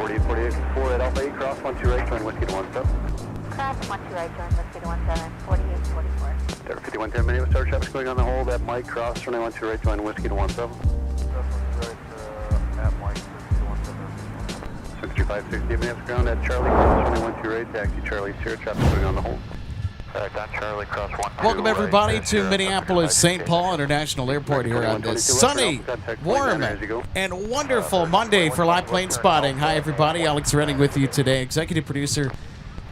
48, at Alpha 8, cross 12 right, join Whiskey to 17. Cross 12 right, join Whiskey to 17, 48, 44. There, 5110, Minneapolis, start traffic going on the hold at Mike, cross 12 right, join Whiskey to 17. At Mike, Whiskey to 17. 6560, Minneapolis ground at Charlie, cross 12 right, taxi Charlie, Sierra, traffic going on the hold. Charlie, cross 12 Welcome everybody right, to Minneapolis St. Paul International Airport here on this sunny, warm, and wonderful Monday for live plane spotting. Hi everybody, Alex Renning with you today, executive producer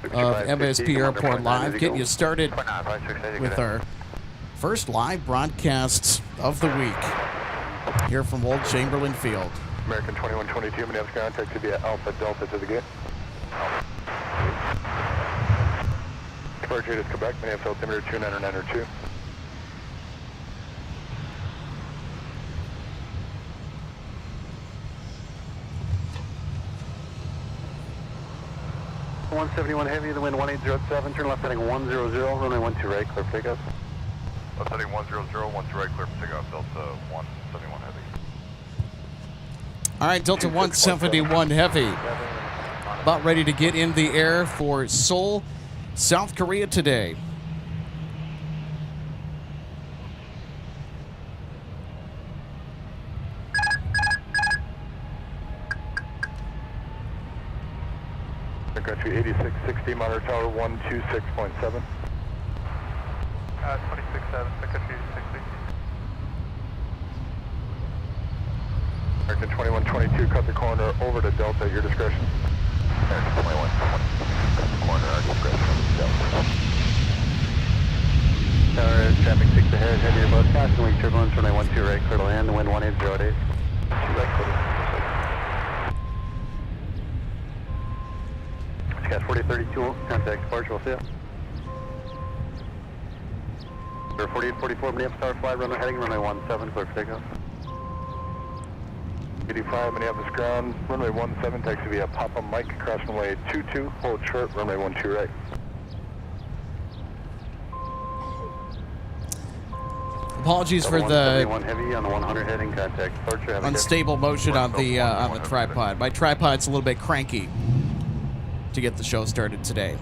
of MSP Airport Live, getting you started with our first live broadcasts of the week here from Old Chamberlain Field. American 2122, Minneapolis ground, taxi via Alpha Delta to the gate. Departure is Quebec, Minneapolis altimeter 2992. .171 heavy, the wind 1807, turn left heading 100, runway 12 right, clear for takeoff. Left heading 100, 12 right, clear for takeoff, Delta 171 heavy. All right, Delta 171 heavy, about ready to get in the air for Seoul, South Korea today. Sun Country 8660, monitor tower 126.7. 26.7, Sun Country 8660. American 2122, cut the corner over to Delta at your discretion. American 21, cut the corner at your discretion. Tower, traffic 6 ahead, heavy about passing weak turbulence, runway 12 right, clear to land, the wind 1808. 2 right, clear. Scott 4032, contact departure, we'll see ya. 4844, Minneapolis Tower, fly, runway heading, runway 17, clear for takeoff. 85, Minneapolis ground, runway 17, taxi via Papa Mike, cross runway 22, hold short, runway 12 right. Apologies for the heavy on the 100 heading, contact departure. unstable motion on the tripod. My tripod's a little bit cranky to get the show started today.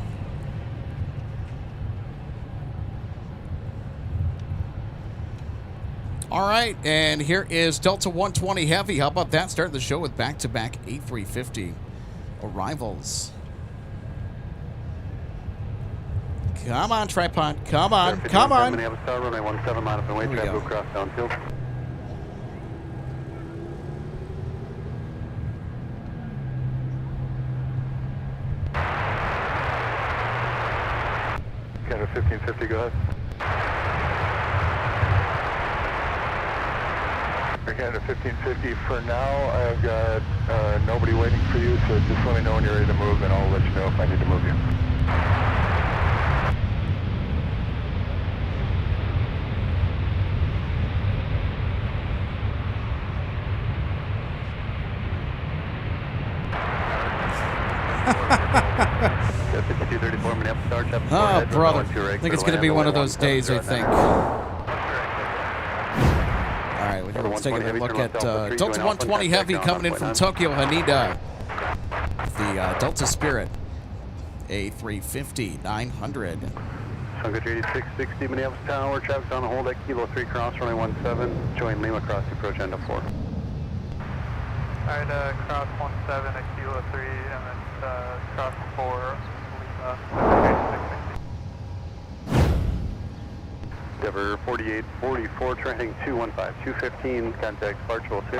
All right, and here is Delta 120 Heavy. How about that? Starting the show with back-to-back A350 arrivals. Come on, tripod. Come on. Come on. Minneapolis Tower, runway 17, line up and wait, traffic will cross downfield. Canada 1550, go ahead. Canada 1550, for now I've got nobody waiting for you, so just let me know when you're ready to move and I'll let you know if I need to move you. Oh, brother. I think it's going to be one of those days, I think. All right, let's take a look at Delta 120 Heavy coming in from Tokyo, Haneda. The Delta Spirit A350 900. Sun Country 8660, Minneapolis Tower, traffic's on the hold at Kilo 3, cross runway 17, join Lima, cross the approach end of 4. Alright, cross 17 at Kilo 3, and then cross 4, Lima, Endeavor 4844, trending 215, 215, contact departure, we'll see.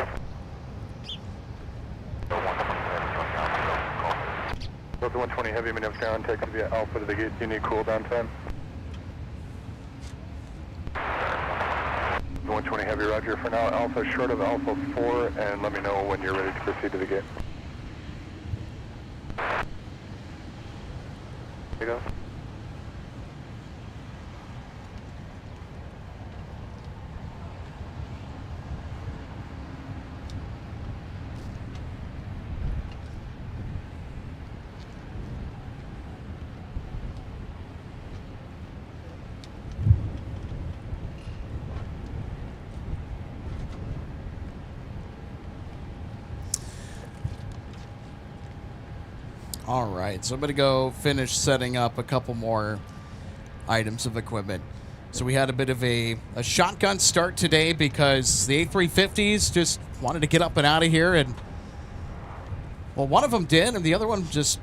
Delta 120 Heavy, Minneapolis ground, taxi via Alpha to the gate. Do you need cool down time? 120 Heavy, roger. For now, Alpha short of Alpha 4, and let me know when you're ready to proceed to the gate. There you go. All right, so I'm going to go finish setting up a couple more items of equipment. So we had a bit of a shotgun start today because the A350s just wanted to get up and out of here. And, well, one of them did, and the other one just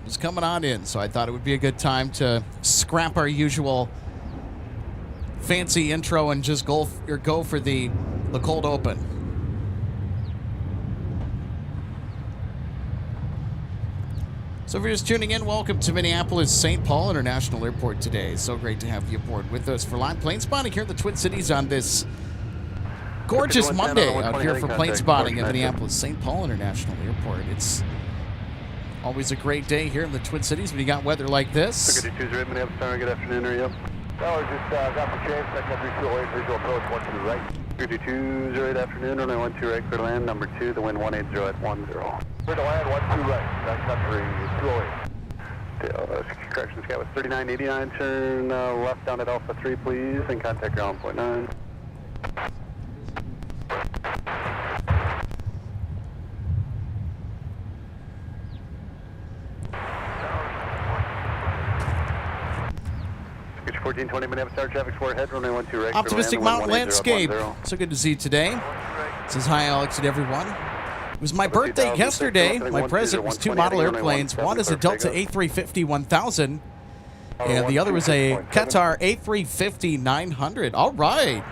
was coming on in. So I thought it would be a good time to scrap our usual fancy intro and just go for the cold open. So if you're just tuning in, welcome to Minneapolis St. Paul International Airport today. So great to have you aboard with us for live plane spotting here in the Twin Cities on this gorgeous Monday out here for plane spotting at Minneapolis St. Paul International Airport. It's always a great day here in the Twin Cities when you got weather like this. Good afternoon, are you? No, just got the change, Sun Country 208, visual approach 12 right. 5208 afternoon, runway 12 right, clear to land, number 2, the wind 180 at 10. Clear to land, 12 right, Sun Country 208. Correction, Sky was 3989, turn left down at Alpha 3, please, and contact ground point 9. Get your 1420 Minneapolis traffic square ahead, runway 12 right. Optimistic mountain landscape. So good to see you today. Says hi, Alex, and everyone. It was my birthday yesterday. My present was 2 model airplanes. One is a Delta A350-1000, and the other was a Qatar A350-900. All right.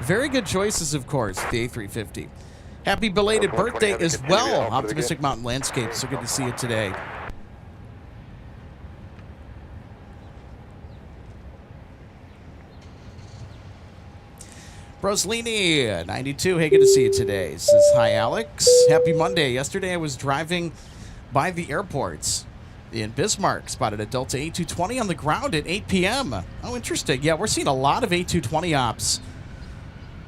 Very good choices, of course, the A350. Happy belated birthday as well, Optimistic Mountain Landscape. So good to see you today. Broslini, 92. Hey, good to see you today. Says hi, Alex. Happy Monday. Yesterday I was driving by the airports in Bismarck. Spotted a Delta A220 on the ground at 8 p.m. Oh, interesting. Yeah, we're seeing a lot of A220 ops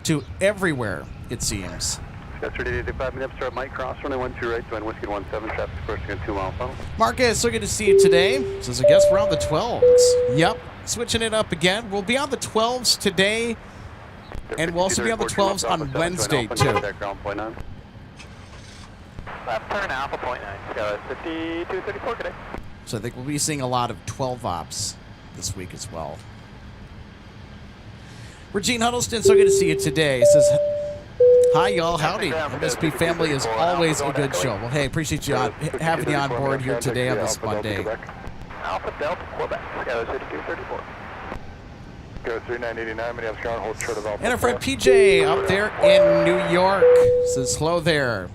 to everywhere, it seems. Yesterday, 85 minutes, start Mike Cross, runway 12 right, join Whiskey 17, traffic approaching at 2 mile funnel. Marcus, so good to see you today. Says, I guess we're on the 12s. Yep, switching it up again. We'll be on the 12s today. And we'll also be on the 12s on Wednesday, too. Left turn, Alpha point 9, Sky 5234 today. So I think we'll be seeing a lot of 12 ops this week as well. Regine Huddleston, so good to see you today. Says, hi, y'all. Howdy. MSP family is always a good show. Well, hey, appreciate you having you on board here today on this Monday. Alpha Delta, Quebec, Sky 5234. Go 3989, Minneapolis ground, hold short of Alpha. And our friend PJ out there in New York says hello there.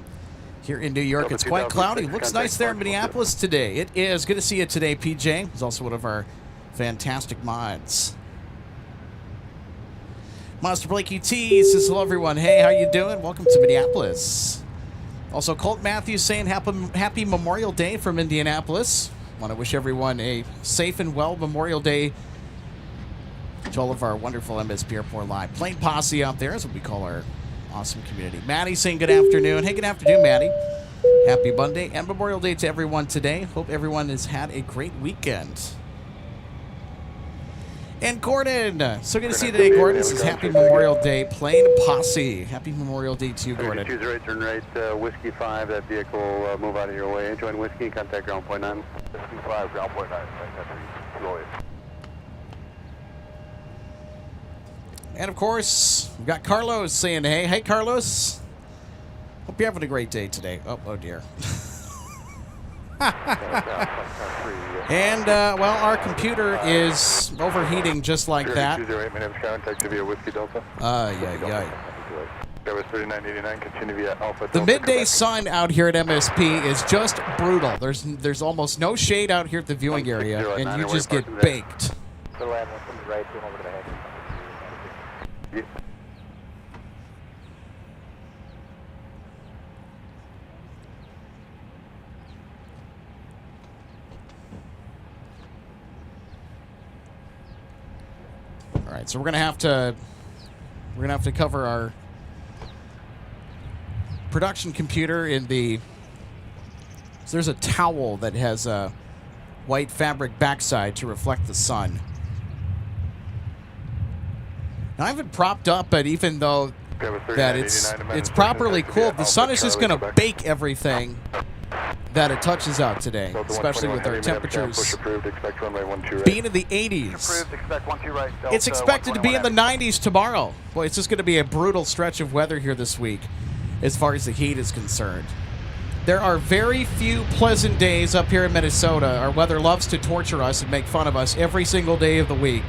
Here in New York, it's quite cloudy. Looks nice there in Minneapolis today. It is. Good to see you today, PJ. He's also one of our fantastic mods. Monster Blakey T says hello, everyone. Hey, how you doing? Welcome to Minneapolis. Also, Colt Matthews saying happy Memorial Day from Indianapolis. Want to wish everyone a safe and well Memorial Day to all of our wonderful MSP Airport Live plane posse out there, is what we call our awesome community. Maddie saying good afternoon. Hey, good afternoon, Maddie. Happy Monday and Memorial Day to everyone today. Hope everyone has had a great weekend. And Gordon, so good to see you today, Gordon. This is Happy Memorial Day plane posse. Happy Memorial Day to you, Gordon. Choose right, turn right, Whiskey 5, that vehicle move out of your way. Join Whiskey, contact ground point 9. Whiskey 5, ground point 9, Sun Country 208. And, of course, we've got Carlos saying, hey. Hey, Carlos. Hope you're having a great day today. Oh dear. And, well, our computer is overheating just like that. 208, Minneapolis contact via Whiskey Delta. Yeah. That was 3989, continue via Alpha. The midday sun out here at MSP is just brutal. There's almost no shade out here at the viewing area, and you just get baked. The land went from the right to over to the head. All right, so we're gonna have to cover our production computer in the. So there's a towel that has a white fabric backside to reflect the sun. Now I have it propped up, but even though that it's properly cooled, the sun is just gonna bake everything that it touches out today, Delta especially 121 with our heavy, Minneapolis, push temperatures approved, expect runway 12 right. being in the 80s. Approved, expect 12 right. Delta It's expected to be in the 121 90s tomorrow. Boy, it's just going to be a brutal stretch of weather here this week as far as the heat is concerned. There are very few pleasant days up here in Minnesota. Our weather loves to torture us and make fun of us every single day of the week.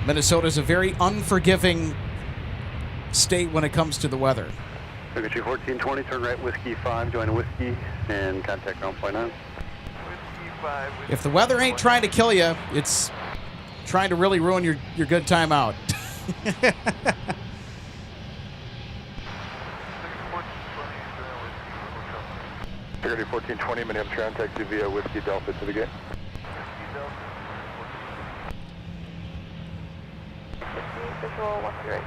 Minnesota is a very unforgiving state when it comes to the weather. Look at you, 1420, turn right, Whiskey 5, join Whiskey, and contact ground point 9. Whiskey 5, Whiskey If the weather ain't trying to kill you, it's trying to really ruin your good time out. 1420, Minneapolis ground taxi via Whiskey Delta to the gate. Visual 1 right.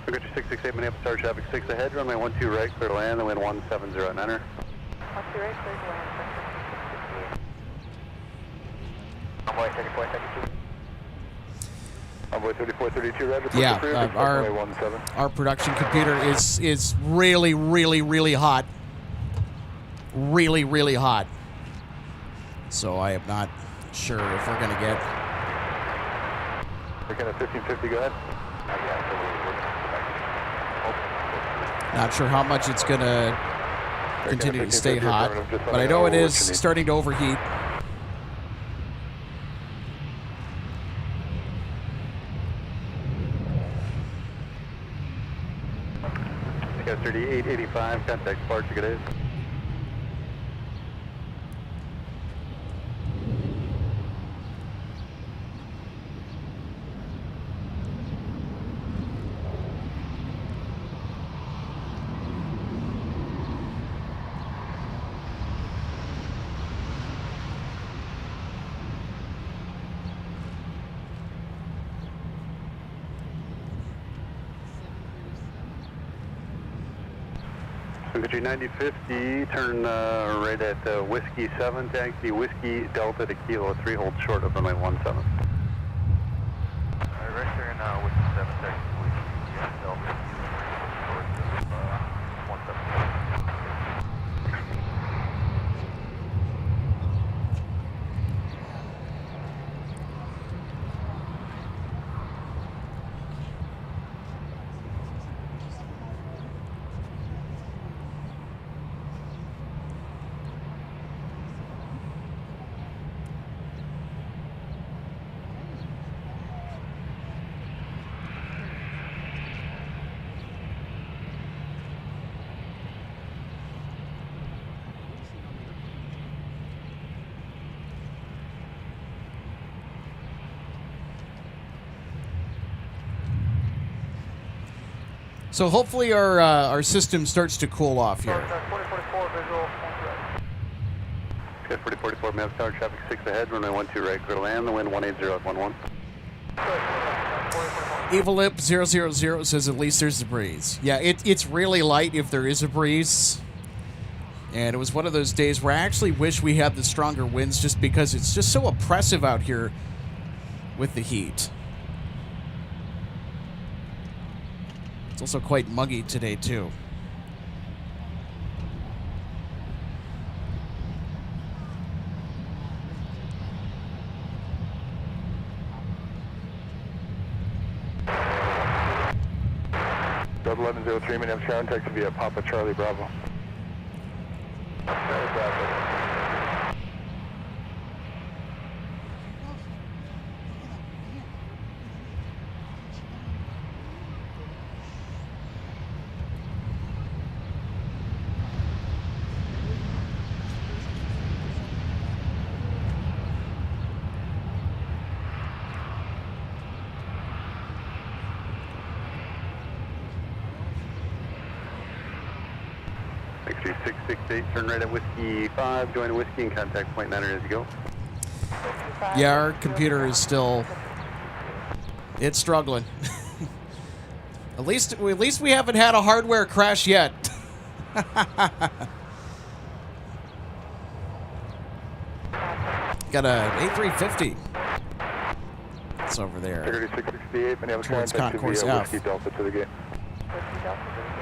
Look at you, 668, Minneapolis Star traffic 6 ahead, runway 12 right, clear to land, the wind 170 at niner. 1 2 right, clear to land. Envoy 3432. Envoy 3432, Roger. Yeah, Approved, expect runway 17. our production computer is really, really, really hot. Really, really hot. So I am not sure if we're going to get... We're going to 1550, go ahead. Not sure how much it's going to continue to stay hot, but I know it is starting to overheat. Got 3885, contact Spark, good day. Look at you, 9050, turn right at Whiskey 7, taxi Whiskey Delta to Kilo 3, hold short of runway 17. Right there now, Whiskey 7, taxi Whiskey Delta to Kilo 3, So hopefully our system starts to cool off here. 4044, visual 1 right. Got 4044, Minneapolis Tower, traffic 6 ahead, runway 12 right, clear to land, the wind 180 at 11. Evilip 000 says at least there's a breeze. Yeah, it's really light if there is a breeze. And it was one of those days where I actually wish we had the stronger winds just because it's just so oppressive out here with the heat. It's also quite muggy today, too. Delta 1103, Minneapolis ground taxi via Papa Charlie Bravo. Charlie Bravo. X-ray 668, turn right at Whiskey 5, join Whiskey and contact point 9 as you go. Yeah, our computer is still... It's struggling. At least we haven't had a hardware crash yet. Got a A350. It's over there. 3668, Minneapolis ground Towards taxi Concourse via F. Whiskey Delta to the gate. Whiskey Delta to the gate.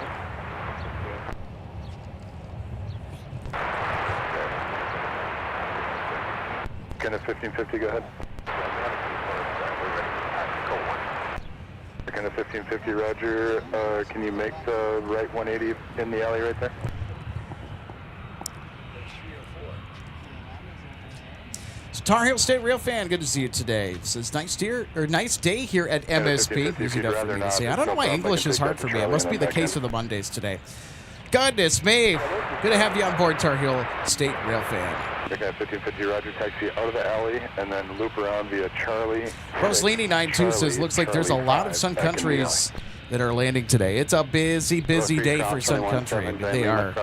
Kind of 1550, go ahead. Kind of 1550, roger. Can you make the right 180 in the alley right there? So Tar Heel State Real Fan, good to see you today. It says nice day here at MSP. Easy enough for me to say. I don't know why English is hard for me. It must be the case of the Mondays today. Goodness me. Good to have you on board, Tar Heel State Real Fan. Okay, 1550, roger. Taxi out of the alley and then loop around via Charlie. Rosalini 92 says, looks like there's a lot of Sun Countries that are landing today. It's a busy day for Sun Country. They are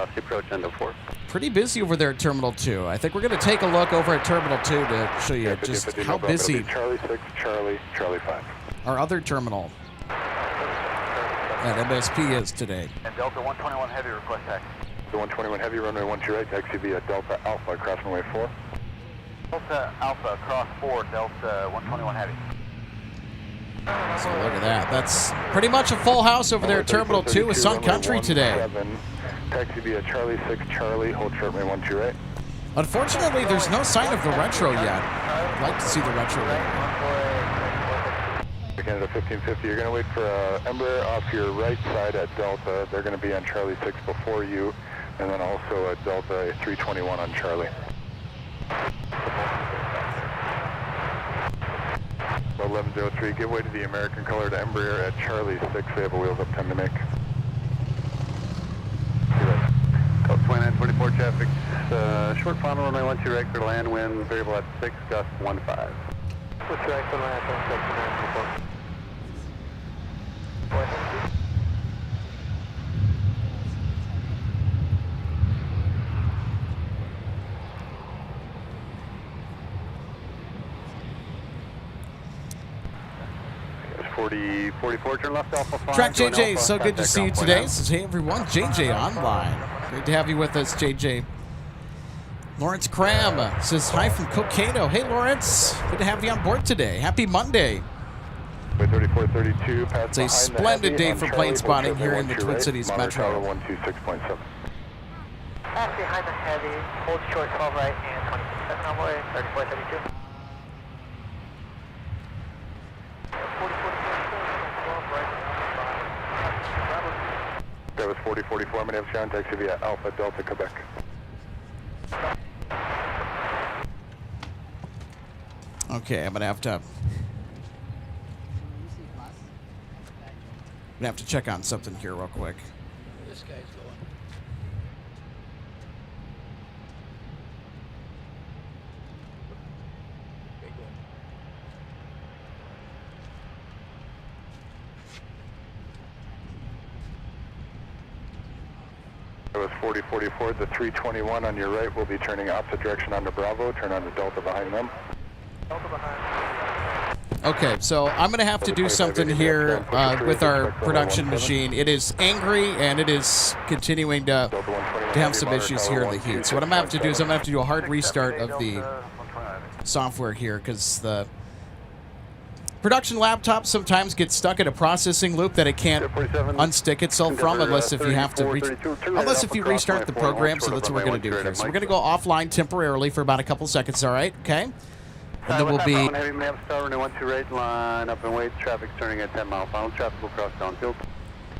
pretty busy over there at Terminal 2. I think we're going to take a look over at Terminal 2 to show you just how busy Charlie 6, Charlie 5. our other terminal at MSP is today. And Delta 121 Heavy request taxi. The 121 Heavy, runway 12 right, taxi via Delta Alpha, cross runway 4. Delta Alpha, cross 4, Delta 121 Heavy. So look at that. That's pretty much a full house over there at Terminal 2 with Sun Country today. Taxi via Charlie 6, Charlie, hold short runway 12 right. Unfortunately, there's no sign of the retro yet. I'd like to see the retro later. Canada 1550, you're going to wait for Embraer off your right side at Delta. They're going to be on Charlie 6 before you, and then also at Delta 321 on Charlie. 1103, give way to the American colored Embraer at Charlie 6. They have a wheels up time to make. Delta 2924 traffic, short final runway 12 right, clear to land, wind variable at 6, gust 15. What's right for land, 2924? It's 44, turn left Alpha 5. Track JJ, so good to see you today. Says, hey everyone, JJ online. Great to have you with us, JJ. Lawrence Cram says, hi from Cocato. Hey Lawrence, good to have you on board today. Happy Monday. 3432, It's a splendid day for plane spotting here in the Twin Cities Metro. 126.7. Pass behind the Heavy, hold short 12 right and 27 on board, 3432. That was 4044, my name is John, taxi via Alpha Delta, Quebec. Okay, I'm gonna have to check on something here real quick. This guy's going. Big one. That was 4044, the 321 on your right will be turning opposite direction onto Bravo, turn on to Delta behind them. Delta behind. Okay, so I'm going to have to do something here with our production machine. It is angry, and it is continuing to have some issues here in the heat. So what I'm going to have to do is I'm going to have to do a hard restart of the software here, because the production laptop sometimes gets stuck in a processing loop that it can't unstick itself from unless if you have to restart the program. So that's what we're going to do here. So we're going to go offline temporarily for about a couple seconds, all right? Okay? And then we'll be... Heavy Minneapolis Tower, runway 12 right, line up and wait. Traffic turning at 10 mile final. Traffic will cross downfield.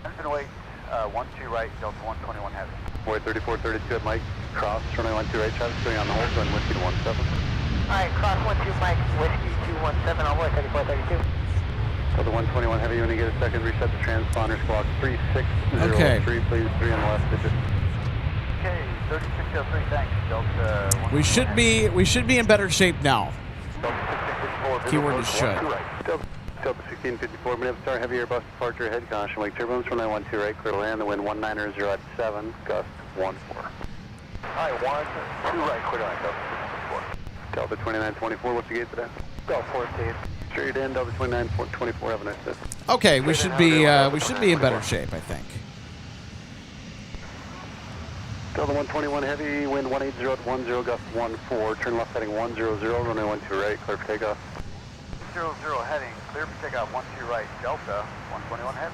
Engine wait, 12 right, Delta 121 Heavy. Wait 3432 at Mike, cross, runway 12 right, traffic turning on the hold, going whiskey to 17. Alright, cross 12 Mike, whiskey 217 on board, 3432. Delta 121 Heavy, when you get a second, reset the transponder, squawk 3603, Okay. please, 3 on the left digit. Okay, 3603, thanks. Delta We should be in better shape now. Keyword is should. Delta 1654, Minneapolis Star, heavy Airbus departure, head caution, wake turbulence, runway 12 right, clear to land, the wind 190 at 7, gust 14. Alright, 12 right, clear on Delta 64. Delta 2924, what's the gate today? Delta 4 state. Straight in, Delta 2924, have a nice day. Okay, we should be in better shape, I think. Delta 121 heavy, wind 180 at 10, gust 14, turn left heading 100, runway 12 right, clear for takeoff. 00 heading, clear for takeoff, 12 right, Delta 121 heavy.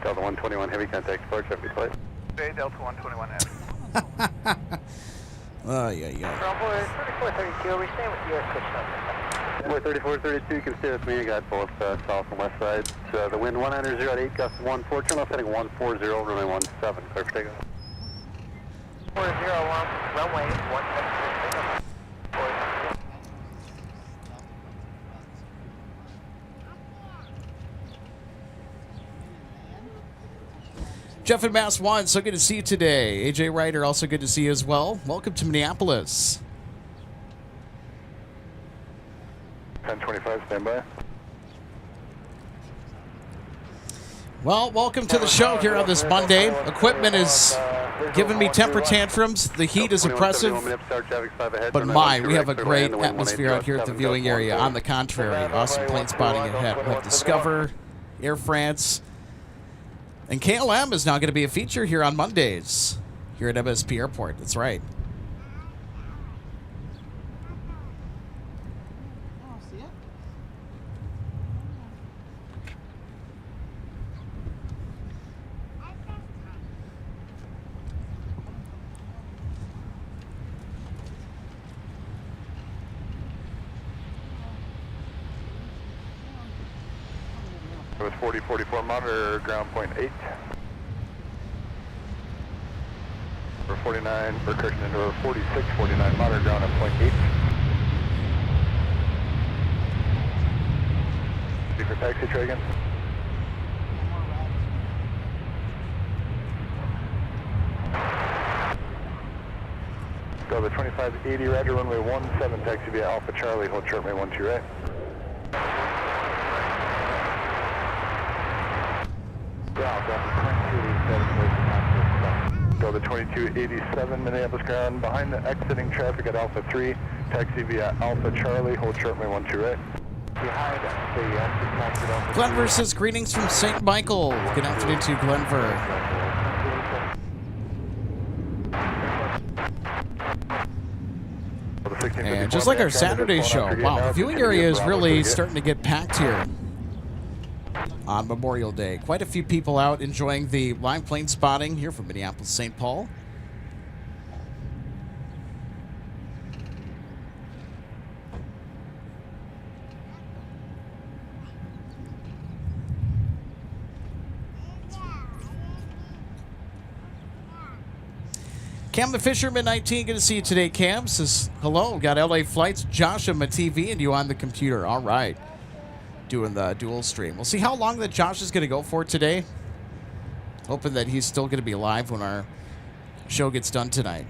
Delta 121 heavy contact approach, heavy flight. Bay Delta 121 heavy. Oh, yeah. Runway 3432, we stay with you or switch number? Runway 3432, you can stay with me. I got both south and west sides. The wind 190 at 8, gust 14, turn off heading 140, runway 17, clear for takeoff. 40 runway 173. Jeff in Mass 1, so good to see you today. AJ Ryder, also good to see you as well. Welcome to Minneapolis. 1025, stand by. Well, welcome to the show here on this Monday. Equipment is giving me temper tantrums. The heat is oppressive. But my, we have a great atmosphere out here at the viewing area. On the contrary, awesome plane spotting ahead. We have Discover, Air France, and KLM is now going to be a feature here on Mondays here at MSP Airport. That's right. It was 4044 monitor, ground point 8. For 49, for correction into 4649 monitor, ground at point 8. Ready for taxi, try again. Go to 2580, roger, runway 17, taxi via Alpha Charlie, hold short, runway 12 right. Go to 2287 Minneapolis ground, behind the exiting traffic at Alpha 3, taxi via Alpha Charlie, hold short, runway 12 right. Behind the exit taxi at Alpha Glenver says greetings from St. Michael. Good afternoon to you, Glenver. And just like our Saturday show, wow, the viewing area is really starting to get packed here on Memorial Day. Quite a few people out enjoying the live plane spotting here from Minneapolis, St. Paul. Cam the Fisherman 19, good to see you today, Cam. Says, hello, got LA flights, Josh on my TV, and you on the computer. All right. Doing the dual stream. We'll see how long that Josh is going to go for today. Hoping that he's still going to be alive when our show gets done tonight.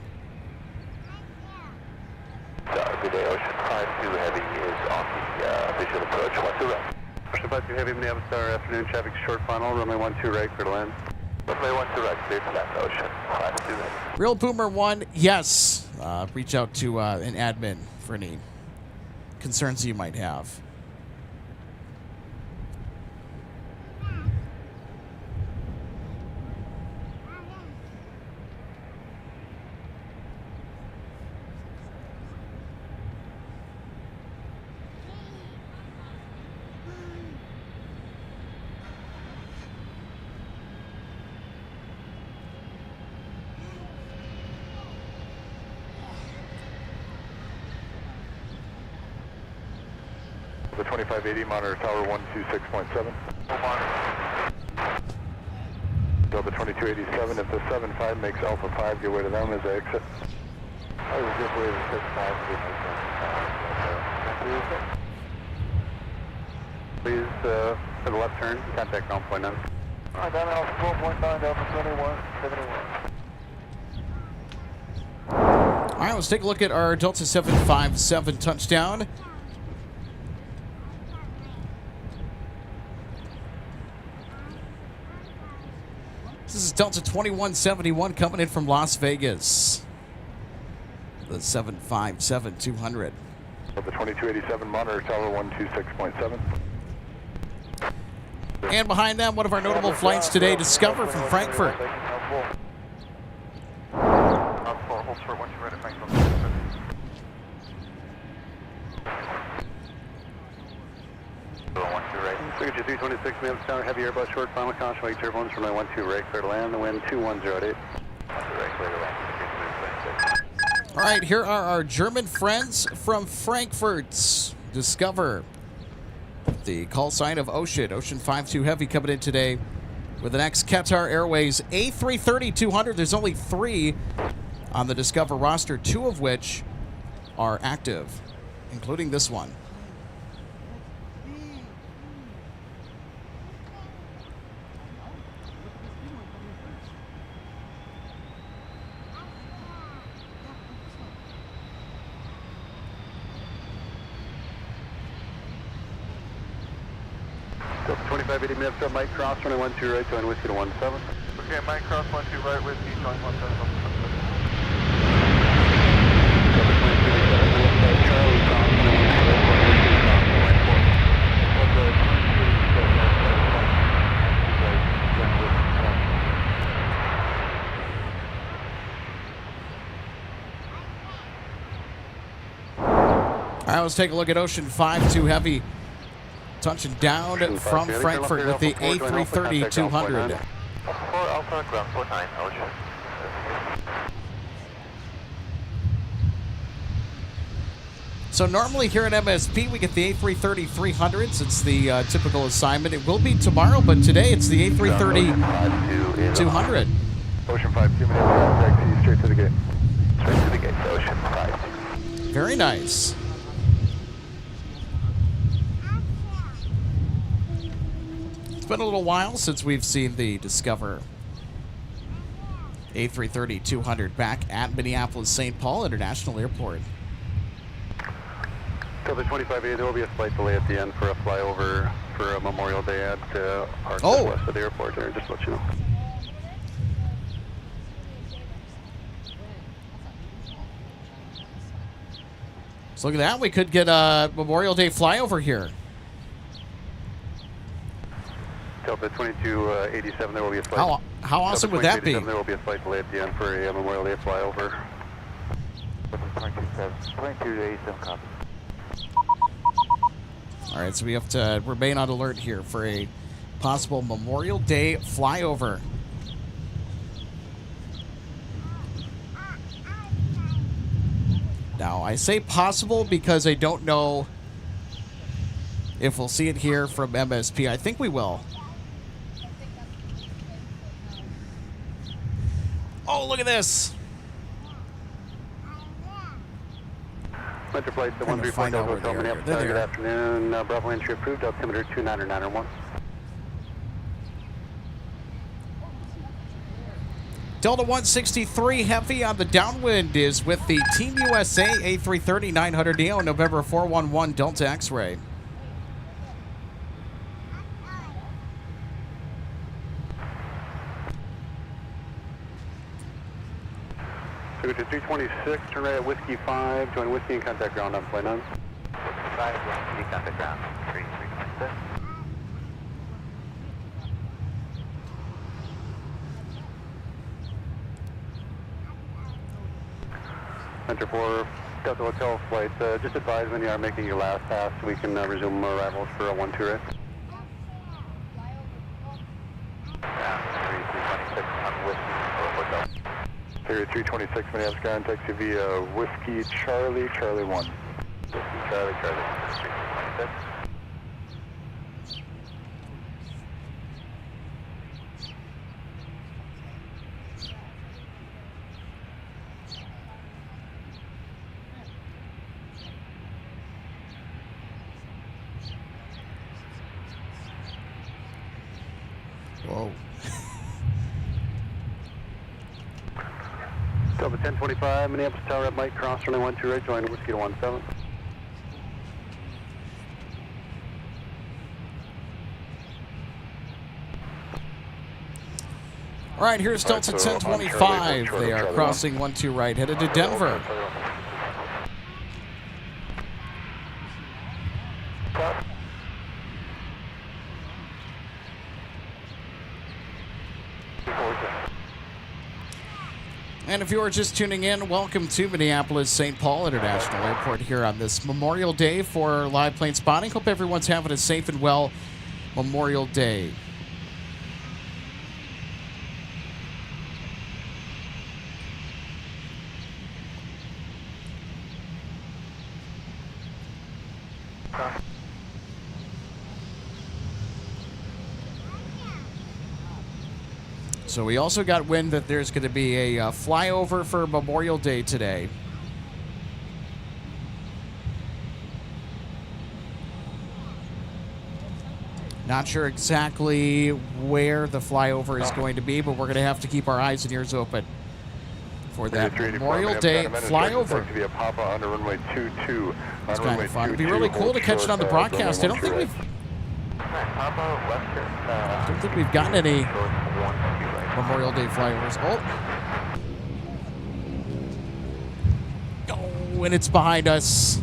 Good day, Ocean 52 Heavy is on the visual approach, 12 right. Ocean 52 Heavy, Minneapolis Tower, afternoon, traffic short final, runway 12 right, clear to land. Runway 12 right, clear to land, Ocean 52 Heavy. Real Boomer 1, yes. Reach out to an admin for any concerns you might have. The 2580 monitor tower 126.7. Delta 2287, if the 75 makes Alpha 5, give way to them as they exit. I will give way to 65. Please, for the left turn, contact ground point 9. Alright, down Alpha 4.9, Alpha 21, 71. All right, let's take a look at our Delta 757 touchdown. This is Delta 2171 coming in from Las Vegas. The 757-200. The 2287 monitor tower 126.7. And behind them, one of our notable flights today, Discover from Frankfurt. Signature 326, Minneapolis Tower, heavy Airbus short, final caution, wake turbulence, runway 12, right clear to land, the wind 2108. Right clear to land, 326. All right, here are our German friends from Frankfurt. Discover the call sign of Ocean. Ocean 52 Heavy coming in today with the next Qatar Airways A330-200. There's only 3 on the Discover roster, 2 of which are active, including this one. Delta 2580 Minneapolis, Mike Cross, runway 12 right, join whiskey to 17. Okay, Mike Cross 12 right with you, join 17. Delta 2287 Charlie Cross, runway 12 right, whiskey to All right, let's take a look at Ocean 52 Heavy touching down from Frankfurt with the A330-200. 4 Alpha, ground 49, Ocean. So normally here at MSP, we get the A330-300s. It's the typical assignment. It will be tomorrow, but today it's the A330-200. Ocean 52, Minneapolis, taxi straight to the gate. Straight to the gate, Ocean 52. Very nice. It's been a little while since we've seen the Discover A330-200 back at Minneapolis St. Paul International Airport. Delta 2580, there will be a flight delay at the end for a flyover for a Memorial Day at Park west of the airport there, just to let you know. So look at that. We could get a Memorial Day flyover here. Delta 2287, there will be a flight. How awesome would that be? There will be a flight delay at the end for a Memorial Day flyover. 2287, copy. All right, so we have to remain on alert here for a possible Memorial Day flyover. Now, I say possible because I don't know if we'll see it here from MSP. I think we will. Oh, look at this. Metro flight, the 134 Delta Hotel, Minneapolis. Good afternoon. Bravo entry approved. Altimeter 29991. Delta 163 Heavy on the downwind is with the Team USA A330-900 Neo, November 411 Delta X-Ray. Signature 326, turn right at Whiskey 5, join Whiskey and contact ground on flight 9. 5, Whiskey, contact ground, 326. Center 4, Delta Hotel flight. Just advise when you are making your last pass so we can resume arrivals for a 1-2 right. Ground 326 on Whiskey or Hotel. Area 326, Minneapolis ground taxi via Whiskey Charlie, Charlie 1. Whiskey, Charlie, Charlie, 326. Whoa. Delta 1025, Minneapolis Tower at Mike Cross, runway 12 right, join Whiskey to 17. All right, here's Delta 1025. They are crossing 12 right, headed to Denver. And if you are just tuning in, welcome to Minneapolis St. Paul International Airport here on this Memorial Day for live plane spotting. Hope everyone's having a safe and well Memorial Day. So we also got wind that there's going to be a flyover for Memorial Day today. Not sure exactly where the flyover is going to be, but we're going to have to keep our eyes and ears open for that Memorial Day flyover. To be a Papa on runway 22. It's kind of fun. It'd be really cool to catch it on the broadcast. I don't think we've gotten any Memorial Day flyovers. Oh, and it's behind us.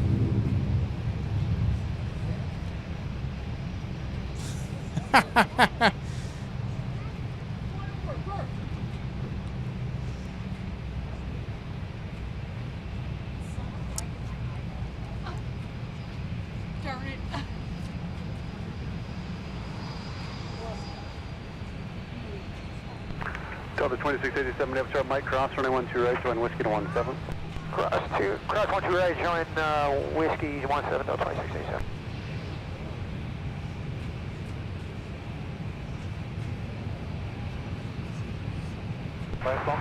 Darn it. Delta 2687, Minneapolis, Charlie Mike, cross, running 12 right, join Whiskey to 17. Cross 12 right, join Whiskey 17, Delta 2687. Last one.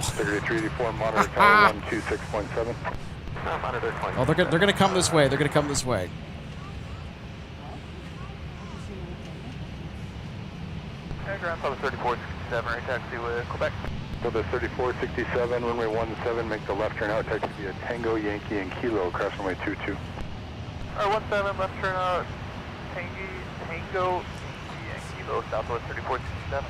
Figure 384, monitor tower 126.7. Monitor 20. Oh, they're gonna come this way. They're gonna come this way. Ground level 3467, right taxi with Quebec. Delta 3467, runway 17, make the left turn out, taxi via Tango, Yankee, and Kilo, cross runway 22. 17, left turn out, Tango, Yankee, and Kilo, Southwest 3467.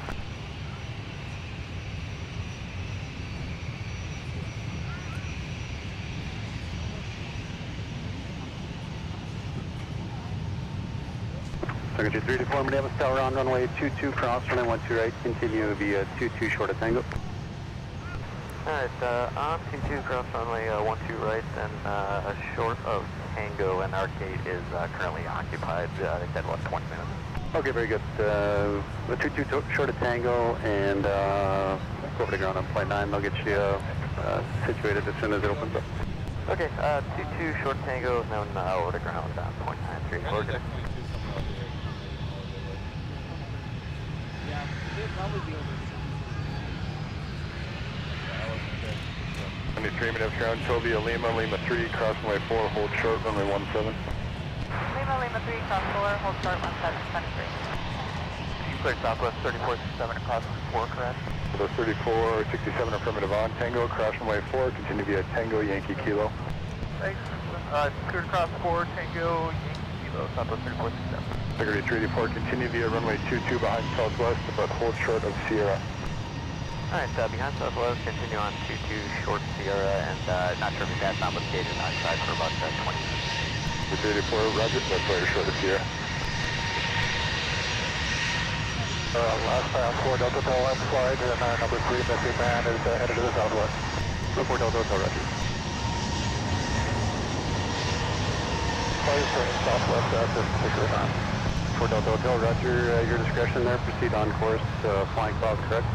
Second 324, Minneapolis Tower on runway 22, cross, runway 12 right, continue via 22 short of Tango. Alright, on 22 cross runway 12 right, and short of Tango, and our gate is currently occupied. They said about 20 minutes. Okay, very good. The 22 short of Tango, and go over to ground on flight 9. They'll get you situated as soon as it opens up. Okay, 22 short of Tango, and then over to ground on point 93. We're good. Yeah, they'll probably be over. 23 minutes ground, Toby, Lima, Lima 3, cross runway 4, hold short, runway 17. Lima 3, cross 4, hold short 1773. You clear Southwest 3467 across 4, correct? So 3467 affirmative on Tango, cross runway 4, continue via Tango, Yankee, Kilo. Thanks. Cleared across 4, Tango, Yankee, Kilo, Southwest 3467. Security 384, continue via runway 22 behind Southwest, but hold short of Sierra. Alright, behind Southwest, continue on 22 short Sierra, and not sure if that's not what the gate is outside for about 20 minutes. 384, roger, that's why you're short of Sierra. Last pass, 4 Delta Hotel left slide, and number 3 missing man is headed to the southwest. 4 Delta Hotel, roger. Flight turning southwest at this particular time. 4 Delta Hotel, roger, your discretion there. Proceed on course, flying cloud, correct?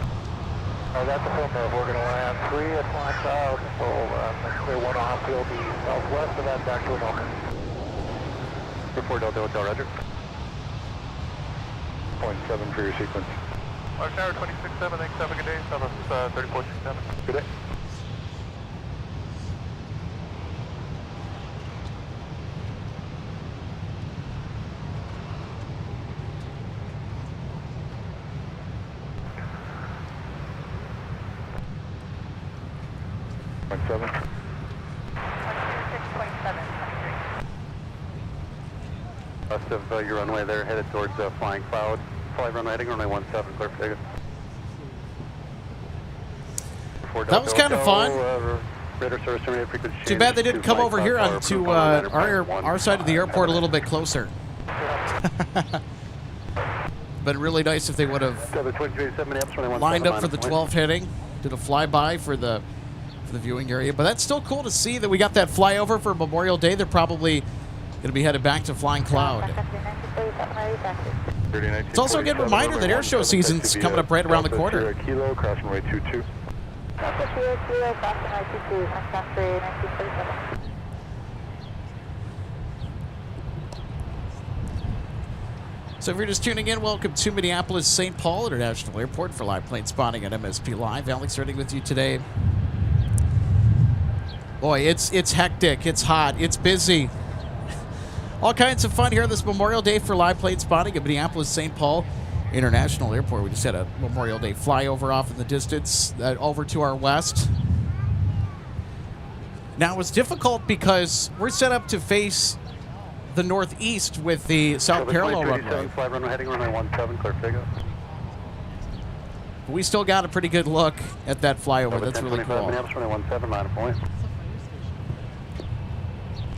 That's the film there. We're going to land 3 at flying south, so clear 1 off, will be southwest of that back to Anoka. 4 Delta Hotel, roger. 0.7 for your sequence. Our tower 267, thanks, have a good day. Southwest 3467. Good day. Seven. 6.7, 23. West of your runway there, headed towards flying cloud. Fly runway heading, runway 17, clear for takeoff. That was kind of fun. Radar service terminated, frequency Too bad they didn't come over here onto our side of the airport a little bit closer. Been really nice if they would have lined up for the 12th heading, did a flyby for the viewing area. But that's still cool to see that we got that flyover for Memorial Day. They're probably going to be headed back to Flying Cloud. It's also a good reminder that air show season's coming up right around the corner. Kilo, crossing runway 22. So if you're just tuning in, welcome to Minneapolis St. Paul International Airport for live plane spotting on MSP Live. Alex Redding with you today. Boy, it's hectic, it's hot, it's busy. All kinds of fun here on this Memorial Day for live plane spotting at Minneapolis St. Paul International Airport. We just had a Memorial Day flyover off in the distance over to our west. Now, it was difficult because we're set up to face the northeast with the south parallel runway. Fly runway heading runway 17, clear takeoff. We still got a pretty good look at that flyover. That's really cool. Minneapolis runway 17, line of point.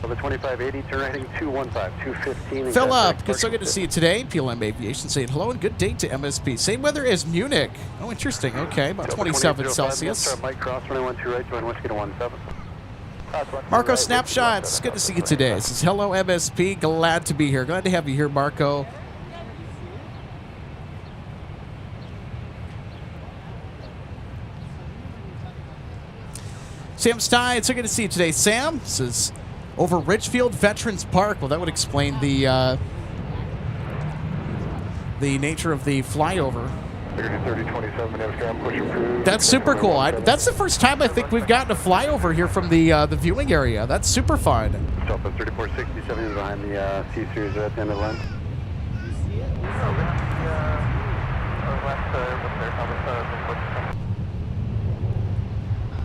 Over 2580, turn right heading 215, 215. Philip, it's so good to see you today. PLM Aviation saying hello and good day to MSP. Same weather as Munich. Oh, interesting. Okay, about 27 Celsius. Mike Cross, runway 12 right, join Whiskey to 17. Marco Snapshots, good to see you today. This is hello MSP, glad to be here. Glad to have you here, Marco. Sam Stein, so good to see you today. Sam says over Richfield Veterans Park. Well, that would explain the nature of the flyover. 3027, pushing through. That's super cool. That's the first time I think we've gotten a flyover here from the viewing area. That's super fun. Stop at 3467 is behind the C-Series at the end of the line.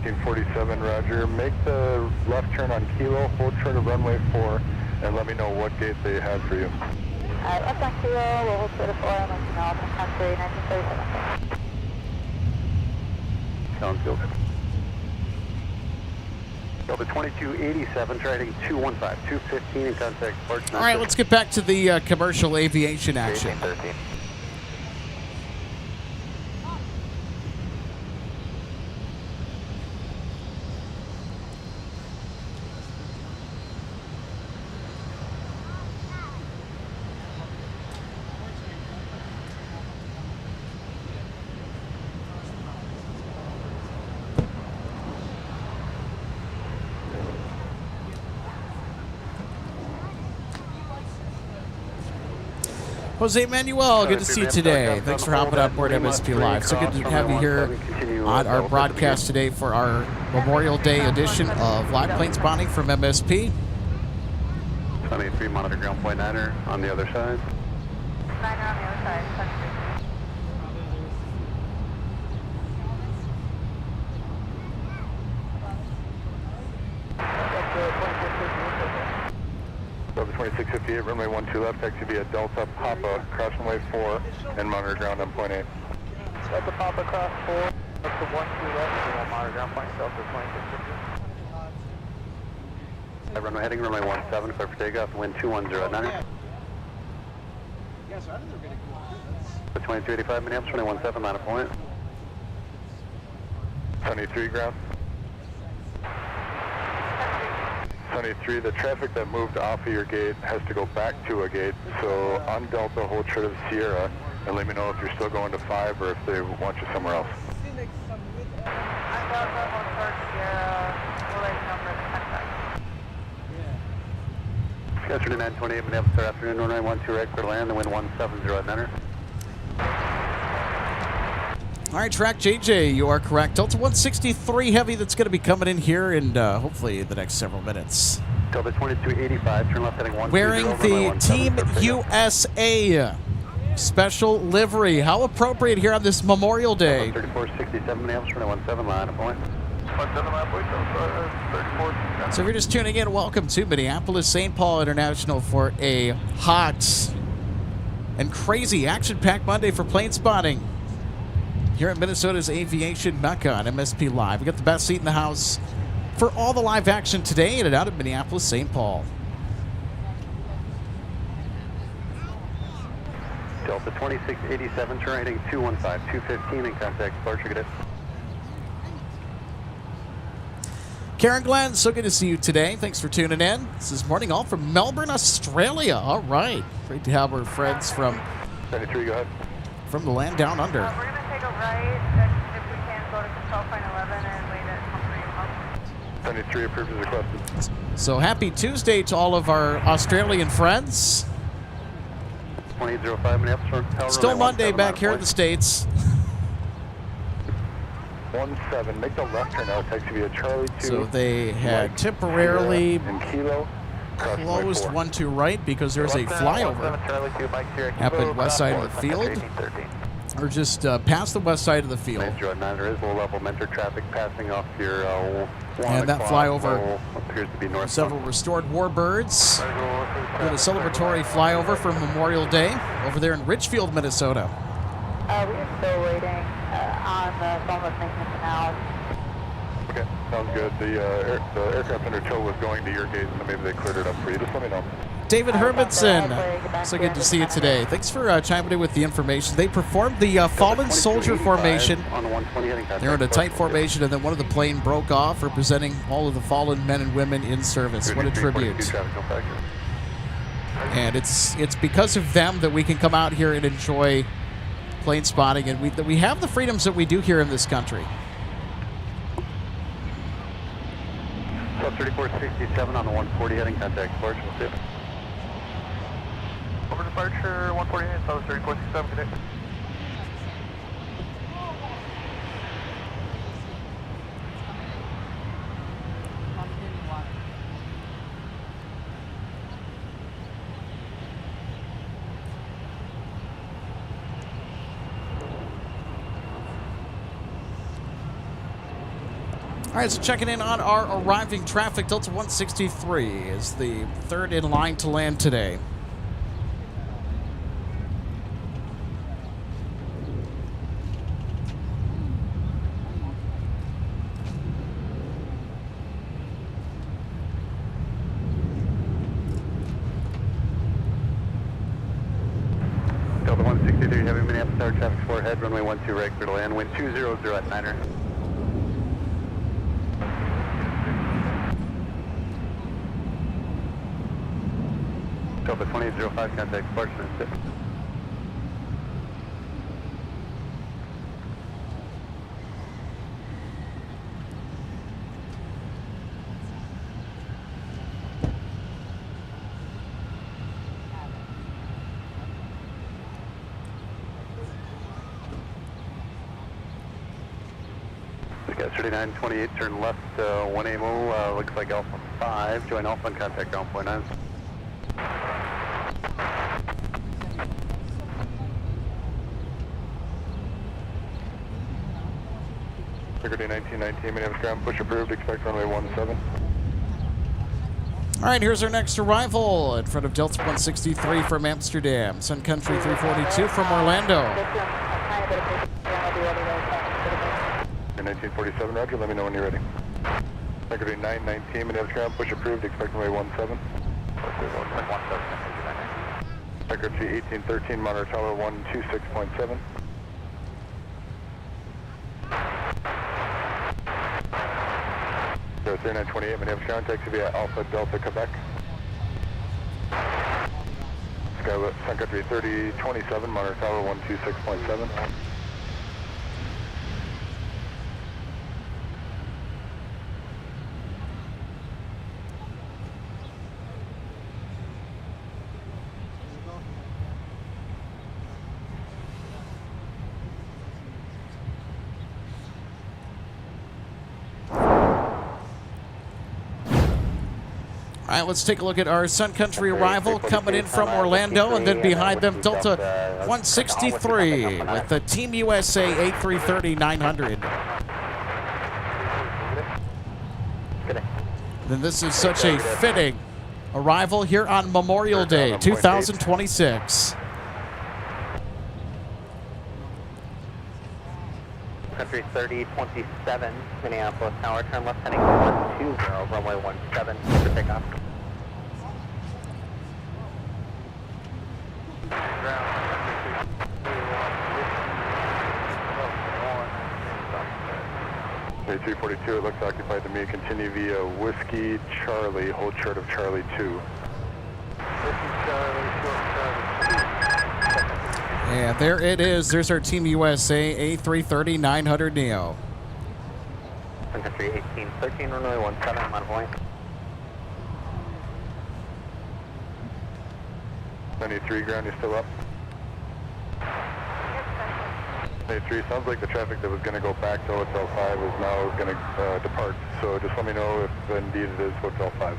1847, Roger. Make the left turn on Kilo, hold short of runway 4, and let me know what gate they have for you. Left on Kilo, we'll hold short of 4 and let you know. Sun Country, 1937. Sounds good. Delta 2287, try heading 215, 215 in contact Park. All right, let's get back to the commercial aviation action. 1813. Jose Manuel, good to see you today. Thanks for hopping on board MSP Live. So good to have you here on our broadcast today for our Memorial Day edition of live plane spotting from MSP. 23, monitor ground point 9er on the other side. 9er on the other side, Sun Country. Delta 2658, runway 12 left, taxi via Delta Papa, cross runway 4, and monitor ground on point 8. Delta Papa, cross 4, up to 12 left, monitor ground point, Delta 2658. Runway heading runway 17, clear for takeoff, wind 210 at 9er. 2285, Minneapolis, runway 17, line of point. 23 ground. 23, the traffic that moved off of your gate has to go back to a gate, so on Delta, hold short of Sierra, and let me know if you're still going to 5 or if they want you somewhere else. On Delta, hold short Sierra, we'll let you know for the contact. Yesterday 928, Minneapolis, afternoon, runway 12 right, clear to land, the wind 170 at 9er. All right, track JJ, you are correct. Delta 163 Heavy that's going to be coming in here in hopefully the next several minutes. Delta 2285, turn left heading 120. Wearing the Team USA special livery. How appropriate here on this Memorial Day. 3467, Minneapolis, runway 17, line of point. 17, line of point, 34. So if you're just tuning in, welcome to Minneapolis St. Paul International for a hot and crazy action-packed Monday for plane spotting here at Minnesota's Aviation Mecca on MSP Live. We got the best seat in the house for all the live action today in and out of Minneapolis St. Paul. Delta Delta 2687, turn heading 215, 215 and contact departure cadet. Karen Glenn, so good to see you today. Thanks for tuning in. This is Morning All from Melbourne, Australia. All right. Great to have our friends from 73, go ahead. from the land down under. We're going to take a right, if we can, go to control point 11 and wait at Humphrey. 73 approved as requested. So happy Tuesday to all of our Australian friends. 2805 Minneapolis. Still Monday back here in the States. 17, make the left turn out, taxi via Charlie 2. So they had temporarily in Kilo, closed 12 right because there's a flyover. Happened west side of the field. Or just past the west side of the field. There is low-level mentor traffic passing off your and that flyover appears to be north. Several restored warbirds. Did a celebratory flyover for Memorial Day over there in Richfield, Minnesota. We are still waiting on the phone with maintenance now. Okay, sounds good. The aircraft under tow was going to your gate, so maybe they cleared it up for you. Just let me know. David Hermanson, so good to see you today. Thanks for chiming in with the information. They performed the fallen soldier formation. They're in a tight formation, and then one of the plane broke off, representing all of the fallen men and women in service. What a tribute. And it's because of them that we can come out here and enjoy plane spotting, and that we have the freedoms that we do here in this country. 3467 on the 140 heading contact departure. We'll see. Over departure 148, South 3467, cadet. All right, so checking in on our arriving traffic. Delta 163 is the third in line to land today. Delta 163, heavy Minneapolis Tower traffic 4 ahead, runway 12 right, clear to land, wind 200 at 9er. Delta 2805, contact departure. Got 3928, turn left, 1 AMO, looks like Alpha 5, join Alpha and contact ground point 9. Security 1919, Minneapolis ground, push approved, expect runway 17. All right, here's our next arrival in front of Delta 163 from Amsterdam. Sun Country 342 from Orlando. 1947, roger, let me know when you're ready. Security 919, Minneapolis ground, push approved, expect runway 17. Security 1813, monitor tower 126.7. So 3928, Minneapolis ground, taxi via Alpha Delta, Quebec. Skylit, Sun Country 3027, monitor tower 126.7. All right, let's take a look at our Sun Country arrival coming in from Orlando, and then behind them, Delta 163 with the Team USA A330-900. Then this is such a fitting arrival here on Memorial Day, 2026. Country 3027, Minneapolis Tower, turn left heading 120, runway 17, to pick up. Ground, 7342, it looks occupied to me. Continue via Whiskey Charlie, hold short of Charlie 2. Whiskey Charlie, short Charlie 2. Yeah, there it is. There's our Team USA A330 900 Neo. Sun Country 1813, runway 17, I'm on point. 93 ground, you still up? 93, sounds like the traffic that was going to go back to Hotel 5 is now going to depart. So just let me know if indeed it is Hotel 5.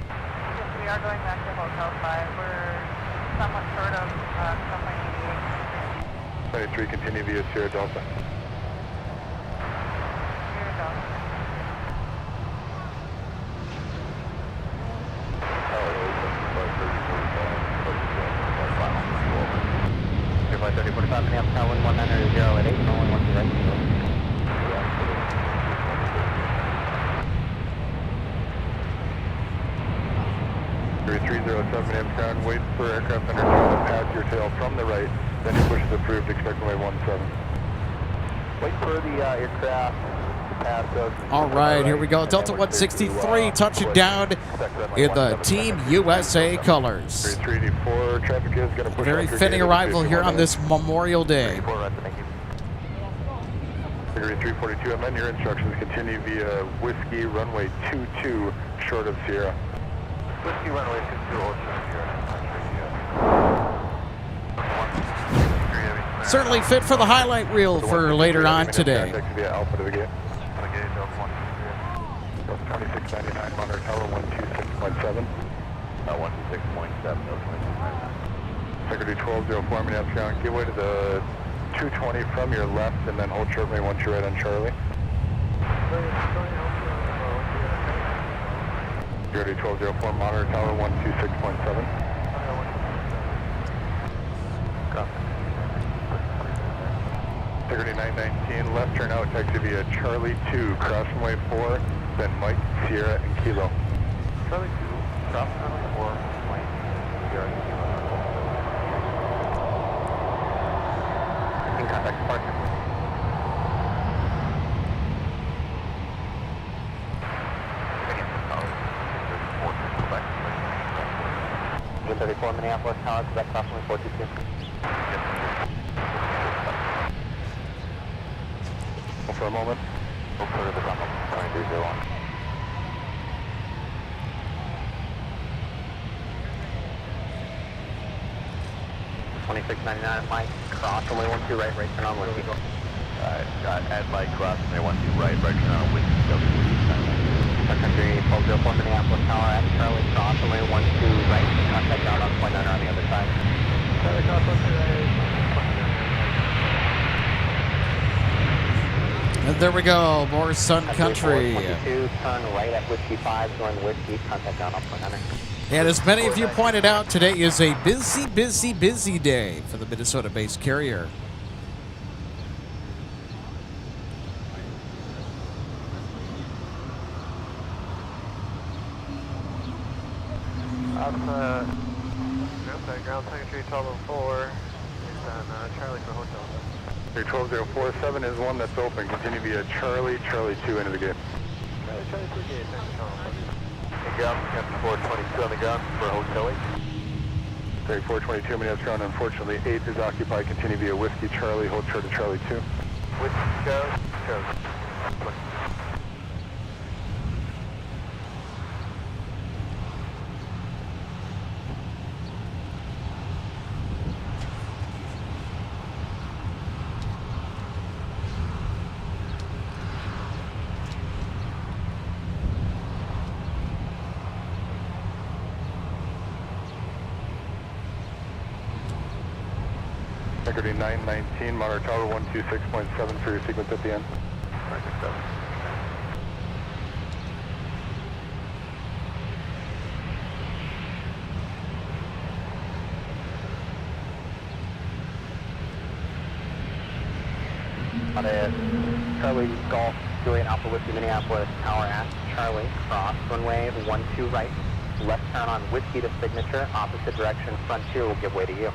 Yes, we are going back to Hotel 5. We're somewhat short of runway 93, continue via Sierra Delta. Sierra Delta. 3045, Minneapolis, Tower 190 at 8, and only 1 direct. 307 Minneapolis ground, wait for aircraft under to pass your tail from the right, then your push is approved, expect runway 17. Wait for the aircraft to pass us. All right, here we go. Delta 163 touching down in the Team USA colors. 384 traffic is going to push. Very fitting arrival here on this Memorial Day. Figure 342, I'm on your instructions. Continue via Whiskey runway 22 short of Sierra. Whiskey runway 22 short of Sierra. Certainly fit for the highlight reel for later on today. Via Alpha to the gate. 2699 Monitor Tower 126.7. 126.7. Secretary 1204 Minneapolis ground. Give way to the 220 from your left and then hold short once you're right on Charlie. Secretary 1204 Monitor Tower 126.7. Secretary 919 left turn out taxi via Charlie 2 cross runway 4 then Mike, Sierra and Kilo. Charlie 2 cross runway 4 Mike, Sierra and Kilo. In contact departure. 34 Minneapolis Tower, Quebec, cross runway 422. Hold for a moment. Hold for the runway 2301. 2699 Mike, cross runway 12 right, right turn on Whiskey. At Mike, cross runway 12 right, right turn on Whiskey, Sun Country 1204 Minneapolis Tower at Charlie, cross runway 12 right, contact ground on point 9 on the other side. Charlie, cross runway right. And there we go, more Sun Country. 22, turn right at Whiskey 5, join Whiskey, contact ground on point 9. And as many of you pointed out, today is a busy, busy, busy day for the Minnesota-based carrier. Ground Secretary 1204 is on Charlie for Hotel. 12047 is one that's open. Continue via Charlie, Charlie 2 into the gate. Charlie 2 gate, thanks for calling. Ground, Captain 422 on the ground for Hotel 8. 422 Minneapolis ground, unfortunately 8 is occupied. Continue via Whiskey Charlie, hold short to Charlie 2. Whiskey Charlie, Charlie. Security 919, Monitor Tower 126.7 for your sequence at the end. On a Charlie Golf, Juliet Alpha Whiskey Minneapolis Tower at Charlie, cross runway 12 right, left turn on Whiskey to signature, opposite direction, Frontier will give way to you.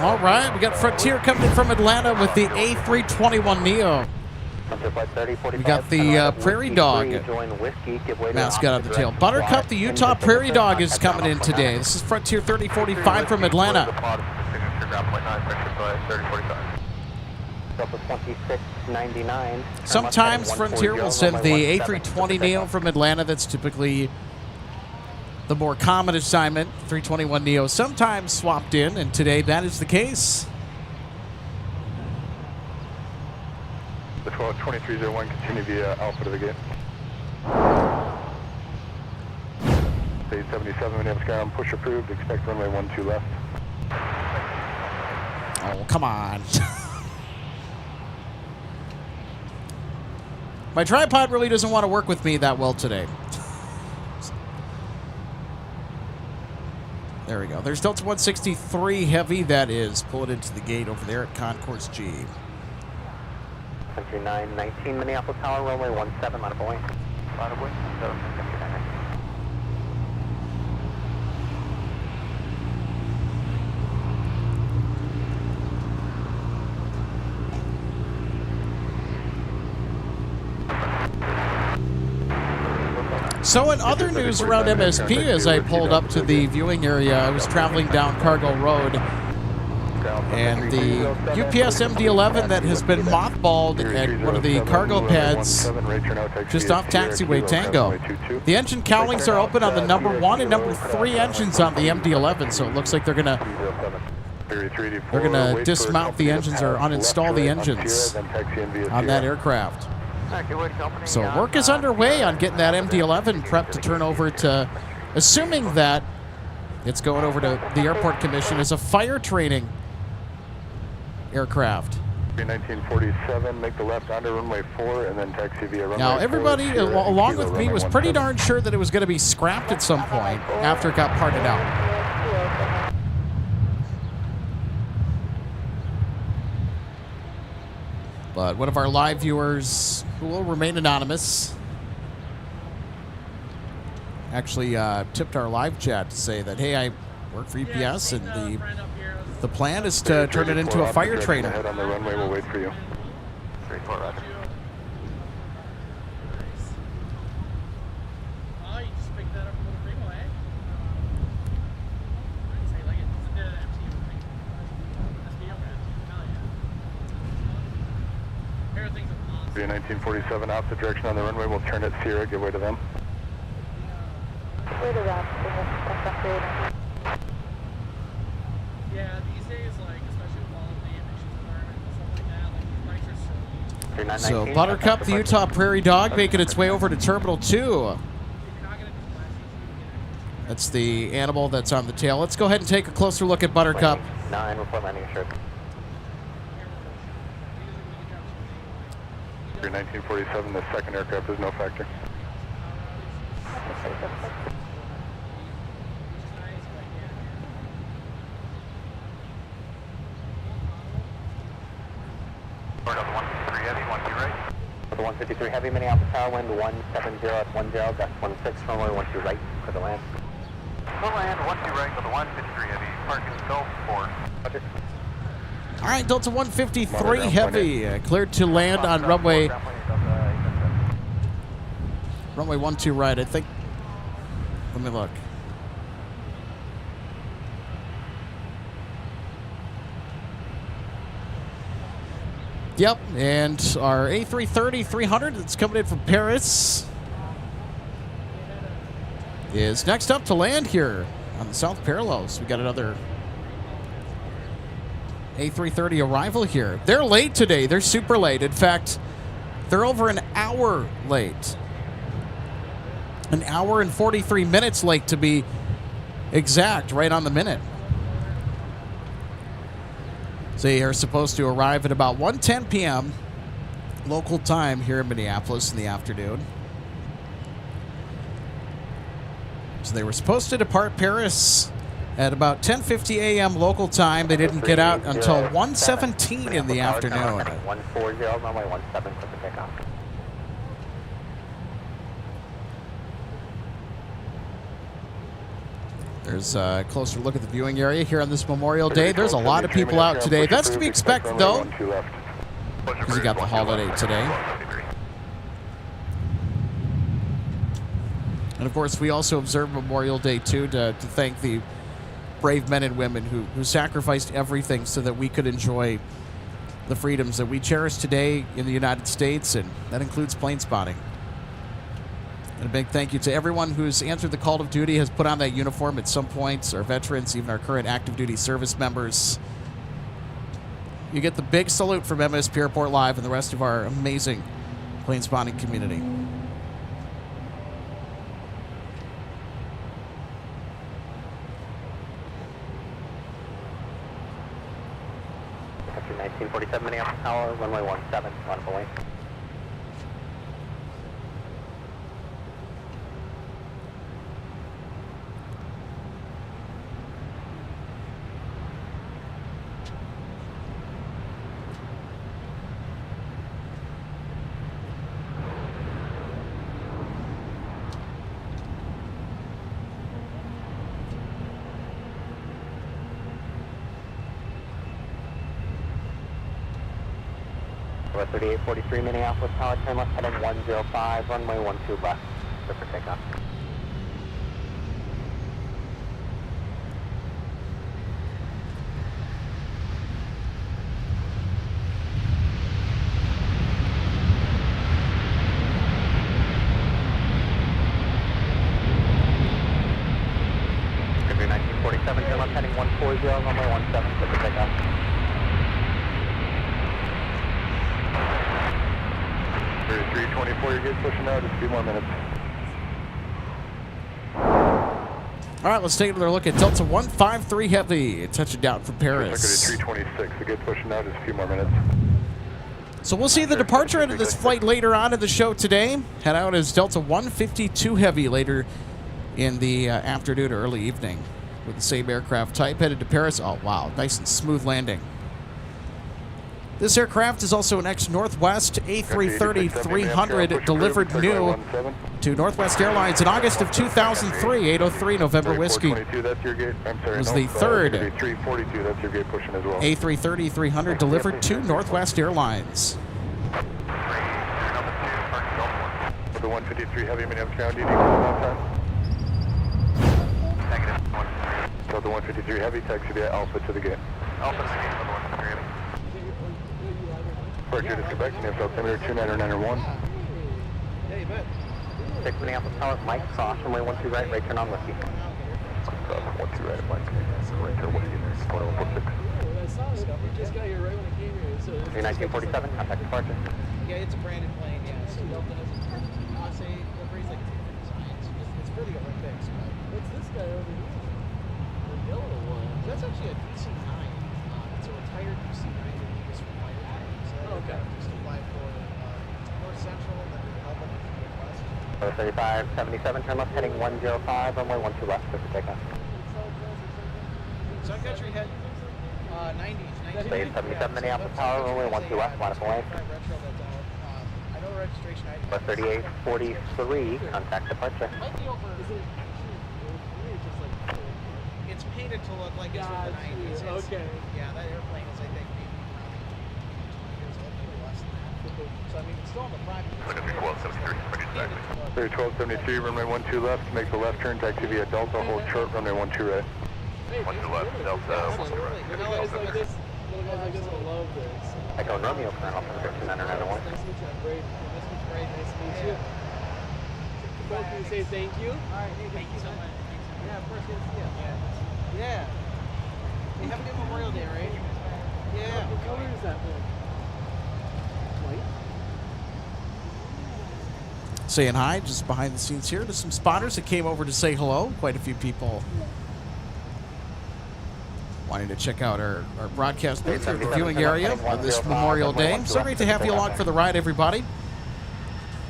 All right, we got Frontier coming in from Atlanta with the A321neo. We got the Prairie Dog mascot on the tail. Buttercup, the Utah Prairie Dog, is coming in today. This is Frontier 3045 from Atlanta. Sometimes Frontier will send the A320neo from Atlanta. That's typically the more common assignment. 321neo sometimes swapped in, and today that is the case. The 2301 continue via Alpha to the gate. 877 Minneapolis ground, push approved, expect runway 12 left. Oh, come on. My tripod really doesn't want to work with me that well today. There we go. There's Delta 163 Heavy that is pulling into the gate over there at Concourse G. Country 919 Minneapolis Tower, runway 17, line of Boeing. Line of Boeing, 759. So in other news around MSP, as I pulled up to the viewing area, I was traveling down Cargo Road, and the UPS MD-11 that has been mothballed at one of the cargo pads just off Taxiway Tango. The engine cowlings are open on the number 1 and number 3 engines on the MD-11, so it looks like they're gonna dismount the engines or uninstall the engines on that aircraft. So work is underway on getting that MD-11 prepped to turn over to, assuming that it's going over to the Airport Commission as a fire training aircraft. 1947, make the left onto runway 4 and then taxi via runway 4. Now everybody along with me was pretty darn sure that it was going to be scrapped at some point after it got parted out. But one of our live viewers, who will remain anonymous, actually tipped our live chat to say that, hey, I work for UPS, and the plan is to turn it into a fire trainer. Head on the runway, we'll wait for you. 34, roger. Oh, you just picked that up from the freeway. Nice, I like it. It's a MTU thing. Must be okay. Hell yeah. Everything's awesome. 1947, opposite direction on the runway, we'll turn at Sierra, give way to them. Way to that. Yeah, these days, like, especially with all of the emissions environment and stuff like that, like, these bikes are so... So Buttercup, the Utah Prairie Dog, making its way over to Terminal 2. That's the animal that's on the tail. Let's go ahead and take a closer look at Buttercup. 9, report landing assured. 1947, the second aircraft is no factor. The 153 Heavy, Minneapolis Tower, wind 170 at 10, that's 16, runway 12 right, for the land. Full land, 12 right with the 153 Heavy, parking Gulf 4. Roger. All right, Delta 153 Heavy cleared to land on runway 12 right, I think. Let me look. Yep, and our A330-300 that's coming in from Paris is next up to land here on the South Parallels. We got another A330 arrival here. They're late today. They're super late. In fact, they're over an hour late. An hour and 43 minutes late to be exact, right on the minute. They are supposed to arrive at about 1:10 p.m. local time here in Minneapolis in the afternoon. So they were supposed to depart Paris at about 10:50 a.m. local time. They didn't get out until 1:17 in the afternoon. 140, runway 17, for the takeoff. There's a closer look at the viewing area here on this Memorial Day. There's a lot of people out today. That's to be expected, though, because you got the holiday today. And, of course, we also observe Memorial Day, too, to thank the brave men and women who sacrificed everything so that we could enjoy the freedoms that we cherish today in the United States, and that includes plane spotting. And a big thank you to everyone who's answered the call of duty, has put on that uniform at some point, our veterans, even our current active duty service members. You get the big salute from MSP Airport Live and the rest of our amazing plane spotting community. Country 1947 Minneapolis Tower, runway 17, line up away. West 3843 Minneapolis Tower, turn left heading 105, runway 12 left, clear for takeoff. Country 1947, turn left heading 140, runway 17, clear for takeoff. 324, your gate's pushing out, just a few more minutes. All right, let's take another look at Delta 153 Heavy, touching down from Paris. 326, the gate's pushing out, just a few more minutes. So we'll see the departure end of this flight later on in the show today. Head out as Delta 152 Heavy later in the afternoon or early evening with the same aircraft type, headed to Paris. Oh, wow, nice and smooth landing. This aircraft is also an ex-Northwest A330-300 delivered new to Northwest Airlines in August of 2003, 803 November Whiskey. That's your gate. I'm sorry, It was the third 342, that's your gate pushing as well. A330-300 delivered to Northwest Airlines. The 153 Heavy Minneapolis ground, do you need to on time? Negative. So the 153 Heavy, taxi via Alpha to the gate. Alpha to the gate, the 153 Heavy. Departure to Quebec, Minneapolis altimeter 29901. 6 Minneapolis Tower, Mike, cross, runway 12 right, right turn on whiskey. Cross 12 right, Mike. Right turn whiskey, 4146. Just got here right when I came here. So 1947, contact departure. yeah, it's a branded plane. Yeah, so Delta doesn't. I'll say the phrase like different designs. It's pretty good fix. What's this guy over here? The yellow one. That's actually a DC-9. It's a retired DC-9 that he was retired. Okay. Just to fly for North Central and then help them with the West. 3577, turn left heading 105, runway 12 left, clear for takeoff. Sun Country head 90s. 77 Minneapolis Tower, runway 12 left, line up away. I know registration ID. West 3843, contact departure. Might be over. It's painted to look like it's from the 90s. Okay. Yeah, that airplane is, I think, maybe 20 years old, maybe less than that. So, I mean, it's still on the private. 1273, runway 12 left, make the left turn, taxi via Delta, hold short, runway 12 right. 12 left, Delta, 12 right. Echo Romeo, current altimeter 29901. Nice to meet you. Great. Nice to meet you. Can you say thank you? All right. Thank you so much. Yeah, of course. Good to see you. Yeah. Hey, have a good Memorial Day, right? Yeah. What color is that one? White. Saying hi, just behind the scenes here, to some spotters that came over to say hello. Quite a few people wanting to check out our broadcast booth here at the viewing area on this Memorial Day. So great to have you along for the ride, everybody,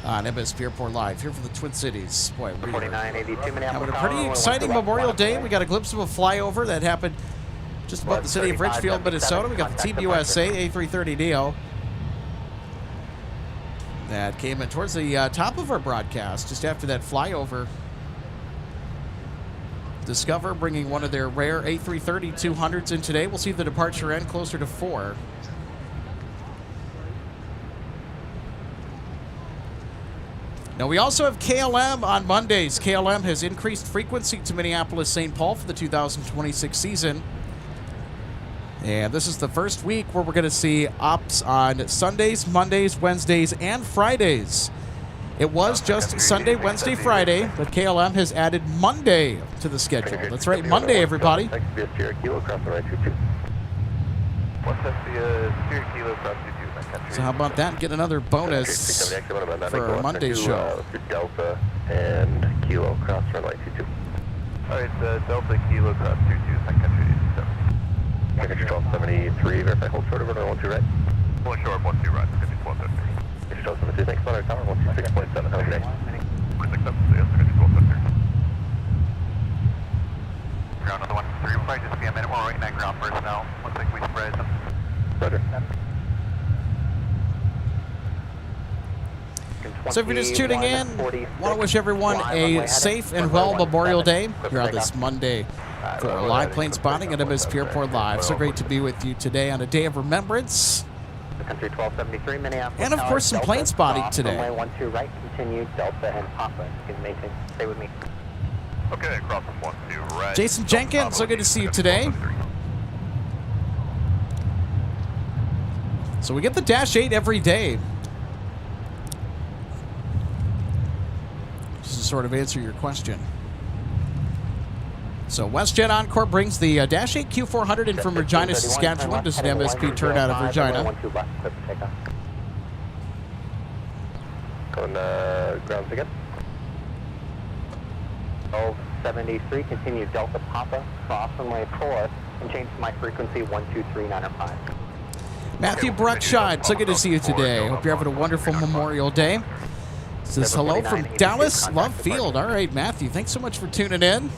on MSP Airport Live here from the Twin Cities. Boy, we are having a pretty exciting Memorial Day. We got a glimpse of a flyover that happened just above the city of Richfield, Minnesota. We got the Team USA A330neo that came in towards the top of our broadcast just after that flyover Discover bringing one of their rare A330-200s in today. We'll see the departure end closer to 4. Now, we also have KLM on Mondays. KLM has increased frequency to Minneapolis-St. Paul for the 2026 season. And this is the first week where we're going to see ops on Sundays, Mondays, Wednesdays, and Fridays. It was just Sunday, Wednesday, Friday, but KLM has added Monday to the schedule. That's right, Monday, everybody. So how about that? Get another bonus for our Monday show. Delta and Kilo cross runway 22. All right, Delta Kilo cross 22, Sun Country 87. Package 1273, verify hold short of runway 12 right. Hold short, 12 right, package 1273. Package 1272, thanks for our tower, 126.7, have a good day. 467, yes, package 1273. Ground on the 1-3, we'll probably just be a minute more waiting at ground personnel. Looks like we surprised them. Roger. So if you're just tuning in, want to wish everyone a safe and well Memorial Day here on this Monday for live plane spotting at MSP Airport Live. So great to be with you today on a day of remembrance. Country 1273, Minneapolis. And of course some plane spotting today. Runway 12 right, continue, Delta and Papa. You can maintain, stay with me. Okay, cross 12 right. Jason Jenkins, so good to see you today. So we get the Dash 8 every day. Just to sort of answer your question. So WestJet Encore brings the Dash 8 Q400 in from Regina, Saskatchewan. Does an MSP turn out of Regina? Going grounds again. 1273, continue Delta Papa, cross runway 4, and change to my frequency 12395. Matthew Bruckshot, so good to see you today. Hope you're having a wonderful Memorial Day. Says hello from Dallas Love Field. All right, Matthew, thanks so much for tuning in.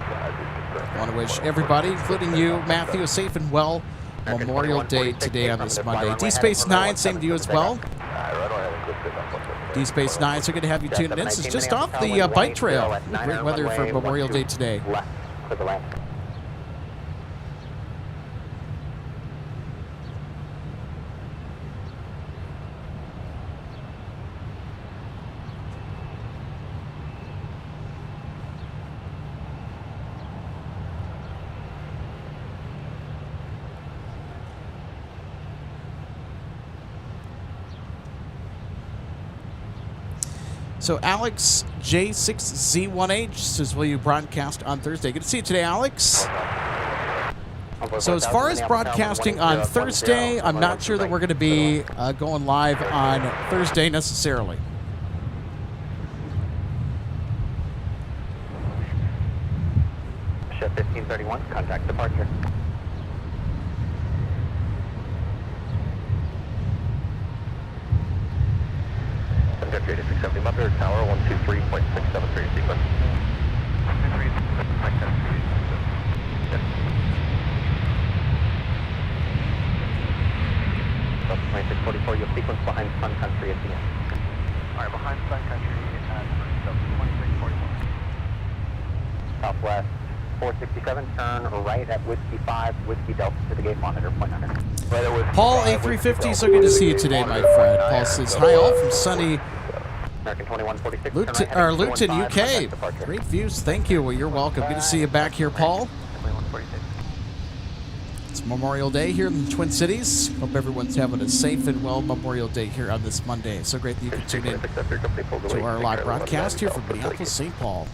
I want to wish everybody, including you, Matthew, a safe and well Memorial Day today on this Monday. D-Space 9, same to you as well. D-Space 9, so good to have you tuning in. This is just off the bike trail. Great weather for Memorial Day today. So Alex J6Z1H says, will you broadcast on Thursday? Good to see you today, Alex. So as far as broadcasting on Thursday, I'm not sure that we're going to be going live on Thursday necessarily. Chef 1531, contact departure. Country 670 Mother, Tower 123.673 sequence. 2644, you'll sequence behind Sun Country at the end. Alright, behind Sun Country at 2644. Southwest 467, turn right at Whiskey 5, Whiskey Delta to the gate monitor, point under. Right at Whiskey Paul 5, A350, so good to see you today, my friend. Paul says, hi all from sunny American 2146, Luton, UK. Great views, thank you. Well, you're welcome. Good to see you back here, Paul. It's Memorial Day here in the Twin Cities. Hope everyone's having a safe and well Memorial Day here on this Monday. So great that you can tune in to our live broadcast here from Minneapolis, St. Paul.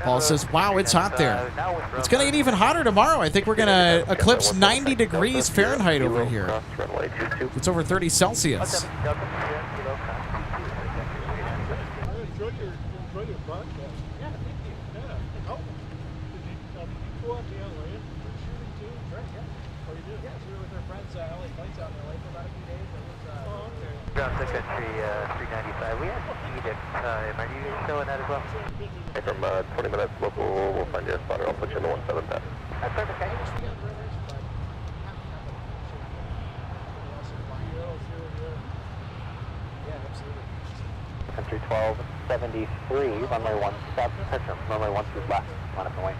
Paul says, wow, it's hot there. It's going to get even hotter tomorrow. I think we're going to eclipse 90 degrees Fahrenheit over here. It's over 30 Celsius. Ground Sun Country 395. We have Edith. Are you showing that as well? Hey, from 20 minutes local, we'll find you a spotter. I'll put you in the 17 tab. That's perfect. Country 12. 73, runway 17, runway 12 left, line up and wait.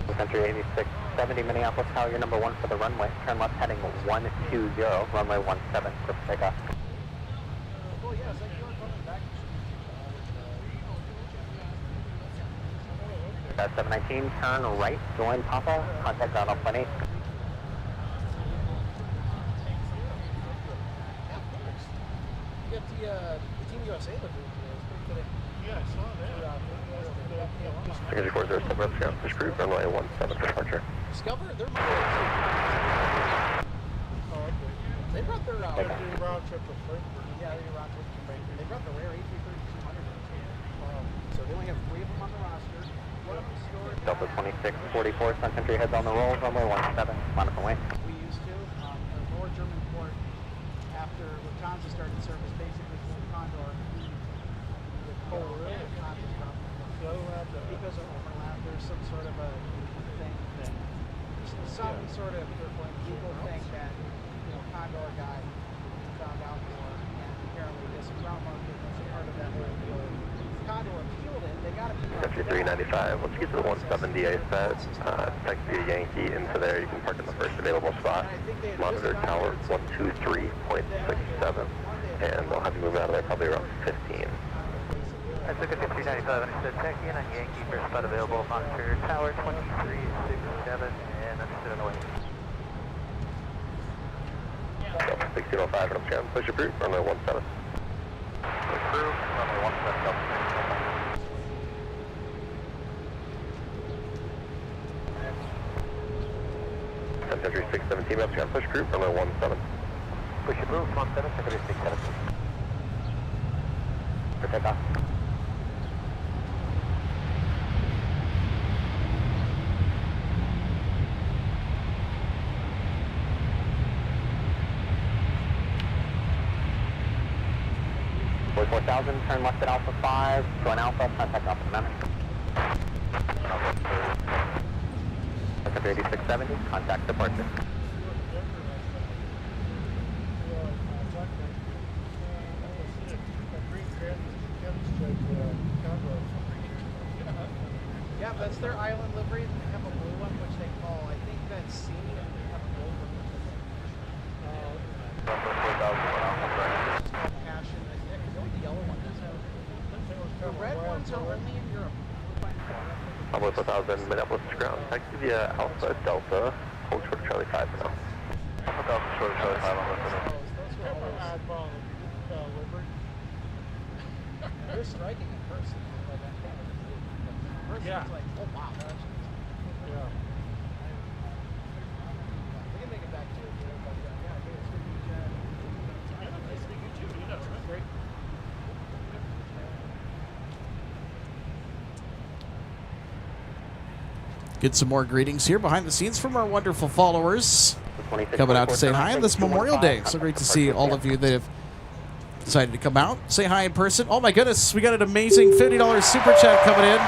Sun Country 8670 Minneapolis Tower, you're number 1 for the runway. Turn left heading 120, runway 17, clear for takeoff. Got 719, turn right, join Papa, contact ground on 28. You got the Team USA looking today. Yeah, I saw that. Secondary 407 reps ground, push group, runway 17 for departure. Discover, they're they brought their round trip to Frankfurt. Yeah, they round trip to Frankfurt. They brought the rare A330-200. So they only have 3 of them on the roster. One of them stored. Delta 2644, Sun Country heads on the roll, runway 17, line up and wait. We used to. A North German port, after Lufthansa started service, basically flew Condor. Oh, really? Because of overlap, there's some sort of a thing that, some sort of legal thing that, Condor guy found out for, and apparently this ground market was a part of that whole deal. Condor appealed it, they got to be Country 395, once you get to the 170 I set, text via Yankee into there, you can park in the first available spot. Monitor tower 123.67, and they'll have you move out of there probably around 15. I took it to 395 and I said check in on Yankee, first spot available, monitor tower 2367, and understood on the way. 1605 and I'm scanning, push approved, runway 17. Approved, runway 17. Sun Country 617 reps ground, push approved, runway 17. Push approved, 17, Sun Country 617. For takeoff. Boy 4000, turn left at Alpha 5, join Alpha, contact Alpha Commander. Sector 8670, contact departure. Yeah, that's their island livery. They have a blue one, which they call, I think that's C, and they have a gold one, which is passion. I know the yellow one is. The red ones are only in Europe. Almost 1000 Minneapolis ground, taxi via Alpha Delta, hold short of Charlie 5 for now. Alpha Delta, short of Charlie 5 on the They're striking in person. Like, I can't believe it. Person, it's like, oh wow, that's yeah. We can make it back to it, but yeah, it's good to nice to meet you too. That's great. Get some more greetings here behind the scenes from our wonderful followers coming out to say hi on this Memorial Day. So great to see all of you that have decided to come out, say hi in person. Oh my goodness, we got an amazing $50 super chat coming in.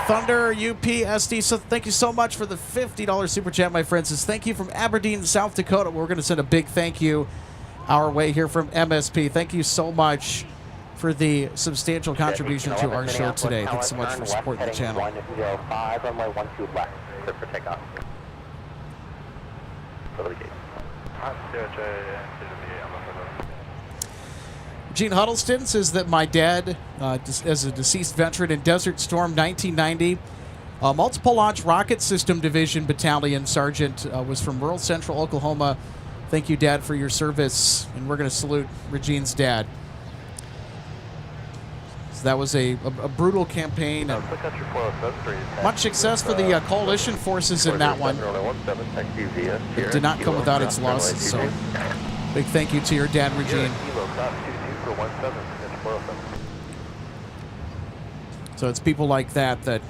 Thunder UPSD, so thank you so much for the $50 super chat, my friends. Says thank you from Aberdeen, South Dakota. We're going to send a big thank you our way here from MSP. Thank you so much for the substantial contribution to our show today. Thanks so much for supporting the channel. 105, runway 12 left, clear for takeoff. Go to the gate. Gene Huddleston says that my dad, as a deceased veteran in Desert Storm 1990, multiple launch rocket system division battalion sergeant, was from rural central Oklahoma. Thank you, Dad, for your service, and we're going to salute Regine's dad. So that was a brutal campaign, and much success for the coalition forces in that one. It did not come without its losses, so big thank you to your dad, Regine. So it's people like that that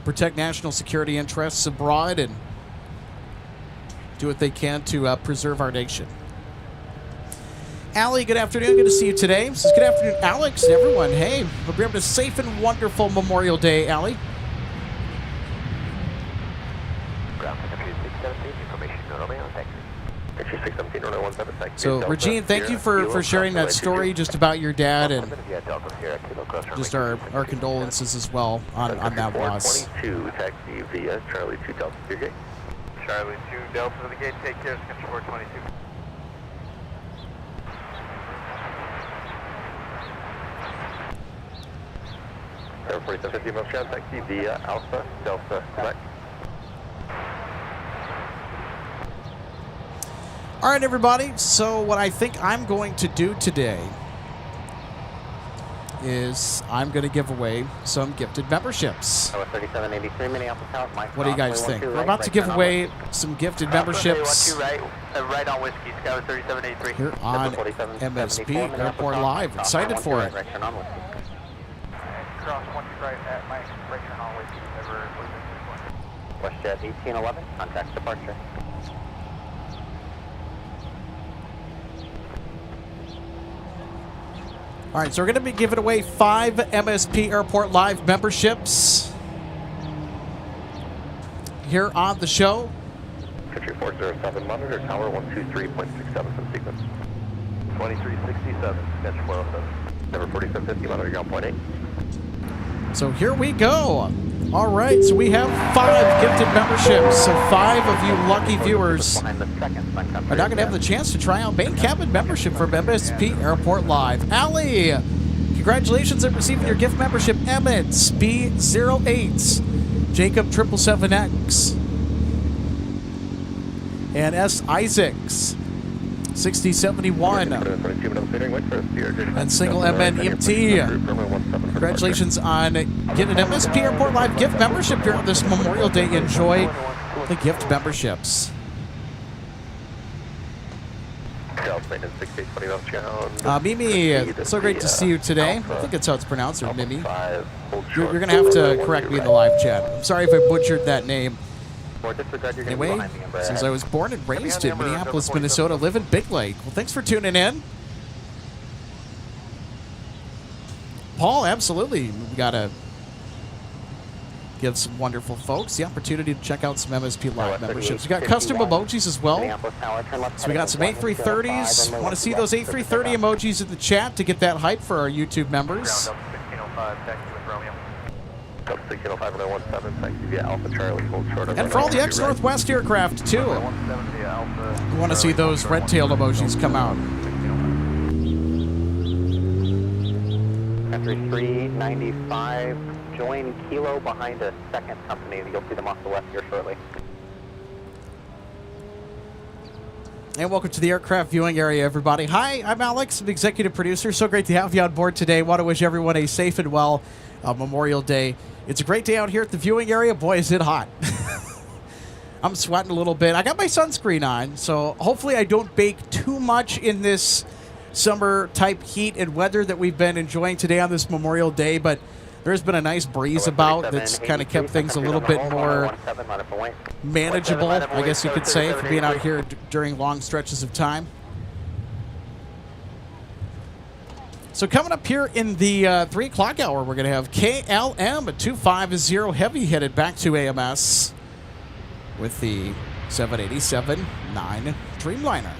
protect national security interests abroad and do what they can to preserve our nation. Allie, good afternoon. Good to see you today. This is good afternoon, Alex, and everyone. Hey, hope you're having a safe and wonderful Memorial Day, Allie. Ground Country 617, information no Romeo, taxi. Country 617, runway 17, taxi. So, Delta, Regine, thank you Sierra, for sharing that story just about your dad, and Yeah, Delta Sierra, Kilo Cross runway just our condolences as well on that loss. 422, taxi via Charlie 2 Delta to your gate. Charlie 2 Delta to the gate, take care, Country 422. Air 4750, most ground taxi via Alpha Delta, Quebec. All right, everybody. So what I think I'm going to do today is I'm going to give away some gifted memberships. Tower 3783, Minneapolis Tower, Mike. What do you guys think? We're about to give away some gifted memberships Right on Whiskey, Tower 3783. here on MSP Airport Live. Excited for it. Right turn on Whiskey. Cross 1 right at Mike, right turn on Whiskey, never WestJet 1811, contact departure. All right, so we're going to be giving away 5 MSP Airport Live memberships here on the show. Country 407, monitor tower 123.67 from sequence. 2367, Country 407. Number 4750, monitor ground point 8. So here we go. All right, so we have 5 gifted memberships. So 5 of you lucky viewers Behind the second Sun Country. are now going to have the chance to try out main cabin membership from MSP Airport Live. Allie, congratulations on receiving your gift membership. Emmett, B08, Jacob 777X, and S. Isaacs, 6071. And single MN EMT. Congratulations on getting an MSP Airport Live gift membership here on this Memorial Day. Enjoy the gift memberships. Mimi, so great to see you today. I think that's how it's pronounced, or Mimi. You're going to have to correct me in the live chat. I'm sorry if I butchered that name. Anyway, since I was born and raised in Minneapolis, Minnesota, live in Big Lake. Well, thanks for tuning in. Paul, absolutely. We got to give some wonderful folks the opportunity to check out some MSP Live memberships. We got custom emojis as well. So we got some A330s. Want to see those A330 emojis in the chat to get that hype for our YouTube members. 1605 via Alpha Charlie, hold short of. And for all the ex-Northwest aircraft, too. We want to see those red-tailed emojis come out. Country 395, join Kilo behind a second company. You'll see them off the left here shortly. And welcome to the aircraft viewing area, everybody. Hi, I'm Alex, I'm the executive producer. So great to have you on board today. Want to wish everyone a safe and well Memorial Day. It's a great day out here at the viewing area. Boy, is it hot. I'm sweating a little bit. I got my sunscreen on, so hopefully I don't bake too much in this summer-type heat and weather that we've been enjoying today on this Memorial Day, but there's been a nice breeze about that's kind of kept things a little bit more manageable, I guess you could say, for being out here during long stretches of time. So coming up here in the 3 o'clock hour, we're going to have KLM at 250 Heavy headed back to AMS with the 787-9 Dreamliner.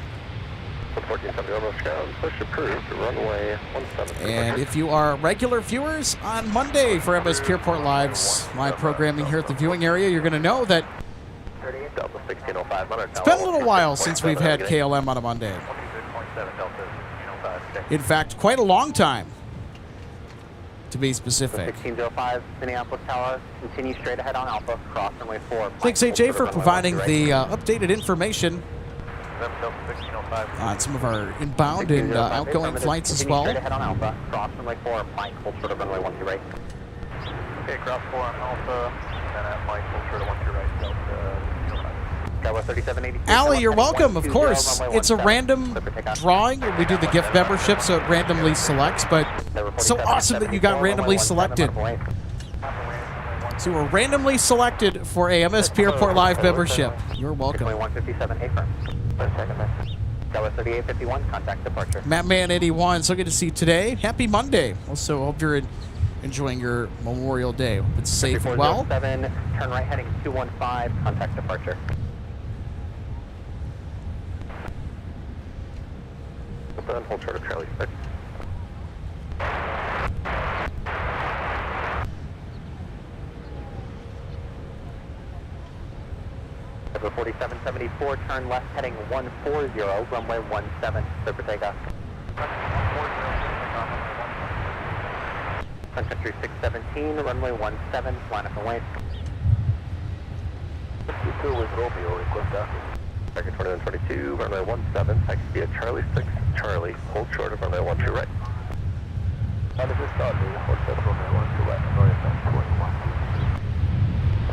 And if you are regular viewers on Monday for MSP Airport Live's live programming here at the viewing area, you're going to know that it's been a little while since we've had KLM on a Monday. In fact, quite a long time, to be specific. 1605 Minneapolis Tower, continue straight ahead on Alpha, cross runway 4. Thanks, AJ, for providing the updated information on some of our inbound and outgoing flights as well. Straight ahead on Alpha, cross runway 4, Mike, hold short of runway 12 right. Okay, cross 4 on Alpha, and at Mike, hold short of 12 right, Delta. Allie, you're welcome, of course. It's a random drawing. We do the gift membership, so it randomly selects, but so awesome that you got randomly selected. So we're randomly selected for a MSP Airport Live membership. You're welcome. Tower 3851, contact departure. Mattman81, so good to see you today. Happy Monday. Also, hope you're enjoying your Memorial Day. Hope it's safe and well. 7, turn right heading 215, contact departure. Hold short of Charlie 6. 4774, turn left heading 140, runway 17, clear for takeoff. Sun Country 617, runway 17, line up and wait. 52 with Romeo, request after. American 2122, runway 17, taxi via Charlie 6, Charlie, hold short of runway 12 right. How does this start? Hold short of runway 12 right, American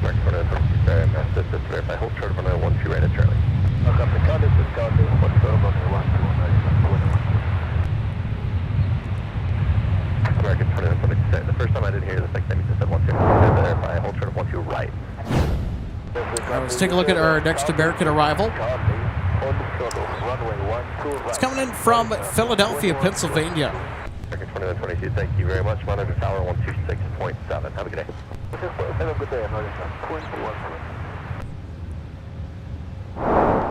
2122, very nice, this is verify, hold short of runway 12 right at Charlie. I've got the car, this is Charlie, hold short of runway 12, American 2122, the first time I didn't hear the second time you just said 12, verify, hold short of 12 right. Let's take a look at our next American arrival. It's coming in from Philadelphia, Pennsylvania. American 2122, thank you very much. Monitor Tower 126.7. Have a good day. Have a good day, American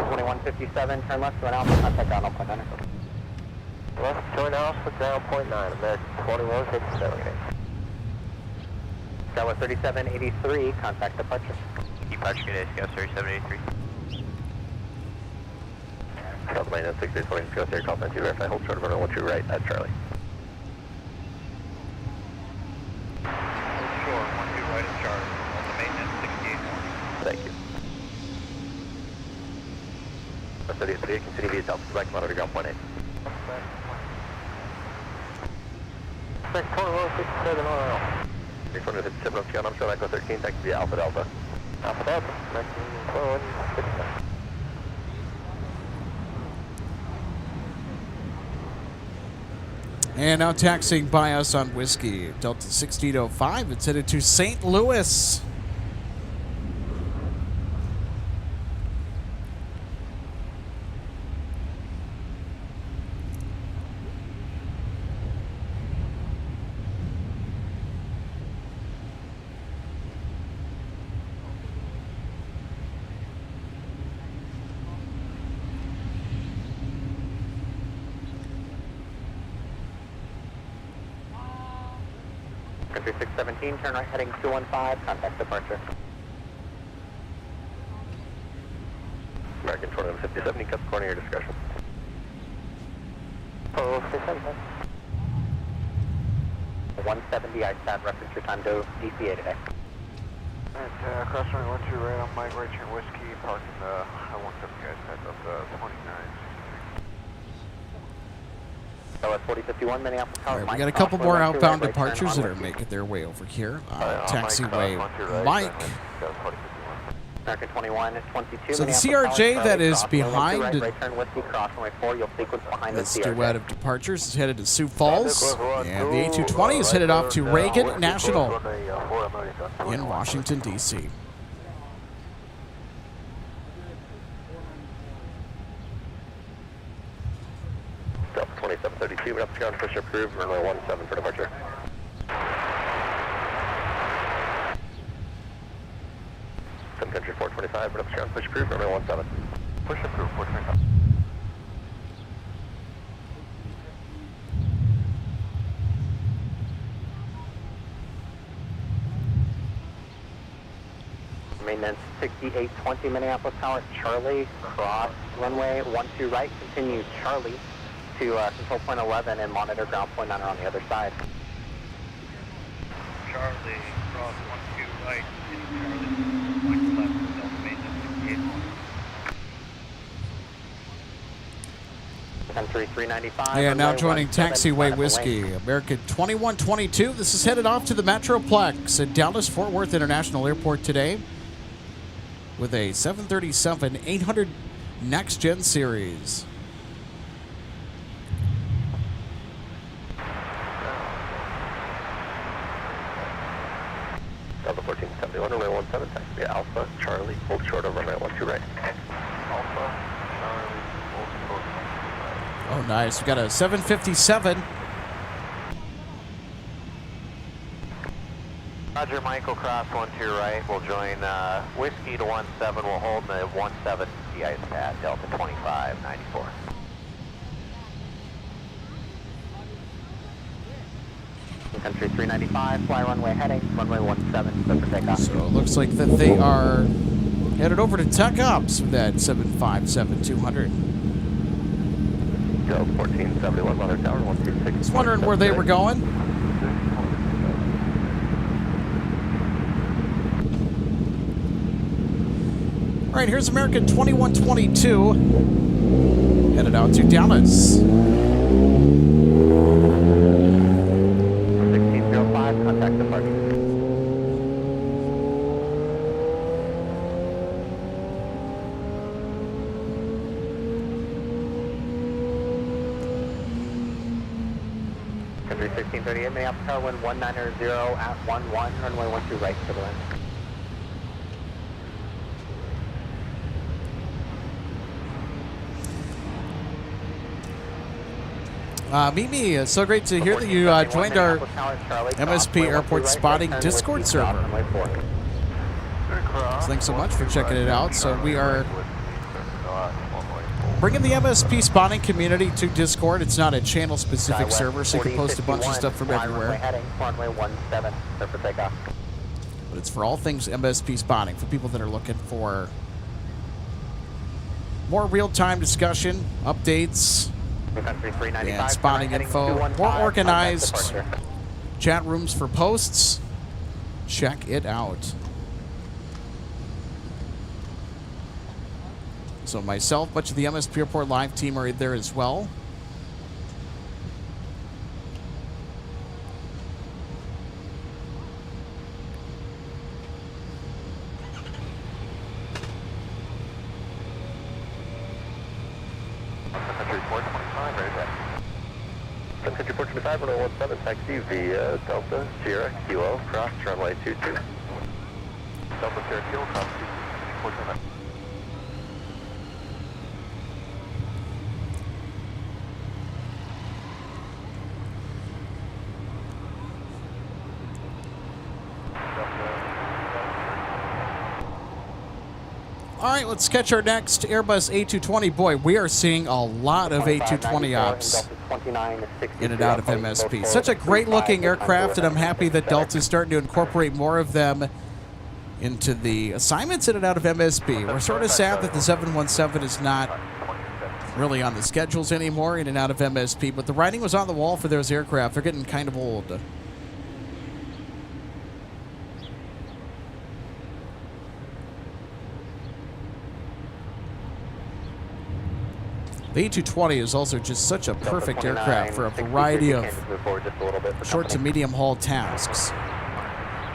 2157, turn left to an Alpha, contact ground 0.9. Left, join Alpha, ground 0.9, American 2157. Tower 3783, contact departure. Departure, good day, Scout 3783. South Maintenance 6820, Scout 3, call 92, verify, hold short of runway 12 right at Charlie. Hold short, 12 right at Charlie. Delta Maintenance 6820. Thank you. 3838, continue via Delta, select monitor ground 0.8. 62167 on. 627 on Scout, I'm showing Echo 13, taxi via Alpha Delta. Alpha Delta, 19.67. And now taxiing by us on Whiskey, Delta 1605. It's headed to St. Louis. Country 617, turn right heading 215, contact departure. American 2157, you cut the corner of your discussion. Oh, 677. 170, I sat reference your time to DCA today. Alright, cross runway 12 right on Mike, right turn Whiskey, parking the 170 guys set up 29. So at 4051, Minneapolis Tower. All right, we got a couple more outbound departures that are making their way over here. Taxiway Mike. American 2122. So the CRJ that is behind right turn Whiskey, cross runway 4, you'll sequence behind the this CRJ. duet of departures is headed to Sioux Falls, and the A220 is headed off to Reagan National in Washington, D.C. Delta 2732, we're up to ground, push approved, runway 17 for departure. Sun Country 425, we're up to ground, push approved, runway 17. Push approved, 425. Maintenance 6820, Minneapolis Tower, Charlie, cross runway 12 right, continue Charlie to control point 11 and monitor ground point 9 on the other side. Charlie, cross 12 right, Charlie, point left, Delta Maintenance 6820. Country 395. And now runway joining 17, line Taxiway up Whiskey, and wait. American 2122. This is headed off to the Metroplex at Dallas-Fort Worth International Airport today with a 737-800 Next Gen Series. Delta 1471, runway 17, taxi via Alpha, Charlie, hold short of runway 12 right. Alpha, Charlie, hold short. Oh, nice. We got a 757. Roger, Michael, cross 1 to your right. We'll join Whiskey to 17. We'll hold the 17 de-ice pad, Delta 2594. Sun Country 395, fly runway heading, runway 17, clear for takeoff. So it looks like that they are headed over to Tech Ops with that 757-200. Go 1471 Mother Tower, 126. Just wondering where they were going. All right, here's American 2122 headed out to Dallas. 1605, contact departure. Country 1638, Minneapolis Tower, wind 190 at 11, runway 12 right to the wind. Mimi, it's so great to hear that you joined our MSP Airport Spotting Discord server. So thanks so much for checking it out. So we are bringing the MSP Spotting community to Discord. It's not a channel-specific server, so you can post a bunch of stuff from everywhere. But it's for all things MSP Spotting, for people that are looking for more real-time discussion, updates, and spotting info, more organized chat rooms for posts. Check it out. So myself, much of the MSP Airport Live team are there as well. Sun Country 425, 1017, taxi via Delta Sierra Kilo, cross runway 22. Delta Sierra Kilo, cross 425. All right, let's catch our next Airbus A220. Boy, we are seeing a lot of A220 ops in and out of MSP. Such a great-looking aircraft, and I'm happy that Delta is starting to incorporate more of them into the assignments in and out of MSP. We're sort of sad that the 717 is not really on the schedules anymore in and out of MSP, but the writing was on the wall for those aircraft. They're getting kind of old. The A220 is also just such a perfect aircraft for a variety of short to medium haul tasks.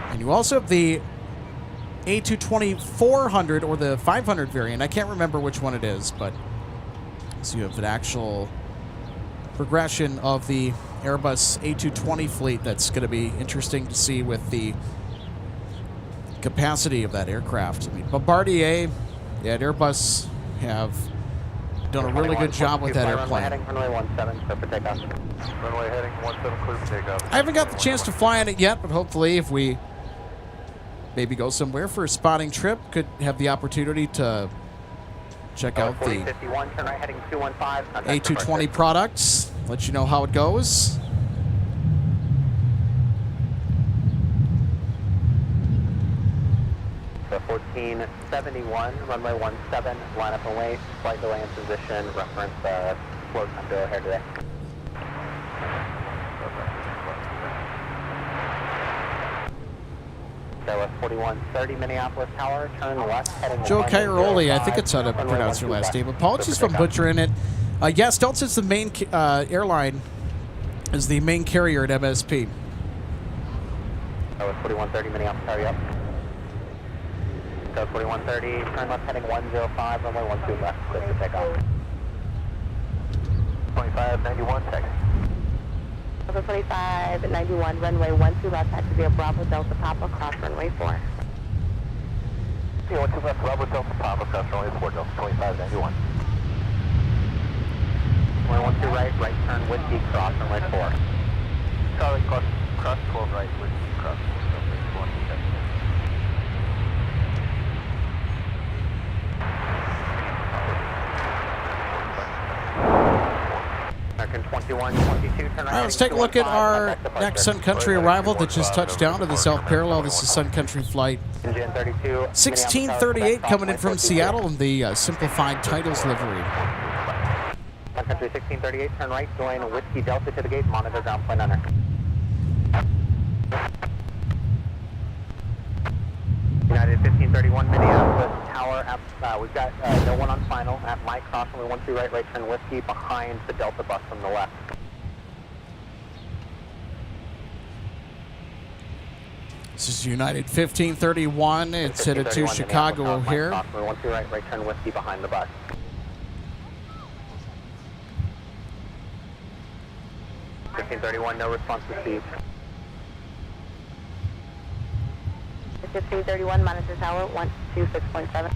And you also have the A220-400 or the 500 variant. I can't remember which one it is, but so you have an actual progression of the Airbus A220 fleet that's going to be interesting to see with the capacity of that aircraft. I mean, Bombardier and Airbus have done a really good job with that airplane. Runway 17, clear for takeoff. Runway heading 17, clear for takeoff. I haven't got the chance to fly on it yet, but hopefully if we maybe go somewhere for a spotting trip, could have the opportunity to check out the A220 products, let you know how it goes. So 1471, runway 17, line up and wait, flight delay in position, reference float time to here today. So 4130 Minneapolis Tower, turn left, heading Joe Cairoli, I think it's how to pronounce your last name. Apologies if I'm butchering it. Yes, Delta's the main airline, is the main carrier at MSP. So 4130 Minneapolis Tower, yep. So 4130, turn left heading 105, runway 12 left, clear for takeoff. 2591, taxi. Delta 2591, runway 12 left, taxi via Bravo Delta Papa, cross runway 4. Yeah, 12 left, Bravo Delta Papa, cross runway 4, Delta 2591. runway 12 right, right turn whiskey, cross runway 4. Charlie, cross 12 right, whiskey, cross 4. American 21, 22, turn right. All right, let's take a look at our next Sun Country arrival that just touched down to the South Parallel. This is Sun Country flight 1638 coming in from Seattle in the simplified titles livery. Sun Country 1638, turn right, join Whiskey Delta to the gate, monitor ground plane under. United 1531, Minneapolis Tower, we've got no one on final at Mike, cross runway 12 right, right turn Whiskey behind the Delta bus from the left. This is United 1531. It's headed to Chicago here. Cross runway 12 right, right turn Whiskey behind the bus. No response received. 1531, monitor tower 126.7.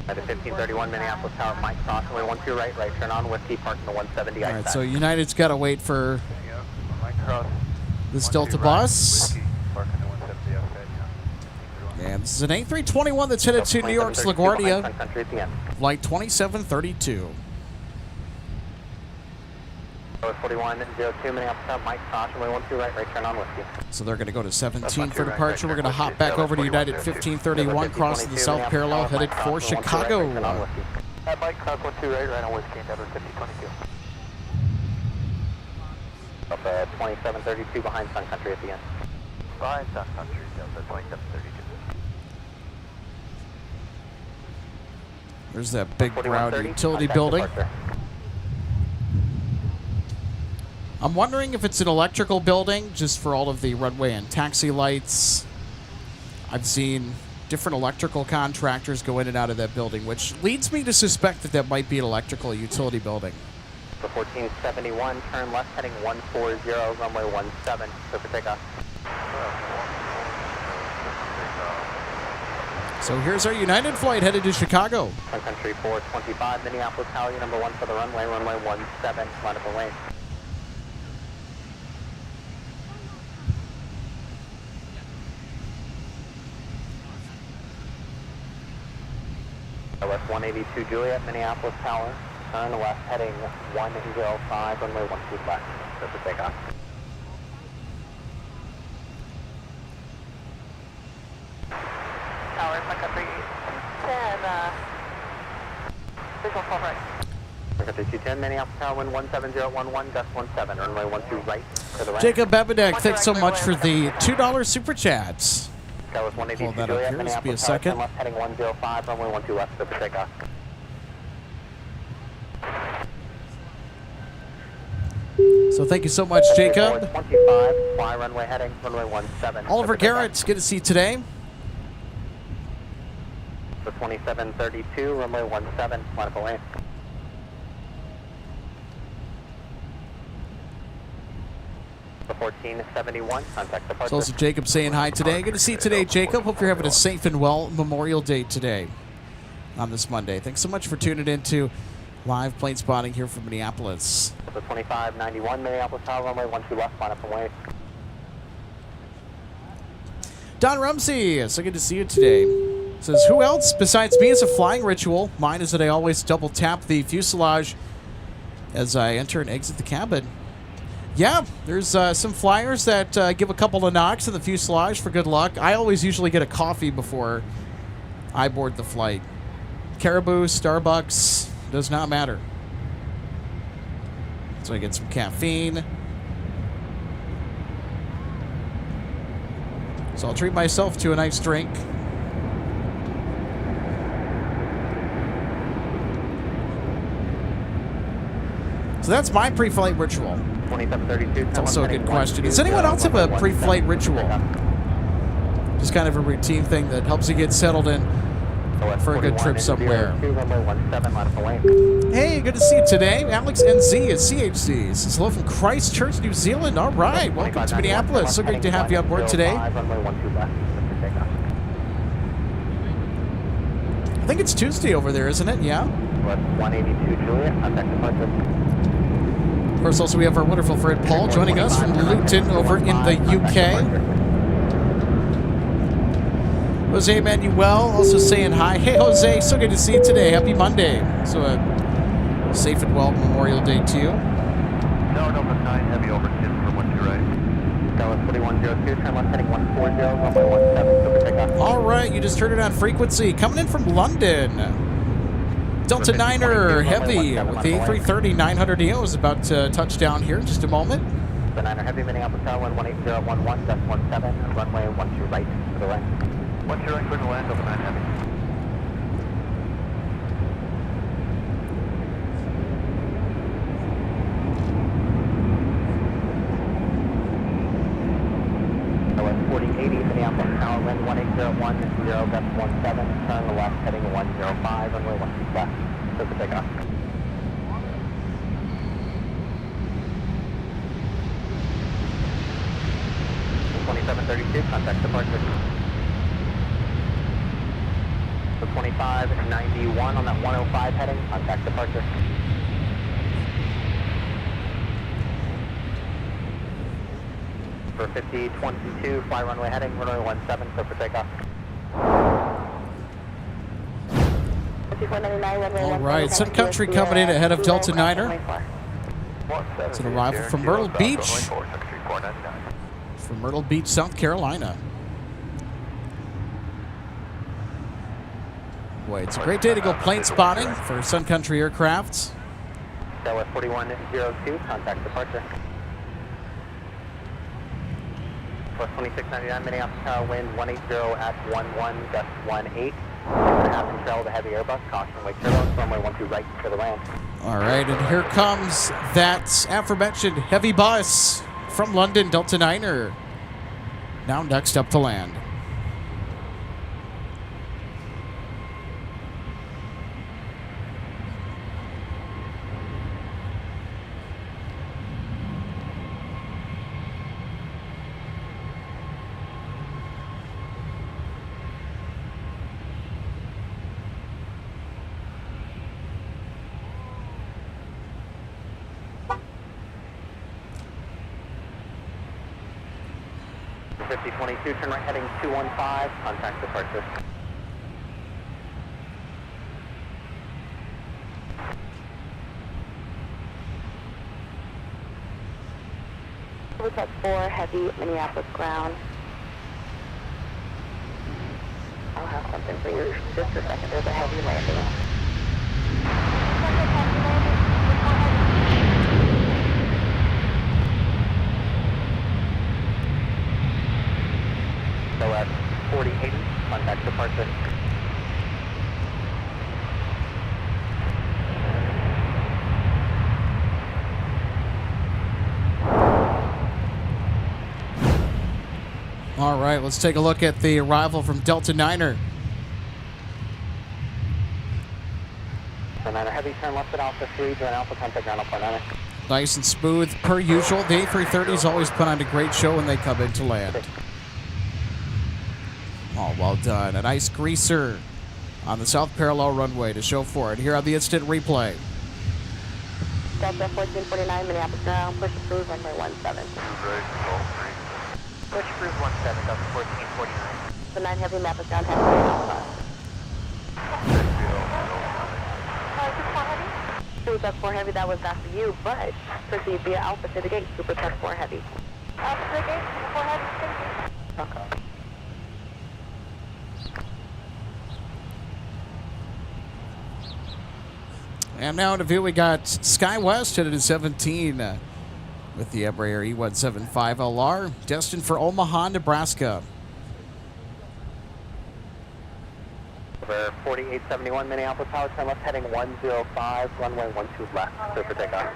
At 1531 Minneapolis Tower, Mike cross runway 12 right, right turn on Whiskey, parking the 170 All right, so United's got to wait for this Delta bus. And this is an A321 that's headed to New York's LaGuardia, flight 2732. 4102 Minneapolis Tower, Mike cross runway 12 right, right turn on Whiskey. So they're going to go to 17 for departure. We're going to hop back over to United 1531, crossing the South Parallel, headed for Chicago. Mike cross 12 right, right on Whiskey, Delta 5022. Up 2732 behind Sun Country at the end. Behind Sun Country, Delta 2732. There's that big brown utility building. I'm wondering if it's an electrical building, just for all of the runway and taxi lights. I've seen different electrical contractors go in and out of that building, which leads me to suspect that that might be an electrical utility building. The 1471, turn left heading 140, runway 17, clear for takeoff. So here's our United flight headed to Chicago. Sun Country 425, Minneapolis Tower, number 1 for the runway 17, line up the lane. West 182 Juliet, Minneapolis Tower, turn left heading 105, runway 12 left, clear for takeoff. Tower, Sun Country 10, visual 12 right. Sun Country 210, Minneapolis Tower, wind 17011, gust 17, runway 12 right, to the right. Jacob Bebedek, thanks so much for the $2 super chats. Tower 182 Hold that up Juliet, here, just be a Minneapolis Tower, second. turn left heading 105, runway 12 left, clear for takeoff. So thank you so much, Jacob. 25, fly runway heading, runway 17. Oliver Garrett, good to see you today. The 2732, runway 17, line up the lane. The 1471, contact departure. So also Jacob saying hi today. Good to see you today, Jacob. Hope you're having a safe and well Memorial Day today on this Monday. Thanks so much for tuning in to live plane spotting here from Minneapolis. The 2591, Minneapolis Tower, runway 12 left, line up the lane. Don Rumsey, so good to see you today. Says, who else besides me is a flying ritual? Mine is that I always double tap the fuselage as I enter and exit the cabin. Yeah, there's some flyers that give a couple of knocks in the fuselage for good luck. I always usually get a coffee before I board the flight. Caribou, Starbucks, does not matter. So I get some caffeine. So I'll treat myself to a nice drink. So that's my pre-flight ritual. 2732. It's also a good question. Does anyone else have a pre-flight ritual? Just kind of a routine thing that helps you get settled in for a good trip somewhere. Hey, good to see you today. Alex NZ at CHC. This is hello from Christchurch, New Zealand. All right, welcome to Minneapolis. So great to have you on board today. takeoff. I think it's Tuesday over there, isn't it? Yeah. West 182 Juliet, contact departure. Of course, also we have our wonderful friend Paul joining us from Luton over in the UK. Jose Manuel also saying hi. Hey, Jose, so good to see you today. Happy Monday. So a safe and well Memorial Day to you. No, Delta 9, heavy over 10 from 12 right. Dallas 4102, turn left heading 140, runway 17, so for takeoff. All right, you just heard it on frequency. Coming in from London. Delta 9er Heavy with the A330 900EO is about to touch down here in just a moment. The 9er Heavy, Minneapolis Airlines 18011, that's 17, runway 12 right to the right. 12 right, clear to land, Delta 9 heavy. Dallas 4080, Minneapolis Tower, wind 1801, 0, that's 17, turn left heading 105, runway 12 left, so for takeoff. Contact departure. So 2591 on that 105 heading, contact departure. For 5022, fly runway heading, runway 17, so for takeoff. All right, Sun Country coming in ahead of Delta 9er. It's an arrival from Myrtle Beach. From Myrtle Beach, South Carolina. Boy, it's a great day to go plane spotting for Sun Country aircrafts. Dallas 4102, contact departure. Plus 2699, Minneapolis Tower, wind 180 at 11, gust 18. Half control the heavy Airbus, caution, wake turbulence, runway 12 right for the land. All right, and here comes that aforementioned heavy bus from London, Delta 9er. Now next up to land. For 5022, turn right heading 215, contact departure. Touch 4, heavy, Minneapolis ground. I'll have something for you just a second. There's a heavy landing. So at 4080, contact departure. All right, let's take a look at the arrival from Delta 9er. So 9er heavy, turn left at Alpha 3, join Alpha, contact ground Alpha 9er. Nice and smooth per usual. The A330s always put on a great show when they come into land. Oh, well done. A nice greaser on the south parallel runway to show for it. Here on the instant replay. Delta 1449, Minneapolis ground, push approved, runway 17. Push cruise 17, Delta 1449. The 9 heavy, Minneapolis ground, has 3 Alpha. Super Truck 4 heavy, that was not for you, but proceed via Alpha to the gate, Super Truck 4 heavy. Alpha to the gate, 4 heavy, thank you. Okay. And now in view, we got SkyWest headed to 17 with the Embraer E175LR, destined for Omaha, Nebraska. For 4871, Minneapolis Tower, turn left heading 105, runway 12 left, clear for takeoff.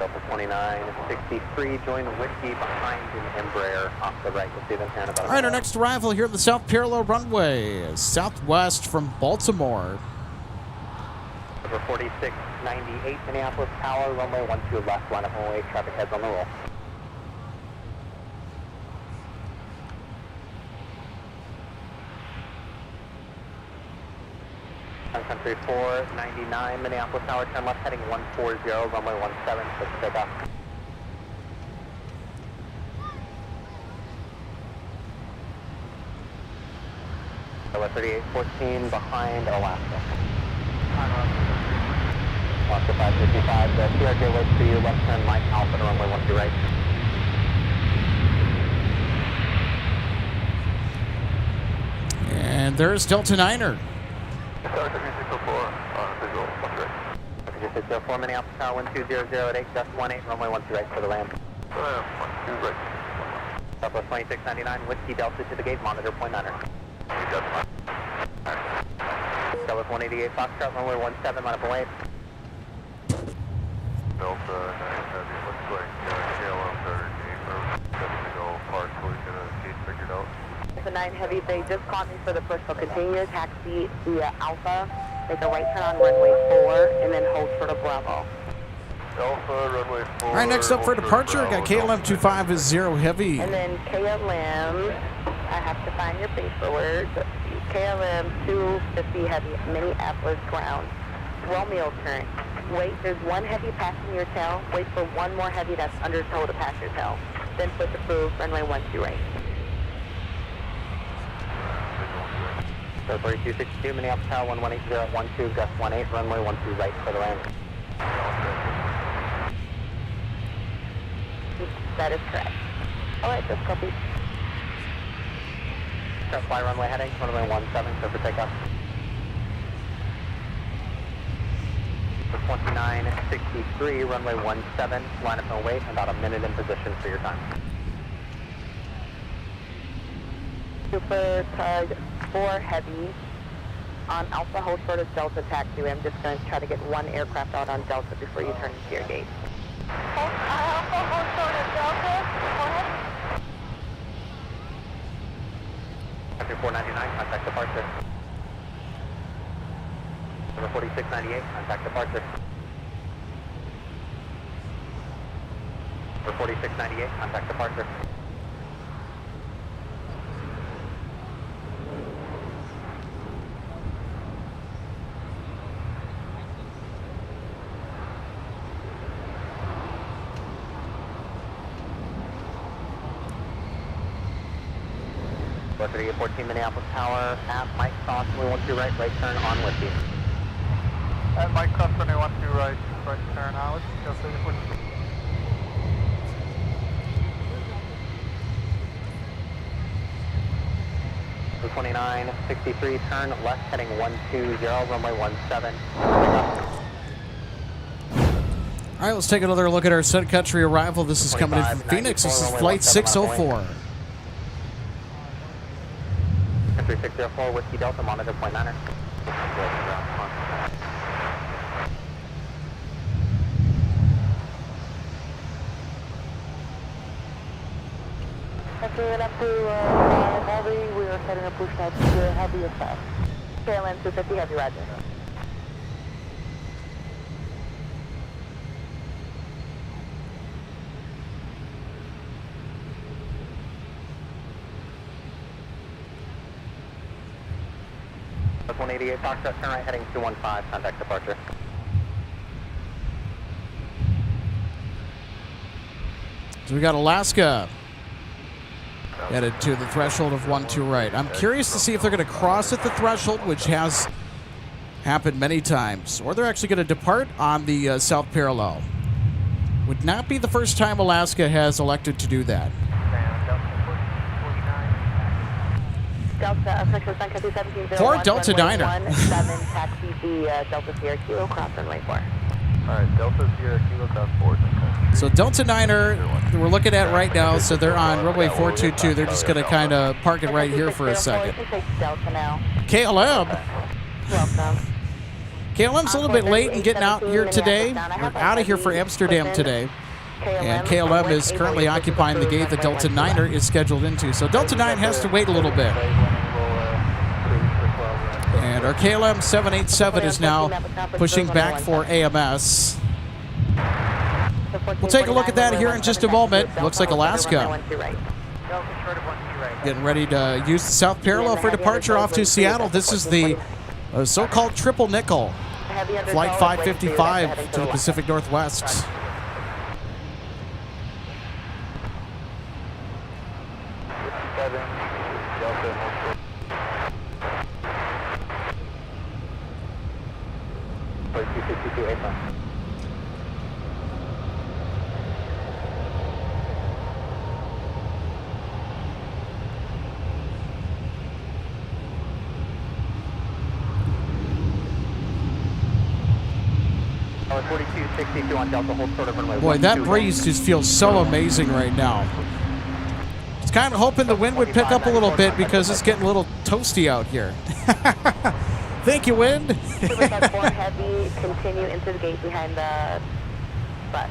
Delta 2963, join Whiskey behind an Embraer off the right. You'll see them here in about a All right, our minute. next arrival here at the South Parallel Runway, southwest from Baltimore. Over 4698 Minneapolis Tower, runway 12 left, line up and away, traffic heads on the roll. Sun Country 499 Minneapolis Tower, turn left heading 140, runway 17, let's take off. Tower 3814 behind Alaska. Alaska 555, the TRJ waits for you, left turn Mike Alpha to runway 12 right. And there's Delta Niner. Tower 3604, visual, left right. 3604 Minneapolis Tower 12008, just 18, runway 12 right for the land. 12 right. Southwest 2699, Whiskey Delta to the gate, monitor point 9er. Southwest 188 Foxtrot, runway 17, line up and wait. Delta 9 Heavy, looks like KLM 30 to go park, so we get a gate figured out. The 9 Heavy, they just caught me for the first, so continue your taxi via Alpha, make a right turn on runway 4, and then hold for the Bravo. Alpha, runway 4. All right, next up for departure, got KLM 25 Heavy. And then KLM, I have to find your paperwork. KLM 250 Heavy, Minneapolis ground, Romeo turn. Wait, there's one heavy passing your tail. Wait for one more heavy that's under tow to pass your tail. Then push approved, runway 12 right. So 4262 Minneapolis Tower 118012, gust 18, runway 12 right for the land. That is correct. All right, just copy. Start fly runway heading, runway 17, clear for takeoff. For 2963, runway 17, line up and wait, about a minute in position for your time. Super Tug 4 Heavy on Alpha, hold short of Delta taxi. I'm just going to try to get one aircraft out on Delta before you turn into your gate. Alpha, hold short of Delta. Go ahead. Country 499, contact departure. Number 4698, contact departure. Number 4698, contact departure. Go 3814 Minneapolis Tower, at Mike Cross, 12 right, right turn on Whiskey. At Mike Cross, 12 right, right turn on. Let's go see if we can. So 2963, turn left heading 120, runway 17. All right, let's take another look at our Sun Country arrival. This is coming in from Phoenix. This is flight 604. Country 604, Whiskey Delta, monitor point 9er. After up to Heavy, we are setting a push out to Heavy as fast. KLM 250 Heavy, roger. That's 188 Foxtrot, turn right heading 215, contact departure. So we got Alaska headed to the threshold of 12 right. I'm curious to see if they're going to cross at the threshold, which has happened many times, or they're actually going to depart on the South Parallel. Would not be the first time Alaska has elected to do that. Delta, Central Sun Country 1701. For Delta Niner. 17 taxi the Delta Sierra Kilo, cross runway 4. Alright, Delta Sierra Kilo, cross 4. So Delta Niner, we're looking at right now, so they're on runway 422. They're just going to kind of park it right here for a second. Delta now. KLM. Welcome. KLM's a little bit late in getting out here today. We're out of here for Amsterdam today. And KLM is currently occupying the gate that Delta 9er is scheduled into. So Delta 9 has to wait a little bit. And our KLM 787 is now pushing back for AMS. We'll take a look at that here in just a moment. Looks like Alaska getting ready to use the south parallel for departure off to Seattle. This is the so-called triple nickel, flight 555 to the Pacific Northwest. Boy, that breeze just feels so amazing right now. I was kind of hoping the wind would pick up a little bit because it's getting a little toasty out here. Thank you, wind. Heavy, continue into the gate behind the bus.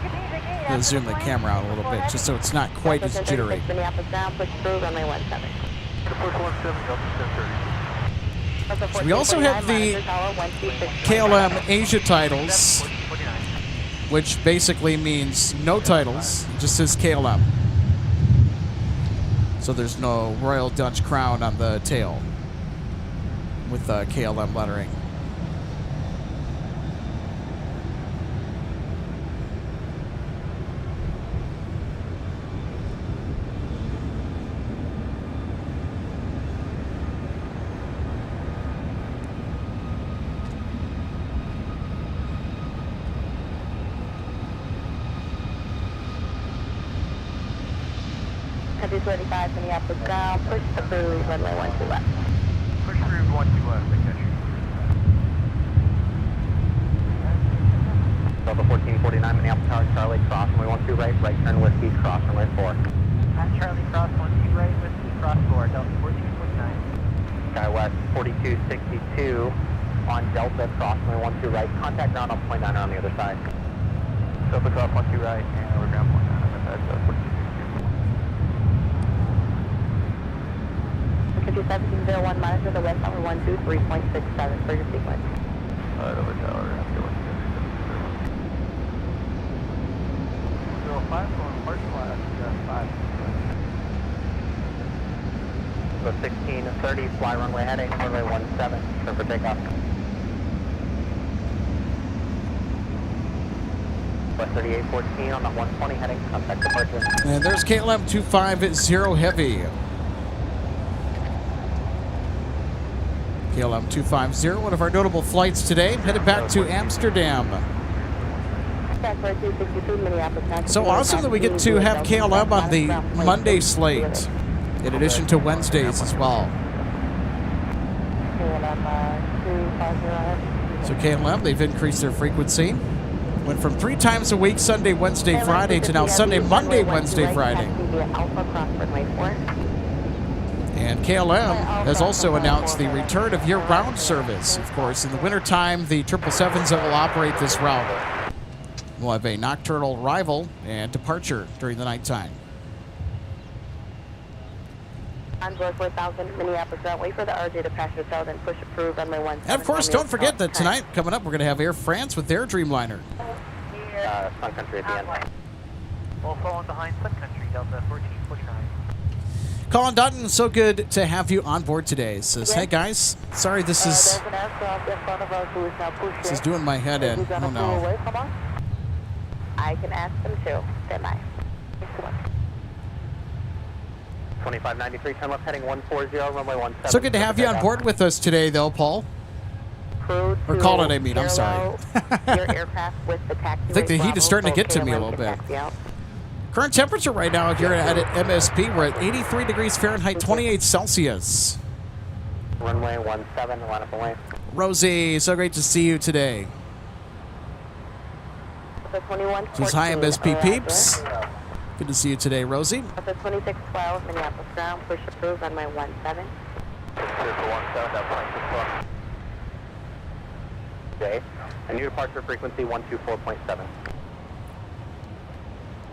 I'm going to zoom the camera out a little bit just so it's not quite as jittery. Minneapolis ground, push through, runway 17. So we also have the KLM Asia titles, which basically means no titles. It just says KLM. So there's no Royal Dutch Crown on the tail with KLM lettering. Heavy 25, Minneapolis ground, push through, runway 12 left. Push through 12 left, I catch you. Delta 1449, Minneapolis Tower, Charlie, cross, runway 12 right, right turn whiskey, cross, runway 4. Charlie, cross 12 right, whiskey, cross 4, Delta 1449. SkyWest 4262 on Delta, cross, runway 12 right, contact ground on point 9 on the other side. Delta cross 12 right, and over ground point 9 on the side, 4262. 1701, monitor the west number 123.67 for your sequence. Over tower, 05 going first class, 5. So 1630, fly runway heading, runway 17, clear for takeoff. West 3814 on the 120 heading, contact departure. And there's KLM 250 Heavy. KLM 250, one of our notable flights today, headed back to Amsterdam. So awesome that we get to have KLM on the Monday slate, in addition to Wednesdays as well. So KLM, they've increased their frequency. Went from 3 times a week, Sunday, Wednesday, Friday, to now Sunday, Monday, Wednesday, Friday. And KLM has also announced the return of year-round service. Of course, in the wintertime, the 777s that will operate this route will have a nocturnal arrival and departure during the nighttime. Enjoy 4000, Minneapolis ground, wait for the RJ to pass yourself and push approved runway 17. And of course, don't forget that tonight, coming up, we're going to have Air France with their Dreamliner. Sun Country at the end. We'll fall behind Sun Country, Delta 1449. Colin Dutton, so good to have you on board today. Says, hey guys, sorry this is doing my head in. Oh no. I can ask them too. Stand by. 2593, turn left heading 140, runway 17. So good to have you on board with us today, though, Paul. Or Colin, I mean, I'm sorry. I think the heat is starting to get to me a little bit. Current temperature right now here at MSP, we're at 83 degrees Fahrenheit, 28 Celsius. Runway 17, line up away. Rosie, so great to see you today. Says, hi, MSP peeps. Good to see you today, Rosie. 2612, Minneapolis ground, push approved, runway 17. J. A new departure frequency 124.7.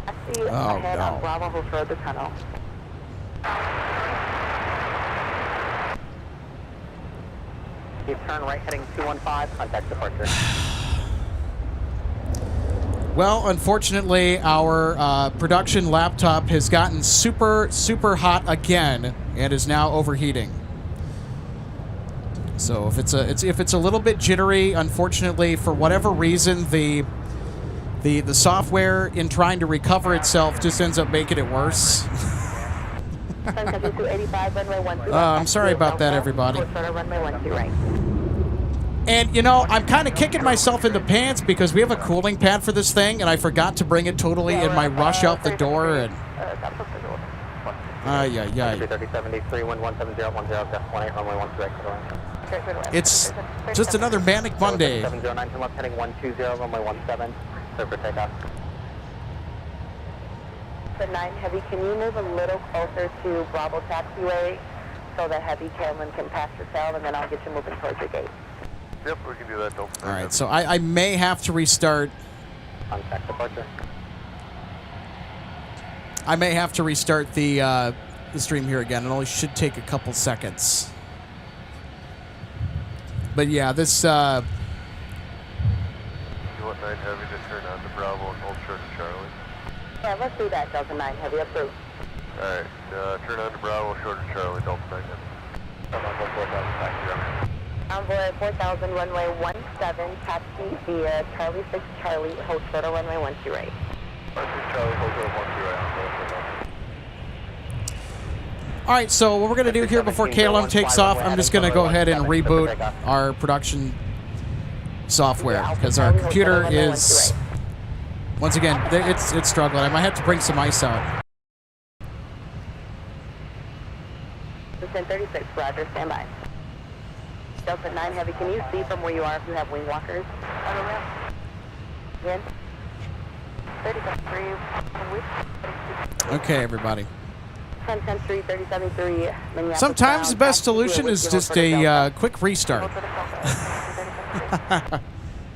Taxi ahead on Bravo, hold for the tunnel. Keep turn right heading 215, contact departure. Well, unfortunately, our production laptop has gotten super, super hot again and is now overheating. So if it's a little bit jittery, unfortunately, for whatever reason, the software in trying to recover itself just ends up making it worse. I'm sorry about that, everybody. And, you know, I'm kind of kicking myself in the pants because we have a cooling pad for this thing, and I forgot to bring it totally in my rush out the door, and... It's just another manic Monday. 709 left heading 120, runway 17, clear for takeoff. The 9 Heavy, can you move a little closer to Bravo taxiway so that Heavy Cameron can pass your tail, and then I'll get you moving towards your gate. Yep, we can do that. All right, so I may have to restart. Contact departure. I may have to restart the stream here again. It only should take a couple seconds. But yeah, this. You want 9 Heavy to turn on to Bravo and hold short to Charlie? Yeah, let's do that, Delta 9 Heavy, approved. All right, turn on to Bravo, short to Charlie, Delta 9 Heavy. Envoy 4000, runway 17, taxi via Charlie 6 Charlie, hold short on runway 12 right. 6 Charlie, hold short 12 right. All right, so what we're going to do here before KLM takes off, I'm just going to go ahead and reboot our production software because our computer is, once again, it's struggling. I might have to bring some ice out. 1036, roger, stand by. Delta 9 Heavy, can you see from where you are if you have wing walkers? Again? 37.3. Okay, everybody. Sun Country 37.3, Minneapolis. Sometimes the best solution is just a quick restart.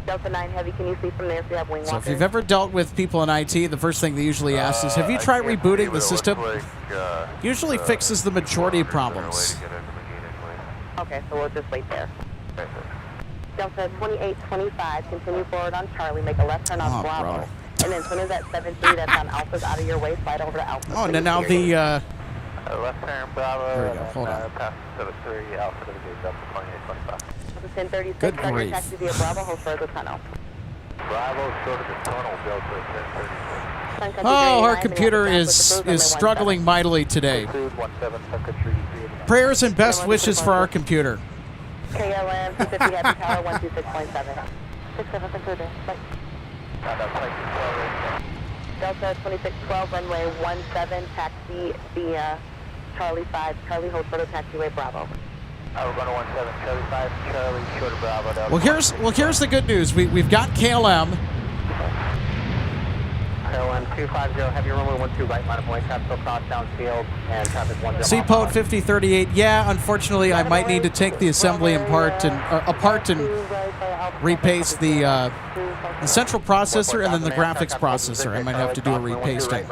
Delta 9 Heavy, can you see from there if you have wing walkers? So if you've ever dealt with people in IT, the first thing they usually ask is, have you tried rebooting the system? Usually fixes the majority of problems. Okay, so we'll just wait there. Delta 2825, continue forward on Charlie, make a left turn on Bravo. Brother. And then as soon as that 7-3 that's on Alpha's out of your way, slide over to Alpha. Oh, and now the... left turn Bravo, there we go, hold on. pass 73, Alpha to the gate, Delta 2825. 1036, Good grief. taxi via Bravo, hold short of the tunnel. Bravo, short of the tunnel, Delta 1036. Oh, our computer is struggling mightily today. Prayers and best wishes for our computer. KLM 250 Happy Tower 126.7. 67 concluded. Delta 2612 runway 17 taxi via Charlie 5 Charlie hold short of taxiway Bravo. Runway 17 Charlie 5 Charlie short of Bravo. Delta. Well, here's the good news. We've got KLM. KLM 250 heavy runway 12 right line of way traffic cross downfield and traffic 10. Seapode 5038. Yeah, unfortunately, I might need to take the assembly apart and repaste the central processor and then the graphics processor. I might have to do a repasting.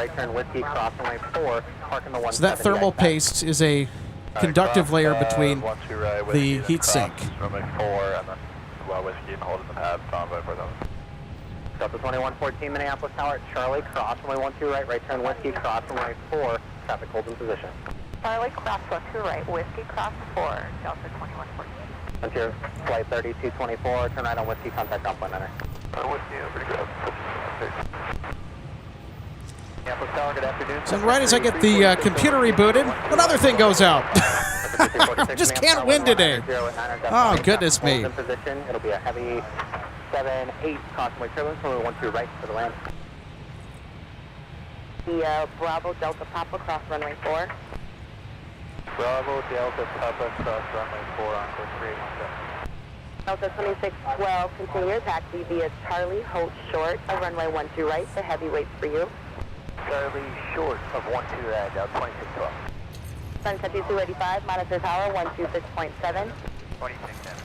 So that thermal paste is a conductive layer between the heatsink. Delta 2114 Minneapolis Tower, Charlie, cross runway 12 right turn whiskey, cross runway 4, traffic holds in position. Charlie cross 12 right, whiskey cross 4, Delta 2114. Frontier, flight 3224, turn right on whiskey, contact on point enter. Whiskey, pretty good. Minneapolis Tower, good afternoon. So right as I get the computer rebooted, another thing goes out. I just can't win today. Oh, goodness me. In position, it'll be a heavy 7-8 crossway turbulence, runway 12 right for the land. The Bravo Delta Papa cross runway 4. Bravo Delta Papa cross runway 4 on course 3817. Delta 2612, continue your taxi via Charlie Holt short of runway 12 right, the heavy waits for you. Charlie short of 12 right, Delta 2612. Sun Country 285, monitor tower 126.7. 26.7.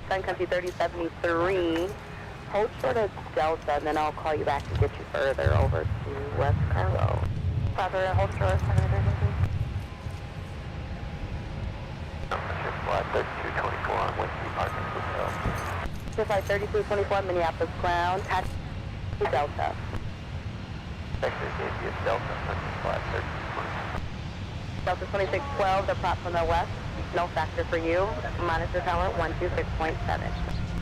Sun Country 3073. Hold short of Delta, and then I'll call you back to get you further over to West Carlo. Father, hold short of Sun Country 3073. Flight 3224 on Whiskey Parking Hotel. Flight 3224, Minneapolis ground, taxi to Delta. Vector busiest Delta, flight 3224. Delta 2612, the prop from the west, no factor for you. Monitor tower 126.7.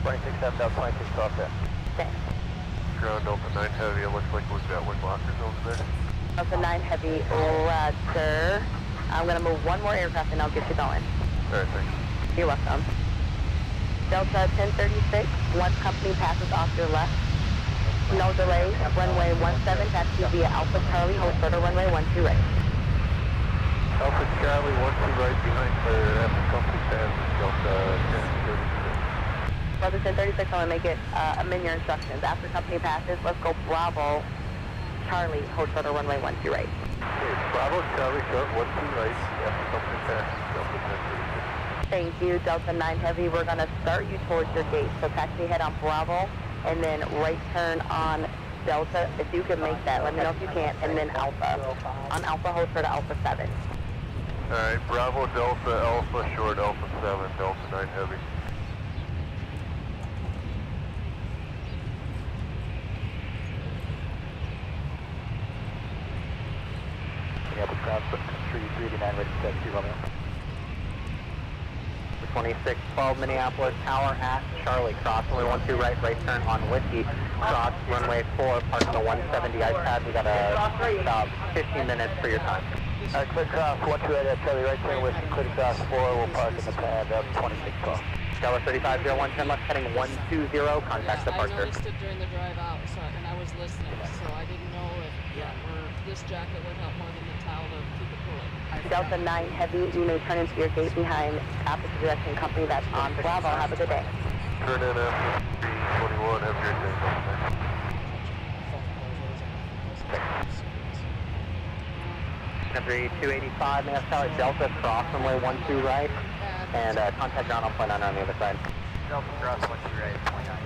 267 Delta 2612 there. Thanks. Ground Delta 9 Heavy, it looks like we've got wind blockers over there. Delta 9 Heavy, roger. I'm going to move one more aircraft and I'll get you going. Alright, thanks. You're welcome. Delta 1036, one company passes off your left. No delay, runway 17, taxi via Alpha Charlie, hold short of runway 12 right. Alpha Charlie 12 right behind for Alpha Company passes Delta 1036. Delta 1036, I'm going to make it amend your instructions. After company passes, let's go Bravo Charlie, hold short of runway 12 right. Okay, Bravo Charlie short 12 right, Alpha Company passes Delta 1036. Thank you, Delta 9 Heavy. We're going to start you towards your gate. So taxi head on Bravo, and then right turn on Delta. If you can make that, let me know if you can't. And then Alpha. On Alpha, hold short of Alpha 7. Alright, Bravo Delta Alpha short Alpha 7, Delta 9 Heavy. Minneapolis ground, Sun Country 389, ready to set 2 Romeo. 2612 Minneapolis, tower at Charlie, cross runway 12 right, right turn on Whiskey, cross runway 4, park on the 170 ice pad. We got about 15 minutes for your time. Alright, clear cross 12 right at Charlie, right turn Whiskey, clear cross 4, we'll park in the pad up 2612. Tower 3501, turn left, heading 120, contact departure. I noticed it during the drive out, and I was listening, so I didn't know if this jacket would help more than the towel to keep it cooler. Delta 9 Heavy, you may turn into your gate behind opposite direction company that's on Bravo. Have a good day. Turn in after 321, have a great day. Country 285, Minneapolis Tower, Delta, cross runway 12 right, and contact ground on point 9 on the other side. Delta cross 12 right, point 9.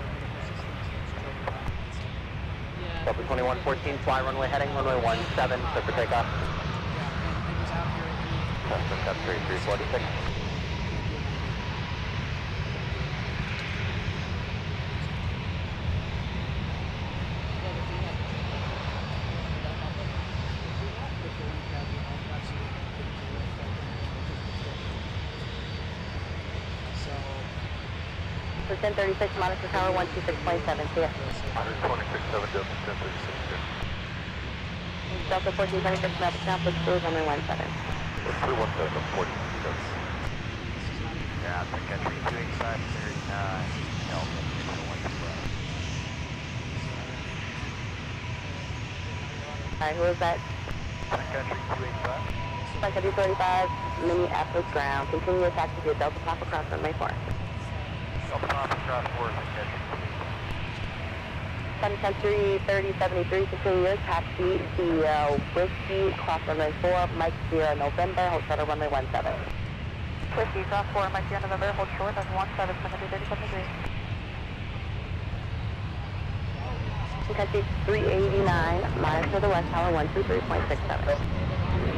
Delta 2114, fly runway heading, runway 17, set for takeoff. Sun Country 346. For 1036, monitor tower 126.7. See ya. 126.7 Delta 1036. Delta 1426, map now, push through runway 17. 317, 40. Yeah, Sun Country 285, 39, Delta 12. Alright, who is that? Sun Country 285. Sun Country 35, Minneapolis ground. Continue your taxi via Delta Papa Cross runway 4. Delta Papa Cross 4, Sun Country. Sun Country 3073, continue your taxi via Whiskey, cross runway 4, Mike Sierra November, hold short of runway 17. Whiskey, cross 4, Mike Sierra November, hold short of 17, Sun Country 3073. Sun Country 389, monitor the west tower 123.67.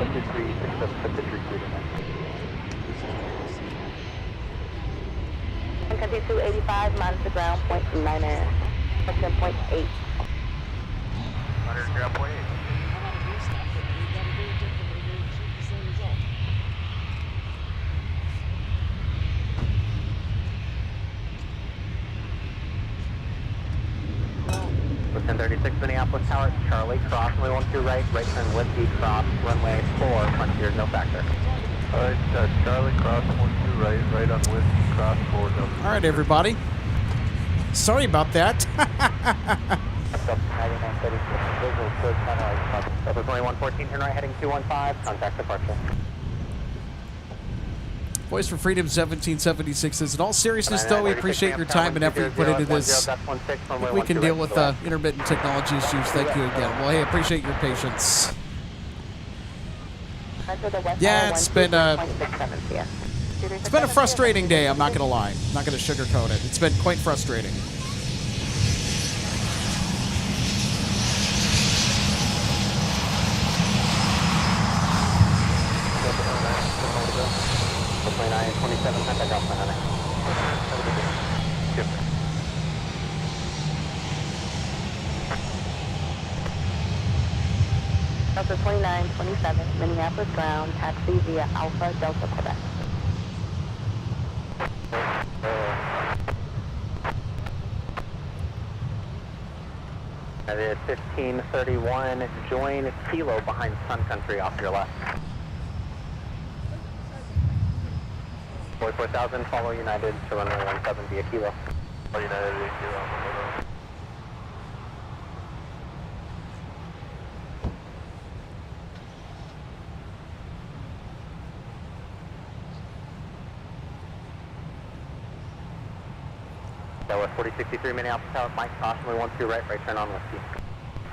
12367, Sun Country 285, monitor ground point 9er. 10.8. Monitor ground point 8. How to do stuff, but we gotta do it differently to achieve the same result. With 1036 Minneapolis Tower, Charlie, cross runway 12 right, right turn Whiskey, cross runway 4, frontier, no factor. Alright, Charlie, cross 12 right, right on Whiskey, cross 4, no. Alright, everybody. Sorry about that. Delta 2114, turn right, heading 215, contact departure. Voice for Freedom 1776 says, in all seriousness, though, we appreciate your time and effort you put into this. We can deal with intermittent technology issues. Thank you again. Well, hey, appreciate your patience. Yeah, it's been It's been a frustrating day, I'm not going to lie. I'm not going to sugarcoat it. It's been quite frustrating. Delta 2927, Minneapolis ground, taxi via Alpha Delta Quebec. That is 1531, join Kilo behind Sun Country off your left. 44,000, follow United to runway 17 via Kilo. Follow United via Kilo. That was 4063 Minneapolis Tower, Mike, caution, we 12 right, right turn on whiskey.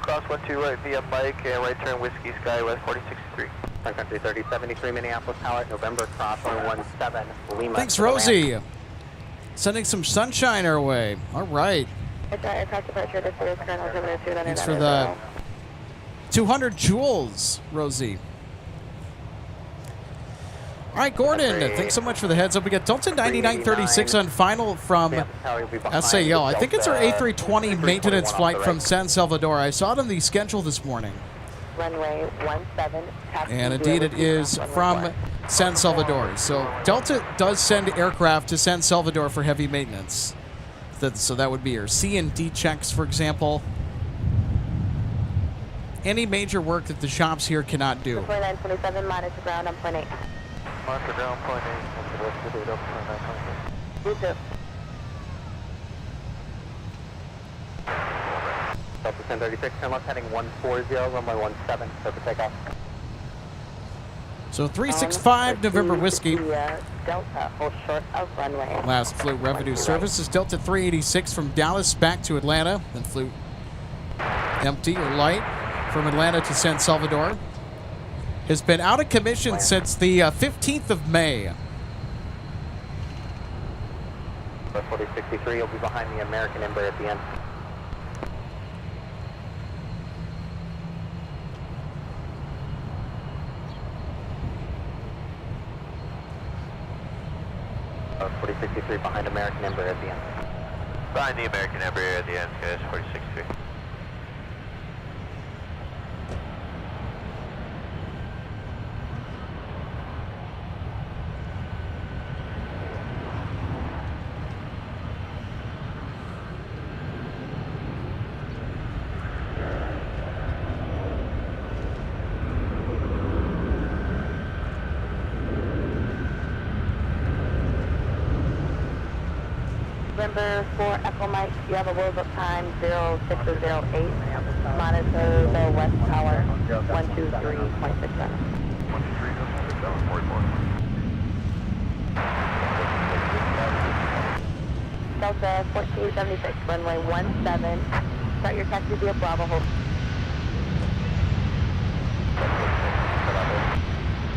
Cross 12 right via Mike and right turn Whiskey Sky West 4063. Sun Country 3073 Minneapolis Tower, November, cross 117, Lima. Thanks, Rosie. Sending some sunshine our way. All right. Thanks for the 200 joules, Rosie. All right, Gordon, thanks so much for the heads up. We got Delta 9936 on final from SAL. I think it's our A320 maintenance flight from San Salvador. I saw it on the schedule this morning. Runway 17, taxi. And indeed it is from San Salvador. So Delta does send aircraft to San Salvador for heavy maintenance. So that would be your C&D checks, for example. Any major work that the shops here cannot do. 2927, monitor ground on point 8. Monitor ground point 8. You too. Delta 1036, turn left heading 140, runway 17, so for takeoff. So 365 November Whiskey. Delta, hold short of runway. Last flew revenue service is Delta 386 from Dallas back to Atlanta, then flew empty or light from Atlanta to San Salvador. Has been out of commission since the 15th of May. 4063, you'll be behind the American Embraer at the end. Uh, 4063 behind American Embraer at the end. Behind the American Embraer at the end, guys, 4063. November 4 Echo Mike, you have a world-up time 0608. Monitor the West Tower 123.67. Delta 1476, runway 17. Start your taxi via Bravo. Hold.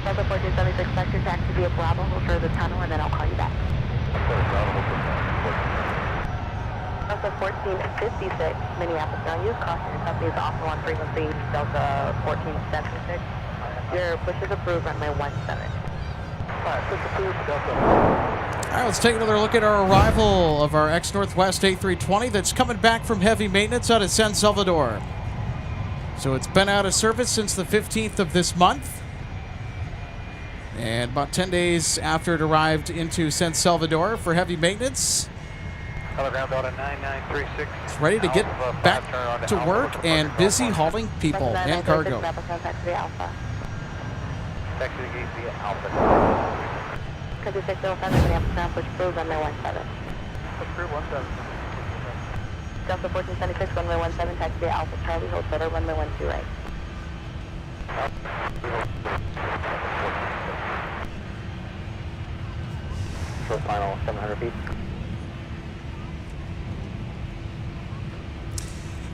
Delta 1476, start your taxi via Bravo. Hold for the tunnel, and then I'll call you back. Delta 1456, Minneapolis ground. Use caution. Your company is also on frequency Delta 1476. Your push is approved, runway 17. All right, let's take another look at our arrival of our ex-Northwest A320 that's coming back from heavy maintenance out of San Salvador. So it's been out of service since the 15th of this month. And about 10 days after it arrived into San Salvador for heavy maintenance, it's ready to get back to work and busy hauling people and cargo. Taxi Alpha. Taxi via Alpha. Country 605, Minneapolis ground, push approved, runway 17. Approved 17. Delta 1476, runway 17, taxi via Alpha Charlie, hold shorter, runway 12 right. Short final 700 feet.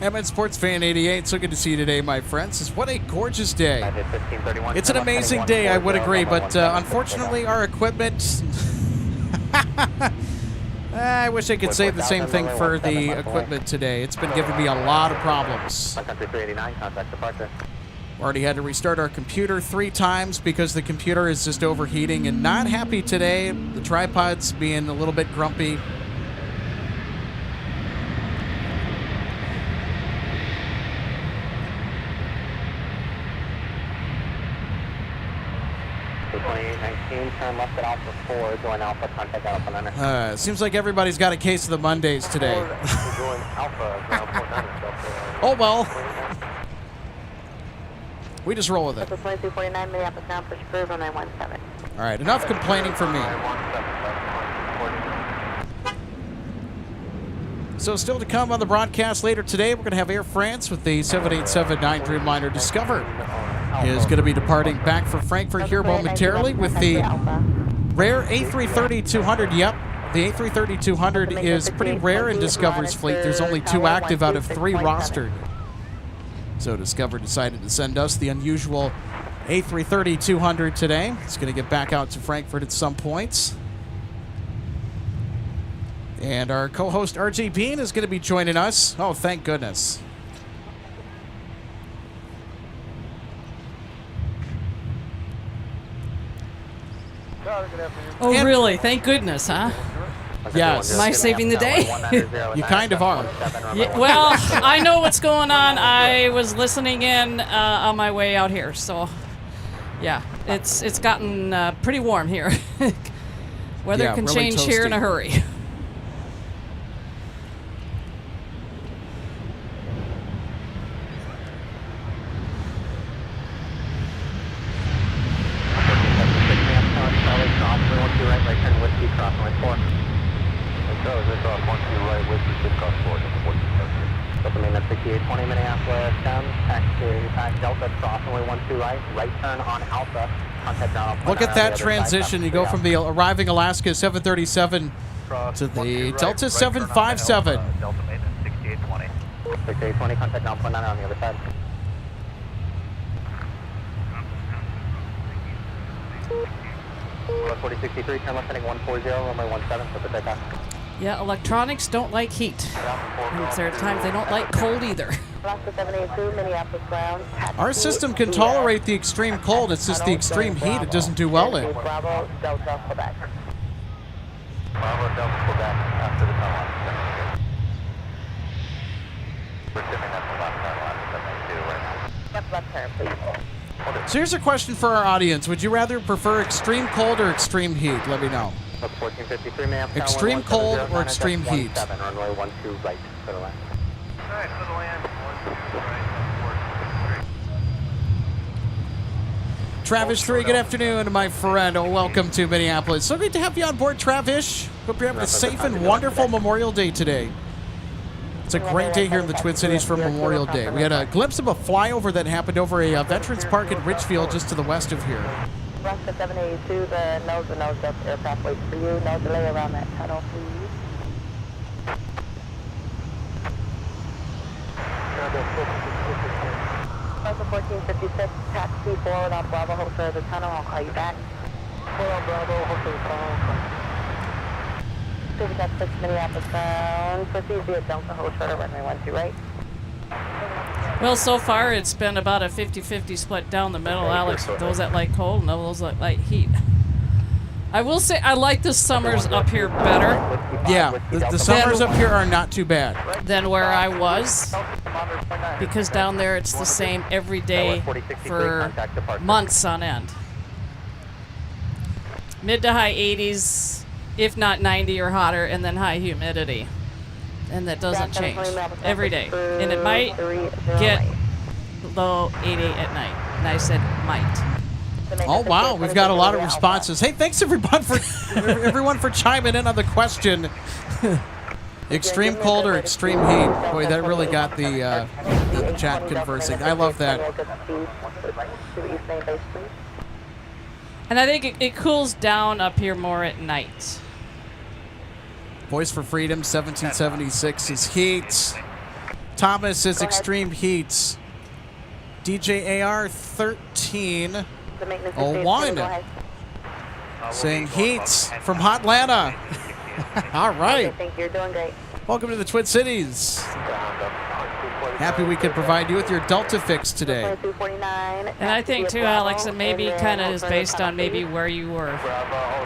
Emmett Sports Fan 88. So good to see you today, my friends. What a gorgeous day. It's an amazing day, I would agree, but unfortunately our equipment... I wish I could say the same thing for the equipment today. It's been giving me a lot of problems. Sun Country 389, contact departure. Already had to restart our computer 3 times because the computer is just overheating and not happy today. The tripod's being a little bit grumpy. Turn left at Alpha 4, join Alpha, contact Alpha 9. Seems like everybody's got a case of the Mondays today. Oh well. We just roll with it. 2249 Minneapolis now, push through 917. All right, enough complaining from me. So still to come on the broadcast later today, we're going to have Air France with the 787-9 Dreamliner Discover. Is going to be departing back for Frankfurt here momentarily with the rare A330-200. Yep, the A330-200 is pretty rare in Discover's fleet. There's only 2 active out of 3 rostered. So Discover decided to send us the unusual A330-200 today. It's going to get back out to Frankfurt at some point. And our co-host RJ Bean is going to be joining us. Oh, thank goodness. Oh, and really? Thank goodness, huh? Yes. Am I saving the day? You kind of are. Yeah, well, I know what's going on. I was listening in on my way out here, so yeah, it's gotten pretty warm here. Weather can really change toasty here in a hurry. Minneapolis, taxi Delta, cross runway 12 right turn on Alpha, contact Alpha. Look at that transition. You go from the arriving Alaska 737 to the Delta 757. Delta maintenance 6820. 6820, contact Alpha 9 on the other side. Plus 4063, turn left heading 140, runway 17 for the takeoff. Yeah, electronics don't like heat. And there are times they don't like cold either. Our system can tolerate the extreme cold. It's just the extreme heat it doesn't do well in. Bravo, Delta, Quebec. Bravo, Delta, Quebec, after the tunnel. We're assuming that's the last tunnel after 782 right now. Yep, left turn, please. So here's a question for our audience. Would you rather prefer extreme cold or extreme heat? Let me know. Extreme cold or extreme heat? Runway 12 right for the land. All right, for the land. 12 right. Travis 3, good afternoon, my friend. Oh, welcome to Minneapolis. So great to have you on board, Travis. Hope you're having a safe and wonderful Memorial Day today. It's a great day here in the Twin Cities for Memorial Day. We had a glimpse of a flyover that happened over a Veterans Park in Richfield, just to the west of here. Alaska 782, the nose up aircraft waits for you. No delay around that tunnel, please. Alaska 1456, taxi forward on Bravo, hold for the tunnel. I'll call you back. Forward on Bravo, hold for the tunnel. 6 Minneapolis bound. Proceed via Delta, hold shorter runway 12 right. Well, so far it's been about a 50-50 split down the middle, Alex. Those that like cold, no, those that like heat. I will say I like the summers up here better. Yeah, the summers up here are not too bad. Than where I was, because down there it's the same every day for months on end. Mid to high 80s, if not 90 or hotter, and then high humidity. And that doesn't change every day. And it might get below 80 at night. And I said might. Oh, wow. We've got a lot of responses. Hey, thanks everyone for chiming in on the question. Extreme cold or extreme heat? Boy, that really got the chat conversing. I love that. And I think it cools down up here more at night. Voice for Freedom, 1776 is heat. Thomas is extreme heat. DJ AR 1301 saying heat from Hotlanta. All right. Thank you. You're doing great. Welcome to the Twin Cities. Happy we could provide you with your Delta fix today. And I think too, Alex, it maybe kind of is based on maybe where you were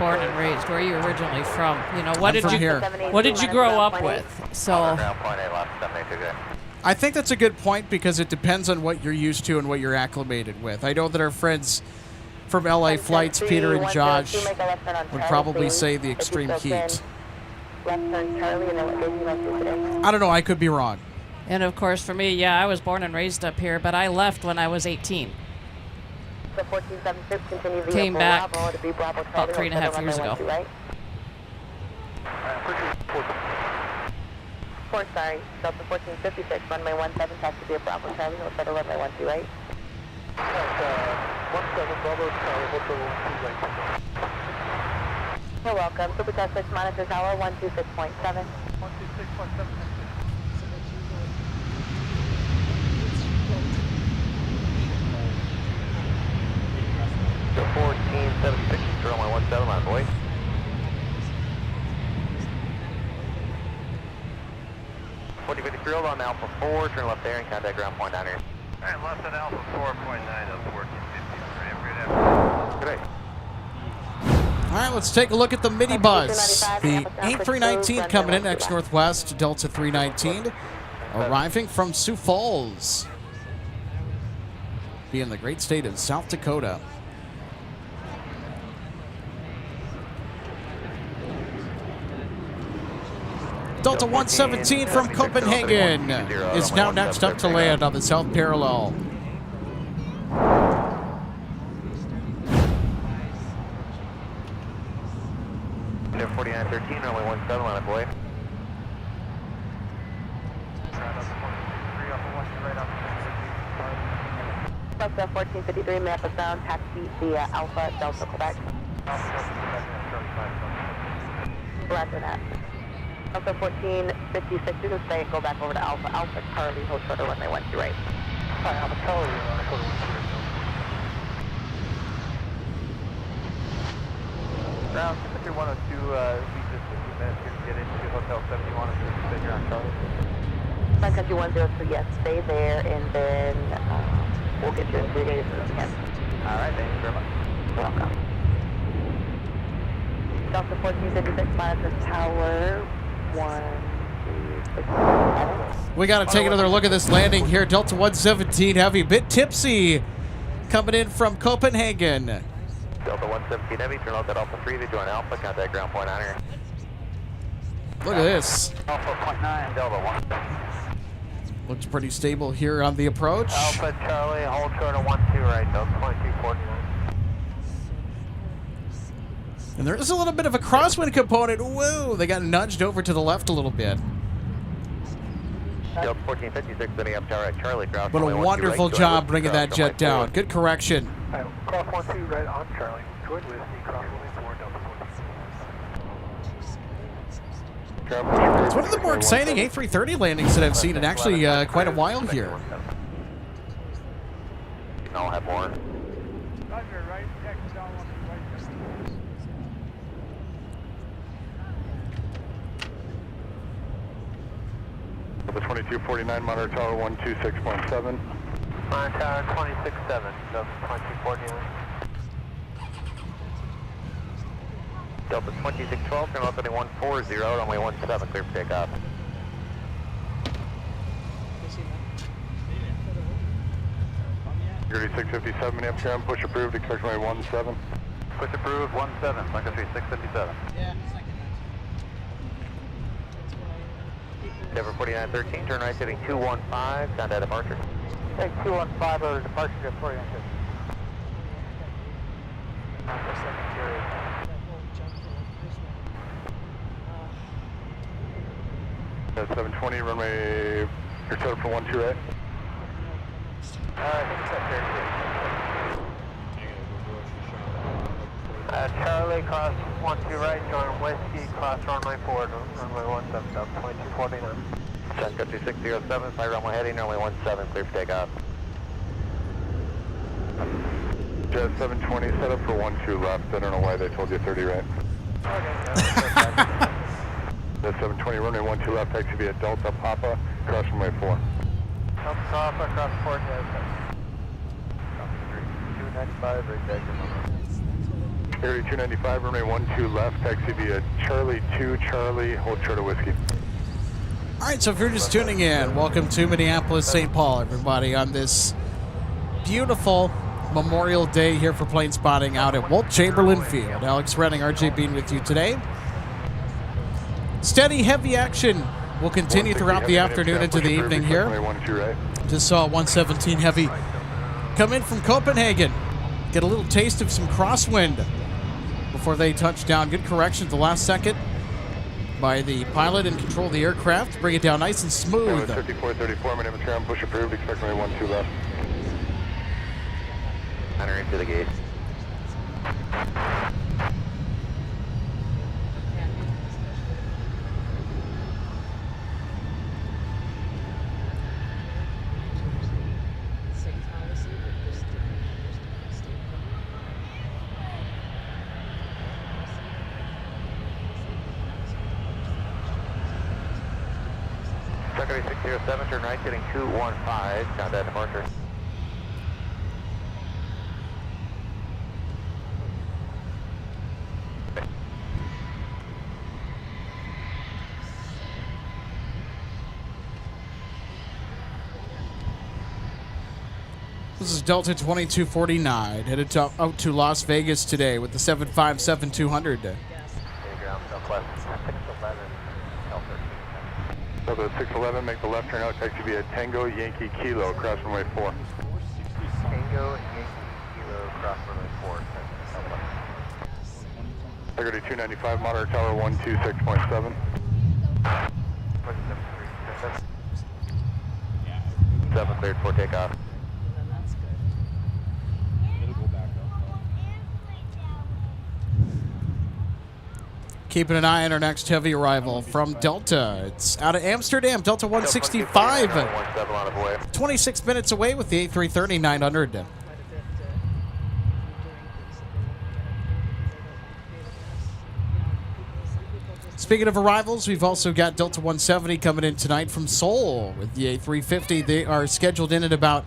born and raised, where you originally from. You know, what did you grow up with? So I think that's a good point because it depends on what you're used to and what you're acclimated with. I know that our friends from LA flights, Peter and Josh, would probably say the extreme heat. I don't know. I could be wrong. And of course, for me, yeah, I was born and raised up here, but I left when I was 18. Came back about 3.5 years ago. Sorry, Delta 1456, runway 17 has to be a Bravo Charlie, no better runway 12, right? 17 Bravo Charlie, hotel 12 right. You're welcome. Supercast 6 monitor tower 126.7. 126.7. So 1476, runway 17 on boy. On Alpha 4, turn left there and contact ground point down here. Alright, left at Alpha 4.9 of 1450. Good day. All right, let's take a look at the minibus. The A319 coming in, ex-Northwest, Delta 319, arriving from Sioux Falls, being the great state of South Dakota. Delta 117 from Copenhagen is now next up to land on the South Parallel. Air 4913, runway 17 on its way. Delta 1453, map of sound, taxi via Alpha, Delta, Quebec. Roger that. Delta 1456, you can stay and go back over to Alpha. Alpha, Charlie, hold shorter runway 12 right. Hi, Alpha Charlie, shorter 12 right. Ground, Country 102, we just 15 minutes here to get into Hotel 71 if you're stay here on Charlie. Sun Country 102, yes, stay there and then we'll get you in 3 days as we can. Alright, thank you very much. Welcome. Delta 1456, monitor tower 126. We got to take another look at this landing here. Delta 117 Heavy, bit tipsy, coming in from Copenhagen. Delta 117 Heavy, turn left at Alpha 3 to join Alpha, contact ground point on here. Look at this. Alpha 0.9, Delta 1. Looks pretty stable here on the approach. Alpha Charlie, hold short of 12 right, Delta 2249. And there is a little bit of a crosswind component. Whoa, they got nudged over to the left a little bit. Delta 1456, sending up tower at Charlie, cross. What a wonderful job bringing that jet down. Good correction. Cross 12 right on Charlie. Good with the cross 4 Delta 14. It's one of the more exciting A330 landings that I've seen in actually quite a while here. I'll have more. Roger, right, X down on the right. The 2249 monitor tower 126.7. Monitor tower 267, Delta 2249. Delta 2612, turn left at 140, runway 17, clear for takeoff. Security 657, Minneapolis, push approved, expect runway 17. Push approved, 17, Sun Country 657. Yeah, Denver 4913, turn right heading 215, contact departure. Take 215 or departure to 49. At 720, runway, you're set up for 12 right? I think it's up there. Charlie, cross 12 right, join Whiskey, cross runway 4, runway 17, Delta 2249. Sun Country 607, fly runway heading, runway 17, clear for takeoff. Jet 720 set up for 12 left. I don't know why they told you 30 right. Jet 720 runway 12 left, taxi via Delta Papa, cross runway 4. Delta Papa, cross 4, yes. 295, right back in number. 3295, runway 12 left, taxi via Charlie 2 Charlie, hold short of whiskey. All right, so if you're just tuning in, welcome to Minneapolis, St. Paul, everybody, on this beautiful Memorial Day here for plane spotting out at Walt Chamberlain Field. Alex Redding, RJ Bean with you today. Steady, heavy action will continue throughout the afternoon into the evening here. Just saw 117 Heavy come in from Copenhagen, get a little taste of some crosswind before they touch down. Good correction at the last second by the pilot in control of the aircraft to bring it down nice and smooth. 5434, my name is Graham, push approved, expect runway 12 left. Enter into the gate. Secretary 607, turn right, getting 215, contact departure. This is Delta 2249, headed out to Las Vegas today with the 757-200. Ground southwest 611, Delta 611, make the left turn out, taxi via Tango Yankee Kilo, cross runway 4. Tango Yankee Kilo, cross runway 4, southwest. Secretary 295, monitor tower 126.7. 7 cleared for takeoff. Keeping an eye on our next heavy arrival from Delta. It's out of Amsterdam, Delta 165. 26 minutes away with the A330-900. Speaking of arrivals, we've also got Delta 170 coming in tonight from Seoul with the A350. They are scheduled in at about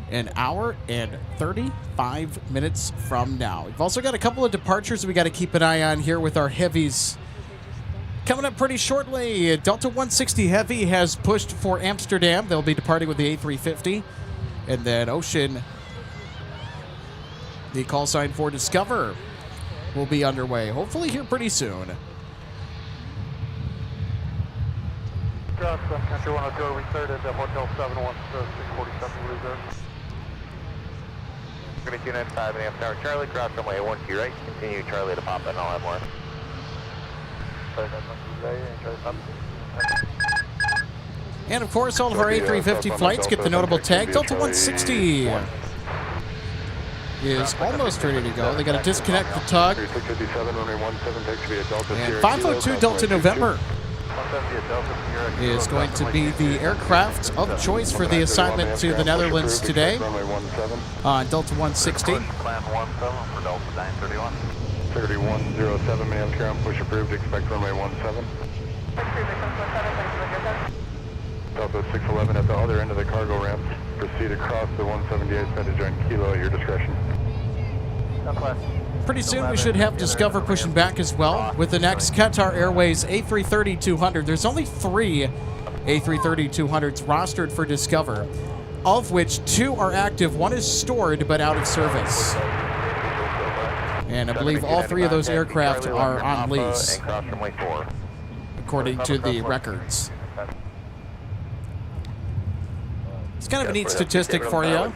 an hour and 35 minutes from now. We've also got a couple of departures we got to keep an eye on here with our heavies coming up pretty shortly. Delta 160 Heavy has pushed for Amsterdam. They'll be departing with the A350. And then Ocean, the call sign for Discover, will be underway, hopefully here pretty soon. Sun Country 102, we started at Hotel 71647 reserve. 3295 and a half tower Charlie, cross runway 12 right, continue Charlie to Papa, and I'll have more. And of course, all of our A350 flights get the notable tag. Delta 160 is almost ready to go. They got to disconnect the tug. And 502 Delta November is going to be the aircraft of choice for the assignment to the Netherlands today on Delta 160. Plan 17 for Delta 931. 3107, man, ground push approved, expect runway 17. Delta 611 at the other end of the cargo ramp. Proceed across the 178 to join Kilo at your discretion. Pretty soon we should have Discover pushing back as well with the next Qatar Airways A330-200. There's only 3 A330-200s rostered for Discover, of which 2 are active. 1 is stored but out of service. And I believe all 3 of those aircraft are on lease, according to the records. It's kind of a neat statistic for you.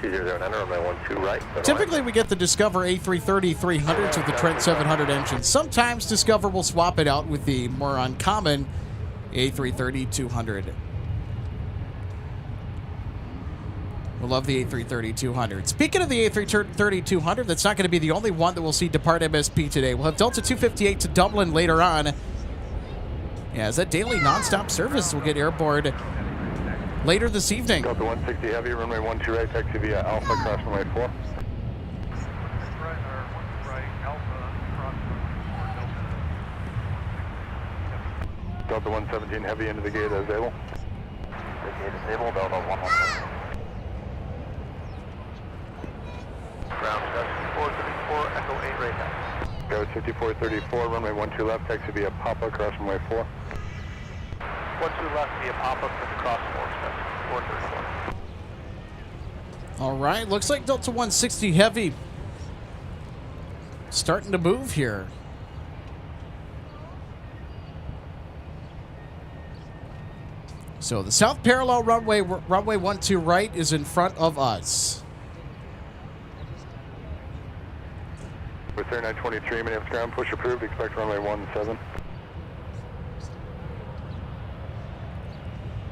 Typically, we get the Discover A330-300s with the Trent 700 engine. Sometimes Discover will swap it out with the more uncommon A330-200. We love the A330-200. Speaking of the A330-200, that's not going to be the only one that we'll see depart MSP today. We'll have Delta 258 to Dublin later on. as that daily nonstop service will get airborne later this evening. Delta 160 Heavy, runway 12 right, taxi via Alpha, cross runway 4. Right, Alpha, cross Delta 117 Heavy into the gate as able. The gate is able, Delta 117. Ground test 434, Echo 8 right now. Go 5434, runway 12 left, taxi via Papa, cross runway 4. 12 left via pop-up to the cross 434. All right, looks like Delta 160 Heavy starting to move here. So the south parallel runway 12 right is in front of us. With 3923, Minneapolis ground, push approved, expect runway 17.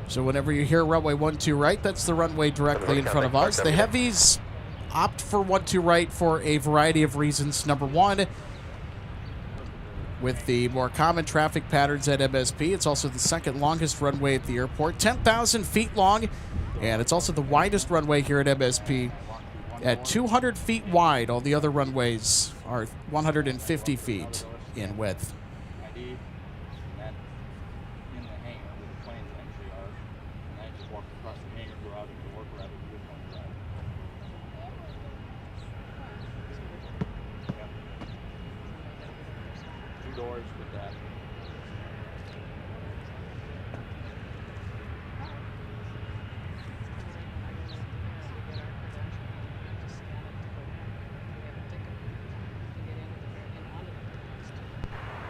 So whenever you hear runway 12 right, that's the runway directly in front of us. The heavies opt for 12 right for a variety of reasons. Number one, with the more common traffic patterns at MSP, it's also the second longest runway at the airport, 10,000 feet long, and it's also the widest runway here at MSP at 200 feet wide. All the other runways are 150 feet in width. Doors with that.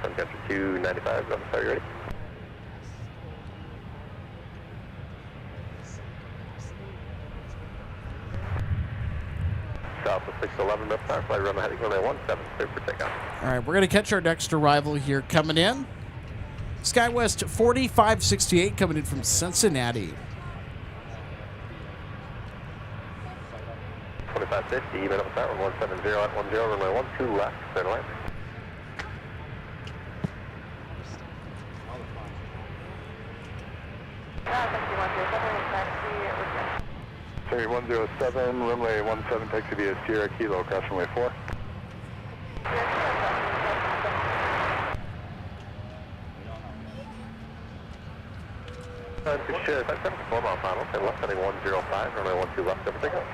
Sun Country 295, are you ready? South of 611, left fire, flight runway heading runway 17, clear for takeoff. All right, we're going to catch our next arrival here coming in. SkyWest 4568 coming in from Cincinnati. 2550, even up that one, 170 at 10, runway 12 left, clear to land. Sorry, 107, runway 17, taxi via Sierra Kilo, cross runway 4. Sure, 4 mile final, and left heading 105, runway 12 left, everything else.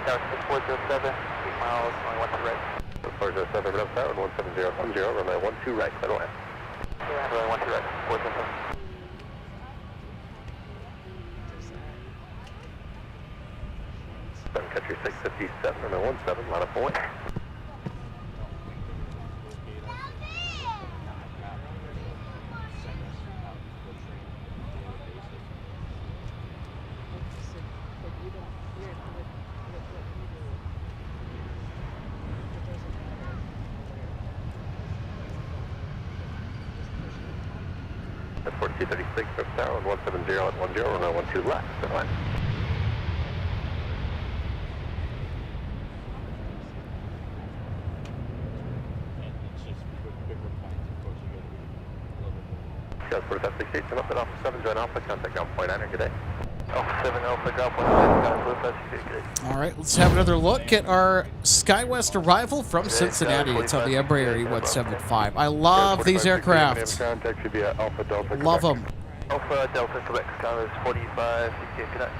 South 407, 8 miles, runway 12 right. 407, left tower, 170, runway 12 right, clear to land. Runway 12 right, 407. Sun Country 657, runway 17, line up point. At 4236, left tower, 170 at 10, runway 12 left, clear to land. Scout 68, come up at Alpha 7, join Alpha, contact ground point 9, good day. Alpha 7, Alpha, ground point 9, got Blue 68, good day. All right, let's have another look at our SkyWest arrival from Cincinnati. It's on the Embraer E175. I love these aircraft. Love them. Alpha Delta, Quebec, Skyler is 4568, good night.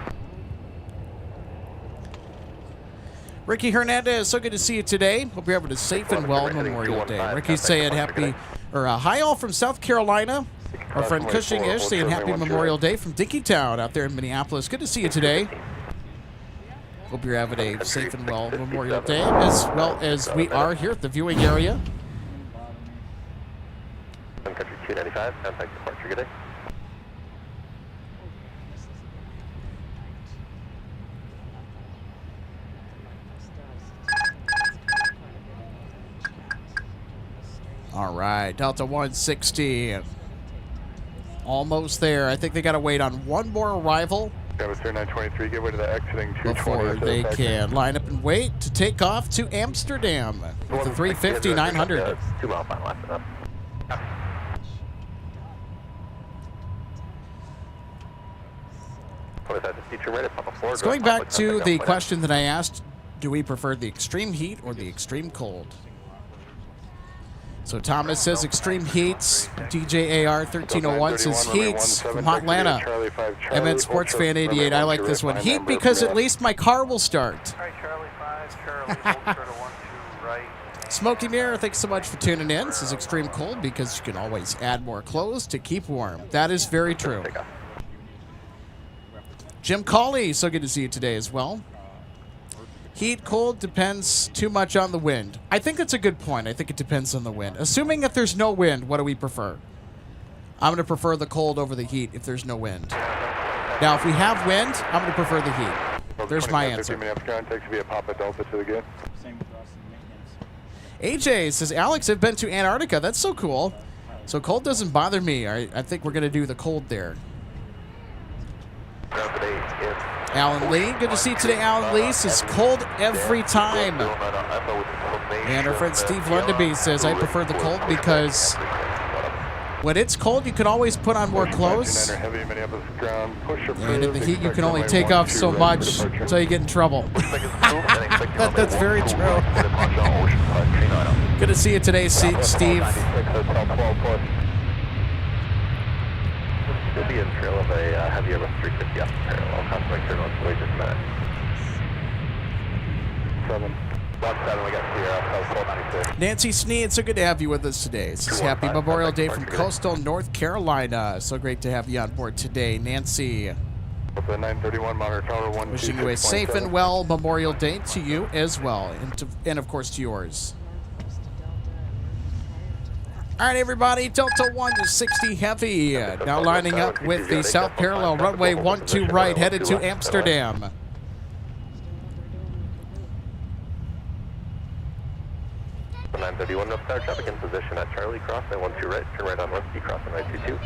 Ricky Hernandez, so good to see you today. Hope you're having a safe and well Memorial Day. Ricky's saying hi all from South Carolina. Our friend Cushing Ish saying happy Memorial Day from Dinkytown out there in Minneapolis. Good to see you today. Hope you're having a safe and well Memorial Day, as well as we are here at the viewing area. Sun Country 295, contact departure, good day. All right, Delta 160. Almost there. I think they got to wait on one more arrival Atmosphere 923, get rid of the exiting 220. Before they can line up and wait to take off to Amsterdam with the 350-900. 2 mile final left enough. It's going back to the question that I asked, do we prefer the extreme heat or the extreme cold? So Thomas says extreme heats. DJ AR 1301 says heats from Hot Atlanta. MN Sports Fan 88. I like this one. Heat because at least my car will start. All right, Charlie 5, Charlie, hold short of 12 right. Smoky Mirror, thanks so much for tuning in. This is extreme cold because you can always add more clothes to keep warm. That is very true. Jim Cawley, so good to see you today as well. Heat, cold, depends too much on the wind. I think that's a good point. I think it depends on the wind. Assuming that there's no wind, what do we prefer? I'm going to prefer the cold over the heat if there's no wind. Now, if we have wind, I'm going to prefer the heat. There's my answer. AJ says, Alex, I've been to Antarctica. That's so cool. So cold doesn't bother me. I think we're going to do the cold there. Alan Lee, good to see you today. Alan Lee says cold every time. And our friend Steve Lundaby says I prefer the cold because when it's cold, you can always put on more clothes. And in the heat, you can only take off so much until you get in trouble. That's very true. Good to see you today, Steve. You'll be in trail of a heavy Airbus 350 up parallel. Contact turn on wait just a minute. 7. We got clear. Nancy Sneed, so good to have you with us today. This is Happy Memorial Day from coastal North Carolina. So great to have you on board today, Nancy. 931 Monitor Tower 1. Wishing you a safe and well Memorial Day to you as well, and of course to yours. All right, everybody, Delta 1 to 60 Heavy. Now lining up with the south parallel runway 12 right, headed to Amsterdam. The 931 North Star traffic in position at Charlie Cross, 12 right, turn right on Westy, cross on 922. All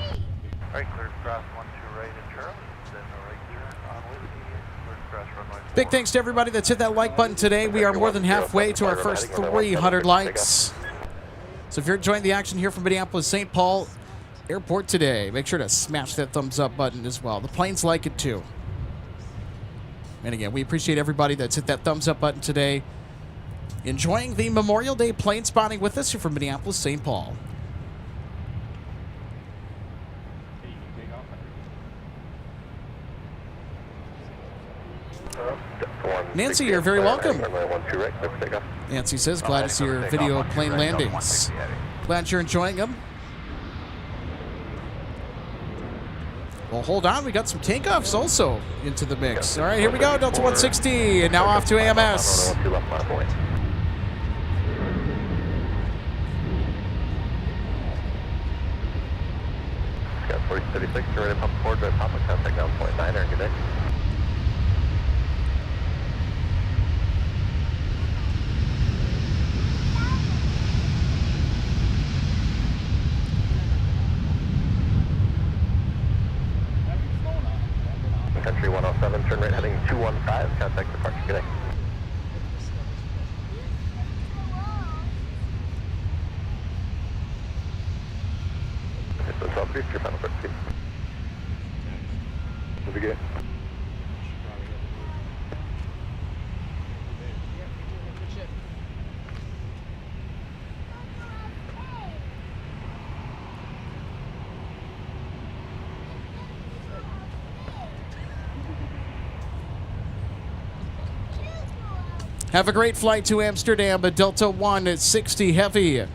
right, clear cross 12 right at Charlie, then the right turn on Whiskey, clear cross runway 4. Big thanks to everybody that's hit that like button today. We are more than halfway to our first 300 likes. So if you're enjoying the action here from Minneapolis, St. Paul Airport today, make sure to smash that thumbs up button as well. The planes like it too. And again, we appreciate everybody that's hit that thumbs up button today. Enjoying the Memorial Day plane spotting with us here from Minneapolis, St. Paul. Nancy, you're very welcome. Nancy says, glad to see your video plane landings. Glad you're enjoying them. Well, hold on. We got some takeoffs also into the mix. All right, here we go. Delta 160, and now off to AMS. Got 4036, turn right in pump forward, drive pop, contact down 0.9, good day. Country 107, turn right heading 215, contact departure, good day. So 12 your final first speed. Move again. Have a great flight to Amsterdam, but Delta 1 at 60 Heavy. All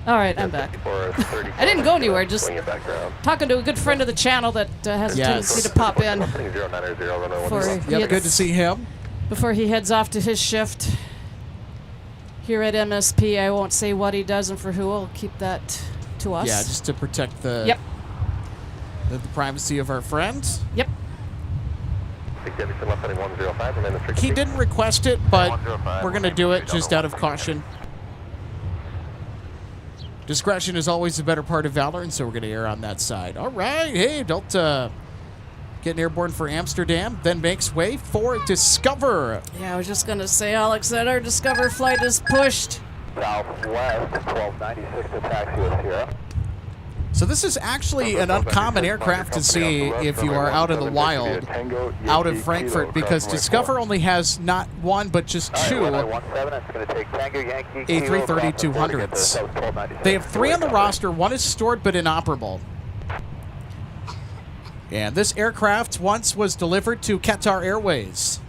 right, I'm back. I didn't go anywhere, just talking to a good friend of the channel that has a tendency to pop in. Good to see him. Before he heads off to his shift here at MSP. I won't say what he does and for who. I'll keep that to us. Yeah, just to protect the privacy of our friends. Yep. He didn't request it, but we're going to do it just out of caution. Discretion is always the better part of valor, and so we're going to err on that side. All right. Hey, Delta getting airborne for Amsterdam, then makes way for Discover. Yeah, I was just going to say, Alex, that our Discover flight is pushed. Southwest, 1296 to taxi with Sierra. So this is actually an uncommon aircraft to see if you are out in the wild, out of Frankfurt, because Discover only has not one, but just two A330-200s. They have 3 on the roster. 1 is stored but inoperable. And this aircraft once was delivered to Qatar Airways.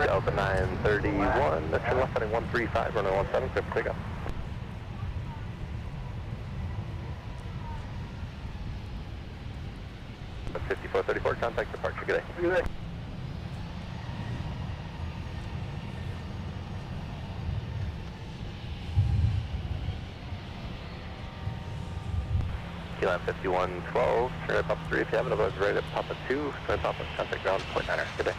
Delta 931, that's your left heading 135, runway 17, clear for takeoff. That's 5434, contact departure, good day. Q-line 5112, turn at Papa 3 if you have it, otherwise right at Papa 2, turn at Papa, contact ground, point 9er, good day.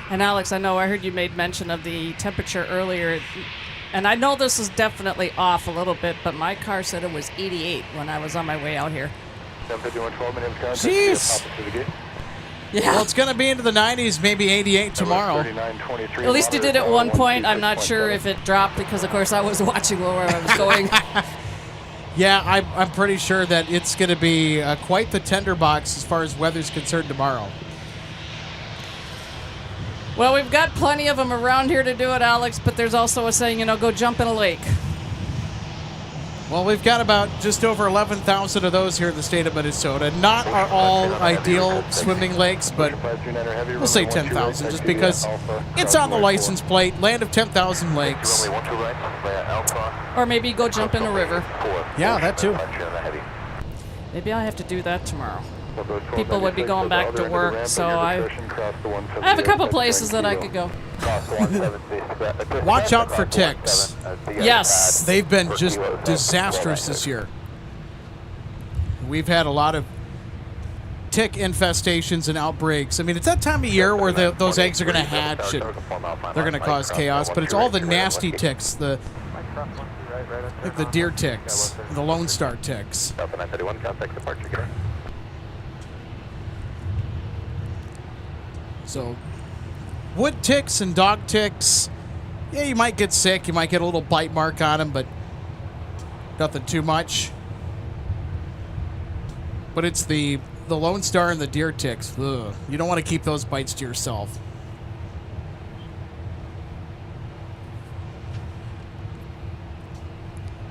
And Alex, I know I heard you made mention of the temperature earlier, and I know this is definitely off a little bit, but my car said it was 88 when I was on my way out here. Jeez! Yeah. Well, it's going to be into the 90s, maybe 88 tomorrow. At least it did at one point. I'm not sure if it dropped because, of course, I was watching where I was going. Yeah, I'm pretty sure that it's going to be quite the tinderbox as far as weather's concerned tomorrow. Well, we've got plenty of them around here to do it, Alex, but there's also a saying, go jump in a lake. Well, we've got about just over 11,000 of those here in the state of Minnesota. Not are all ideal swimming lakes, but we'll say 10,000 just because it's on the license plate, land of 10,000 lakes. Or maybe go jump in a river. Yeah, that too. Maybe I have to do that tomorrow. People would be going back to work, so I have a couple places that I could go. Watch out for ticks. Yes. They've been just disastrous this year. We've had a lot of tick infestations and outbreaks. I mean, it's that time of year where those eggs are going to hatch and they're going to cause chaos, but it's all the nasty ticks, like the deer ticks, the Lone Star ticks. So, wood ticks and dog ticks, yeah, you might get sick. You might get a little bite mark on them, but nothing too much. But it's the Lone Star and the deer ticks. Ugh. You don't want to keep those bites to yourself.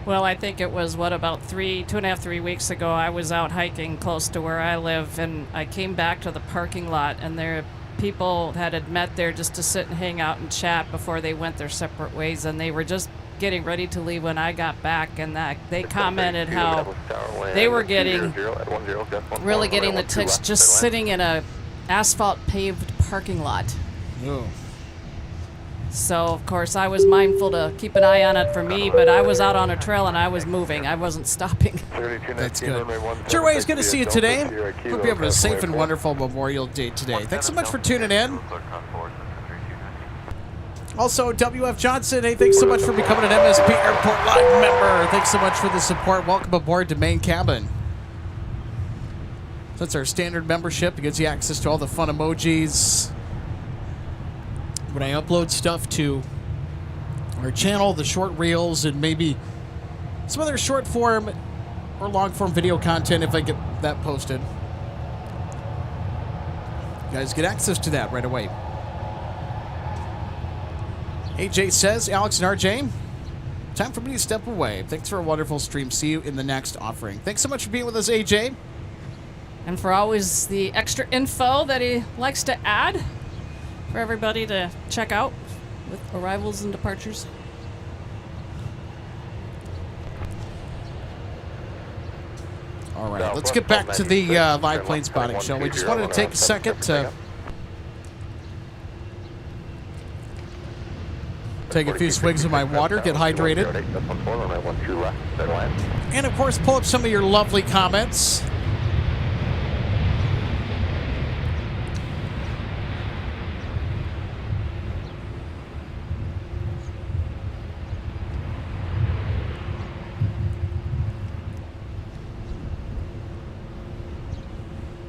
Well, I think it was, about 2.5, 3 weeks ago, I was out hiking close to where I live, and I came back to the parking lot, and there people had met there just to sit and hang out and chat before they went their separate ways, and they were just getting ready to leave when I got back, and they commented how they were really getting the ticks just sitting in a asphalt paved parking lot. Ew. So, of course, I was mindful to keep an eye on it for me, but I was out on a trail and I was moving. I wasn't stopping. That's good. Jerway, it's good to see you today. Hope you have a safe and wonderful Memorial Day today. Thanks so much for tuning in. Also, W.F. Johnson, hey, thanks so much for becoming an MSP Airport Live member. Thanks so much for the support. Welcome aboard to Main Cabin. That's our standard membership. It gives you access to all the fun emojis. When I upload stuff to our channel, the short reels, and maybe some other short form or long form video content if I get that posted. You guys get access to that right away. AJ says, Alex and RJ, time for me to step away. Thanks for a wonderful stream. See you in the next offering. Thanks so much for being with us, AJ. And for always the extra info that he likes to add for everybody to check out with arrivals and departures. All right, let's get back to the live plane spotting, shall we? Just wanted to take a second to take a few swigs of my water, get hydrated, and of course pull up some of your lovely comments.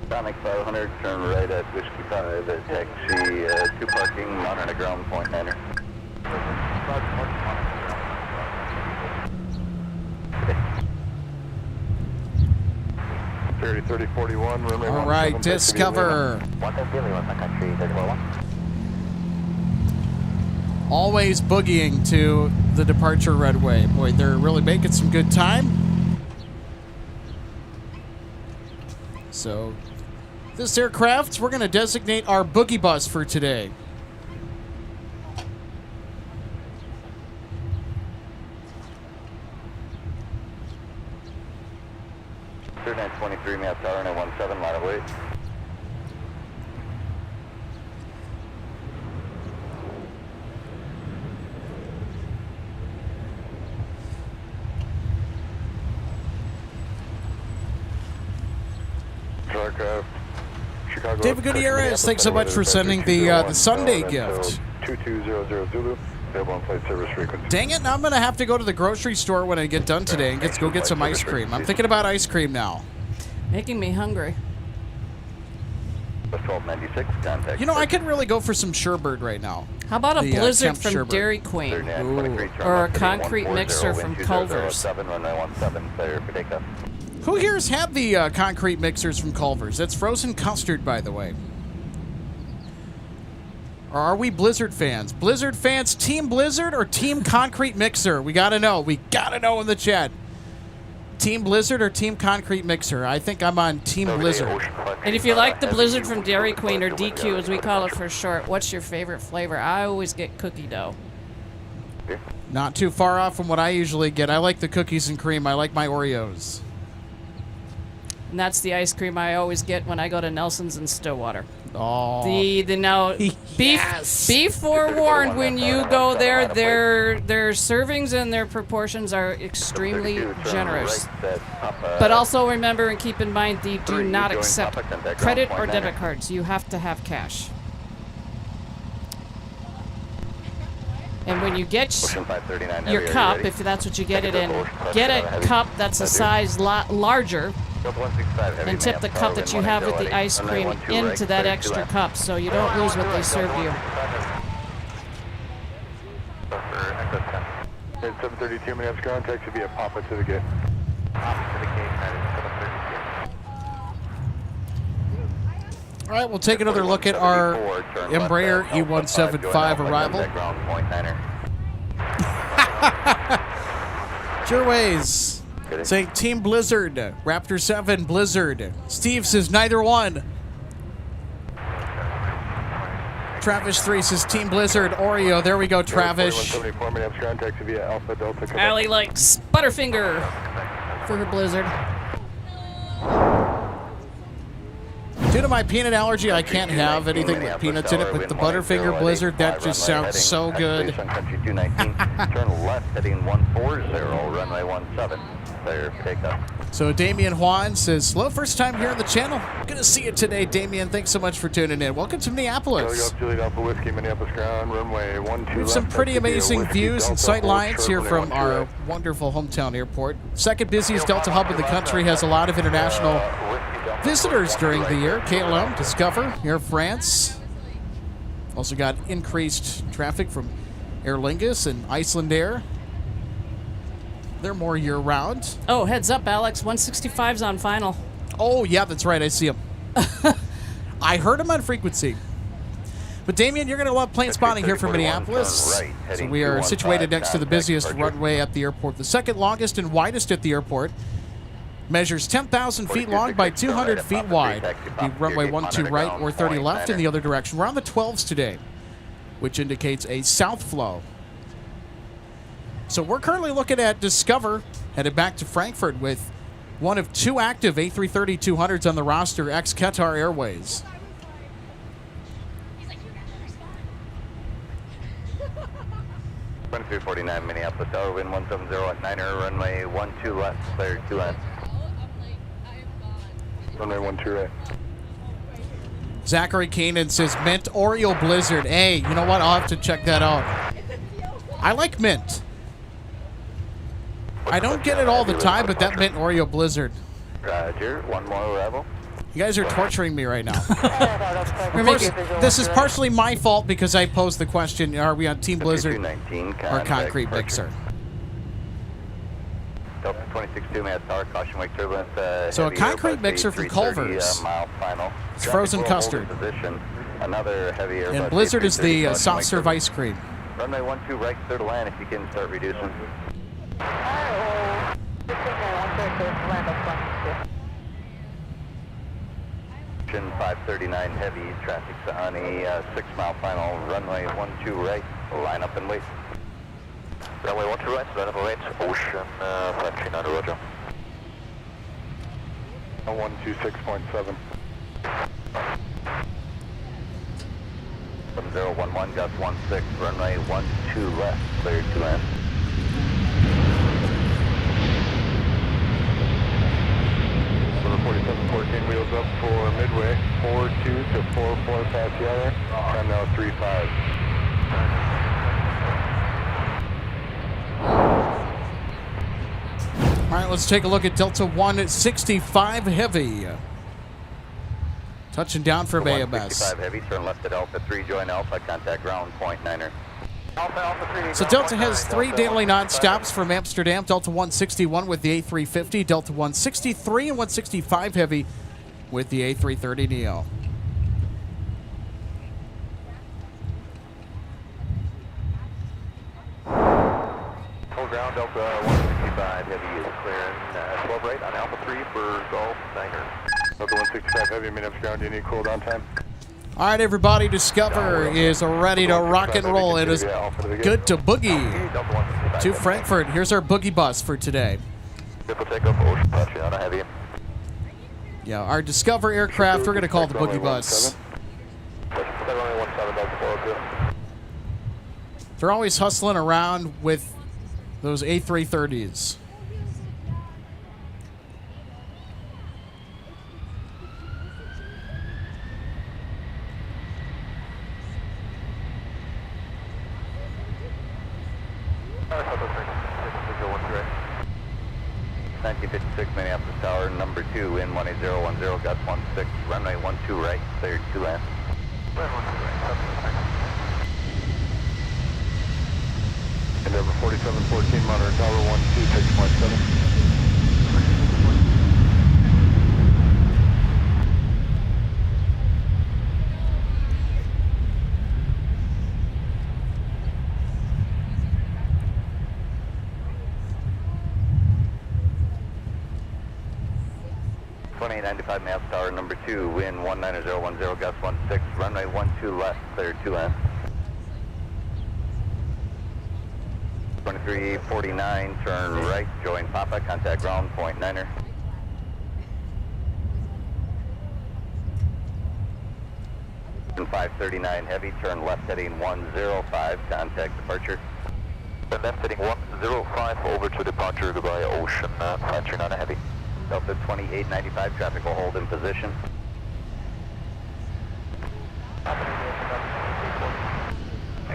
Sonic 500, turn right at Whiskey 5 at taxi 2 parking, monitor ground point 9er. 3041, runway All right, Discover. Always boogieing to the departure runway. Boy, they're really making some good time. So, this aircraft, we're going to designate our boogie bus for today. Turn at 23 Mass Tower and 17 line of weight. David Gutierrez, thanks so much for sending the Sunday gift. 2200 Zulu, available on flight service frequency. Dang it, now I'm going to have to go to the grocery store when I get done today and go get some ice cream. I'm thinking about ice cream now. Making me hungry. 1296, contact. You know, I could really go for some sherbet right now. How about a blizzard temp from sherbet. Dairy Queen? Or a concrete mixer from Culver's? Who here's had the concrete mixers from Culver's? That's frozen custard, by the way. Or are we Blizzard fans? Blizzard fans, Team Blizzard or Team Concrete Mixer? We gotta know. We gotta know in the chat. Team Blizzard or Team Concrete Mixer? I think I'm on Team Blizzard. And if you like the blizzard from Dairy Queen, or DQ as we call it for short, what's your favorite flavor? I always get cookie dough. Not too far off from what I usually get. I like the cookies and cream. I like my Oreos. And that's the ice cream I always get when I go to Nelson's in Stillwater. Oh. Be forewarned when you go there, their servings and their proportions are extremely generous. But also remember and keep in mind they do not accept credit or debit cards. You have to have cash. And when you get your cup, if that's what you get it in, get a cup that's a size larger and tip the cup that you have with the ice cream into that extra cup so you don't lose what they served you. 732 minutes contact should be a pop it to the gate. All right, we'll take another look at our Embraer E175 arrival. Jerways saying Team Blizzard, Raptor 7 Blizzard. Steve says neither one. Travis 3 says Team Blizzard, Oreo. There we go, Travis. Allie likes Butterfinger for her Blizzard. Due to my peanut allergy, I can't have anything with peanuts in it, but the Butterfinger Blizzard, that just sounds so good. Sun Country 219, turn left heading 140, runway 17, clear takeoff. So Damian Juan says, hello, first time here on the channel. Good to see you today, Damian. Thanks so much for tuning in. Welcome to Minneapolis. Minneapolis ground, runway 12 We have some pretty amazing views and sight lines here from our wonderful hometown airport. Second busiest Delta hub in the country, has a lot of international visitors during the year. KLM, Discover, Air France. Also got increased traffic from Aer Lingus and Iceland Air. They're more year-round. Oh, heads up, Alex. 165's on final. Oh, yeah, that's right. I see him. I heard him on frequency. But, Damien, you're going to love plane spotting here from Minneapolis. So we are situated next to the busiest runway at the airport, the second longest and widest at the airport. Measures 10,000 feet long by 200 feet wide. The runway 12 right or 30 left in the other direction. We're on the 12s today, which indicates a south flow. So we're currently looking at Discover, headed back to Frankfurt with one of two active A330-200s on the roster, ex-Qatar Airways. Runway 49 Minneapolis Tower, wind 170 at 9er, runway 12 left, clear 2 left. Runway 12 right. Zachary Keenan says mint Oreo Blizzard. Hey, you know what? I'll have to check that out. I like mint. I don't get it all the time, but that mint Oreo Blizzard. Roger, one more arrival. You guys are torturing me right now. Of Of course, this is partially my fault because I posed the question, are we on Team Blizzard or Concrete Mixer? Delta 26-2, man, tower, caution, wake turbulence. So a Concrete Mixer from Culver's. Mile final. It's frozen custard. Position. Another heavy Airbus. And Blizzard is the soft serve ice cream. Runway 12 right, clear to land if you can start reducing. Ocean 539 heavy, traffic's on a 6 mile final. Runway 12 right, line up and wait. Runway 12 right, line up and wait. Ocean 539, roger. 126.7. 7011, gust 16, runway 12 left, cleared to land. Number 4714, wheels up for midway, 42 to 44 past Yeller, time now 35. All right, let's take a look at Delta 165 Heavy. Touching down from AMS. 165 heavy, turn left at Alpha 3, join Alpha, contact ground, point 9er. Alpha 3. So Delta has 3 daily non-stops from Amsterdam. Delta 161 with the A350, Delta 163 and 165 Heavy with the A330neo. Hold ground, Delta 165 heavy is clearing 12 right on Alpha 3 for Golf 9er. Delta 165 heavy, Minneapolis ground, do you need cool down time? All right, everybody, Discover is ready to rock and roll. It is good to boogie to Frankfurt. Here's our boogie bus for today. Triple takeoff, Ocean touching on a heavy. Yeah, our Discover aircraft, we're going to call the boogie bus. They're always hustling around with those A330s. Minneapolis Tower, number 2, in 18010, gust 16, runway 12 right, cleared to land. And number 4714, monitor tower 126.7. Minneapolis Tower, number 2, wind 19010, gust 16, runway 12 left, cleared to land. 2349, turn right, join Papa, contact ground, point 9er. And 539 heavy, turn left heading 105, contact departure. And left heading 105 over to departure, goodbye Ocean 539 heavy. Delta 2895, traffic will hold in position.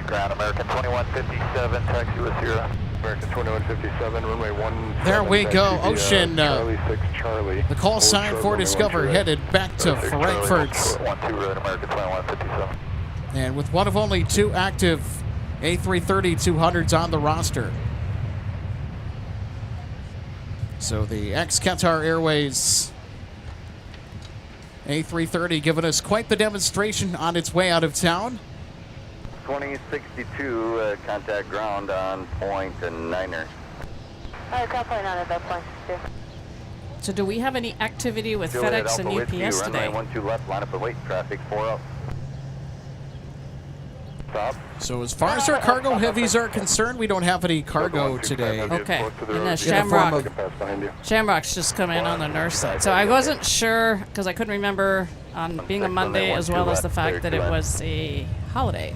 Ground American 2157, taxi with Sierra. American 2157, runway 1. There we go, Ocean. Charlie 6 Charlie. The call sign for Discover headed back to Frankfurt. 12 right, American 2157. And with one of only 2 active A330-200s on the roster. So the ex-Qatar Airways A330 giving us quite the demonstration on its way out of town. 2062, contact ground on point and 9er. Alright, call point on at that point, too. So do we have any activity with Still at FedEx and Alpha Whiskey, UPS runway today? 12 left, line up and wait, traffic 4 up. Stop. So as far as our cargo heavies are concerned, we don't have any cargo today. Okay, and In the the form of- Shamrock's just come in on the nurse side. So I wasn't sure, because I couldn't remember on being a Monday as well as the fact that it was a holiday.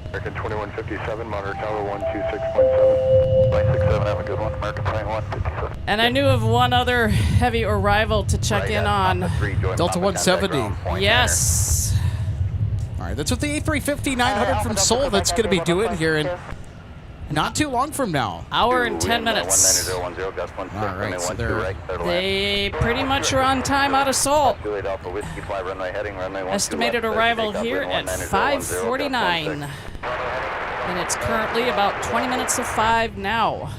American 2157, monitor tower 126.7. 967, have a good one. American 2157. And I knew of one other heavy arrival to check in on. Delta 170. Yes. All right, that's what the A350-900 from Seoul that's going to be doing here. And not too long from now. Hour and 10 minutes. 19010, gust 16, All right, so runway 12 right, clear to land. They pretty much are on time out of Seoul. Juliet Alpha Whiskey, fly runway heading, runway 12 Estimated left, arrival takeoff, here wind at 19010, 5:49. And it's currently about 20 minutes of 5 now.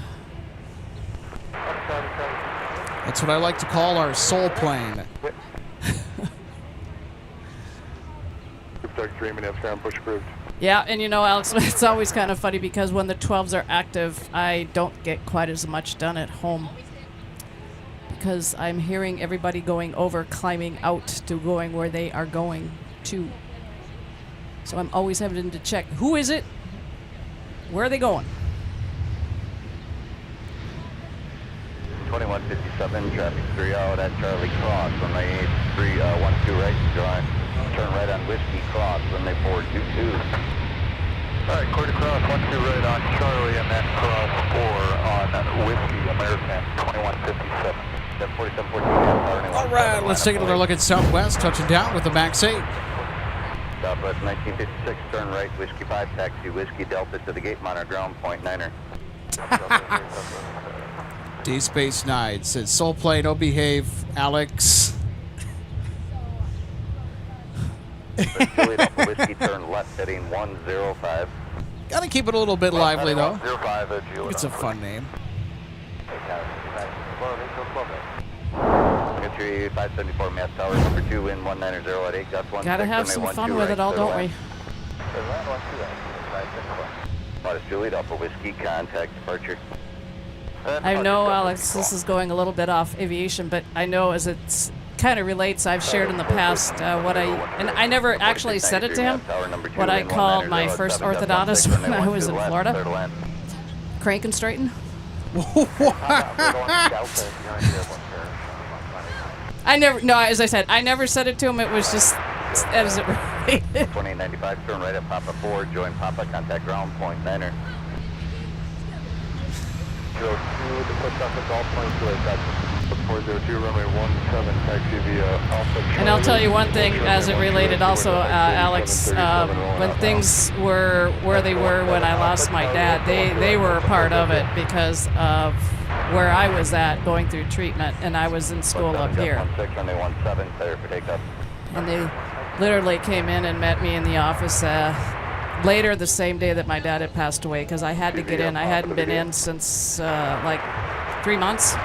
That's what I like to call our soul plane. Push approved. Yeah, and you know, Alex, it's always kind of funny because when the 12s are active, I don't get quite as much done at home. Because I'm hearing everybody going over, climbing out to going where they are going to. So I'm always having to check, who is it? Where are they going? 2157, traffic 3 out at Charlie Cross, runway 312 right, join. Turn right on Whiskey Cross, runway 422. All right, clear to cross 12 right on Charlie and then cross 4 on Whiskey, American 2157. 4714. All right, let's take another look at Southwest, touching down with the MAX 8. Southwest 1956, turn right, Whiskey 5, taxi Whiskey Delta to the gate monitor, ground point 9er. D-Space 9 says, soul plane, oh behave, Alex. Juliet Alpha Whiskey, turn left, heading 105. Gotta keep it a little bit lively, though. 105, It's a fun name. Entry 574, Mass Tower, number 2, wind 190 at 8, gust 1. Gotta have some fun with it all, don't we? Juliet Alpha Whiskey, contact departure. I know, Alex, this is going a little bit off aviation, but I know as it's kind of relates, I've shared in the past and I never actually said it to him, what I called my first orthodontist when I was in Florida. Crank and straighten. I never, no, as I said, I never said it to him. It was just as it related. 2895, turn right at Papa 4, join Papa, contact ground point 9er. 02, the push off at Golf 22, that's 402, runway 17, taxi via Alpha Charlie. And I'll tell you one thing as it related also, Alex, when things were where they were when I lost my dad, they were a part of it because of where I was at going through treatment, and I was in school up here. 16, runway 17, clear for takeoff. And they literally came in and met me in the office later the same day that my dad had passed away because I had to get in. I hadn't been in since like 3 months.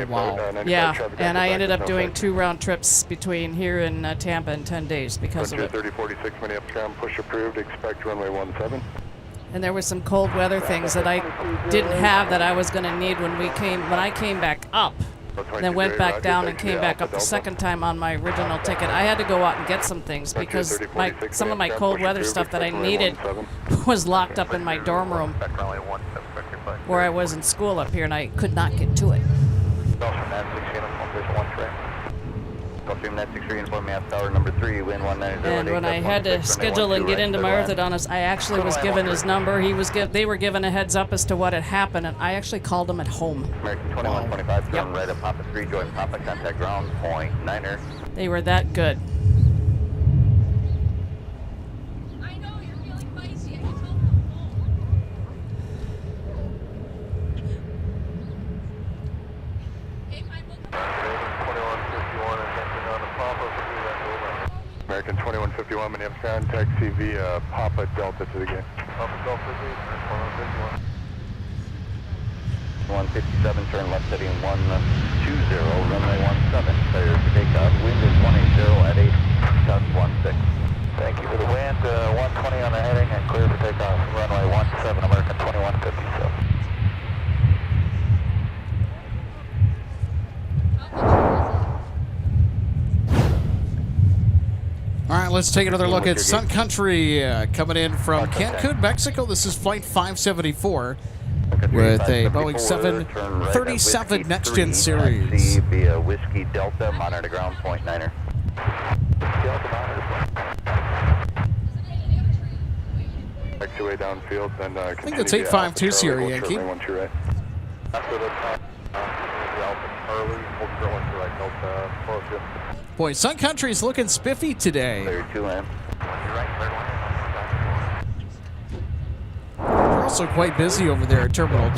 Wow. Yeah, and I ended up doing 2 round trips between here and Tampa in 10 days because of it. 3046, Minneapolis, push approved, expect runway 17. And there was some cold weather things that I didn't have that I was going to need when I came back up. Then went back down and came back up the second time on my original ticket. I had to go out and get some things because some of my cold weather stuff that I needed was locked up in my dorm room where I was in school up here, and I could not get to it. And when I had to schedule and get into my orthodontist, I actually was given his number. They were given a heads up as to what had happened, and I actually called him at home. American 2125, turn right at Papa 3, join Papa, contact ground point 9er. They were that good. I know, you're feeling feisty. I can tell from Hey, my book. 2151, attention on the Papa, American 2151, Minneapolis, taxi via Papa Delta to the gate. Papa Delta to the gate, 157, turn left heading 120, runway 17, clear for takeoff. Wind is 180 at 8, gust 16. Thank you for the wind, 120 on the heading and clear for takeoff. Runway 17, American 2157. All right, let's take another look at Sun Country coming in from Cancun, Mexico. This is Flight 574 with a Boeing 737 Next Gen Series. Via Whiskey Delta, monitor ground point 9er. Taxiway downfield, then I think that's 852 Sierra Yankee. After the top, Charlie, hold for 1 to right, Delta, Boy, Sun Country's looking spiffy today. Clear 2M. We're also also quite busy over there at Terminal 2.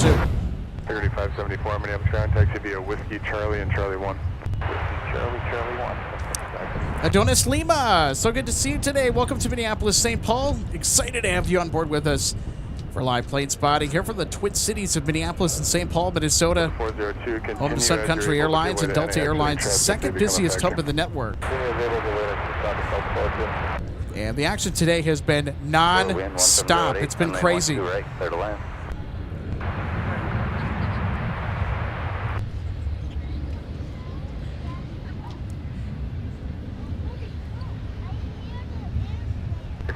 3574 Minneapolis ground taxi via Whiskey Charlie and Charlie 1. Charlie 1. Adonis Lima, so good to see you today. Welcome to Minneapolis, St. Paul. Excited to have you on board with us for live plane spotting here from the Twin Cities of Minneapolis and St. Paul, Minnesota. 402, Home to Sun Country Airlines and Delta Airlines' second busiest hub of the network. And the action today has been non-stop. It's been crazy. American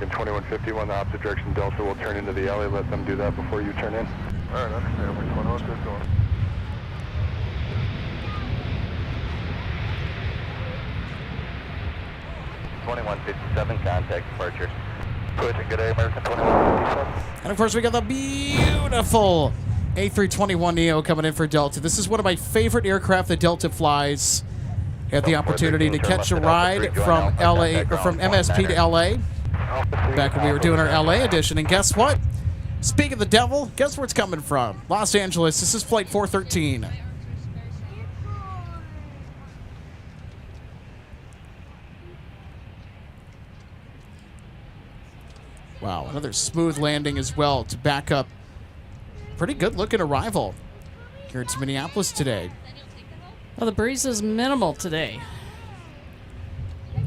2151, the opposite direction, Delta will turn into the alley. Let them do that before you turn in. All right, understand. Which one was this going? Contact departure. Good day, American 2157. And of course, we got the beautiful A321neo coming in for Delta. This is one of my favorite aircraft that Delta flies. Had the opportunity to catch a ride from LA or from MSP to LA back when we were doing our LA edition. And guess what? Speaking of the devil, guess where it's coming from? Los Angeles. This is flight 413. Wow, another smooth landing as well to back up. Pretty good looking arrival here to Minneapolis today. Well, the breeze is minimal today,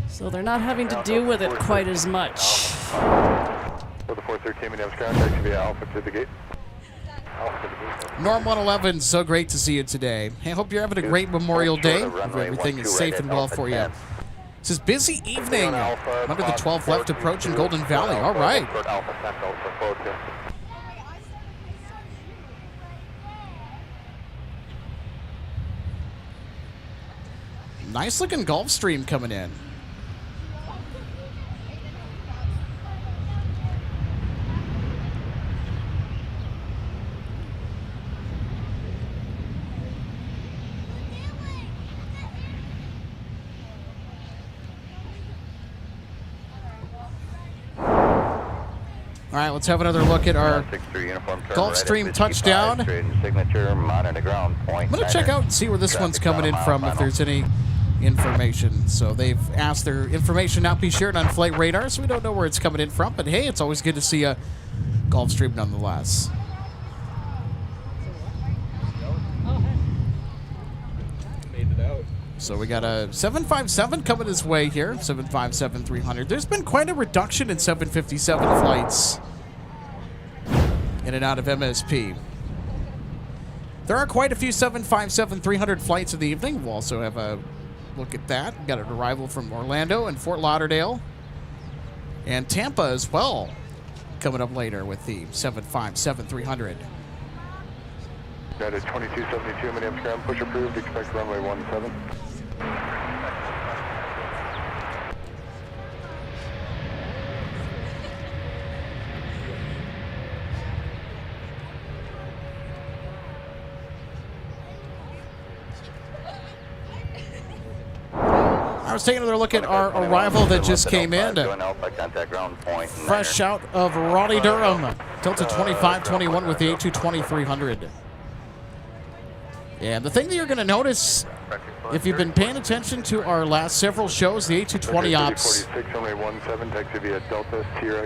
so they're not having to deal with it quite as much. For the 413 Minneapolis ground taxi via Alpha to the gate. Norm 111, so great to see you today. Hey, I hope you're having a great Memorial Day. Hope everything is safe and well for you. This is busy evening. Under the 12 left approach in Golden Valley. All right. Nice looking Gulfstream coming in. All right, let's have another look at our Gulfstream touchdown. I'm going to check out and see where this one's coming in from, if there's any information. So they've asked their information not be shared on flight radar, so we don't know where it's coming in from. But hey, it's always good to see a Gulfstream nonetheless. So we got a 757 coming his way here, 757-300. There's been quite a reduction in 757 flights in and out of MSP. There are quite a few 757-300 flights in the evening. We'll also have a look at that. We've got an arrival from Orlando and Fort Lauderdale and Tampa as well coming up later with the 757-300. Got a 2272 Minneapolis ground, push approved, expect runway 17. I was taking another look at our arrival that just came in. Fresh out of Raleigh-Durham. Delta 2521 with the A220-300. And the thing that you're going to notice, if you've been paying attention to our last several shows, the A220 ops,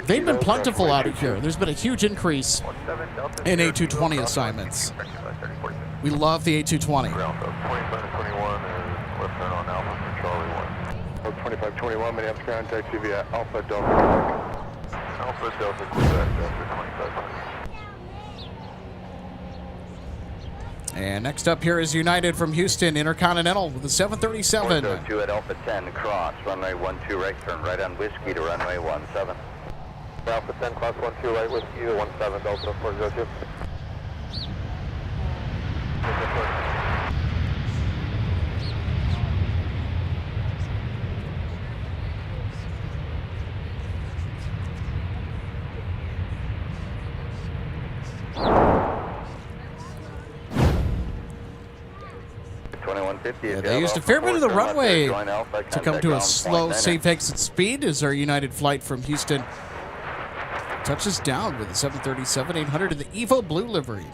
they've been plentiful out of here. There's been a huge increase in A220 assignments. We love the A220. 2521 Minneapolis ground taxi via Alpha Delta. Alpha Delta Quebec, Delta 2500. And next up here is United from Houston Intercontinental with the 737. 402 at Alpha 10, cross, runway 12 right, turn right on Whiskey to runway 17. Alpha 10, class 12 right, Whiskey to 17, Delta 402. Yeah, they used a fair bit of the runway to come to a slow, safe exit speed as our United flight from Houston touches down with a 737-800 in the Evo Blue livery.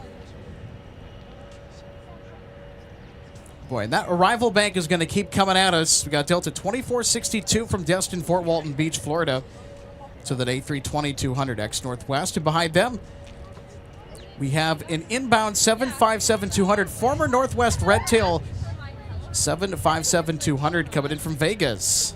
Boy, and that arrival bank is going to keep coming at us. We got Delta 2462 from Destin, Fort Walton Beach, Florida, to that A320-200 X Northwest. And behind them, we have an inbound 757-200, former Northwest Red Tail 757-200 coming in from Vegas.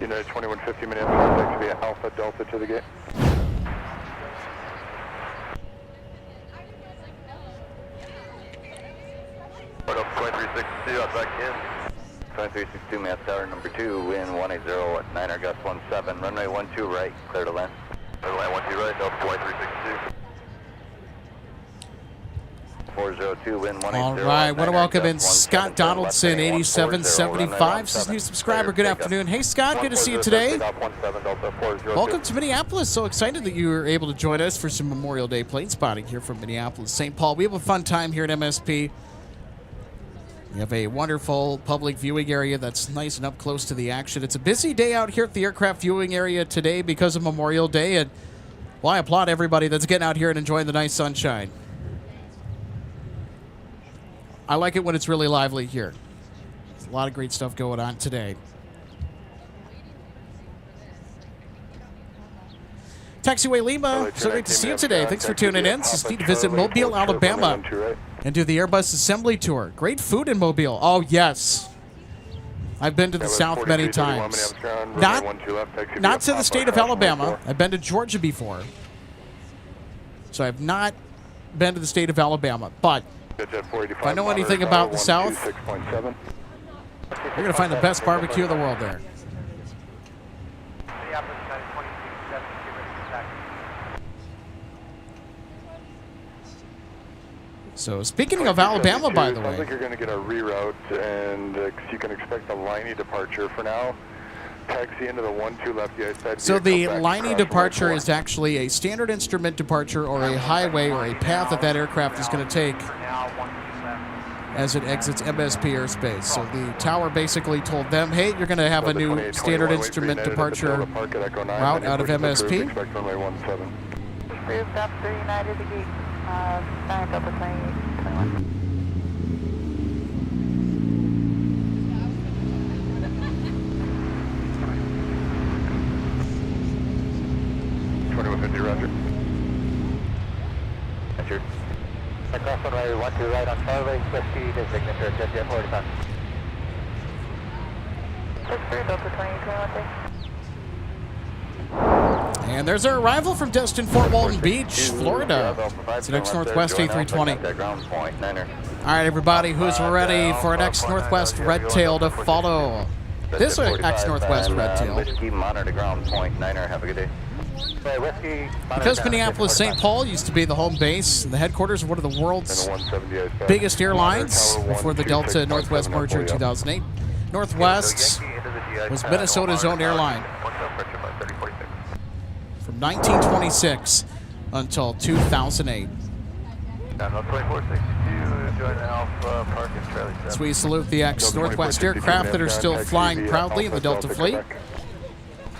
United 2150 Minneapolis, taxi via Alpha Delta to the gate. Port up 2362, I'll back in. 2362, mass tower number 2, wind 180 at 9er, gust 17, runway 12 right, clear to land. Clear to land 12 right, Delta 2362. 402, wind 180. All right, want to welcome in Scott Donaldson, 8775. This is a new subscriber. Good afternoon. Hey, Scott, good to see you today. Welcome to Minneapolis. So excited that you were able to join us for some Memorial Day plane spotting here from Minneapolis, St. Paul. We have a fun time here at MSP. We have a wonderful public viewing area that's nice and up close to the action. It's a busy day out here at the aircraft viewing area today because of Memorial Day, and well, I applaud everybody that's getting out here and enjoying the nice sunshine. I like it when it's really lively here. There's a lot of great stuff going on today. Taxiway Lima, so great to see you today. Thanks for tuning in. Just need to visit Mobile, Alabama, and do the Airbus assembly tour. Great food in Mobile. Oh, yes. I've been to the South many times. Not to the state of Alabama. I've been to Georgia before. So I've not been to the state of Alabama. But if I know anything about the South, you're going to find the best barbecue in the world there. So speaking of Alabama, by the way, sounds like you're going to get a reroute, and you can expect a liney departure for now. Taxi into the 12 left, the outside. So the liney departure is actually a standard instrument departure or a highway or a path that aircraft is going to take as it exits MSP airspace. So the tower basically told them, hey, you're going to have a new standard instrument departure route out of MSP. Expect runway 17. Approved Officer United to gate 9 Delta 2821. Roger. Roger. Across runway 12 right on Charlie, Whiskey, his signature, Jet 45. Delta 2821. And there's our arrival from Destin, Fort Walton Beach, Florida. It's an X Northwest A320. All right, everybody, who's ready for an X Northwest Red Tail to follow? This is X Northwest Red Tail. Whiskey, monitor ground point, 9er, have a good day. Because Minneapolis, St. Paul used to be the home base and the headquarters of one of the world's biggest airlines before the Delta Northwest merger in 2008. Northwest was Minnesota's own airline from 1926 until 2008. So we salute the X Northwest aircraft that are still flying proudly in the Delta fleet.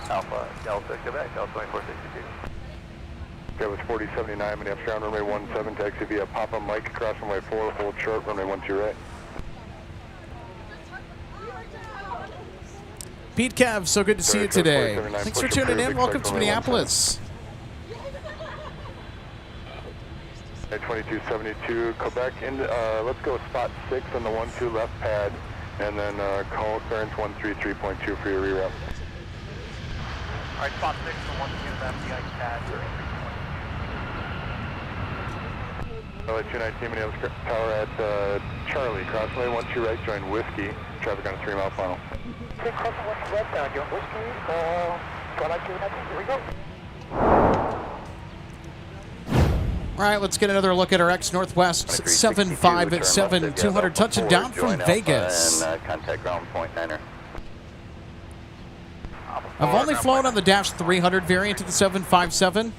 Alpha, Delta, Quebec, Delta 2462. That was 4079, Minneapolis ground, runway 17, taxi via Papa Mike, across runway 4, hold short, runway 12 right. Pete Kev, so good to see you today. Thanks for tuning in. Welcome to Minneapolis. 2272, Quebec, let's go spot 6 on the 12 left pad, and then call clearance 133.2 for your reroute. All right, spot 6 for 1 left, the ice pad. LA 219, Minneapolis tower at Charlie, crossway 12 right, join Whiskey, traffic on a 3-mile final. 6 crossing 1 left, join Whiskey, Twilight 219, here we go. All right, let's get another look at our X Northwest 757-200 touching down from Vegas. And contact ground point, 9er. I've only flown on the Dash 300 variant of the 757.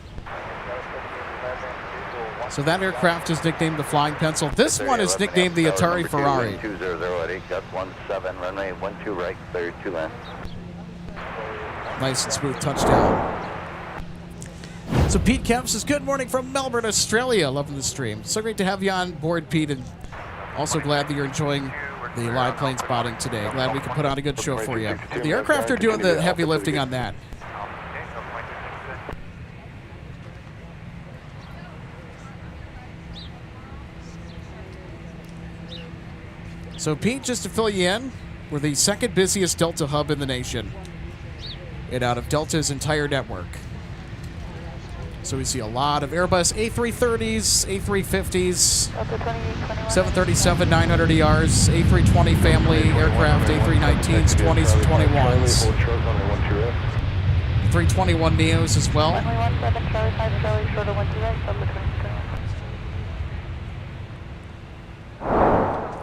So that aircraft is nicknamed the Flying Pencil. This one is nicknamed the Atari Ferrari. 200 at 8, gust 17, runway 12 right, clear 2 land. Nice and smooth touchdown. So Pete Kemp says, good morning from Melbourne, Australia. Loving the stream. So great to have you on board, Pete, and also glad that you're enjoying the live plane spotting today. Glad we can put on a good show for you. The aircraft are doing the heavy lifting on that. So Pete, just to fill you in, we're the second busiest Delta hub in the nation, and out of Delta's entire network. So we see a lot of Airbus A330s, A350s, 737 900ERs, A320 family aircraft, A319s, 20s, and 21s. 321 Neos as well.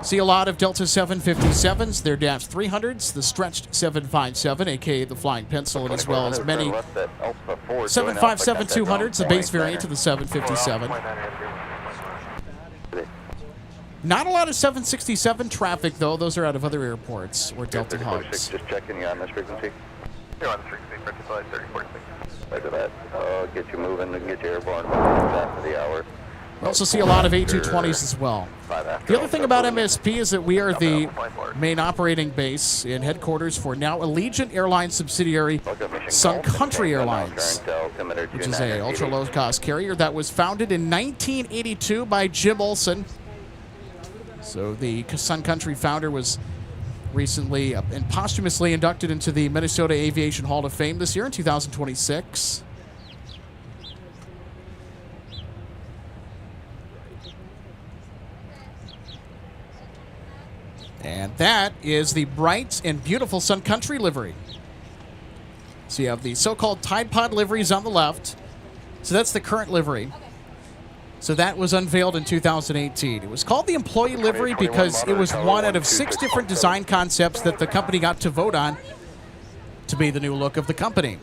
See a lot of Delta 757s, their Dash 300s, the stretched 757, aka the Flying Pencil, and as well as many 757-200s, the base variant of the 757. Not a lot of 767 traffic, though. Those are out of other airports or Delta hubs. Just checking you on this frequency. You're on the frequency, 3046. Roger that. I'll get you moving and get you airborne after the hour. We also see a lot of A220s as well. The other thing about MSP is that we are the main operating base and headquarters for now Allegiant Airlines subsidiary Sun Country Airlines, which is a ultra-low-cost carrier that was founded in 1982 by Jim Olson. So the Sun Country founder was recently and posthumously inducted into the Minnesota Aviation Hall of Fame this year in 2026. And that is the bright and beautiful Sun Country livery. So you have the so-called Tide Pod liveries on the left. So that's the current livery. So that was unveiled in 2018. It was called the employee livery because it was one out of 6 different design concepts that the company got to vote on to be the new look of the company.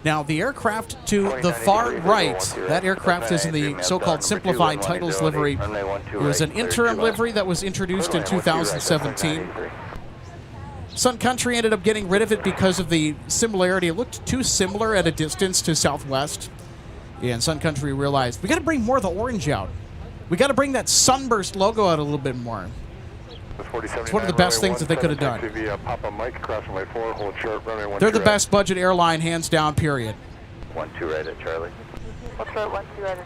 Now, the aircraft to the far right, that aircraft is in the so-called simplified titles livery. It was an interim livery that was introduced in 2017. Sun Country ended up getting rid of it because of the similarity. It looked too similar at a distance to Southwest. And Sun Country realized, we got to bring more of the orange out. We got to bring that sunburst logo out a little bit more. It's one of the best things that they could have done. They're the best budget airline, hands down, period. 12 right at Charlie.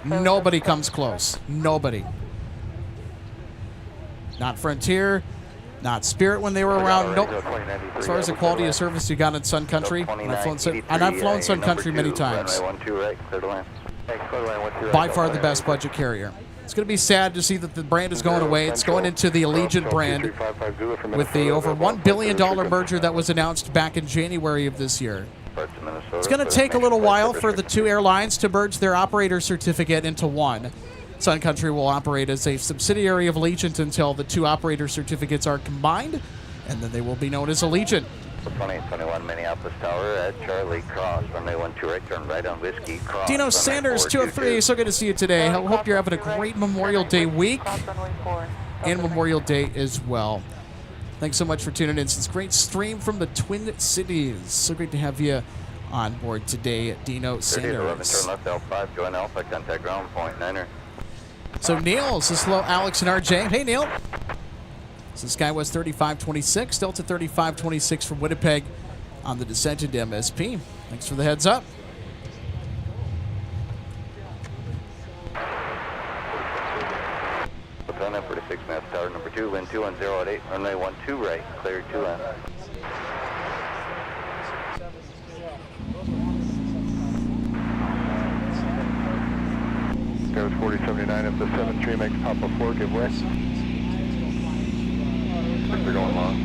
Nobody comes close. Nobody. Not Frontier, not Spirit when they were around. Nope. As far as the quality of service you got in Sun Country, and I've flown Sun Country many times. By far the best budget carrier. It's going to be sad to see that the brand is going away. It's going into the Allegiant brand with the over $1 billion merger that was announced back in January of this year. It's going to take a little while for the two airlines to merge their operator certificate into one. Sun Country will operate as a subsidiary of Allegiant until the two operator certificates are combined, and then they will be known as Allegiant. 2821 Minneapolis Tower at Charlie Cross, runway 12 right, turn right on Whiskey Cross. Dino Sanders, 203, so good to see you today. I hope you're having a great Memorial Day week and Memorial Day as well. Thanks so much for tuning in. It's a great stream from the Twin Cities. So great to have you on board today, Dino Sanders. Turn left L5, join Alpha, contact ground point 9er. So Neil says hello, Alex and RJ. Hey, Neil. So this guy was 3526, Delta 3526 from Winnipeg on the descent into MSP. Thanks for the heads up. Platoon 46 Mass Tower number 2, wind 210 at 8, runway 12 right, clear 2N. There's 4079, if the 7-3 makes Papa 4, give way. They're going long.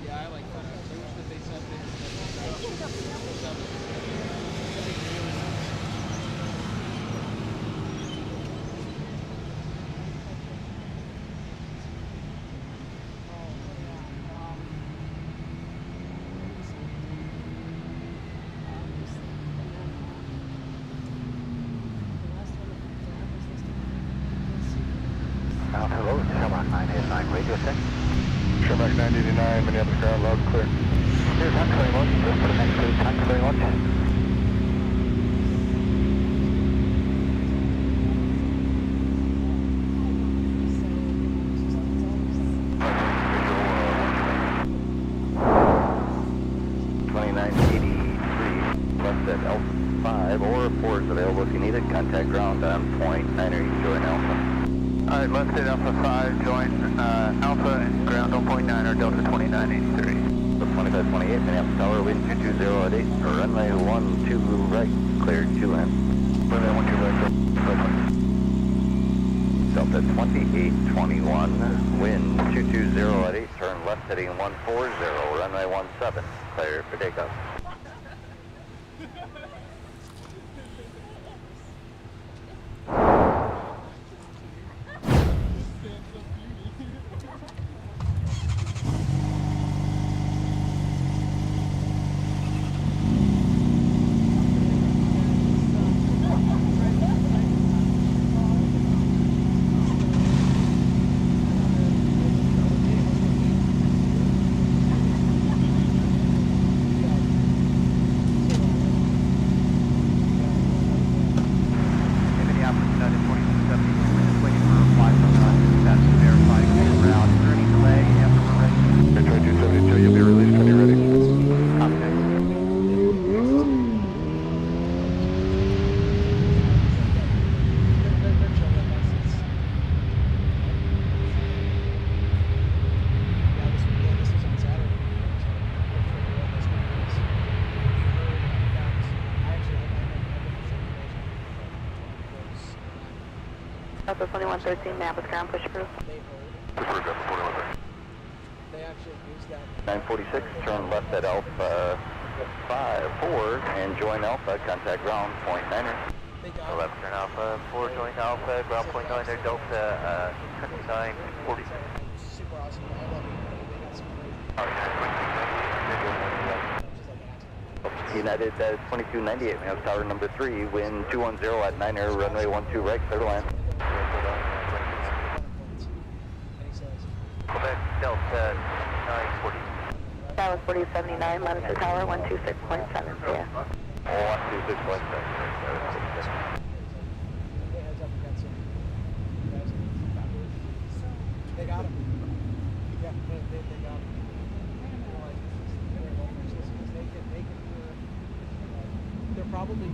Yeah, I like that. I wish that they said Hello, Shamrock 989, radio check. Shamrock 989, Minneapolis ground, loud and clear. Here's Sun Country Airlines, just for the next week, Sun Country Airlines. L5 or 4 is available if you need it. Contact ground on point 9 or you can join Alpha. Alright, left state Alpha 5, join Alpha and ground on point 9 or Delta 2983. 2528, Minneapolis Tower, wind 220 at 8, runway 12 right, cleared 2 in. Runway 12 right, Delta 2821, wind 220 at 8, turn left heading 140, runway 17, clear for takeoff. Delta 2113, Minneapolis ground, push through. they actually use that. 946, turn left at Alpha 4 and join Alpha, contact ground, point 9er. left turn Alpha 4, join Alpha, ground point 9 there, Delta 2940. Super awesome. I love it. They got some United 2298, Minneapolis Tower number 3, wind 210 at 9er, runway 12 right, clear to land. Quebec Delta 940. That was 4079, monitor tower 126.7, yeah. 126.7. They got him. Yeah, they got him. They're probably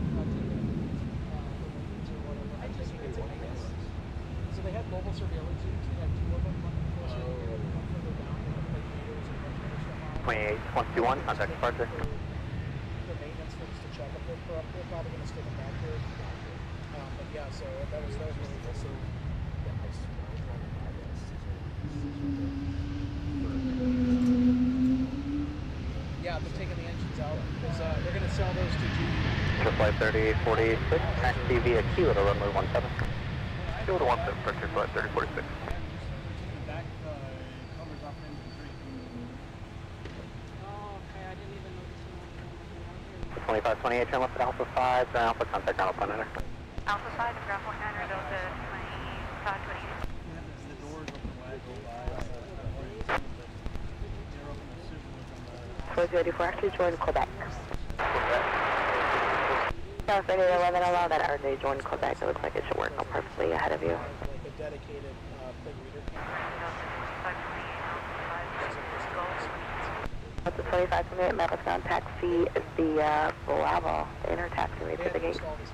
so they had mobile surveillance units. They had 2 of them. One closer here, one further down. They had like meters and one finish them off. 2821, contact departure. The maintenance folks to check if they're corrupt. They're probably going to stick them back here. But yeah, so that was really good. So yeah, they're taking the engines out because they're going to sell those to GE. Flight 3846, taxi via Q at runway 17. Go to 17, Frontier Flight 3046. Back covers off engine 3. Oh, okay, I didn't even notice. 2528, turn left at Alpha 5, turn Alpha, contact ground point 9er. Alpha 5, ground point 9er, Delta 2528. The doors open wide. 4084, actually join Quebec. California 11, allow that RJ join Quebec. It looks like it should work out perfectly ahead of you. Like a dedicated plate reader. Delta 2528, Memphis ground taxi is the Bravo, the inner taxi right to the gate. Service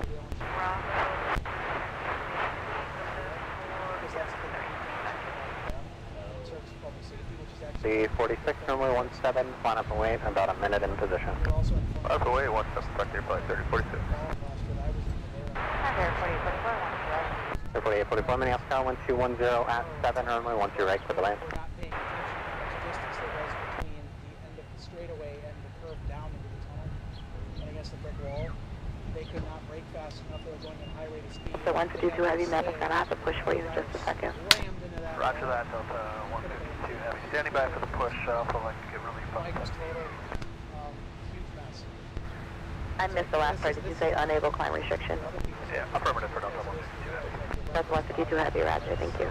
public safety, which is actually The 46, runway 17, line up and wait, about a minute in position. Line up and wait, 17, back to flight 3046. Hi there, 4844, 4844, Minneapolis Tower 1210 at 7, runway 12 right for the land. Not paying attention to the distance there was between the end of the straightaway and the curve down into the tunnel and against the brick wall. They could not brake fast enough. They were going at a high rate of speed. So 152 Heavy, Memphis, I have to push for you in just a second. Rammed into that Roger wall. that, Delta 152 Heavy. Standing by for the push, for like to get relief on Mike was that. total huge mess. I missed the last part. Did you say unable climb restriction? Yeah, affirmative for Delta 152 Heavy. That's 152 Heavy, roger, thank you.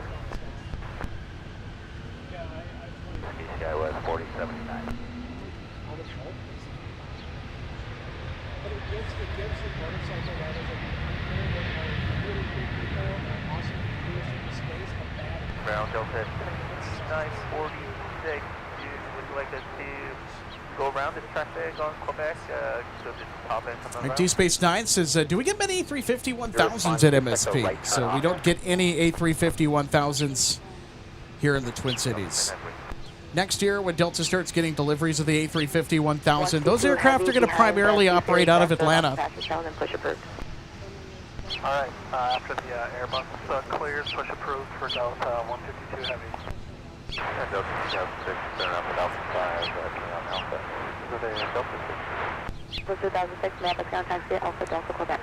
PCI was 4079. But it gives the motorcycle riders that are really good people and awesome leadership in space a bad Ground Delta 946. Would you like us to go around this traffic on Quebec? So just pop in from the Right, D-Space 9 says, do we get many A350-1000s at MSP? So we don't get any A350-1000s here in the Twin Cities. Next year, when Delta starts getting deliveries of the A350-1000, those aircraft are going to primarily operate out of Atlanta. All right, after the Airbus clears, push approved for Delta 152 Heavy. And Delta 2006, turn up at Alpha 5, turn on Alpha. Is it a Delta 6? For 2006, Memphis, ground taxi, Alpha Delta, Quebec.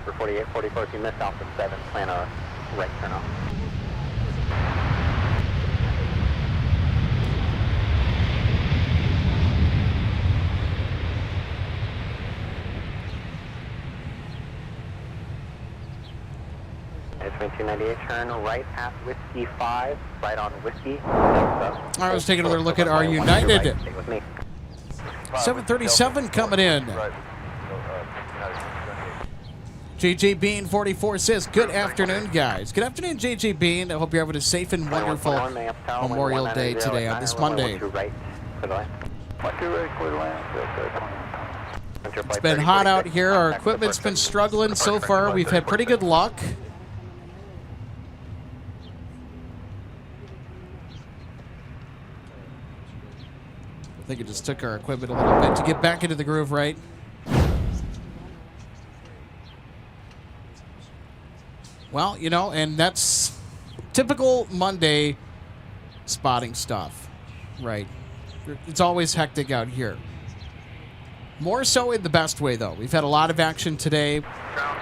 For 4844, if you missed Alpha 7, plan a right turn off. It's 2298, turn right at Whiskey 5, right on Whiskey. All right, let's take another look at our United. Stay with me. 737 coming in. Right. JJ Bean 44 says, good afternoon, guys. Good afternoon, JJ Bean. I hope you're having a safe and wonderful Memorial Day today on this Monday. It's been hot out here. Our equipment's been struggling so far. We've had pretty good luck. I think it just took our equipment a little bit to get back into the groove, right? Well, you know, and that's typical Monday spotting stuff, right? It's always hectic out here. More so in the best way, though. We've had a lot of action today.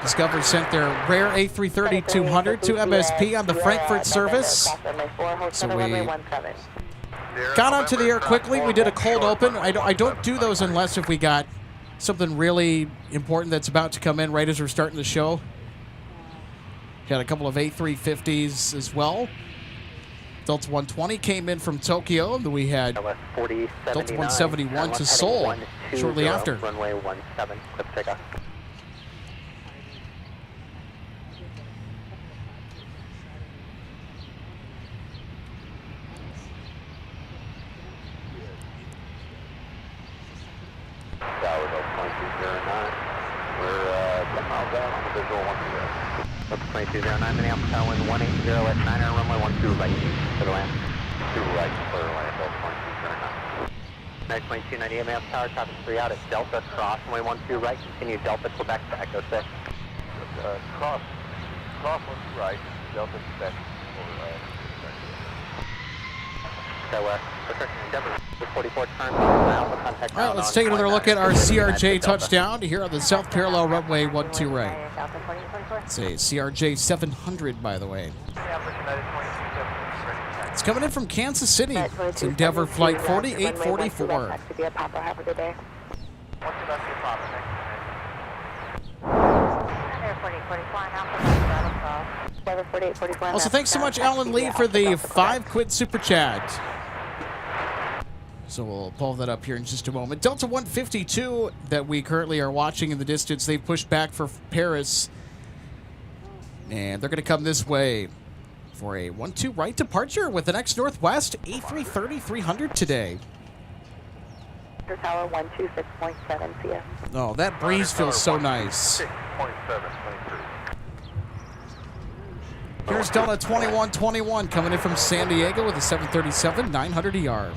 Discovery sent their rare A330-200 to MSP on the Frankfurt service. So we got onto the air quickly. We did a cold open. I don't do those unless if we got something really important that's about to come in right as we're starting the show. Got a couple of A350s as well. Delta 120 came in from Tokyo. And we had Delta 171 to Seoul shortly after. Runway 17, clip takeoff. Tower Delta 2209. We're 10 miles out on the visual 10. Delta 2209, Minneapolis Tower 180 at 9, runway 12 right for the land. 2 right for land, Delta 2209. Night 2298, Minneapolis Tower, traffic 3 out at Delta, cross, runway 12 right, continue Delta, Quebec to Echo 6. Cross 12 right, Delta Quebec Skywest, restriction Denver, 44 turn, Alpha contact. All right, let's take another look at our CRJ touchdown here on the South Parallel runway 12 right. It's a CRJ 700, by the way. It's coming in from Kansas City. It's Endeavor Flight 4844. Have a good day. Also, thanks so much, Alan Lee, for the 5 quid super chat. So we'll pull that up here in just a moment. Delta 152 that we currently are watching in the distance, they've pushed back for Paris. And they're going to come this way for a 1-2 right departure with the next Northwest A330-300 today. Tower 126.7 CS. Oh, that breeze feels so nice. 6.7, Here's Delta 2121 coming in from San Diego with a 737-900ER.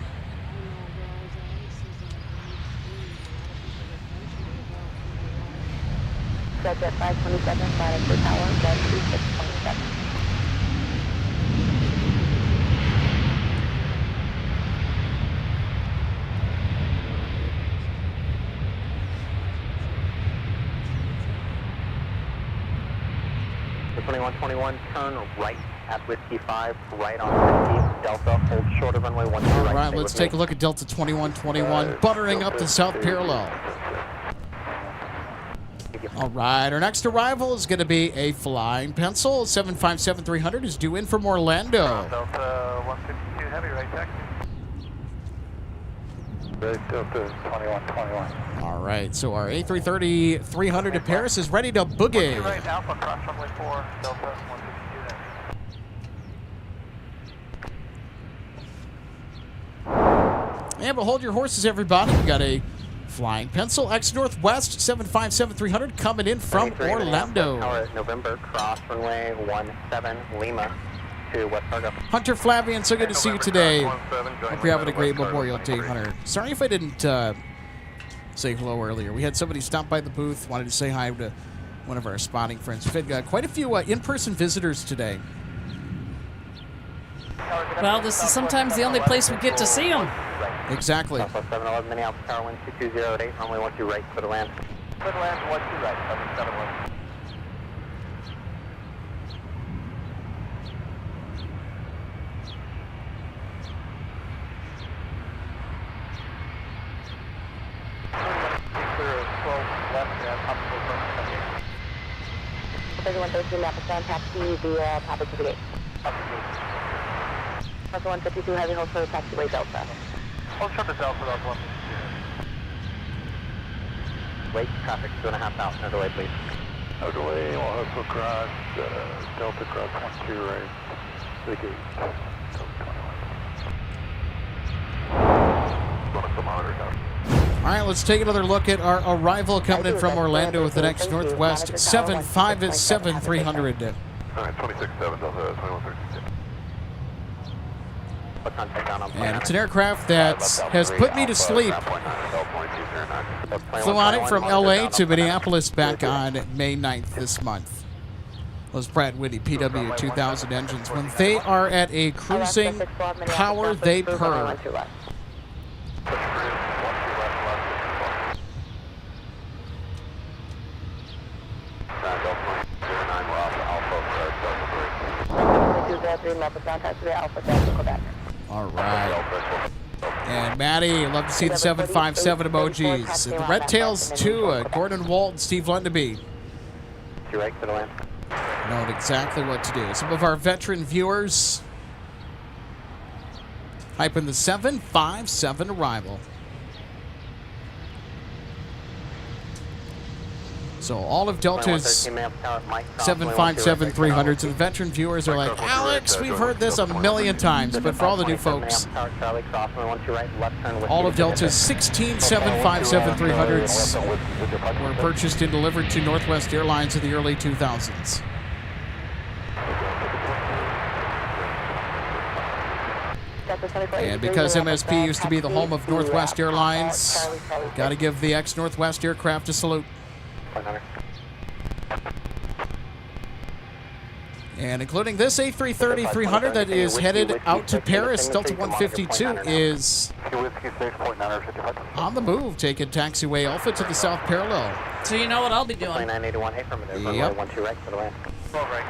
Delta 527 flying for Tower 126.7. The 2121, turn right at Whiskey 5, right on 50, Delta, hold short of runway 12 right. All right, let's take a look at Delta 2121 buttering up the south parallel. All right, our next arrival is going to be a flying pencil. 757-300 is due in from Orlando. Delta 152 Heavy, right taxi. Right, Delta 2121. All right, so our A330-300 to Paris is ready to boogie. Right, Alpha, cross runway 4, Delta 152 Heavy. And but hold your horses, everybody. We got a flying pencil X Northwest 757-300 coming in from Orlando. Tower November, cross runway 17, Lima to West Fargo. Hunter Flavian, so good to see you today. Hope you're having a great Memorial Day, Hunter. Sorry if I didn't say hello earlier. We had somebody stop by the booth, wanted to say hi to one of our spotting friends. We've got quite a few in-person visitors today. Well, this is sometimes the only place we get to see them. Exactly. Southwest 711, Minneapolis Tower 12208, runway 12 right, clear to land. Clear to land, 12 right, 771. Taxi via Papa to the gate. Delta 152 heavy hold for taxiway Delta. Hold short to Delta, Delta 152. Wait, traffic 2.5 out, no delay please. No delay, we'll hustle across, Delta cross 12 right, to the gate. All right, let's take another look at our arrival coming in from Orlando with the next Northwest 757-300. All right, 26-7, Delta 2132. And it's an aircraft that has put me to sleep. Flew on it from LA to Minneapolis back on May 9th this month. Those Pratt & Whitney PW2000 engines, when they are at a cruising power, they purr. All right. And Maddie, love to see the 757 emojis. The Red Tails too. Gordon Walt, Steve Lundaby. Right, clear to land. Know exactly what to do. Some of our veteran viewers hyping the 757 arrival. So all of Delta's 757-300s, and the veteran viewers are like, Alex, we've heard this a million times, but for all the new folks, all of Delta's 16 757-300s were purchased and delivered to Northwest Airlines in the early 2000s. And because MSP used to be the home of Northwest Airlines, got to give the ex-Northwest aircraft a salute. And including this A330-300 that is headed out to Paris, Delta 152 is on the move, taking taxiway Alpha to the south parallel. So you know what I'll be doing. 2981 affirmative, runway 12 right, clear to land. 12 right,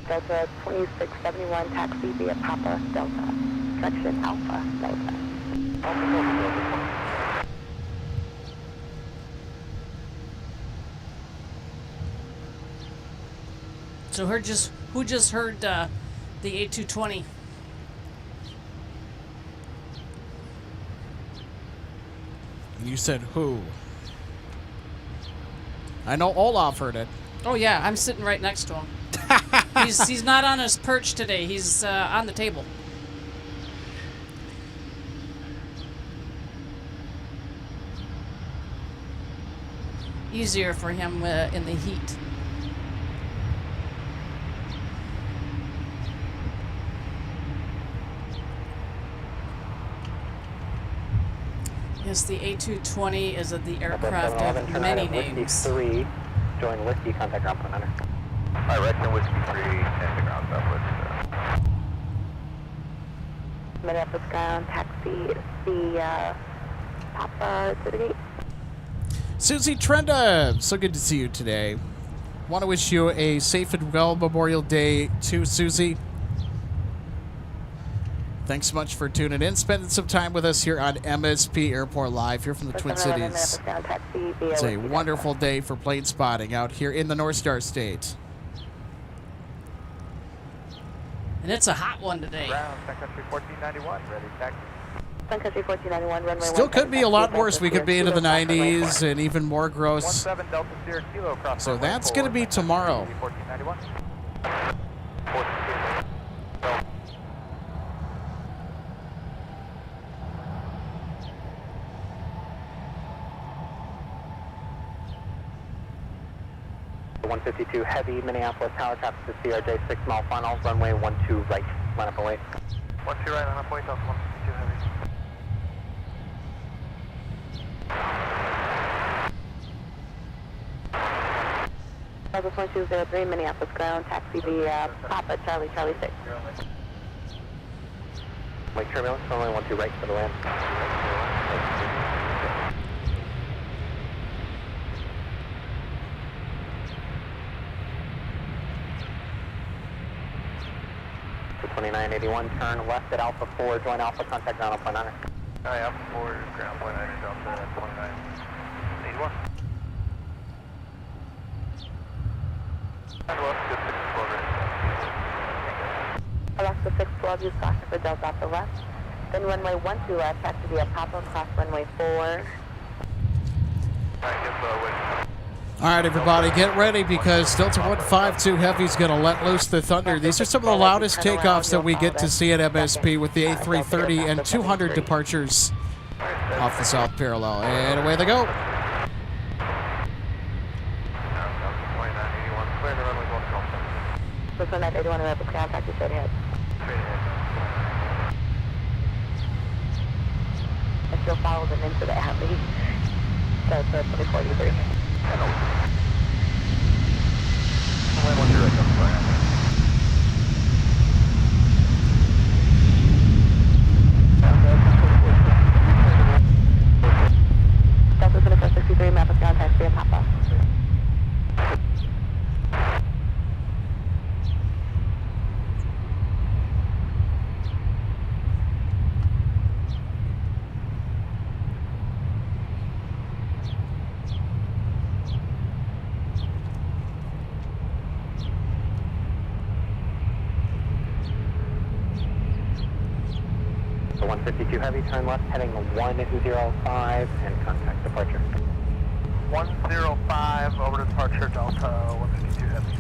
Delta 2671 taxi via Papa Delta, section Alpha Delta. So who just heard the A220 You said who? I know Olaf heard it. Oh yeah, I'm sitting right next to him. He's not on his perch today. He's on the table. Easier for him in the heat. Yes, the A220 is the aircraft of many names. 3, join Whiskey, contact ground point under. I reckon Whiskey 3 and the ground southwest. Minneapolis ground, taxi the Papa to the gate. Susie Trenda, so good to see you today. Want to wish you a safe and well Memorial Day too, Susie. Thanks so much for tuning in, spending some time with us here on MSP Airport Live here from the Twin Cities. It's a wonderful day for plane spotting out here in the North Star State. And it's a hot one today. Ground, Sun Country 1491, ready, taxi. Sun Country 1491, runway Still could be a lot worse. We could be into the 90s and even more gross. 17 Delta Sierra Kilo, cross So that's going to be tomorrow. 1491. 152 heavy, Minneapolis tower traffic to CRJ 6 mile final, runway 12 right, line up and wait. 12 right, line up, wait, Delta 152 heavy. Delta 2203, Minneapolis ground, taxi the Papa Charlie 6. Wait, turbulence, runway 12 right for the land. For 2981, turn left at Alpha 4, join Alpha, contact ground point under. Hi, Alpha 4, ground point under, Delta 2981. Alaska 612, use caution for Delta off the left. Then runway 12 left, taxi via Papa, cross runway 4. All right, everybody, get ready because Delta 152 Heavy is going to let loose the thunder. These are some of the loudest takeoffs that we get to see at MSP with the A330 and 200 departures off the south parallel. And away they go. This one at 81 Minneapolis ground, taxi straight ahead. I still follow them into the alley. Delta 2043. Delta 2463, Minneapolis ground, taxi via Papa. So 152 heavy, turn left, heading 105, and contact departure. 105, over to departure, Delta 152 heavy.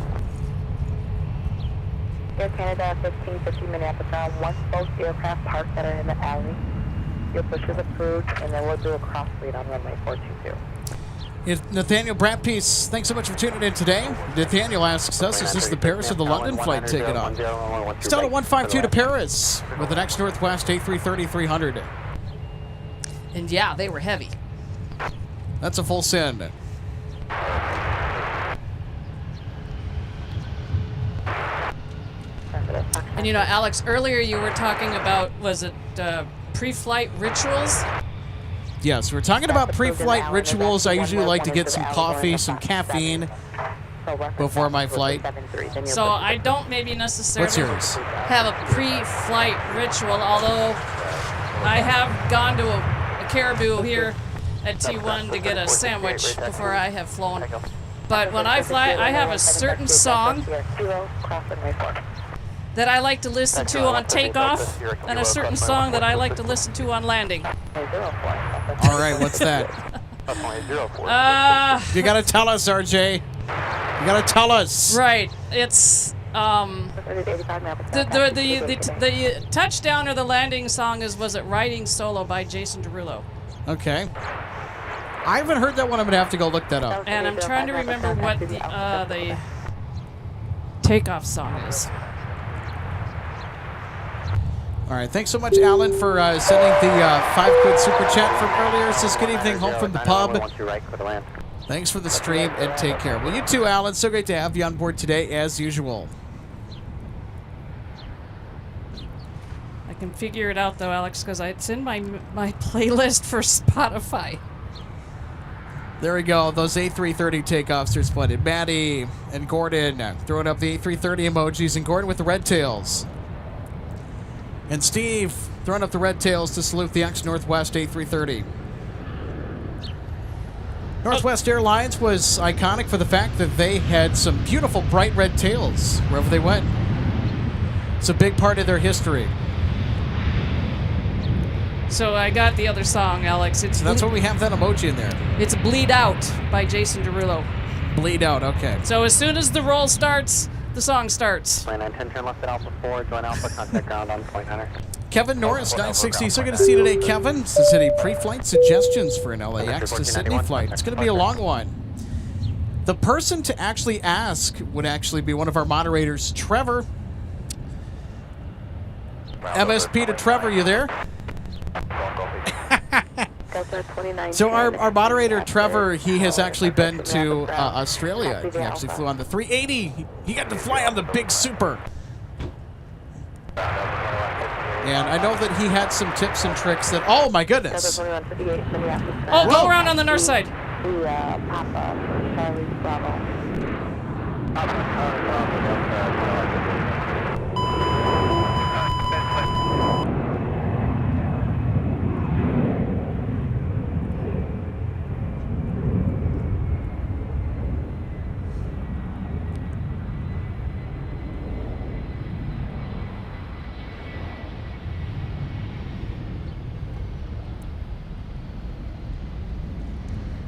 Air Canada 1550 Minneapolis ground. Once both aircraft parked that are in the alley, your push is approved, and then we'll do a cross lead on runway 422. It's Nathaniel Bradpiece, thanks so much for tuning in today. Nathaniel asks us, is this the Paris or the London flight taking off? It's down at 152 to Paris with the next Northwest A330-300. And yeah, they were heavy. That's a full send. And you know, Alex, earlier you were talking about, was it pre-flight rituals? Yes, we're talking about pre-flight rituals. I usually like to get some coffee, some caffeine before my flight. So I don't maybe necessarily What's yours? have a pre-flight ritual, although I have gone to a Caribou here at T1 to get a sandwich before I have flown. But when I fly, I have a certain song that I like to listen to on takeoff, and a certain song that I like to listen to on landing. All right, what's that? You gotta tell us, RJ. You gotta tell us. Right. It's the touchdown or the landing song was it Riding Solo by Jason Derulo. Okay. I haven't heard that one. I'm gonna have to go look that up. And I'm trying to remember what the takeoff song is. All right, thanks so much, Alan, for sending the $5 super chat from earlier. It says, good evening, home from the pub. Thanks for the stream, and take care. Well, you too, Alan. So great to have you on board today, as usual. I can figure it out, though, Alex, because it's in my playlist for Spotify. There we go. Those A330 takeoffs are splendid. Maddie and Gordon throwing up the A330 emojis, and Gordon with the red tails. And Steve throwing up the red tails to salute the ex-Northwest A330. Northwest Airlines was iconic for the fact that they had some beautiful bright red tails wherever they went. It's a big part of their history. So I got the other song, Alex. So that's why we have that emoji in there. It's Bleed Out by Jason Derulo. Bleed Out, okay. So as soon as the roll starts, the song starts. Plan 10, turn left at Alpha 4, join Alpha, contact ground on point Hunter. Kevin Norris, 960. So good to see you today, Kevin. This is any pre-flight suggestions for an LAX to Sydney flight. It's going to be a long one. The person to actually ask would actually be one of our moderators, Trevor. MSP to Trevor, you there? So our moderator, Trevor, he has actually been to Australia. He actually flew on the 380. He got to fly on the Big Super. And I know that he had some tips and tricks that, oh my goodness. Oh, go around on the north side.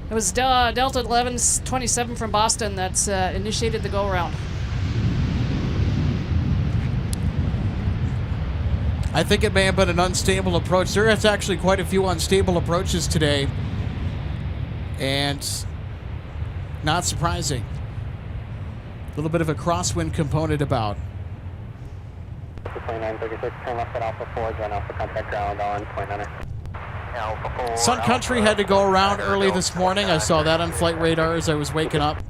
It was Delta 1127 from Boston that's initiated the go-around. I think it may have been an unstable approach. There is actually quite a few unstable approaches today. And not surprising. A little bit of a crosswind component about. 2936, turn left at Alpha 4, join Alpha, contact ground on point Hunter. Sun Country had to go around early this morning. I saw that on flight radar as I was waking up.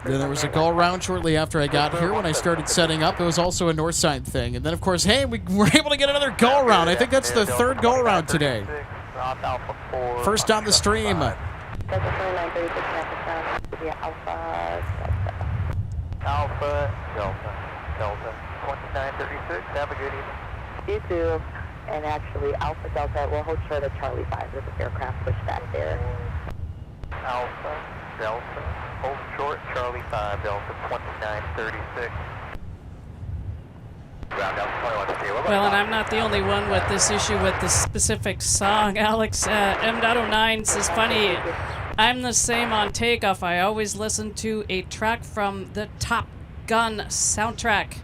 Then there was a go around shortly after I got here when I started setting up. It was also a north side thing. And then, of course, hey, we were able to get another go around. I think that's the third go around today. First on the stream. Alpha, Delta, 2936, have a good evening. You too. And actually, Alpha Delta will hold short of Charlie 5. There's an aircraft pushback there. Alpha Delta, hold short, Charlie 5, Delta 2936. Well, and I'm not the only one with this issue with the specific song. Alex, M.09 says, funny, I'm the same on takeoff. I always listen to a track from the Top Gun soundtrack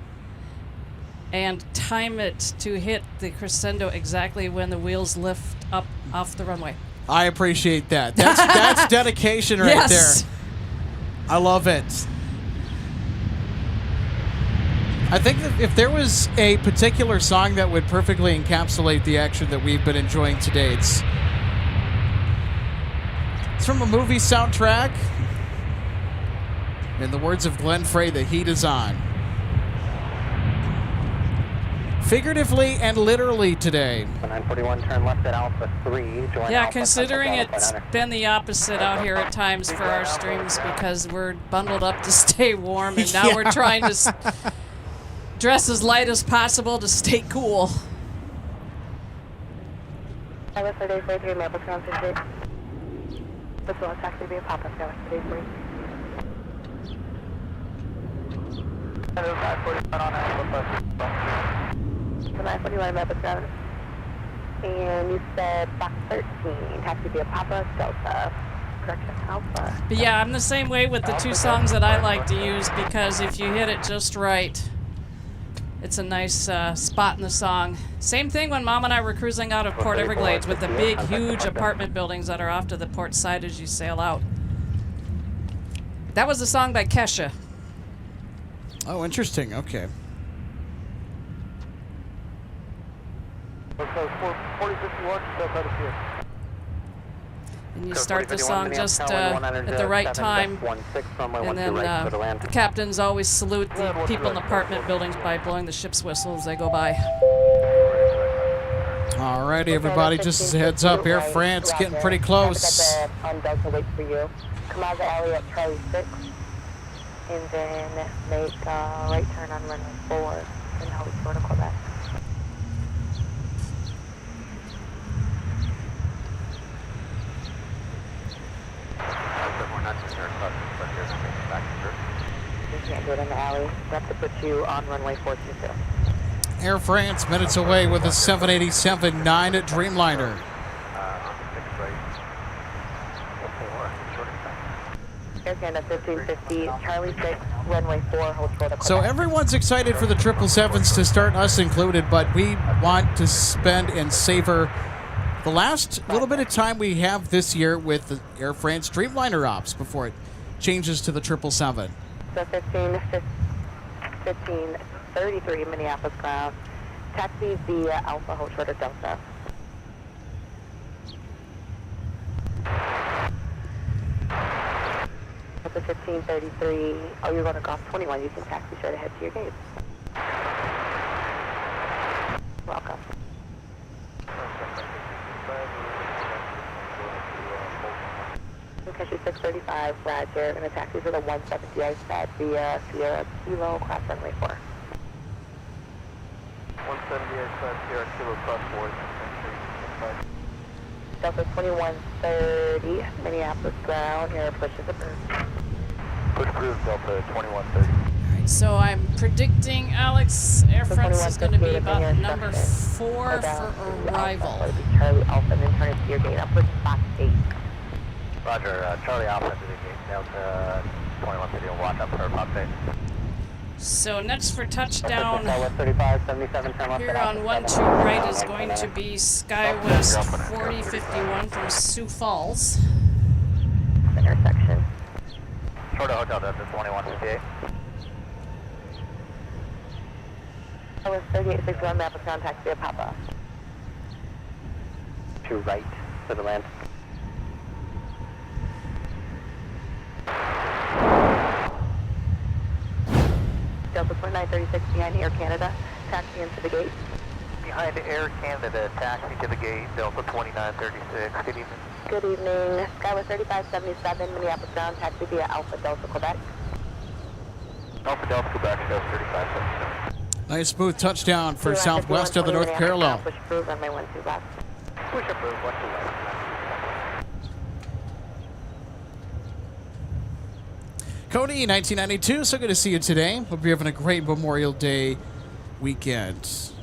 and time it to hit the crescendo exactly when the wheels lift up off the runway. I appreciate that. That's dedication right yes. there. I love it. I think that if there was a particular song that would perfectly encapsulate the action that we've been enjoying today, it's from a movie soundtrack. In the words of Glenn Frey, the heat is on. Figuratively and literally today. 941, turn left at Alpha 3. Join yeah, Alpha, considering it's been the opposite out here at times for our streams because we're bundled up to stay warm, and now we're trying to dress as light as possible to stay cool. I was today for 3 Maple Ground 58. This will taxi via pop-up now today for 941 Maple Ground. And you said box 13, taxi via Papa Delta. Correction, Alpha. But yeah, I'm the same way with the two songs that I like to use, because if you hit it just right, it's a nice spot in the song. Same thing when Mom and I were cruising out of Port Everglades with the big, huge apartment buildings that are off to the port side as you sail out. That was a song by Kesha. Oh, interesting. Okay. And you start the song just at the right time, and then the captains always salute the people in the apartment buildings by blowing the ship's whistle as they go by. Alrighty, everybody, just as a heads up, Air France getting pretty close. On Delta wait for you. Come out of the alley at Charlie 6, and then make a right turn on runway 4, and hold short of Quebec. You can't do it in the alley. We have to put you on runway 422. Air France minutes away with a 787-9 at Dreamliner. Air Canada 1550, Charlie 6, runway 4, hold short of So Quebec. everyone's excited for the 777s to start, us included, but we want to spend and savor the last little bit of time we have this year with the Air France Dreamliner ops before it changes to the 777. So 1533 Minneapolis ground, taxi via Alpha, hold short of Delta. At the 1533, oh, you're going to golf 21, you can taxi straight ahead to your gate. Welcome. Country 635, Roger, and the taxi for the 170 ice pad via Sierra Kilo, cross runway 4. 170 ice pad, Sierra Kilo, cross 4. Delta 2130, Minneapolis ground, your push is approved. Push approved, Delta 2130. Alright, so I'm predicting, Alex, Air France is going to be about number 4 for arrival. Charlie Alpha, and then turn it to your gate. I'm pushing box 8. Roger, Charlie Alpha to the gate, Delta 2130, and watch up for box 8. So next for touchdown Southwest 35, 77, turn left here at on Alpha 12 right is going to be SkyWest 4051 from Sioux Falls. intersection. Short of Hotel Delta 2158. Southwest 3861, Minneapolis ground, taxi via Papa. To right, to the land. Delta 2936 behind Air Canada, taxi into the gate. Behind Air Canada, taxi to the gate, Delta 2936. Good evening. Good evening. Skywest 3577, Minneapolis ground, taxi via Alpha Delta, Quebec. Alpha Delta, Quebec, shows 3577. Nice smooth touchdown for southwest of the North Parallel. Push approved, runway 12 left. Push approved, 12 left. Cody, 1992, so good to see you today. Hope you're having a great Memorial Day weekend.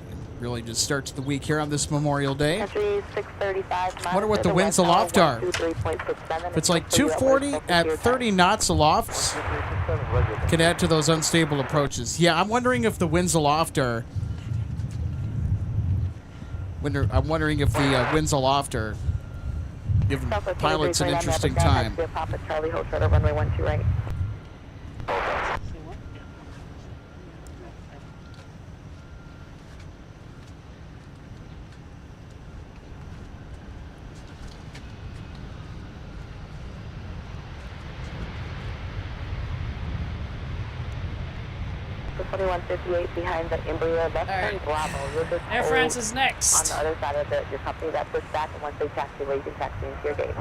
Really just starts the week here on this Memorial Day. Country 635. I wonder what the winds aloft are. If it's like 240 at 30 knots aloft, can add to those unstable approaches. Yeah, I'm wondering if the winds aloft are... I'm wondering if the winds aloft are giving pilots an interesting time. Papa Charlie, hold short of runway 12 right. The 2158 behind the Embraer left turn Bravo. Air France is next. On the other side of your company that push back, and once they taxi away, you can taxi into your gate.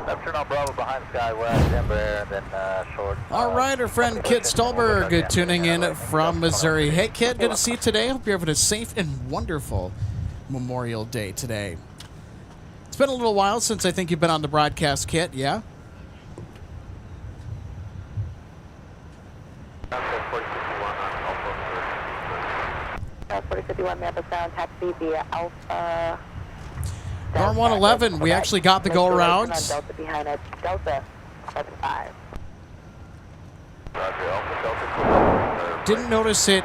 Left turn on Bravo behind SkyWest, Embraer, and then short. All right, our friend Kit Stolberg tuning in from Missouri. Hey, Kit, good to see you today. Hope you're having a safe and wonderful Memorial Day today. It's been a little while since I think you've been on the broadcast, Kit, yeah? 4051 Minneapolis ground, taxi via Alpha Norm 111, we actually got the go around. Delta behind us, Delta 75. Didn't notice it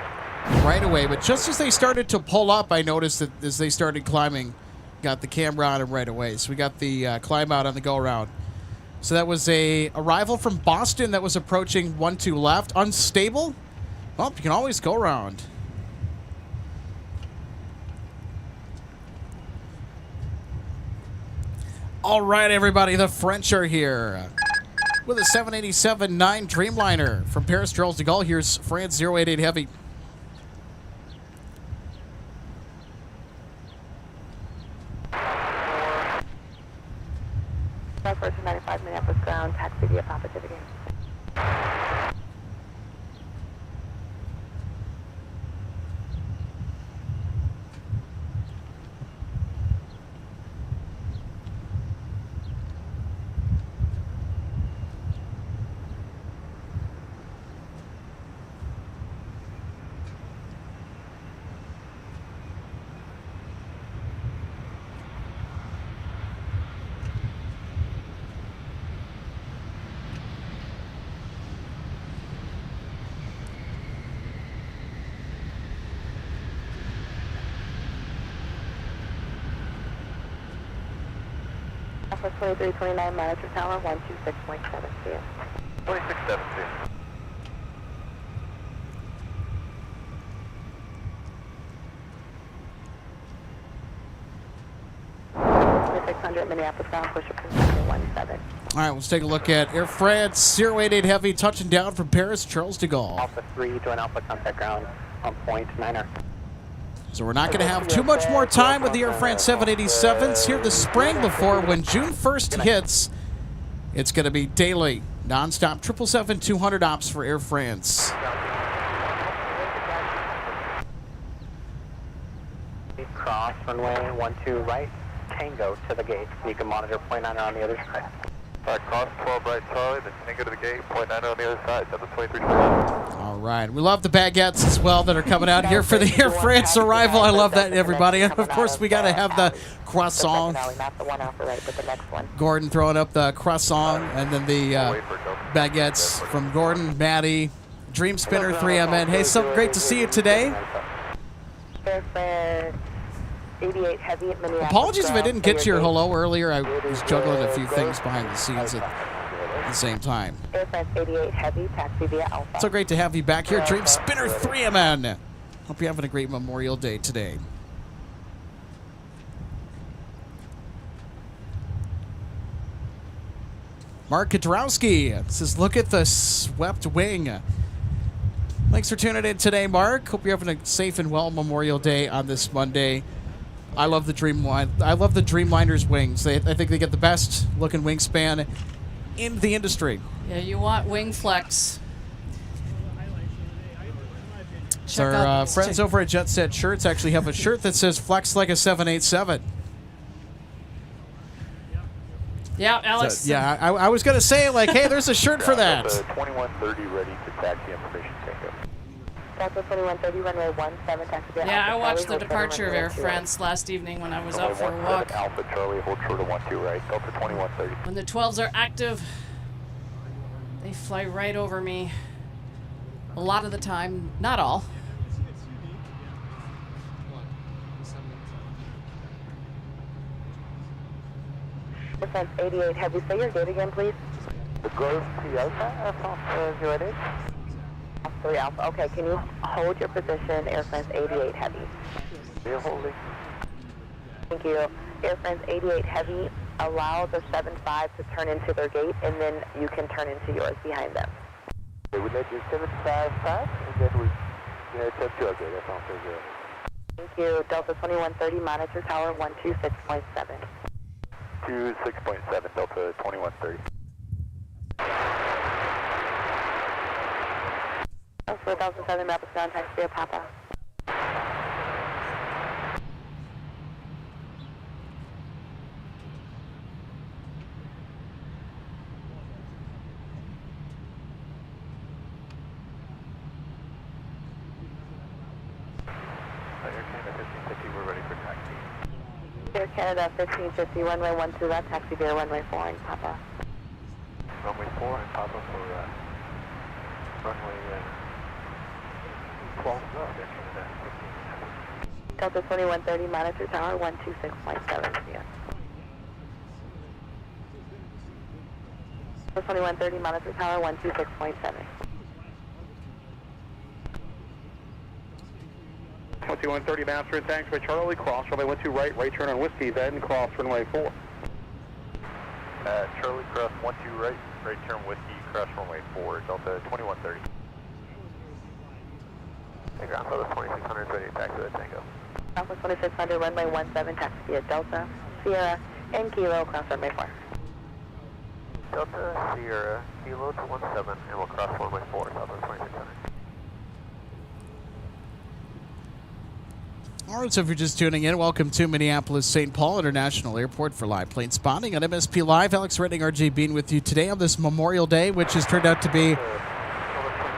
right away, but just as they started to pull up, I noticed that as they started climbing, got the camera on them right away. So we got the climb out on the go around. So that was a arrival from Boston that was approaching 12 left. Unstable? Well, you can always go around. All right, everybody, the French are here with a 787-9 Dreamliner from Paris Charles de Gaulle. Here's France 088 Heavy. Southwest 95 Minneapolis ground, taxi via Papa to the game. Southwest 2329 monitor tower 126.7 CS. 2617. 2600 Minneapolis ground, push up to 17. All right, let's take a look at Air France 088 Heavy touching down from Paris Charles de Gaulle. Alpha 3, join Alpha contact ground on point 9R. So we're not going to have too much more time with the Air France 787s here this spring before when June 1st hits, it's going to be daily, nonstop 777-200 ops for Air France. Cross runway 12 right, Tango to the gate. You can monitor point 9 on the other side. All right, cross 12 right Charlie, then Tango to the gate, point 9 on the other side, 723. All right, we love the baguettes as well that are coming out here for the Air France arrival. I love that, everybody. And of course, we got to have the croissant. Gordon throwing up the croissant, and then the baguettes from Gordon, Maddie, Dream Spinner 3MN. Hey, so great to see you today. Air France 88 Heavy at Minneapolis. Apologies if I didn't get your hello earlier. I was juggling a few things behind the scenes at the same time. Air France 88 Heavy, taxi via Alpha. So great to have you back here, Dream Spinner 3MN. Hope you're having a great Memorial Day today. Mark Kadrowski says, look at the swept wing. Thanks for tuning in today, Mark. Hope you're having a safe and well Memorial Day on this Monday. I love the Dreamliner's wings. I think they get the best looking wingspan in the industry. Yeah, you want wing flex. So our friends over at Jet Set Shirts actually have a shirt that says "Flex like a 787." Yeah, Alex. So, yeah, I was gonna say like, hey, there's a shirt for that. 2130 ready to taxi information Tango. Delta 2130 runway 17 taxi via Yeah, Alpha I watched Charlie, the hold departure of Air short France last evening when I was out for a walk. Alpha Charlie, hold short of 12 right, Delta 2130. When the 12s are active, they fly right over me. A lot of the time, not all. Air France 88 Heavy, say your gate again, please. The Grove Toyota, Alpha 08. Alpha 3 Alpha. Okay, can you hold your position, Air France 88 Heavy? You're holding. Thank you. Air France 88 Heavy, allow the 75 to turn into their gate, and then you can turn into yours behind them. We let you 75 pass, and then we attempt to our gate. That's also good. Thank you. Delta 2130, monitor tower 126.7. 26.7, Delta 2130. For 1007 Minneapolis ground, taxi via Papa. Air Canada 1550, we're ready for taxi. Air Canada 1550, runway 12 left, taxi via runway 4 and Papa. Runway 4 and Papa for runway 12 left, Air Canada 1550. Delta 2130, monitor tower 126.7. Yeah. Delta 2130, monitor tower 126.7. 2130, master and thanks by Charlie, cross runway 12 right turn on Whiskey, then cross runway 4. Charlie, cross 12 right turn Whiskey, cross runway 4, Delta 2130. Hey, ground level 2600, ready to taxi the Tango. Alpha 2600, runway 17, taxi via Delta, Sierra, and Kilo, cross runway 4. Delta, Sierra, Kilo to 17, and we'll cross runway 4, Southwest 2600. All right, so if you're just tuning in, welcome to Minneapolis St. Paul International Airport for live plane spotting on MSP Live. Alex Redding, RJ Bean with you today on this Memorial Day, which has turned out to be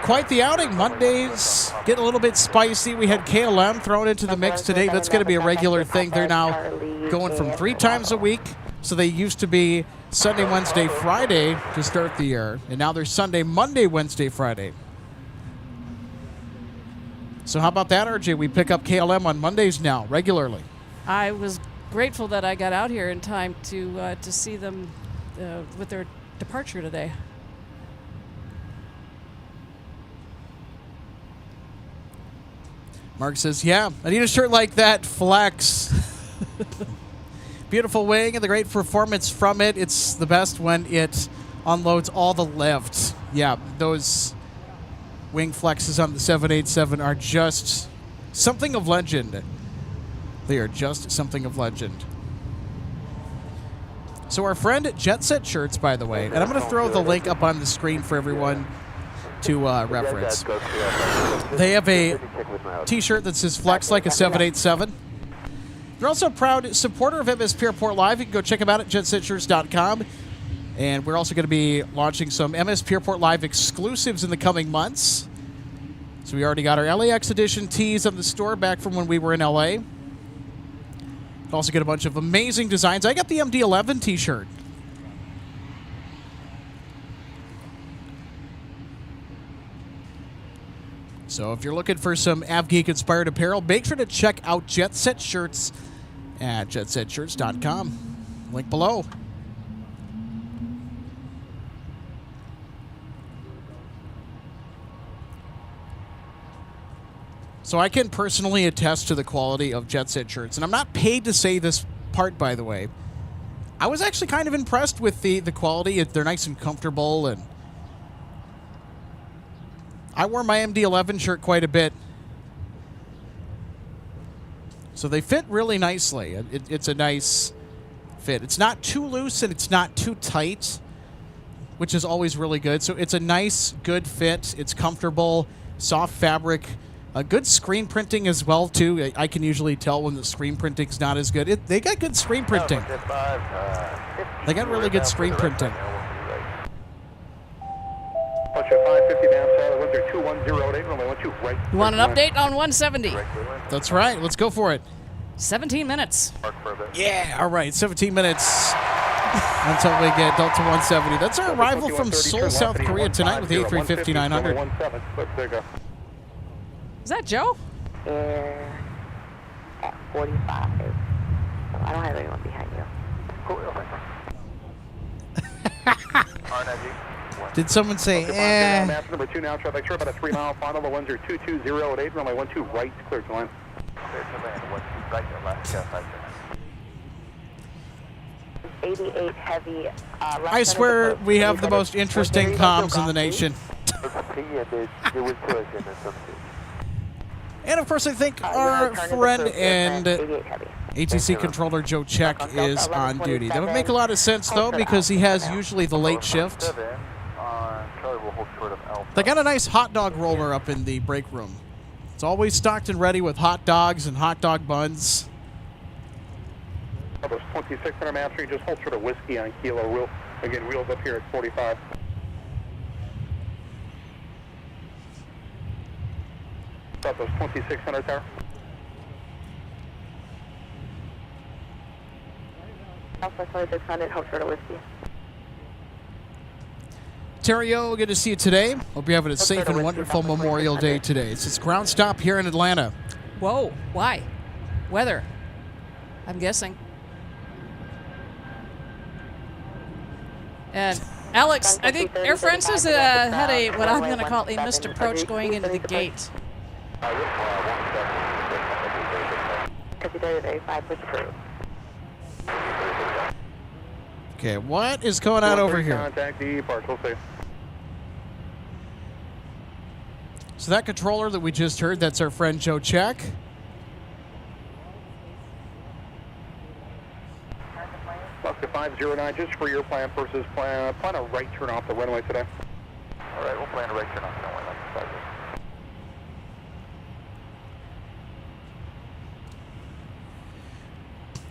quite the outing. Mondays get a little bit spicy. We had KLM thrown into the mix today. That's going to be a regular thing. They're now going from 3 times a week. So they used to be Sunday, Wednesday, Friday to start the year. And now they're Sunday, Monday, Wednesday, Friday. So how about that, RJ? We pick up KLM on Mondays now, regularly. I was grateful that I got out here in time to see them with their departure today. Mark says, yeah, I need a shirt like that, flex. Beautiful wing and the great performance from it. It's the best when it unloads all the lift. Yeah, those wing flexes on the 787 are just something of legend. They are just something of legend. So our friend Jet Set Shirts, by the way, and I'm going to throw the link up on the screen for everyone to reference. They have a t-shirt that says flex like a 787. They're also a proud supporter of MSP Airport Live. You can go check them out at jetsetshirts.com. And we're also going to be launching some MSP Airport Live exclusives in the coming months. So we already got our LAX edition tees on the store back from when we were in LA. We'll also get a bunch of amazing designs. I got the MD-11 t-shirt. So if you're looking for some AvGeek-inspired apparel, make sure to check out Jet Set Shirts at jetsetshirts.com. Link below. So I can personally attest to the quality of Jet Set Shirts. And I'm not paid to say this part, by the way. I was actually kind of impressed with the quality. They're nice and comfortable. And I wore my MD-11 shirt quite a bit. So they fit really nicely. It's a nice fit. It's not too loose and it's not too tight, which is always really good. So it's a nice, good fit. It's comfortable, soft fabric. Good screen printing as well, too. I can usually tell when the screen printing's not as good. They got good screen printing. They got really good screen printing. You want an update on 170? That's right. Let's go for it. 17 minutes. Yeah, all right. 17 minutes until we get Delta 170. That's our arrival from Seoul, South Korea tonight with the A350-900. Is that Joe? Air at 45. I don't have anyone behind you. Did someone say, eh? Map number 2 now, traffic short about a 3-mile final. The winds are 220 runway 12 right, clear to line. Clear to land, 12 right, your left, 88 heavy. I swear we have the most interesting comms in the nation. And of course, I think our friend and ATC controller Joe Check is on duty. That would make a lot of sense, though, because he has usually the late shift. They got a nice hot dog roller up in the break room. It's always stocked and ready with hot dogs and hot dog buns. Those 2600 master, just hold short of Whiskey on Kilo. Wheel, again, wheels up here at 45. About those 2600 tower. Alpha 2600, Hotel Whiskey. Terrio, good to see you today. Hope you're having a safe and wonderful Memorial Day today. It's ground stop here in Atlanta. Whoa, why? Weather, I'm guessing. And Alex, I think Air France has had a, what I'm going to call a missed approach going into the gate. Okay, what is going on over here? Contact the parcel safe. So that controller that we just heard, that's our friend Joe Check. Oscar 509, just for your plan versus plan a right turn off the runway today. All right, we'll plan a right turn off the runway.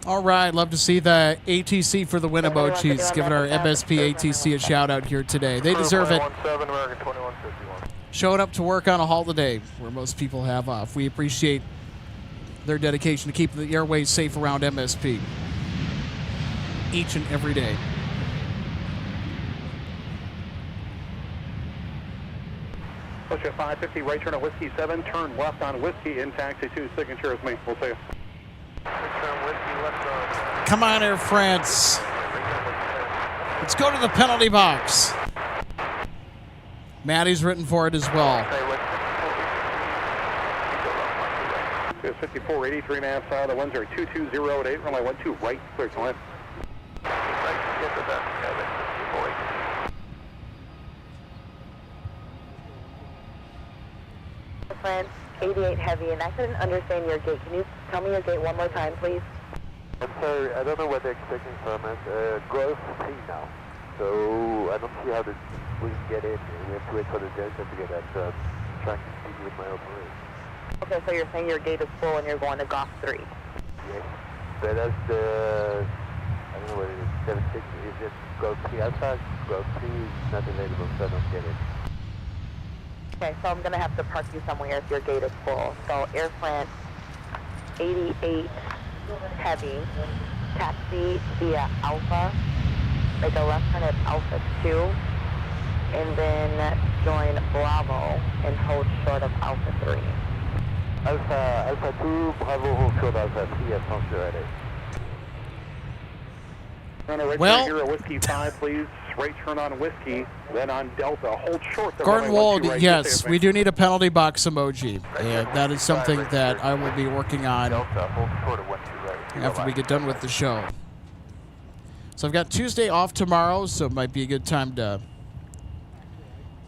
All right, love to see the ATC for the win emojis. Giving our MSP ATC a shout out here today. They deserve it. Showing up to work on a holiday where most people have off. We appreciate their dedication to keep the airways safe around MSP each and every day. Push at 550, right turn at Whiskey 7, turn left on Whiskey in taxi 2, signature is me. We'll see you. Come on, Air France. Let's go to the penalty box. Maddie's written for it as well. 5483 maps out. The winds are 220 at 8. Runway 12 right, clear to land. France, 88 heavy, and I couldn't understand your gate. Can you tell me your gate one more time, please? I'm sorry, I don't know what they're expecting from us. Growth 3 now. So I don't see how we can get in. We have to wait for the Delta to get that. So I'm trying to speak with my operator. Okay, so you're saying your gate is full and you're going to Golf 3? Yes. But that's the, I don't know what it is, 76. Is it Golf 3 outside? Golf 3 is not available, so I don't get it. Okay, so I'm going to have to park you somewhere if your gate is full. So Air France, 88 heavy, taxi via Alpha, make a left turn at Alpha 2, and then join Bravo and hold short of Alpha 3. Alpha 2, Bravo, hold short Alpha 3, attention at it. Well, here at Whiskey 5, please. Right turn on Whiskey, then on Delta. Hold short. Gordon right, yes, we do need a penalty box emoji. And that is something that I will be working on after we get done with the show. So I've got Tuesday off tomorrow, so it might be a good time to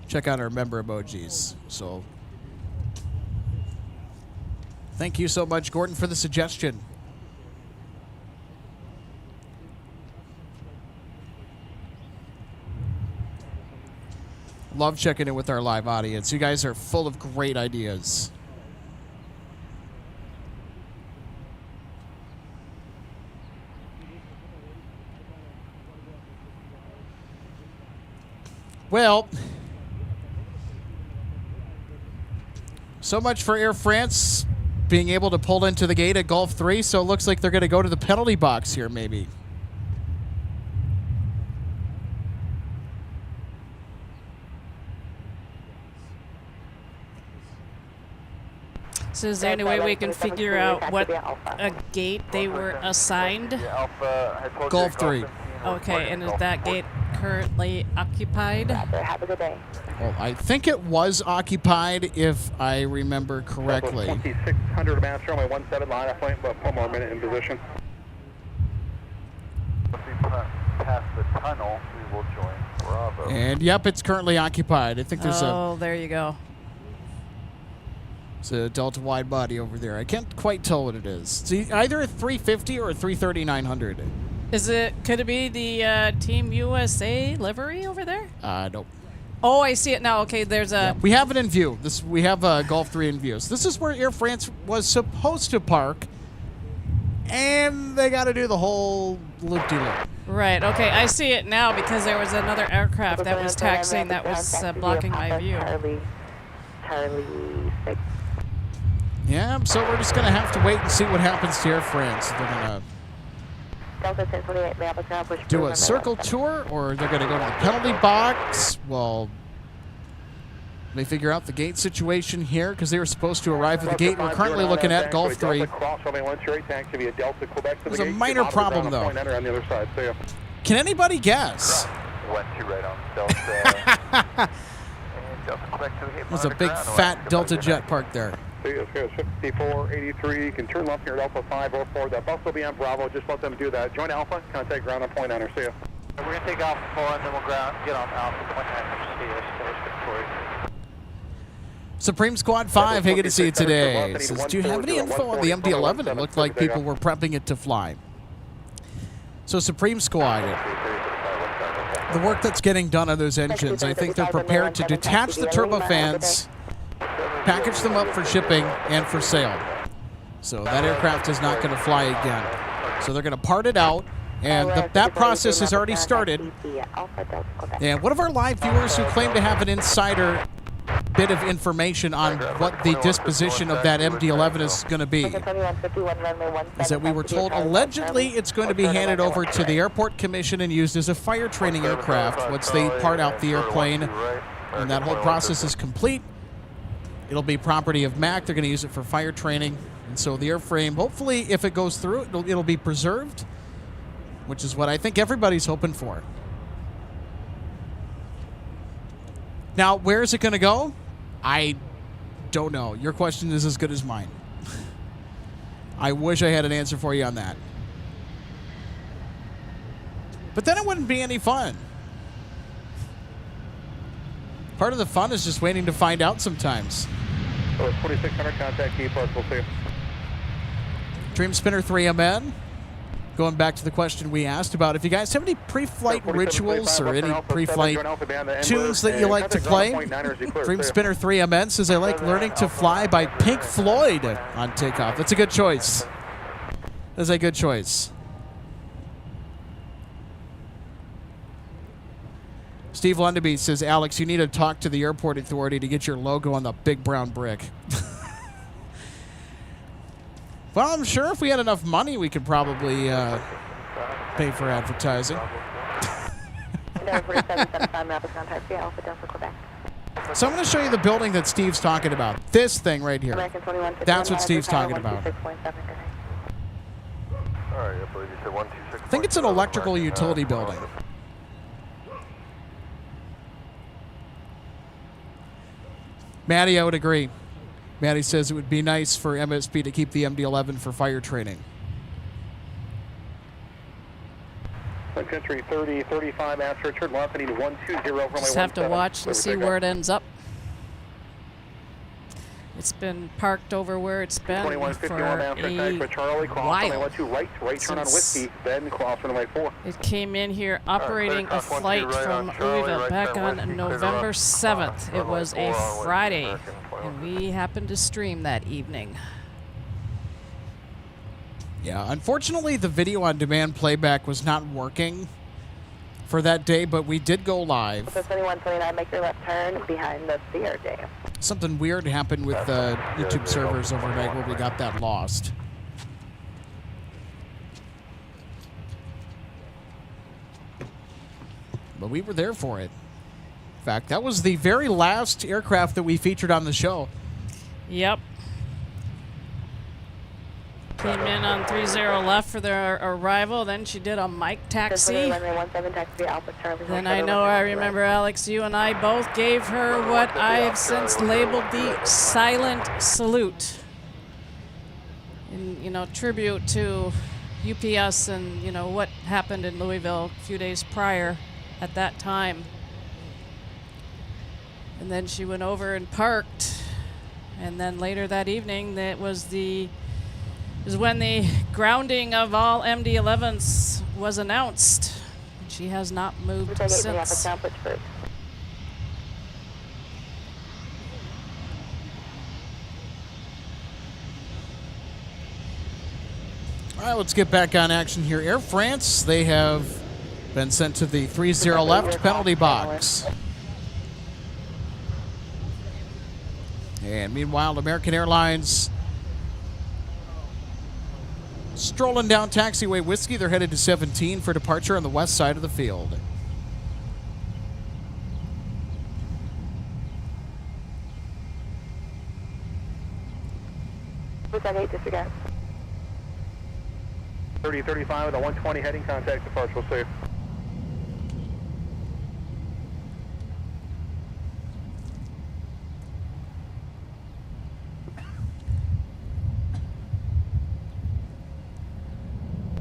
check out our member emojis. So thank you so much, Gordon, for the suggestion. Love checking in with our live audience. You guys are full of great ideas. Well, so much for Air France being able to pull into the gate at Gulf 3, so it looks like they're going to go to the penalty box here, maybe. So is there any way we can figure out what a gate they were assigned? Gulf 3. Okay, and is that gate currently occupied? Have a good day. Well, I think it was occupied, if I remember correctly. 2600 mass runway 17 line up point, but 1 more minute in position. If we pass the tunnel, we will join Bravo. And yep, it's currently occupied. I think there's there you go. It's a Delta wide body over there. I can't quite tell what it is. It's either a 350 or a 330-900. Is it? Could it be the Team USA livery over there? Nope. Oh, I see it now. Okay, there's a. Yeah, we have it in view. We have Gulf 3 in view. So this is where Air France was supposed to park, and they got to do the whole loop-de-loop. Right. Okay, I see it now because there was another aircraft that was taxiing that was blocking my view. Charlie 6. Yeah, so we're just going to have to wait and see what happens to Air France. They're going to Delta 1028, Minneapolis ground, push do through a runway circle 17. tour, or they're going to go to the penalty box. Well, they figure out the gate situation here because they were supposed to arrive at the gate. We're currently looking at Gulf 3. There's a minor problem, though. Can anybody guess? 12 right on Delta. There's a big fat Delta jet parked there. 5483, you can turn left here at Alpha 504. That bus will be on Bravo. Just let them do that. Join Alpha, contact ground on point 9er. See ya. We're going to take Alpha 4 and then we'll get on Alpha point 9er. See us. That was Victoria. Supreme Squad 5, hey, good to see you today. Says, do you have any info on the MD-11? It looked like people were prepping it to fly. So Supreme Squad, the work that's getting done on those engines, I think they're prepared to detach the turbofans, package them up for shipping and for sale. So that aircraft is not going to fly again. So they're going to part it out, and that process has already started. And one of our live viewers who claimed to have an insider bit of information on what the disposition of that MD-11 is going to be is that we were told allegedly it's going to be handed over to the Airport Commission and used as a fire training aircraft once they part out the airplane, and that whole process is complete. It'll be property of MAC. They're going to use it for fire training, and so the airframe, hopefully if it goes through, it'll be preserved, which is what I think everybody's hoping for. Now, where is it going to go? I don't know. Your question is as good as mine. I wish I had an answer for you on that. But then it wouldn't be any fun. Part of the fun is just waiting to find out sometimes. So 2600, contact E+, we'll see you. Dream Spinner 3MN. Going back to the question we asked about if you guys have any pre-flight rituals or any pre-flight tunes that you like to play. Dream Spinner 3MN says, I like Learning to Fly by Pink Floyd on takeoff. That's a good choice. That's a good choice. Steve Lundaby says, Alex, you need to talk to the airport authority to get your logo on the big brown brick. Well, I'm sure if we had enough money, we could probably pay for advertising. So I'm going to show you the building that Steve's talking about. This thing right here. That's what Steve's talking about. I think it's an electrical utility building. Maddie, I would agree. Maddie says it would be nice for MSP to keep the MD-11 for fire training. Sun Country 30, 35 after turn left, I need 120. Just have to watch and see where it ends up. It's been parked over where it's been for a while. It came in here operating a flight from Louisville back on November 7th. It was a Friday, and we happened to stream that evening. Yeah, unfortunately, the video on demand playback was not working for that day, but we did go live. 2129, make your left turn behind the CRJ. Something weird happened with the YouTube servers overnight where we got that lost. But we were there for it. In fact, that was the very last aircraft that we featured on the show. Yep. Came in on 30 left for their arrival. Then she did a mic taxi. Then I remember, Alex, you and I both gave her what I have since labeled the silent salute. In, tribute to UPS and, what happened in Louisville a few days prior at that time. And then she went over and parked. And then later that evening, that was when the grounding of all MD-11s was announced. She has not moved since. All right, let's get back on action here. Air France, they have been sent to the 30 left penalty box. And meanwhile, American Airlines Strolling down taxiway Whiskey, they're headed to 17 for departure on the west side of the field. What's that 8 disregard? 3035 with a 120 heading, contact departure, we'll see you.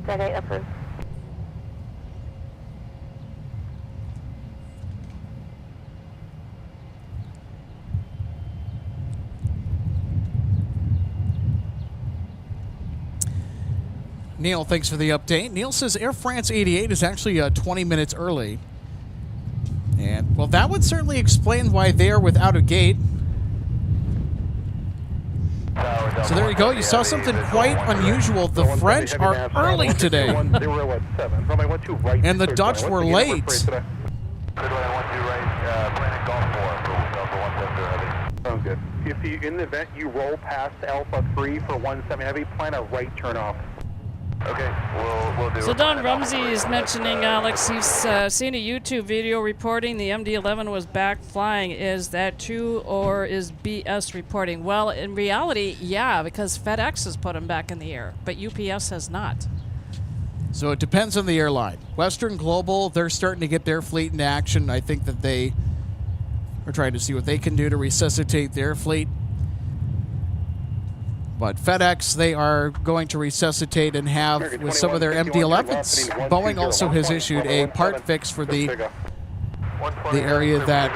That 8 approved. Neil, thanks for the update. Neil says Air France 88 is actually 20 minutes early. And, well, that would certainly explain why they are without a gate. So there you go. You saw something quite unusual. The French are early today. And the Dutch were late. Sounds good. If you, in the event you roll past Alpha 3 for 17 heavy, plan a right turn off. Okay, we'll do So Don Rumsey is mentioning, Alex, he's seen a YouTube video reporting the MD-11 was back flying. Is that true, or is BS reporting? Well, in reality, yeah, because FedEx has put them back in the air, but UPS has not. So it depends on the airline. Western Global, they're starting to get their fleet into action. I think that they are trying to see what they can do to resuscitate their fleet. But FedEx, they are going to resuscitate and have with some of their MD-11s. Boeing also has issued a part fix for the area that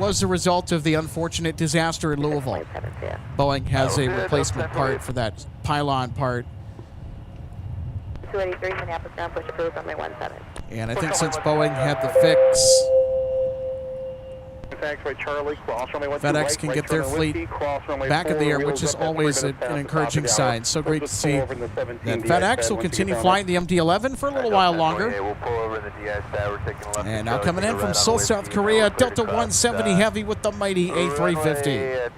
was the result of the unfortunate disaster in Louisville. Boeing has a replacement part for that pylon part. 283 Minneapolis ground, push approved, runway 17. And I think since Boeing had the fix, FedEx can get their fleet back in the air, which is always an encouraging sign. So great to see that FedEx will continue flying the MD-11 for a little while longer. And now coming in from Seoul, South Korea, Delta 170 Heavy with the mighty A350.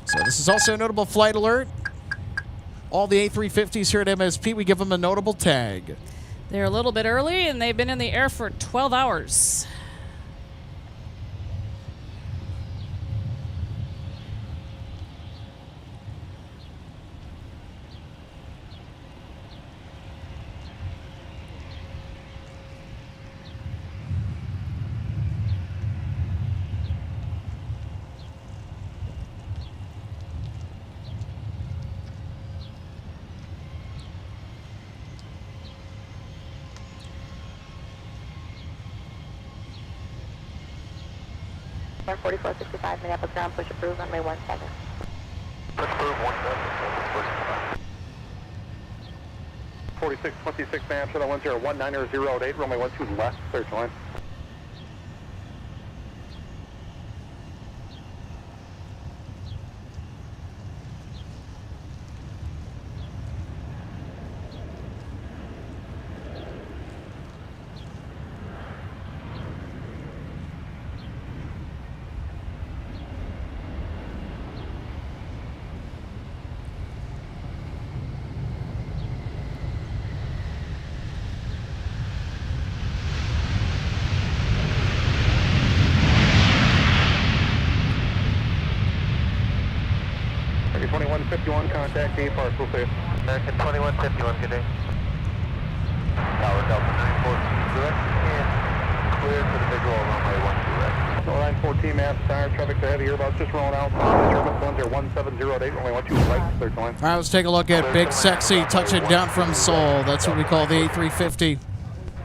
So this is also a notable flight alert. All the A350s here at MSP, we give them a notable tag. They're a little bit early, and they've been in the air for 12 hours. Air 4465 Minneapolis ground, push approved, runway 17. Push approved, 17. 4626 Minneapolis, 101908, runway 12 left, search line. American 2151, contact the parcel, see you. American 2151, good day. Tower Delta 914, direct and clear for the visual runway 12 right. 914, mass tire, traffic to heavy, earbuds just rolling out. Turbulence 1708, runway 12 right, search line. All right, let's take a look at Big Sexy touching down from Seoul. That's what we call the A350.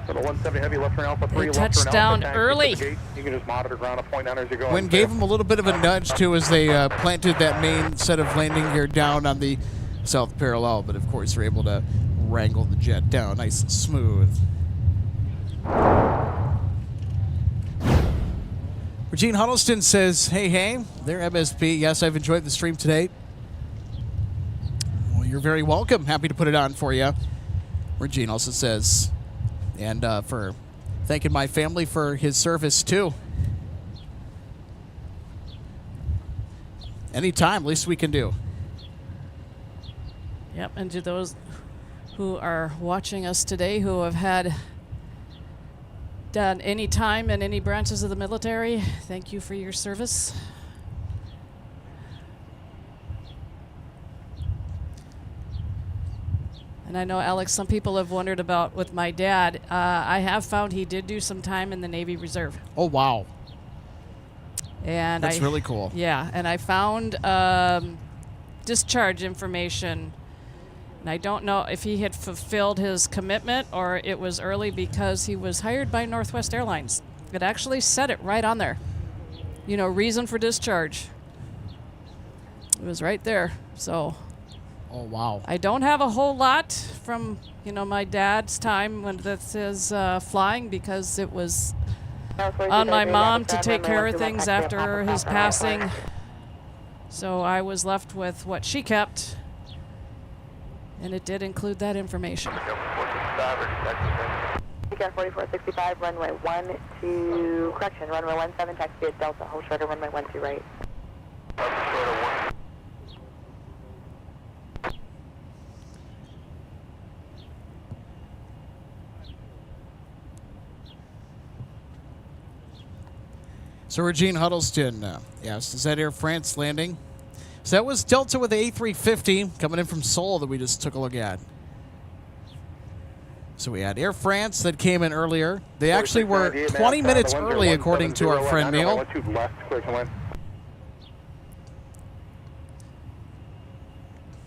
So the 170 heavy, left turn Alpha 3, They left turn touched down Alpha, early. You can just monitor ground at point 9 as you go. Wind gave them a little bit of a nudge, too, as they planted that main set of landing gear down on the south parallel. But, of course, they're able to wrangle the jet down nice and smooth. Regine Huddleston says, hey, they're MSP. Yes, I've enjoyed the stream today. Well, you're very welcome. Happy to put it on for you. Regine also says, and for thanking my family for his service, too. Anytime, least we can do. Yep, and to those who are watching us today who have had done any time in any branches of the military, thank you for your service. And I know, Alex, some people have wondered about with my dad. I have found he did do some time in the Navy Reserve. Oh, wow. And That's really cool. Yeah, and I found discharge information. And I don't know if he had fulfilled his commitment or it was early because he was hired by Northwest Airlines. It actually said it right on there. You know, reason for discharge. It was right there. So. Oh, wow. I don't have a whole lot from, you know, my dad's time when this is flying because it was on my mom to take care of things after his passing. So I was left with what she kept, and it did include that information. Weekend 4465, runway 12, correction, runway 17, taxi at Delta, hold shorter, runway 12 right. So Regine Huddleston, yes, is that Air France landing? So that was Delta with the A350 coming in from Seoul that we just took a look at. So we had Air France that came in earlier. They actually were 20 minutes early, according to our friend Neil.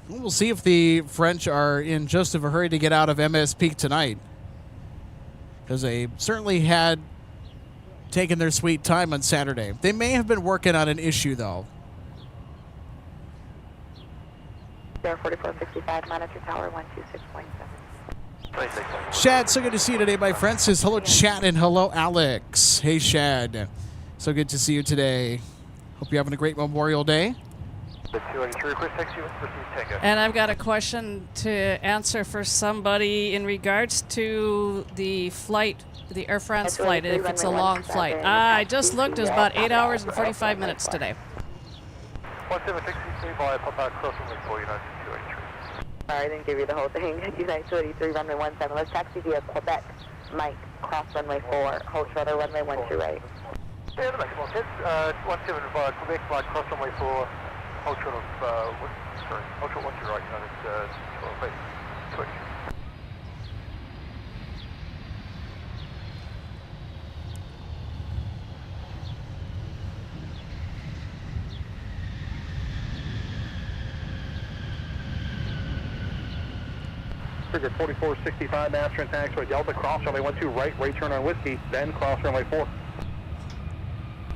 We'll see if the French are in just of a hurry to get out of MSP tonight, because they certainly had taken their sweet time on Saturday. They may have been working on an issue, though. 4465, monitor tower 126.7. Shad, so good to see you today, my friend. Says hello, Chad, and hello, Alex. Hey, Shad. So good to see you today. Hope you're having a great Memorial Day. And I've got a question to answer for somebody in regards to the flight, the Air France flight, if it's a long flight. I just looked, it's about 8 hours and 45 minutes today. 1763 via Papa crossing with 49283. Sorry, I didn't give you the whole thing. United 283, runway 17. Let's taxi via Quebec, Mike, cross runway 4, hold shorter, runway 12 right. Yeah, that makes more sense. 17 via Quebec, Mike, cross runway 4, hold short of, hold short 12 right, United 12 feet. Figure 4465, master and taxiway Delta, cross runway 12 right turn on Whiskey, then cross runway 4.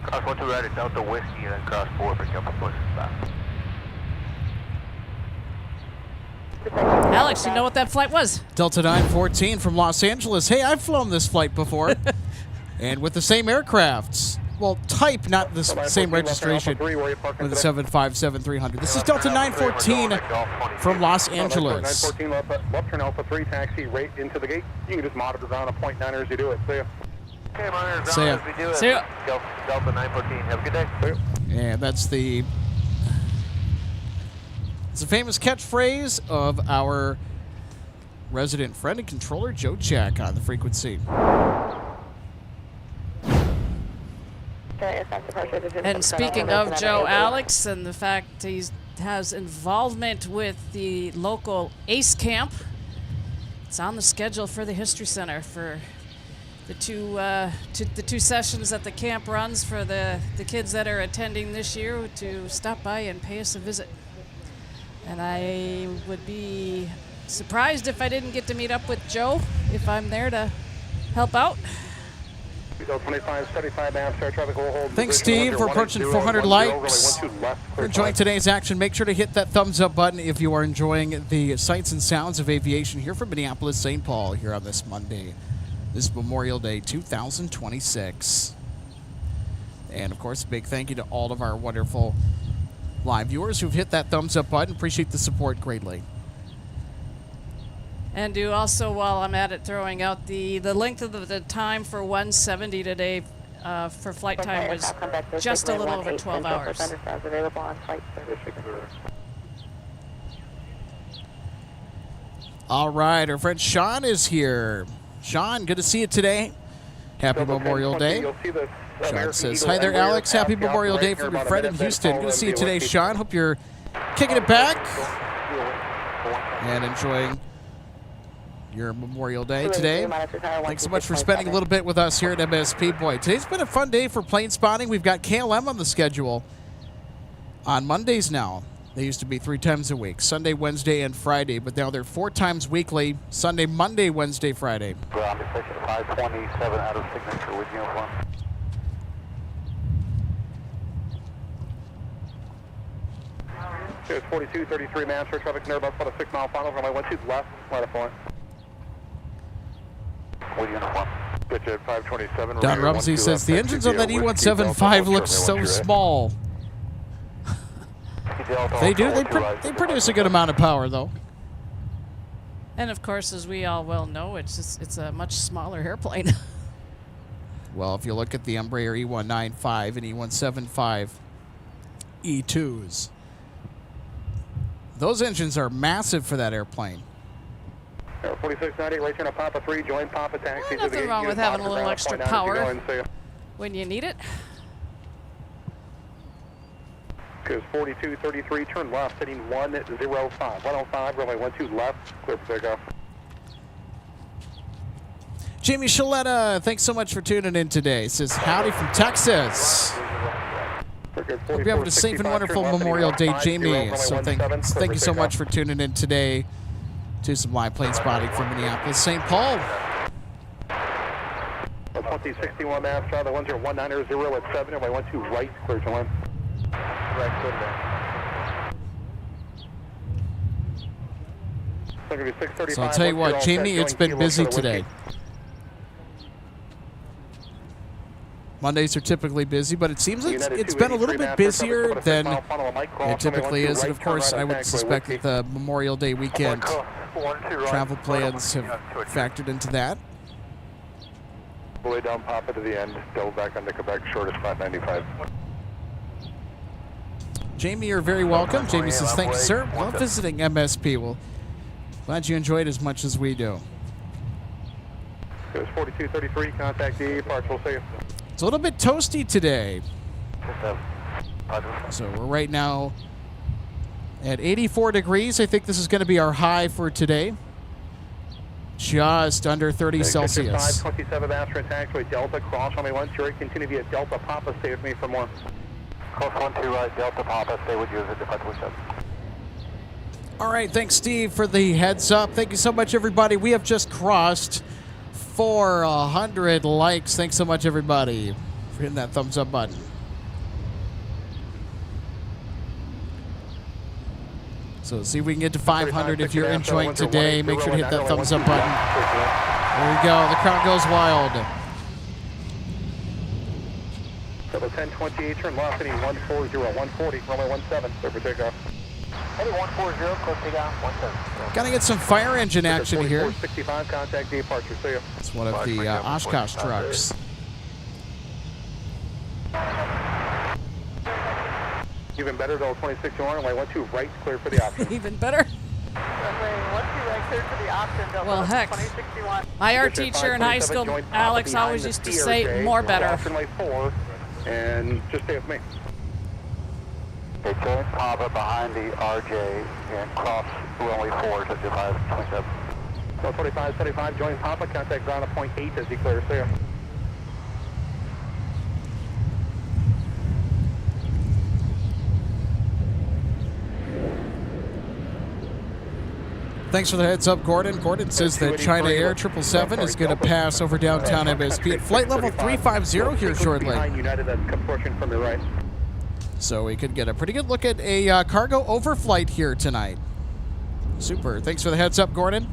Cross 12 right at Delta Whiskey, then cross 4 for Delta Push stop. Alex, you know what that flight was? Delta 914 from Los Angeles. Hey, I've flown this flight before. And with the same aircrafts. Well, type, not the same registration with the 757-300. This is Delta 914 from Los Angeles. 914, left turn Alpha 3, taxi right into the gate. You can just monitor down a .9 as you do it. See ya. Okay, monitor down as we do it. See ya. Delta 914, have a good day. See ya. And that's the... It's a famous catchphrase of our resident friend and controller, Joe Jack, on the frequency. And speaking of Joe, Alex, and the fact he has involvement with the local ACE camp, it's on the schedule for the History Center for the two sessions that the camp runs for the kids that are attending this year to stop by and pay us a visit. And I would be surprised if I didn't get to meet up with Joe if I'm there to help out. Thanks, Steve, for approaching 400 likes. For enjoying today's action, make sure to hit that thumbs up button if you are enjoying the sights and sounds of aviation here from Minneapolis, St. Paul, here on this Monday, this Memorial Day 2026. And, of course, a big thank you to all of our wonderful live viewers who've hit that thumbs up button. Appreciate the support greatly. And do also, while I'm at it, throwing out the length of the time for 170 today. for flight time was just a little over 12 hours. Available on flight service. All right, our friend Sean is here. Sean, good to see you today. Happy Memorial Day. Sean says, hi there, Alex. Happy Memorial Day from your friend in Houston. Good to see you today, Sean. Hope you're kicking it back and enjoying your Memorial Day today. Thanks so much for spending a little bit with us here at MSP. Boy, today's been a fun day for plane spotting. We've got KLM on the schedule on Mondays now. They used to be 3 times a week, Sunday, Wednesday, and Friday, but now they're 4 times weekly, Sunday, Monday, Wednesday, Friday. Ground station 527 out of signature with uniform. It's 4233 Master traffic near about a 6 mile final runway 12 left, line of point. With uniform. Pitch at 527. Don Rumsey says the engines on that E175 look so small. They do. They produce a good amount of power, though. And of course, as we all well know, it's a much smaller airplane. Well, if you look at the Embraer E195 and E175 E2s, those engines are massive for that airplane. 4690, right turn to Papa 3, join Papa taxi. Nothing wrong with having a little extra power when you need it. Goes 4233, turn left, heading 105. 105, runway 12 left, clear for takeoff. Jamie Shaletta, thanks so much for tuning in today. Says, howdy from Texas. Hope you have a safe and wonderful Memorial Day, Jamie. So thank you so much for tuning in today to some live plane spotting from Minneapolis, St. Paul. 2061 mass, try the 10190 at 7, runway 12 right, clear to land. So I'll tell you what, Jamie, it's been busy today. Mondays are typically busy, but it seems like it's been a little bit busier than it typically is. And of course, I would suspect that the Memorial Day weekend travel plans have factored into that. Way down Papa to the end, double back on Quebec, shortest flat 95. Jamie, you're very welcome. Jamie says, thank you, sir. Love visiting MSP. Well, glad you enjoyed as much as we do. It was 4233, contact the parts, we'll see you. It's a little bit toasty today. So we're right now at 84 degrees. I think this is going to be our high for today. Just under 30 Celsius. 527 Master taxiway Delta, cross runway 13, continue via Delta Papa, stay with me for more. Coast 12 right, Delta Papa, stay with you as a departure 7. All right, thanks, Steve, for the heads up. Thank you so much, everybody. We have just crossed 400 likes. Thanks so much, everybody, for hitting that thumbs up button. So see if we can get to 500 if you're enjoying today. Make sure to hit that thumbs up button. There we go. The crowd goes wild. Double 1028, turn left, heading 140, 140, runway 17, clear for takeoff. Heading 140, close takeoff, 17. Gotta get some fire engine action here. 65, contact departure, see you. It's one of the Oshkosh trucks. Even better, though, 2601, runway 12 right, clear for the option. Even better. Well, heck. My art teacher in high school, Alex, always used to say, more better. And just stay with me. Okay, turn Papa behind the RJ and cross runway 4 to 527. So 2575, join Papa, contact ground at point 8 as he clears, see you. Thanks for the heads up, Gordon. Gordon says that China Air 777 is going to pass over downtown MSP at flight level 350 here shortly. So we could get a pretty good look at a cargo overflight here tonight. Super. Thanks for the heads up, Gordon.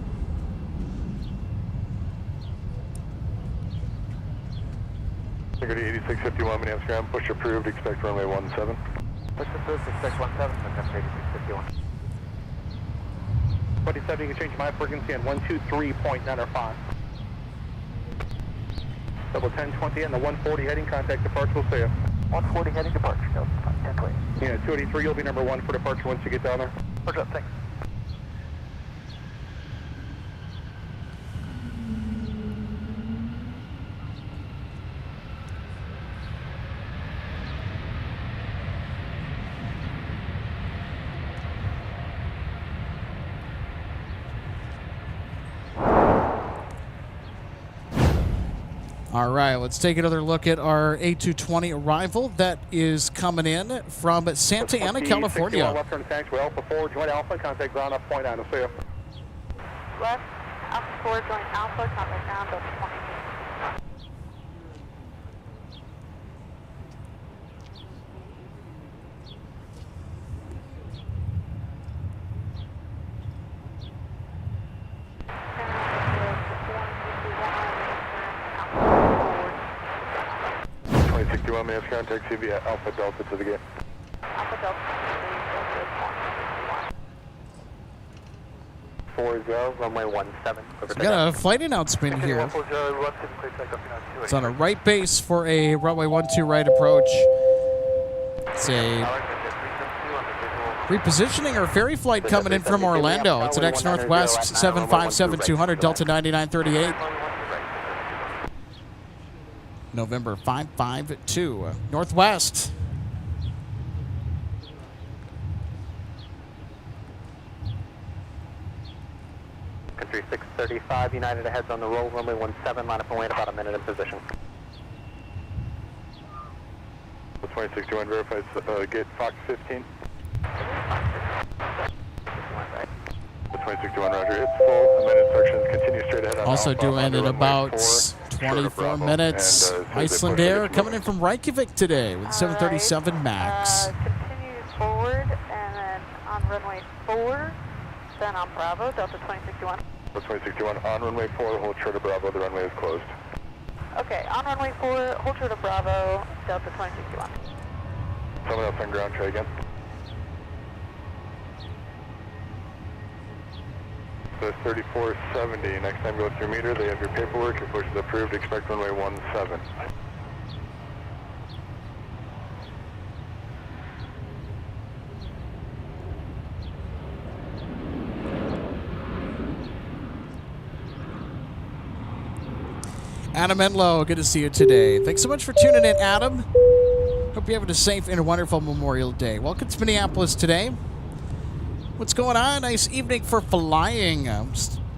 Security 8651, Minneapolis, push approved, expect runway 17. Push approved, expect 17, Country 8651. 27, you can change my frequency on 123.905. Double 1020 and the 140 heading, contact departure, we'll see you. 140 heading departure, Delta 1020. Yeah, 283, you'll be number 1 for departure once you get down there. Roger, thanks. All right, let's take another look at our A220 arrival that is coming in from Santa Ana, California. Left turn taxiway, Alpha 4, join Alpha, contact ground up, point 9, we'll see you. Left, Alpha 4, join Alpha, contact ground up, point 9. Minutes, contact CB Alpha Delta to the gate. Alpha Delta, 40, runway 17. So we got a flight announcement here. It's on a right base for a runway 12 right approach. It's a repositioning or ferry flight coming in from Orlando. It's an X Northwest 757-200 Delta 9938. November 552 Northwest. Country 635, United ahead's on the roll, runway 17, line up and wait about a minute in position. 2061 verifies gate Fox 15. 2061 Roger, it's full, amended instructions, continue straight ahead on Also Alpha, doing in about 24 Bravo, minutes. and, Iceland Air coming in from Reykjavik today with 737 MAX. Continue forward and then on runway 4, then on Bravo, Delta 2061. 2061 on runway 4, hold short of Bravo, the runway is closed. Okay, on runway 4, hold short of Bravo, Delta 2061. Someone else on ground, try again. So 3470, next time go through meter, they have your paperwork, your push is approved, expect runway 17. Adam Enlow, good to see you today. Thanks so much for tuning in, Adam. Hope you're having a safe and a wonderful Memorial Day. Welcome to Minneapolis today. What's going on? Nice evening for flying.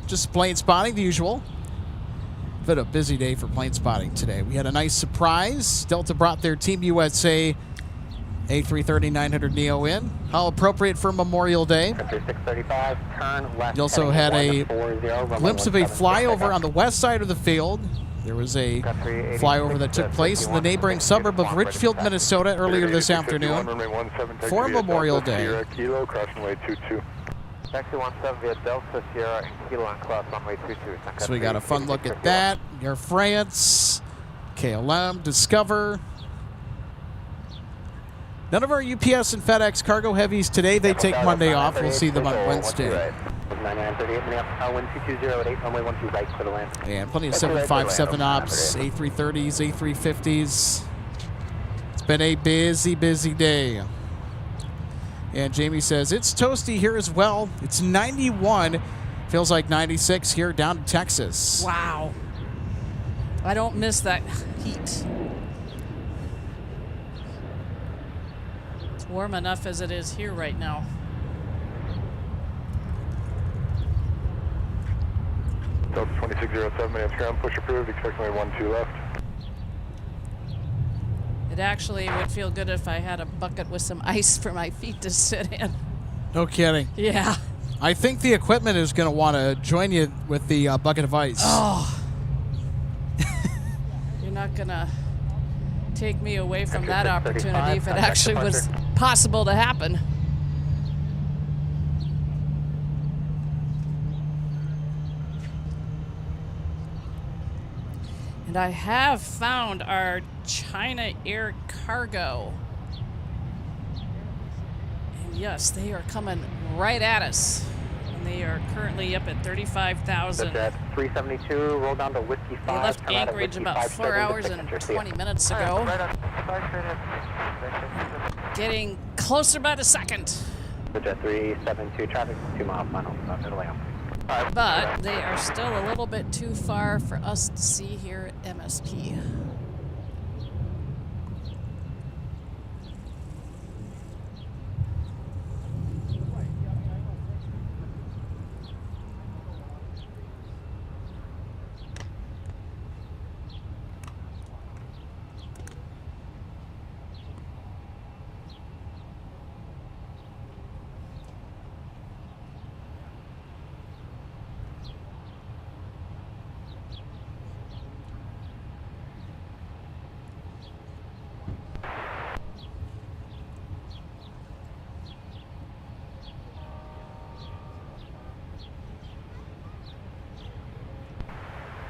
Just plane spotting, the usual. Been a busy day for plane spotting today. We had a nice surprise. Delta brought their Team USA A330-900 Neo in. How appropriate for Memorial Day. Country 635, turn left. You also had a glimpse of a flyover on the west side of the field. There was a flyover that took place in the neighboring suburb of Richfield, Minnesota earlier this afternoon for Memorial Day. Kilo, cross runway 22. Taxi 17 via Delta Sierra Kilo on cross runway 22. So we got a fun look at that. Air France, KLM, Discover. None of our UPS and FedEx cargo heavies today. They take Monday off. We'll see them on Wednesday. 9938, Minneapolis, wind 2208, runway 12 right for the land. And plenty of 757 ops, A330s, A350s. It's been a busy, busy day. And Jamie says, it's toasty here as well. It's 91. Feels like 96 here down in Texas. Wow. I don't miss that heat. It's warm enough as it is here right now. Delta 2607, minutes ground, push approved, expect only 12 left. It actually would feel good if I had a bucket with some ice for my feet to sit in. No kidding. Yeah. I think the equipment is going to want to join you with the bucket of ice. Oh. You're not going to take me away from that opportunity if it actually was possible to happen. And I have found our China Air cargo. And yes, they are coming right at us. And they are currently up at 35,000. Jet 372, roll down to Whiskey 5. They left turn out at Anchorage Whiskey about 5, 4 7 hours to and signature. See ya. 20 minutes ago. Getting closer by the second. Jet 372, traffic 2 miles final. Middle amp. But they are still a little bit too far for us to see here at MSP.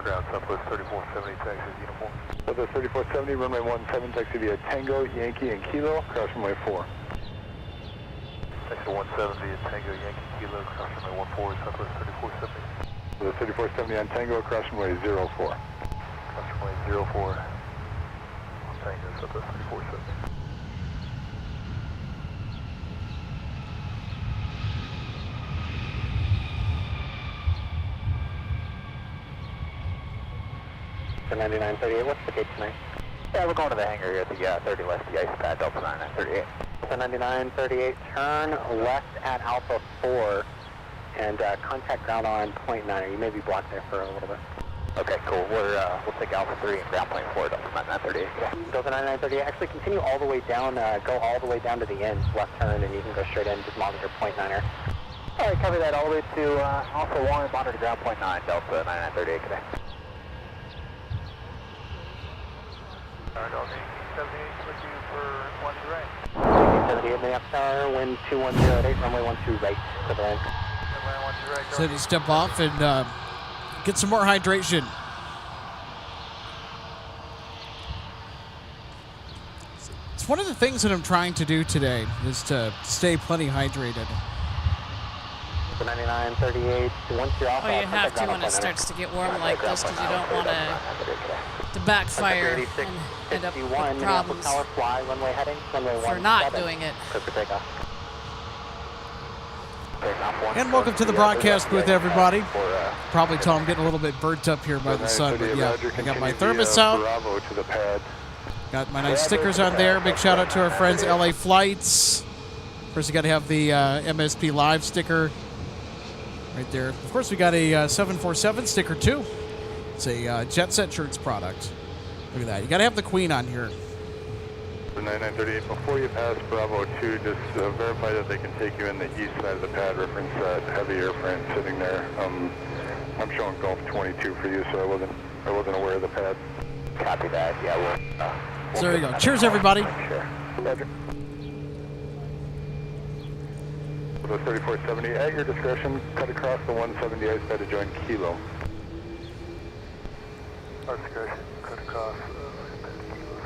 Ground Southwest 3470, taxi uniform. Southwest 3470, runway 17, taxi via Tango, Yankee, and Kilo, cross runway 4. Taxi 17 via Tango, Yankee, Kilo, cross runway 14, Southwest 3470. Southwest 3470 on Tango, cross runway 04. Cross runway 04. Tango, Southwest 3470. For 9938, what's the gate tonight? Yeah, we're going to the hangar here at the 30 west, the ice pad, Delta 9938. So 9938, turn left at Alpha 4 and contact ground on point 9. You may be blocked there for a little bit. Okay, cool. We'll take Alpha 3 and ground plane 4, Delta 9938. Yeah. Delta 9938, actually continue all the way down, go all the way down to the end, left turn, and you can go straight in, just monitor point 9er. All right, cover that all the way to Alpha 1, monitor ground point 9, Delta 9938 today. Alright, Delta 78, with you for 1 to right. 78 Minneapolis Tower, wind 2108, runway 12 right, to the end. Runway 12 right, So to step off and get some more hydration. It's one of the things that I'm trying to do today is to stay plenty hydrated. So 9938, once you're off, Oh, you have to when it starts to get warm like this because you don't want to backfire and end up with problems Tower, fly, runway heading, runway for not doing it. And welcome to the broadcast booth, everybody. Probably tell I'm getting a little bit burnt up here by the sun, but yeah, I got my thermos out. To the pad. Got my nice stickers on there. Big shout out to our friends LA Flights. Of course, you got to have the MSP Live sticker right there. Of course, we got a 747 sticker too. It's a Jet Set Shirts product. Look at that. You got to have the Queen on here. The 9938, before you pass Bravo 2, just verify that they can take you in the east side of the pad, reference that heavy airframe sitting there. I'm showing Gulf 22 for you, so I wasn't aware of the pad. Copy that. Yeah, So there you go. Cheers, everybody. Sure. Roger. The 3470, at your discretion, cut across the 170 ice pad to join Kilo. Our discretion, cut across Kilo,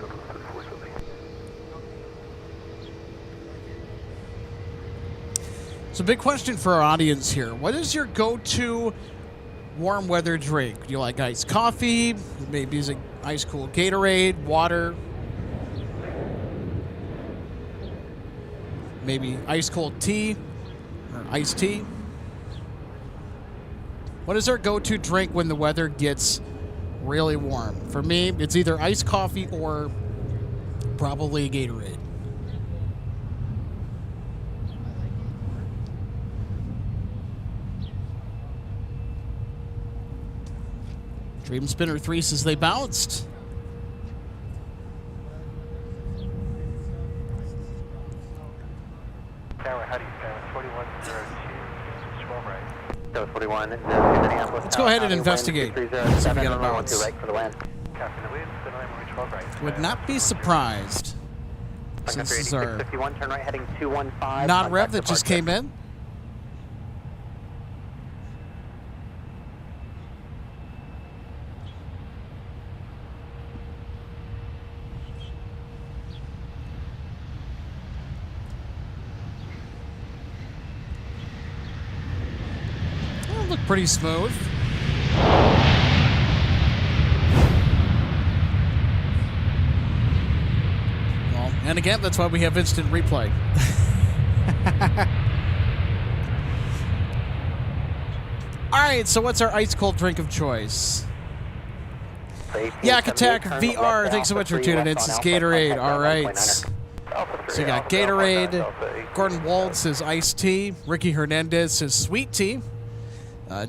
3470. So big question for our audience here. What is your go-to warm weather drink? Do you like iced coffee? Maybe is it ice cool Gatorade, water? Maybe ice cold tea or iced tea? What is our go-to drink when the weather gets really warm? For me, it's either iced coffee or probably Gatorade. Dream Spinner 3 says they bounced. Tower, how do you stand? 4102, 12 right. 41, Minneapolis. Let's go ahead and investigate. See if we got a bounce. Right for the land. Copy the wind, then runway 12 right. Would not be surprised. Sun Since Country this is our 8651, turn right heading 215. non-rev that just came in. look pretty smooth. Well, and again, that's why we have instant replay. All right, so what's our ice cold drink of choice? Yak Attack VR, thanks so much for tuning in. This is Gatorade. All right. So you got Gatorade. Gordon Wald says iced tea. Ricky Hernandez says sweet tea.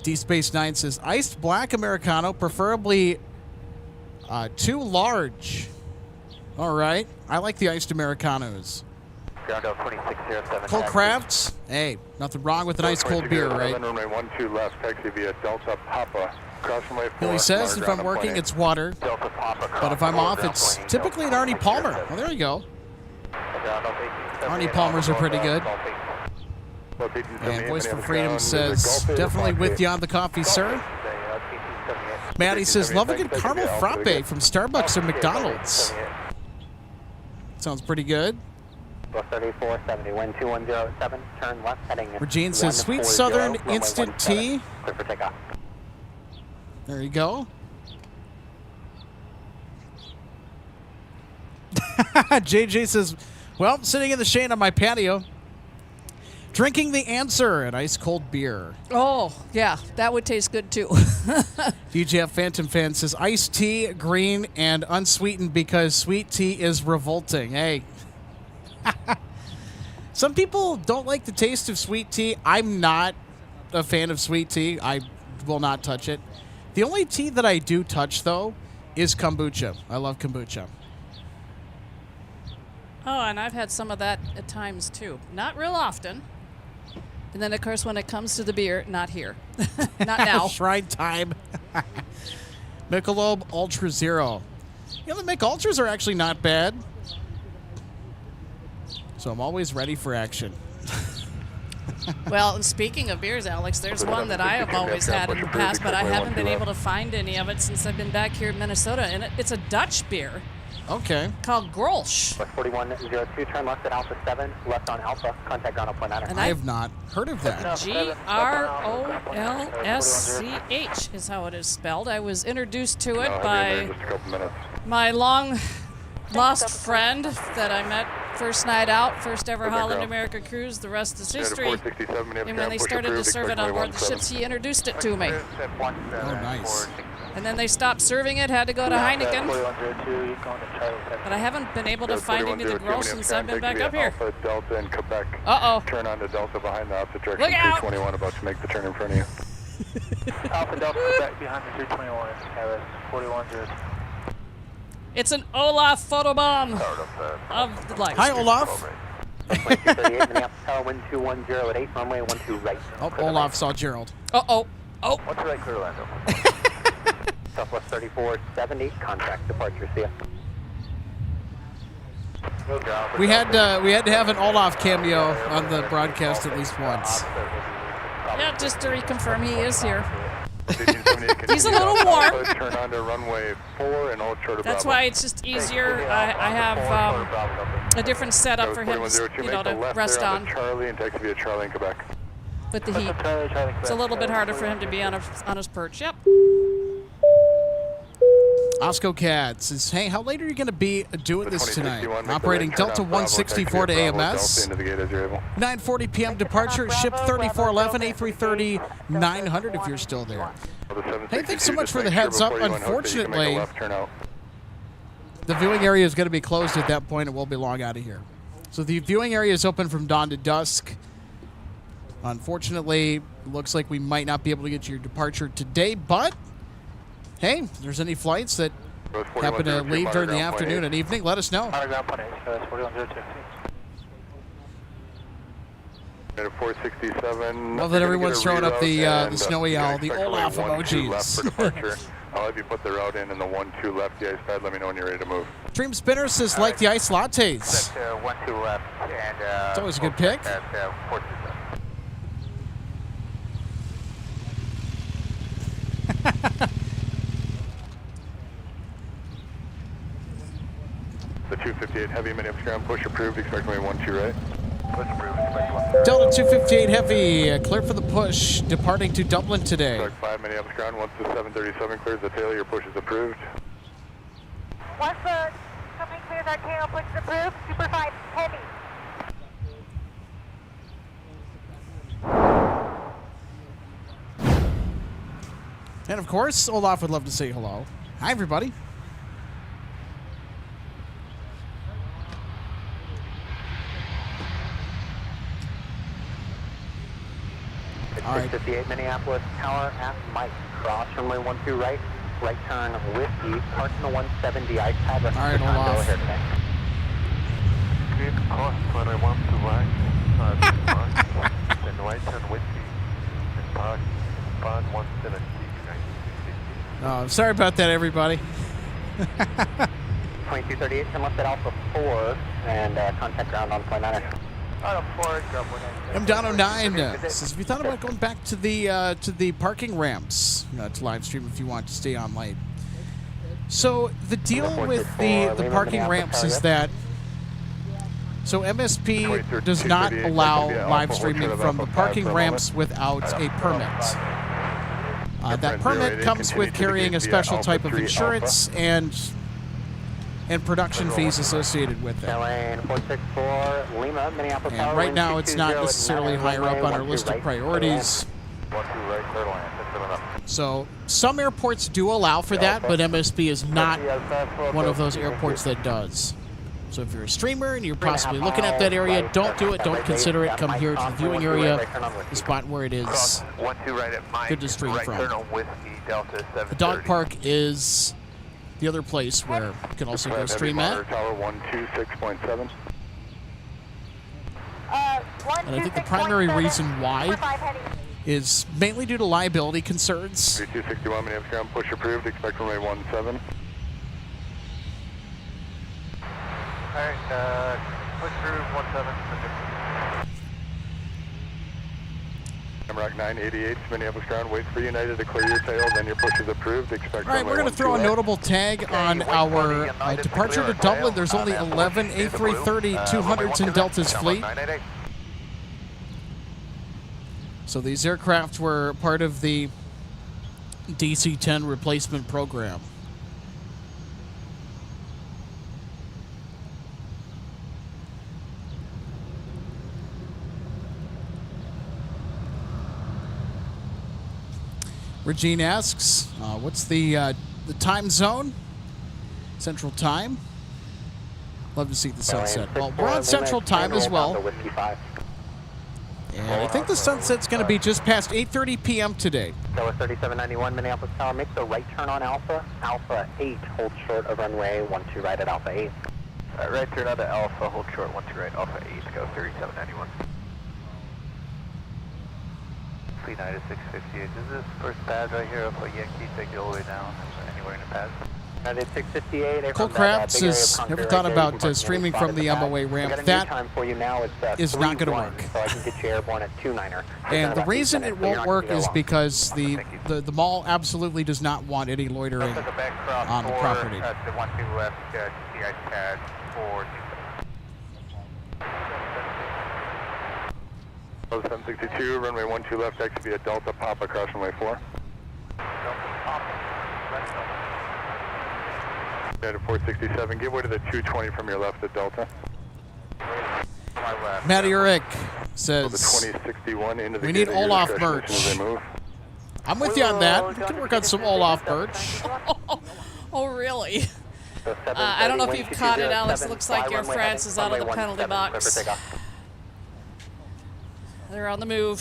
D-Space 9 says iced black Americano, preferably too large. All right. I like the iced Americanos. Cold Crafts. Hey, nothing wrong with an ice cold beer, right? Runway 12 left, taxi via Delta Papa. Billy says if I'm working, it's water. But if I'm off, it's typically an Arnie Palmer. Well, there you go. Arnie Palmers are pretty good. And Voice for Freedom says, definitely with you on the coffee, sir. Maddie says, love a good caramel frappe from Starbucks or McDonald's. Sounds pretty good. 3470, wind 2107, turn left, heading. Regine says, sweet southern instant tea. Clear for takeoff. There you go. JJ says, well, sitting in the shade on my patio, drinking the answer, an ice cold beer. Oh, yeah, that would taste good too. DJF Phantom Fan says, iced tea, green, and unsweetened because sweet tea is revolting. Hey. Some people don't like the taste of sweet tea. I'm not a fan of sweet tea. I will not touch it. The only tea that I do touch, though, is kombucha. I love kombucha. Oh, and I've had some of that at times, too. Not real often. And then, of course, when it comes to the beer, not here. Not now. Shrine time. Michelob Ultra Zero. You know, the Mick Ultras are actually not bad. So I'm always ready for action. Well, and speaking of beers, Alex, there's one that I have always had in the past, but I haven't been able to find any of it since I've been back here in Minnesota, and it's a Dutch beer. Okay. Called Grolsch. 4102, turn left at Alpha 7, left on Alpha, contact ground 0.9. And I have not heard of that. Grolsch is how it is spelled. I was introduced to it by my long lost friend that I met first night out, first ever Holland America cruise. The rest is history. And when they started to serve it on board the ships, he introduced it to me. Oh, nice. And then they stopped serving it, had to go to Heineken. But I haven't been able to find any of the Grolsch since I've been back up here. Delta in Quebec. Uh-oh. Turn on to Delta behind the opposite direction. Look out! 321 about to make the turn in front of you. Alpha Delta Quebec behind the 321, Harris 4102. It's an Olaf photobomb of the life. Hi, Olaf. Wind 210 at 8, runway 12 right. Oh, Olaf saw Gerald. Uh-oh. Oh. What's the right clear, Orlando? Southwest 3470, contact departure, see ya. We had to have an Olaf cameo on the broadcast at least once. Yeah, just to reconfirm, he is here. He's a little warm. Turn on to runway 4 and hold short of That's why it's just easier. I have a different setup for him, to rest on. Charlie and taxi via Charlie in Quebec. With the heat, it's a little bit harder for him to be on his perch. Yep. Osco Cad says, hey, how late are you going to be doing this tonight? Operating Delta 164 to AMS. 9:40 p.m. departure, ship 3411, A330 900 if you're still there. Hey, thanks so much for the heads up. Unfortunately, the viewing area is going to be closed at that point, and we'll be long out of here. So the viewing area is open from dawn to dusk. Unfortunately, it looks like we might not be able to get your departure today, but hey, if there's any flights that happen to leave during the afternoon and evening, let us know. 467. Love that everyone's throwing up the snowy owl, the Olaf emojis. I'll have you put the route in the 1-2 left, the ice pad. Let me know when you're ready to move. Dream Spinner says, like the ice lattes. 1-2 left, and it's always a good pick. The 258 heavy Minneapolis ground push approved. Expect me 1-2 right. Push approved. Expect 130. Delta 258 Heavy, clear for the push, departing to Dublin today. Dark 5, Minneapolis ground, once the 737 clears the tail, your push is approved. Once the company clears our tail, push is approved. Super 5 Heavy. And of course, Olaf would love to say hello. Hi, everybody. All right. 58 Minneapolis Tower at Mike. Cross runway 12 right. Right turn Whiskey. Park in the 170 ice pad. All right, Olaf. Here today. Good course, runway 12 right. Then right turn Whiskey. And park 170. Oh, sorry about that, everybody. 2238, turn left at Alpha 4 and contact ground on point 9. I'm down 09. Says, have you thought about going back to the parking ramps to live stream if you want to stay on late? So the deal with the parking ramps is that MSP does not allow live streaming from the parking ramps without a permit. That permit comes with carrying a special type of insurance and production fees associated with it. And right now, it's not necessarily higher up on our list of priorities. So some airports do allow for that, but MSP is not one of those airports that does. So if you're a streamer and you're possibly looking at that area, don't do it. Don't consider it. Come here to the viewing area, the spot where it is good to stream from. The dog park is the other place where you can also go stream at. Tower 126.7. And I think the primary reason why is mainly due to liability concerns. 3261 Minneapolis ground, push approved, expect runway 17. Alright, push through 17. MROC 988, Minneapolis ground, wait for United to clear your tail, then your push is approved, expect All right, we're going to throw a notable tag on our departure to Dublin. There's only 11 A330 200s in Delta's fleet. So these aircraft were part of the DC-10 replacement program. Regine asks, what's the time zone? Central Time. Love to see the sunset. Well, we're on Central Time as well. And I think the sunset's going to be just past 8:30 p.m. today. Tower 3791 Minneapolis Tower, make the right turn on Alpha. Alpha 8, hold short of runway 12 right at Alpha 8. Right turn on to Alpha, hold short 12 right, Alpha 8, go 3791. United 658. Is this first pad right here up at Yankee? Take it all the way down. Anywhere in the pad? United 658. Cole Krabs has never thought about streaming from the MOA ramp. That is not going to work. So I can get you airborne at 29er. And the reason it won't work is because the mall absolutely does not want any loitering on the property. The 12 left, CI pad 4. 762, runway 12 left, exit via Delta, Papa, cross runway 4. United 467, give way to the 220 from your left at Delta. Matty Eric says, the 2061 into the we need Olaf merch. I'm with you on that. We can work on some Olaf merch. Oh, really? I don't know if you've caught it, Alex. It looks like Air France is out of the penalty box. They're on the move.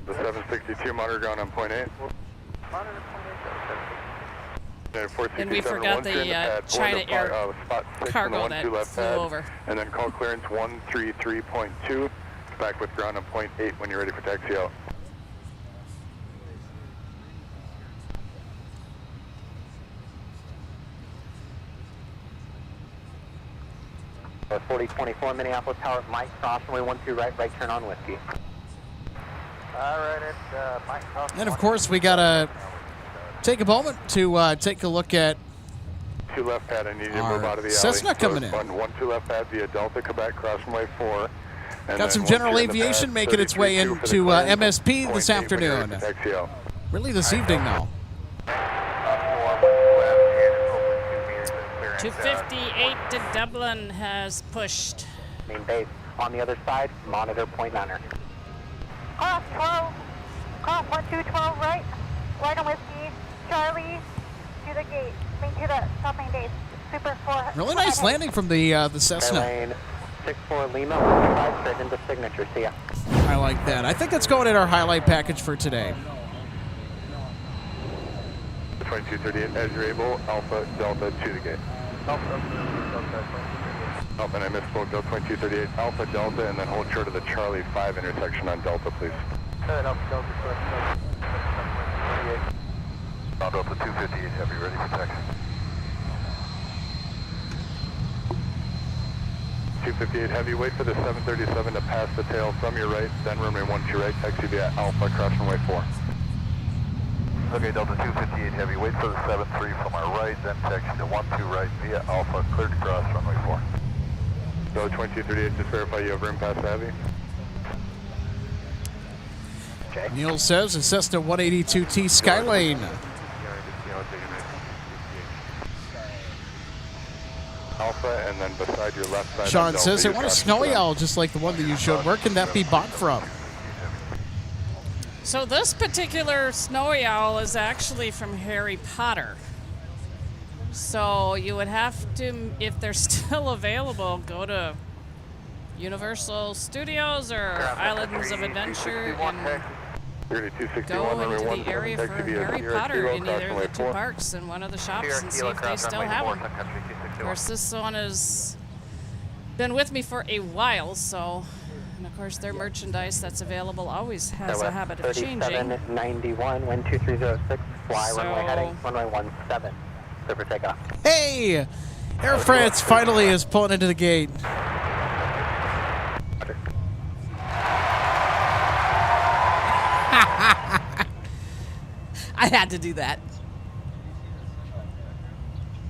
The 762 monitor ground on point 8. And we forgot the China Air cargo that flew over. And then call clearance 133.2. Back with ground on point 8 when you're ready for taxi out. 4024 Minneapolis Tower, Mike Cross, runway 12 right, right turn on Whiskey. Alright, it's Mike Cross. And of course, we got to take a moment to take a look at 2 left pad, I need you to Our move out of the alley. Cessna coming in. 1-2 left pad via Delta, Quebec, cross runway 4. And Got some then general 1-2 in the aviation pad, making its way 33-2 for the into clearance, MSP this 0.8 afternoon. when you're at XCL. Really this evening now. 258 to Dublin has pushed. Main base. On the other side, monitor point niner. Cross 12. Cross 1212 right. Right on whiskey. Charlie to the gate. To the south main base. Super 4. Really nice landing from the Cessna. Lane 64 Lima, 5 straight into signature. See ya. I like that. I think that's going in our highlight package for today. 2238, as you're able, Alpha, Delta to the gate. Alpha, and I misspoke, Delta 2238, Alpha, Delta, and then hold short of the Charlie 5 intersection on Delta, please. Alpha, Delta, Delta 258, heavy, ready for taxi. 258 heavy, wait for the 737 to pass the tail from your right, then runway 12 right, taxi via Alpha, cross runway 4. Okay, Delta 258 heavy, wait for the 73 from our right, then taxi to 12 right via Alpha, cleared to cross runway 4. Delta 2238, just verify you have room past heavy. Okay. Neil says a Cessna 182T Skylane. Alpha, and then beside your left side. Sean says they want a snowy owl just like the one that you showed. Where can that be bought from? So this particular snowy owl is actually from Harry Potter. So you would have to, if they're still available, go to Universal Studios or Islands of Adventure and go into the area for Harry Potter in either of the 2 parks and one of the shops and see if they still have them. Of course, this one has been with me for a while, so, and of course their merchandise that's available always has a habit of changing. 3791, wind 2306, fly runway heading, runway 17, clear for takeoff. Hey! Air France finally is pulling into the gate. I had to do that.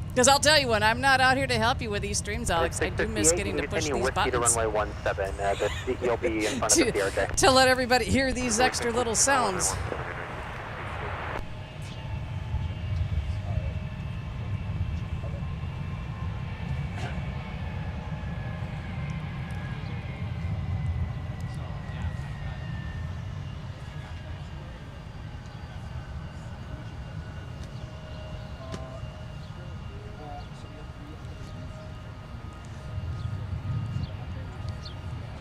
Because I'll tell you, when I'm not out here to help you with these streams, Alex, I do miss getting to push these buttons. To runway 17, you'll be in front of the CRJ. To let everybody hear these extra little sounds.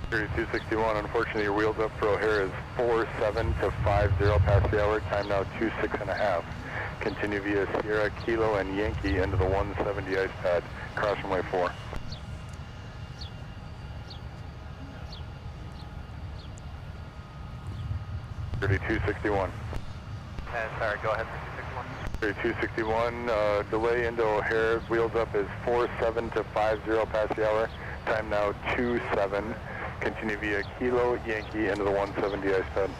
Series 261, unfortunately your wheels up for O'Hare is 47 to 50 past the hour, time now 26.5. Continue via Sierra, Kilo, and Yankee into the 170 ice pad, cross runway 4. Series 261. Sorry, go ahead. 261, delay into O'Hare, wheels up is 47 to 50 past the hour, time now 27. Continue via Kilo, Yankee into the 170 ice pad.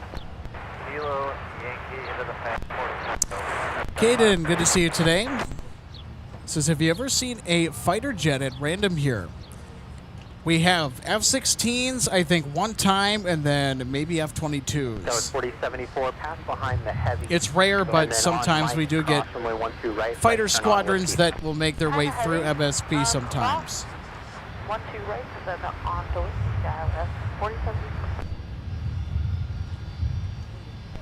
Kilo, Yankee into the passport. Caden, good to see you today. Says, have you ever seen a fighter jet at random here? We have F-16s, I think, one time, and then maybe F-22s. That was 4074, pass behind the heavy. It's rare, but sometimes we do get fighter squadrons that will make their way through MSP sometimes. 12 right, and then on to whiskey, dial 47.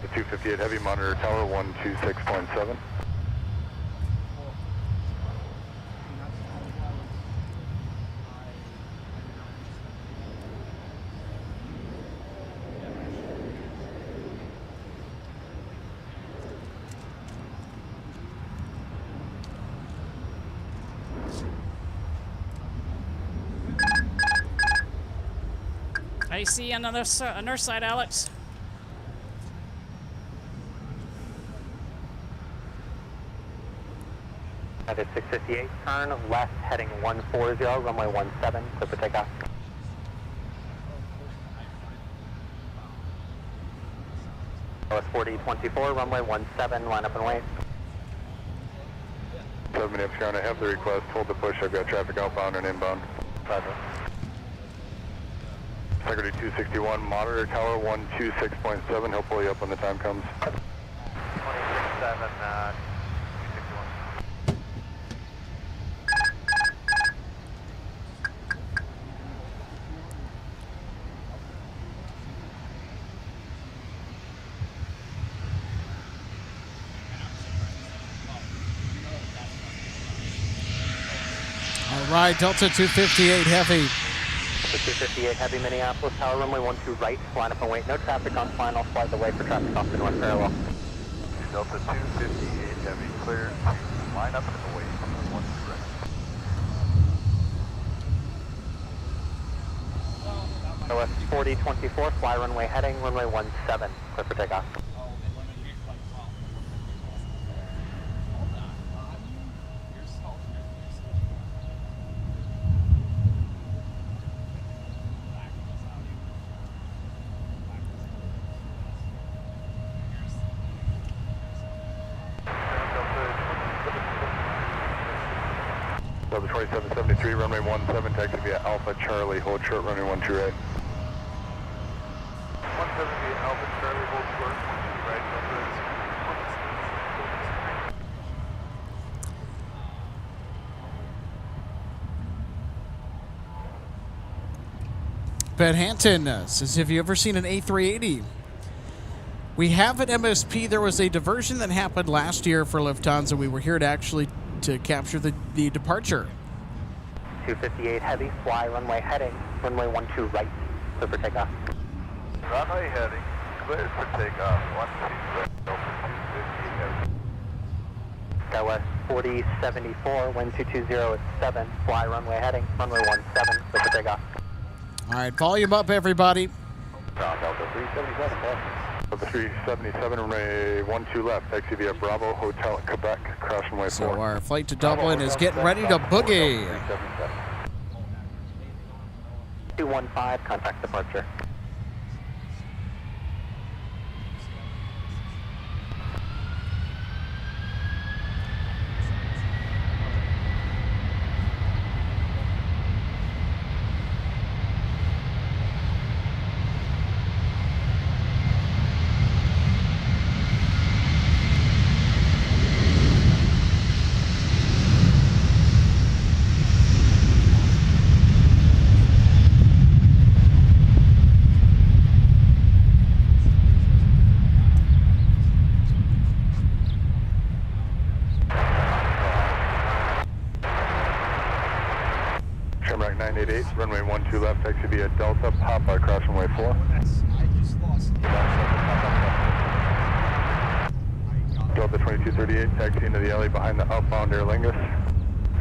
The 258 heavy, monitor tower 126.7. I see on our side, Alex. That is 658, turn left heading 140, runway 17, clear for takeoff. That was 4024, runway 17, line up and wait. Minneapolis ground, I have the request, hold the push, I've got traffic outbound and inbound. Integrity 261, monitor tower 126.7, he'll pull you up when the time comes. 267, 261. All right, Delta 258 Heavy. 258 Heavy, Minneapolis Tower, runway 12 right, line up and wait. No traffic on final, flight the way for traffic off the north parallel. Delta 258 Heavy, clear. Line up and wait. 12 right. OS 4024, fly runway heading, runway 17, clear for takeoff. Delta 2773, runway 17, taxi via Alpha Charlie, hold short, runway 12 right. 17 via Alpha Charlie, hold short, 12 right, Ben Hanton says, have you ever seen an A380? We have at MSP. There was a diversion that happened last year for Lufthansa. We were here to capture the departure. 258 Heavy, fly runway heading, runway 12 right, clear for takeoff. Runway heading, clear for takeoff, 12 right, Delta 258 Heavy. Southwest 4074, wind 220 at 7, fly runway heading, runway 17, clear for takeoff. All right, volume up, everybody. Delta 377, Delta 377, runway 12 left, taxi via Bravo Hotel Quebec, cross runway 4. So our flight to Dublin is getting ready to boogie. 215, contact departure. Shamrock 988, runway 12 left, taxi via Delta, Papa, cross runway 4. Delta 2238, taxi into the alley behind the outbound Aer Lingus.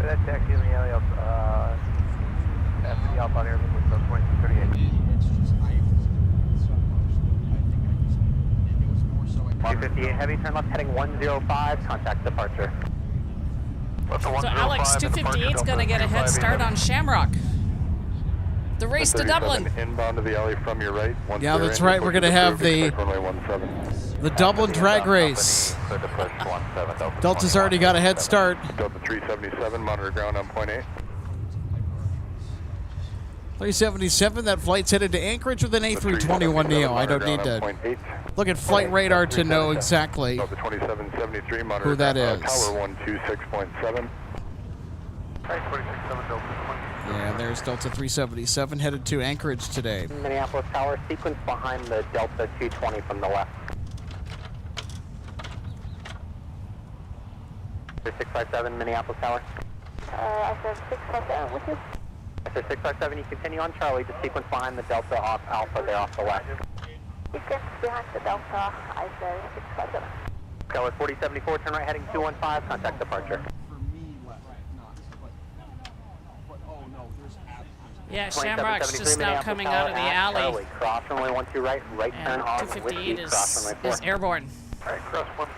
That taxi in the alley up, after the outbound Aer Lingus, 2238. 258 Heavy, turn left heading 105, contact departure. So Alex, 258 is going to get a head start on Shamrock. The race to Dublin. Inbound to the alley from your right. Yeah, that's right. We're going to have the Dublin drag race. Delta's already got a head start. Delta 377, monitor ground on point 8. 377, that flight's headed to Anchorage with an A321neo. I don't need to look at flight radar to know exactly Delta 2773, monitor who that is. Tower 126.7. Yeah, there's Delta 377 headed to Anchorage today. Minneapolis Tower, sequence behind the Delta 220 from the left. 657 Minneapolis Tower. I said 657 with you. After 657, you continue on Charlie, just sequence behind the Delta off Alpha there off the left. Sequence behind the Delta, I said 657. Tower 4074, turn right heading 215, contact departure. Yeah, Shamrock's just now coming out of the alley. Charlie, cross runway 12 right, right turn on 258 whiskey, cross runway 4. is airborne. All right, cross 12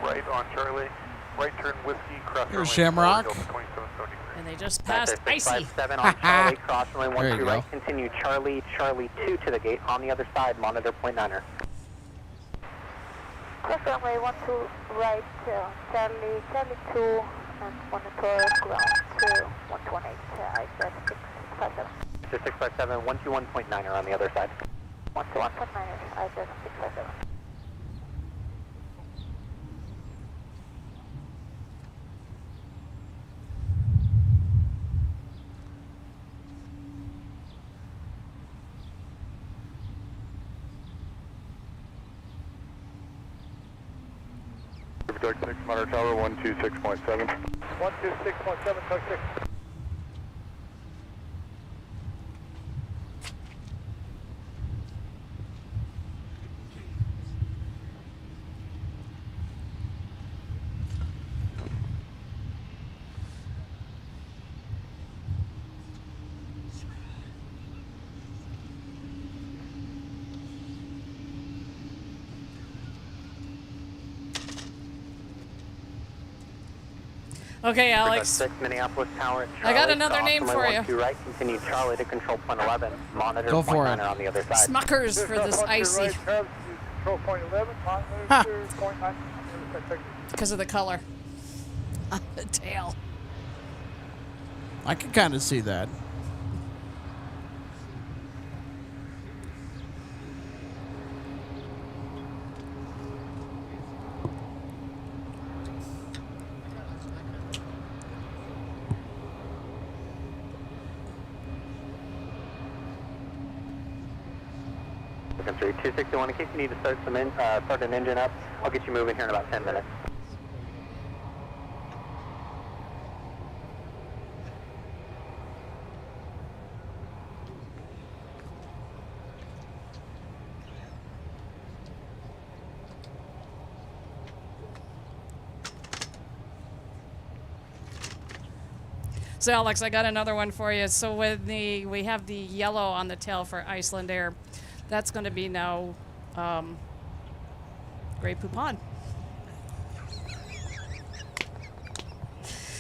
right on Charlie, right turn whiskey, cross Here's Shamrock. And they just passed Icy. 657 on Charlie, cross runway There you 12 right, go. continue Charlie, Charlie 2 to the gate, on the other side, monitor point 9er. Cross runway 12 right, Charlie, Charlie 2, ground to 128 to ISS 657. 657, 121.9 are on the other side. 121.9 ISS 657. Tug 6, monitor tower 126.7. 126.7, Tug 6. Okay, Alex. 6, Minneapolis Tower. I got another name for you. 12 right, continue Charlie to control point 11. Monitor Go point for 9 it. on the other side. Smuckers for this icy. Control point 11, Huh. monitor point 9. Because of the color on the tail. I can kind of see that. Looking through 261. In case you need to start an engine up, I'll get you moving here in about 10 minutes. So Alex, I got another one for you. So with we have the yellow on the tail for Iceland Air, that's going to be now Grey Poupon.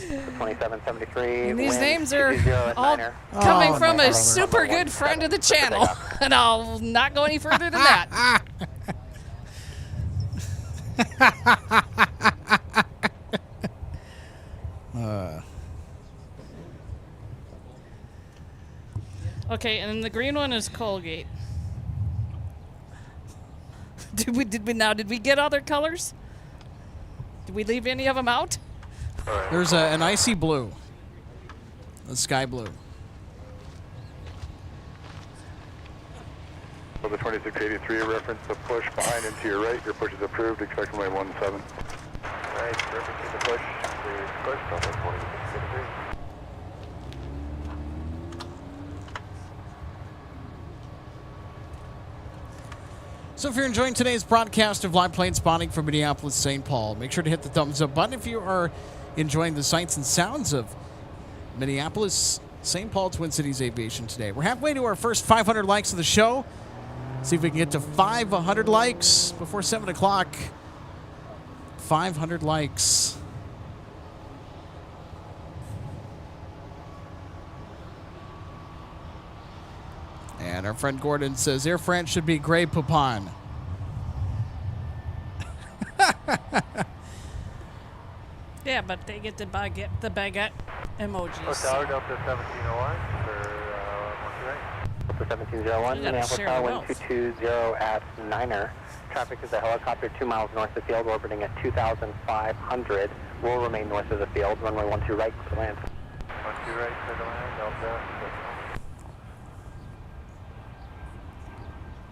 2773. And these wind, names are 220 at all Niner. coming Oh, from no. a super good friend of the channel, and I'll not go any further than that. Okay, and then the green one is Colgate. Did we get other colors? Did we leave any of them out? There's an icy blue. A sky blue. So the 2683 reference the push behind and to your right. Your push is approved. Expect runway 17. Right, referencing the push. Clear push, Delta 2683. So if you're enjoying today's broadcast of live plane spotting from Minneapolis, St. Paul, make sure to hit the thumbs up button if you are enjoying the sights and sounds of Minneapolis, St. Paul, Twin Cities Aviation today. We're halfway to our first 500 likes of the show. See if we can get to 500 likes before 7 o'clock. 500 likes. And our friend Gordon says Air France should be Grey Poupon. Yeah, but they get the baguette emojis. Tower Delta 1701 for 128. Delta 1701, You gotta Minneapolis share Tower the wealth. 1220 at Niner. Traffic is a helicopter 2 miles north of the field, orbiting at 2,500. Will remain north of the field. Runway 12 right, clear to land. 12 right, clear to land, Delta.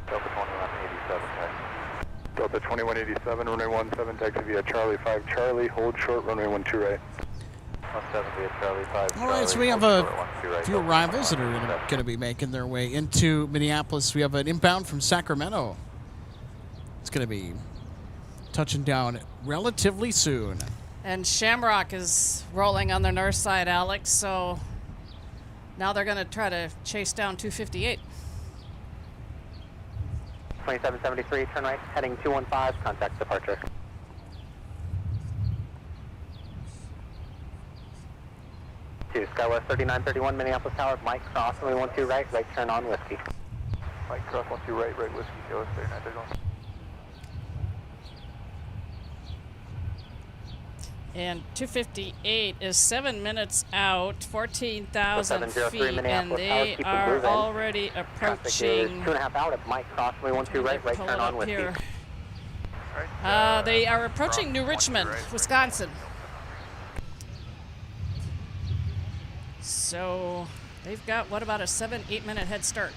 Delta 2187, taxi. Delta 2187, runway 17, taxi via Charlie 5 Charlie, hold short, runway 12 right. 17 via Charlie 5 All right, so we have a few arrivals that are going to be making their way into Minneapolis. We have an inbound from Sacramento. It's going to be touching down relatively soon. And Shamrock is rolling on the north side, Alex, so now they're going to try to chase down 258. 2773, turn right, heading 215, contact departure. To Skywest 3931, Minneapolis Tower, Mike Cross, runway 12 right, right turn on whiskey. Mike Cross 12 right, right whiskey, KOS 3931. And 258 is 7 minutes out, 14,000 feet, and they are already approaching. 2.5 out at Mike Cross, runway 12 right turn on with here. They are approaching New Richmond, Wisconsin. So they've got, what, about a 7-8 minute head start.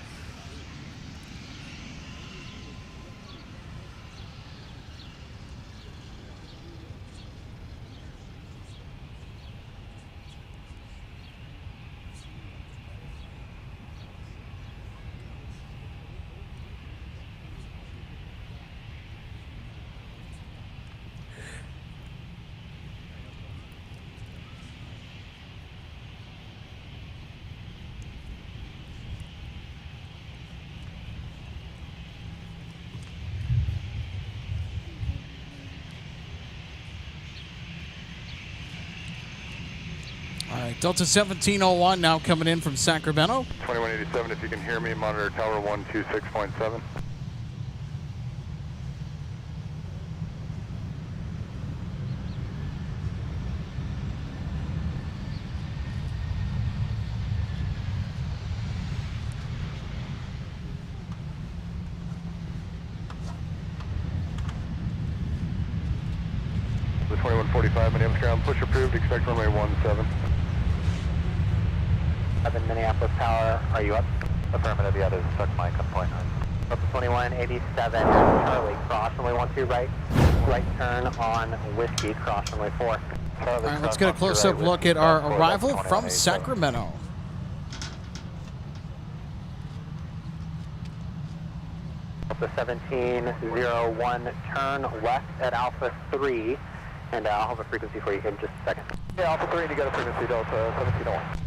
All right, Delta 1701 now coming in from Sacramento. 2187, if you can hear me, monitor tower 126.7. The 2145, Minneapolis ground, push approved, expect runway 17. 7 Minneapolis Tower, are you up? Affirmative, yeah, there's a stuck mic on point 9. Delta 2187, Charlie, cross runway 12 right turn on Whiskey, cross runway 4. All right, let's get a close-up look at our arrival from Sacramento. Delta 1701, turn west at Alpha 3, and I'll have a frequency for you in just a second. Yeah, Alpha 3, and you got a frequency, Delta 1701.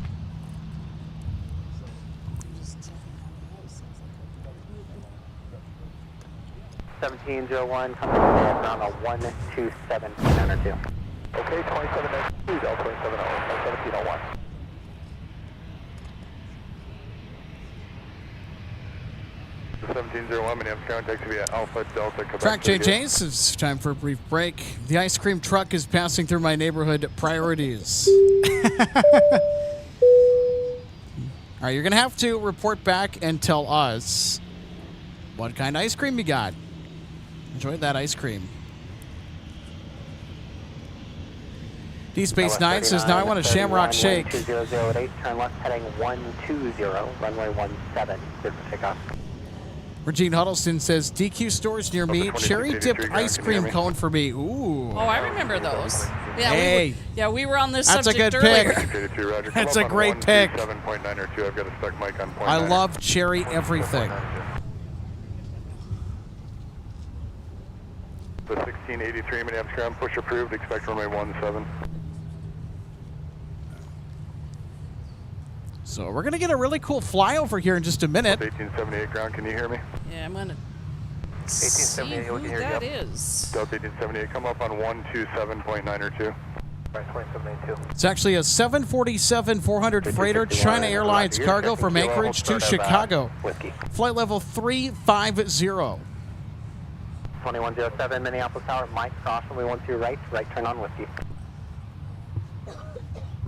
1701, coming around a 127.92. Okay, 2792, Delta 1701. The 1701, Minneapolis ground, taxi via Alpha Delta, Quebec. Track JJ's, it's time for a brief break. The ice cream truck is passing through my neighborhood. Priorities. All right, you're going to have to report back and tell us what kind of ice cream you got. Enjoy that ice cream. D-Space 9 says, now I want a Shamrock Shake. 2008, turn left heading 120, runway 17, clear for takeoff. Regine Huddleston says, DQ stores near me, cherry-dipped ice cream cone for me. Ooh. Oh, I remember those. Yeah, hey. we were on this That's subject a good earlier. pick. That's a great pick. I've got a stuck mic on point I 9. love cherry everything. The 1683 Minneapolis ground, push approved, expect runway 17. So we're going to get a really cool flyover here in just a minute. 1878 ground, can you hear me? Yeah, I'm going to see who that is. Delta 1878, come up on 127.902. Right, 2782. It's actually a 747-400 freighter, China Airlines cargo from Anchorage to Chicago. Flight level 350. 2107 Minneapolis Tower, Mike, cross runway 12 right turn on Whiskey.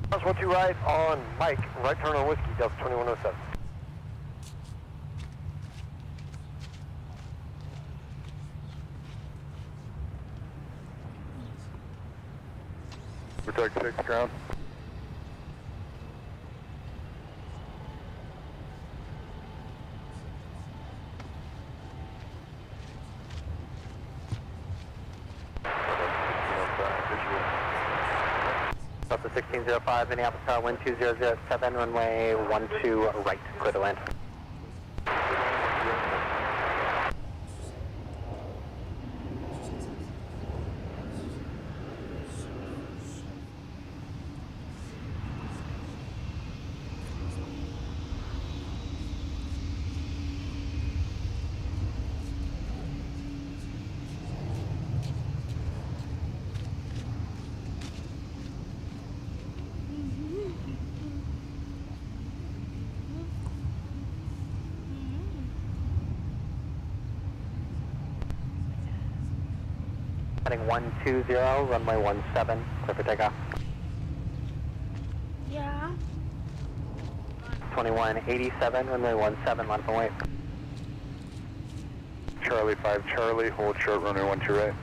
Cross 12 right on Mike, right turn on Whiskey, Delta 2107. Protect 6 ground. Delta 1605 Minneapolis Tower, wind 2007, runway 12 right, clear to land. Heading 120, runway 17, clear for takeoff. Yeah. 2187, runway 17, line up and wait. Charlie 5 Charlie, hold short, runway 12 right.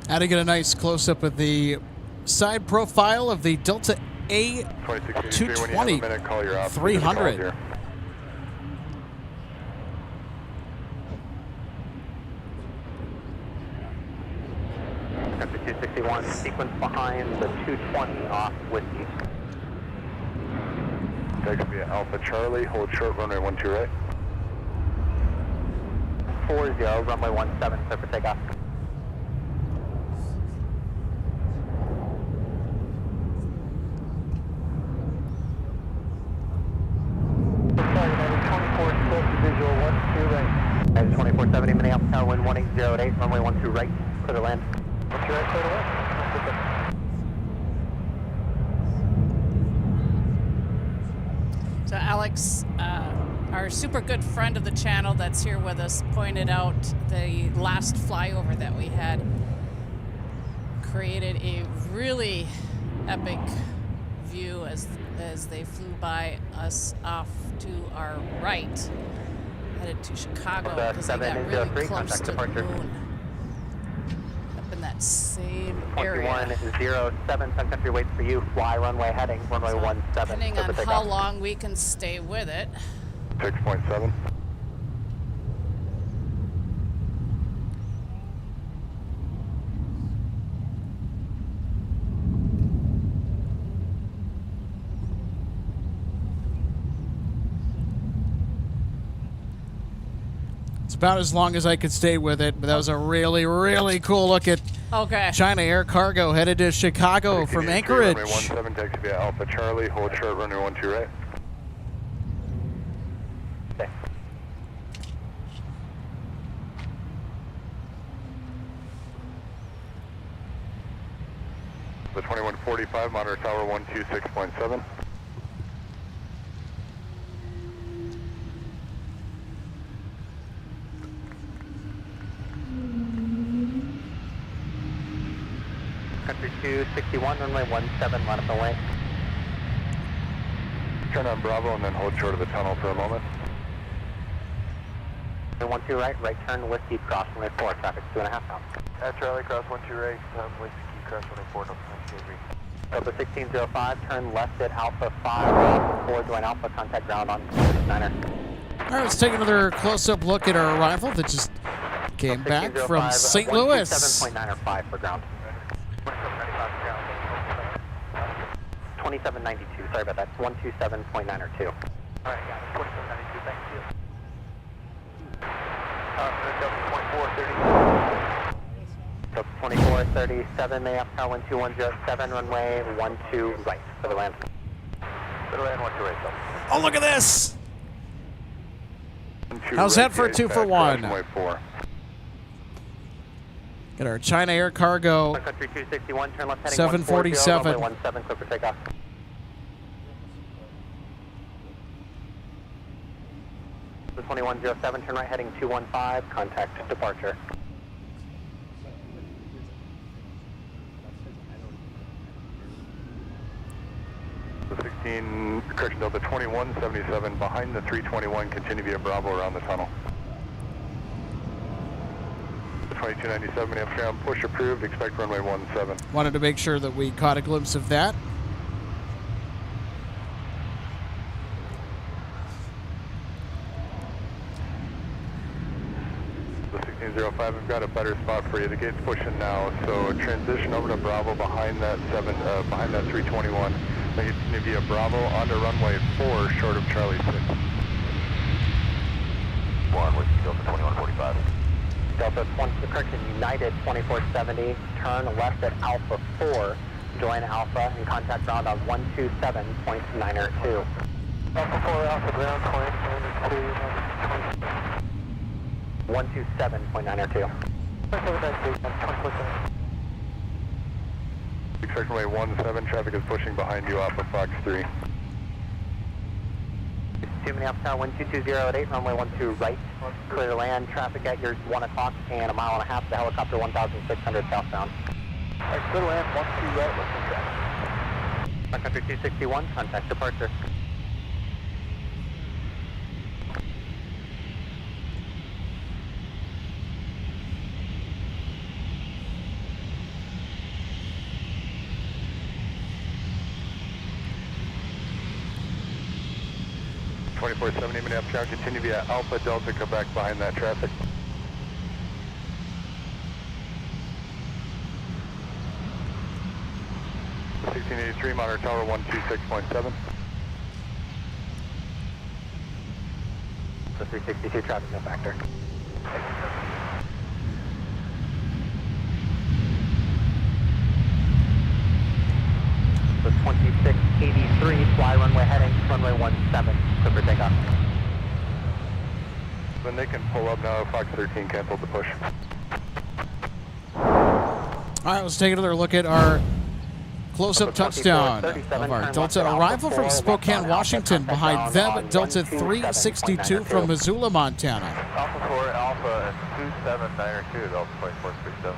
How to get a nice close-up of the side profile of the Delta A220 300. Center 261, sequence behind the 220 off Whiskey. Taxi via Alpha Charlie, hold short, runway 12 right. 40, runway 17, clear for takeoff. Visual 12 right. 2470, Minneapolis Tower, wind 1808, runway 12 right, clear to land. 12 right, clear to land. So Alex, our super good friend of the channel that's here with us, pointed out the last flyover that we had created a really epic view as they flew by us off to our right, headed to Chicago because they got really close to the moon. Up in that same area. 2107, Sun Country waits for you, fly runway heading, runway 17. Depending on how long we can stay with it. 6.7. About as long as I could stay with it, but that was a really, really cool look at China Air Cargo headed to Chicago from Anchorage. Runway 17, taxi via Alpha Charlie, hold short, runway 12 right. Okay. The 2145, monitor tower 126.7. Country 261, runway 17, line up and wait. Turn on Bravo and then hold short of the tunnel for a moment. 12 right, right turn, Whiskey, cross runway 4, traffic 2.5 knots. Charlie, cross 12 right, Whiskey, cross runway 4, no, Delta 1605, turn left at Alpha 5, Alpha 4, join Alpha, contact ground on 9er. All right, let's take another close-up look at our arrival that just came back from St. Louis. 7.905 for ground. 2792, sorry about that, 127.902. Alright, got it, 2792, thank you. Delta 2437, Minneapolis Tower 12107, runway 12 right for the land. For the land, 12 right, so. Oh, look at this! How's that for a 2 for 1? Runway 4. Got our China Air Cargo Country 261, turn left heading 747. runway 17, clear for takeoff. The 2107, turn right heading 215, contact departure. The 16, correction, Delta 2177, behind the 321, continue via Bravo around the tunnel. 2297, Minneapolis, push approved, expect runway 17. Wanted to make sure that we caught a glimpse of that. The 1605, we've got a better spot for you. The gate's pushing now, so transition over to Bravo behind that 321. Then continue via Bravo onto runway 4, short of Charlie 6. 1 with Delta 2145. Delta 20, correction, United 2470, turn left at Alpha 4, join Alpha and contact ground on 127.902. Alpha 4, Alpha ground, 127.902. Expect runway 17, traffic is pushing behind you off of Fox 3. 2 Minneapolis Tower, 12208 at 8, runway 12 right. Clear to land, traffic at your 1 o'clock and a mile and a half to helicopter 1600 southbound. Alright, clear to land, 12 right, what's the traffic? Sun Country 261, contact departure. Minneapolis Tower, continue via Alpha Delta, Quebec behind that traffic. $1683, monitor tower 126.7. So 362 traffic, no factor. So 2683, fly runway heading, runway 17, clear for takeoff. Then they can pull up now, Fox 13 canceled the push. All right, let's take another look at our close-up touchdown of our Delta arrival from Spokane, Washington. Behind them, Delta 362 from Missoula, Montana. Alpha 4, Alpha 2792, Delta 2437.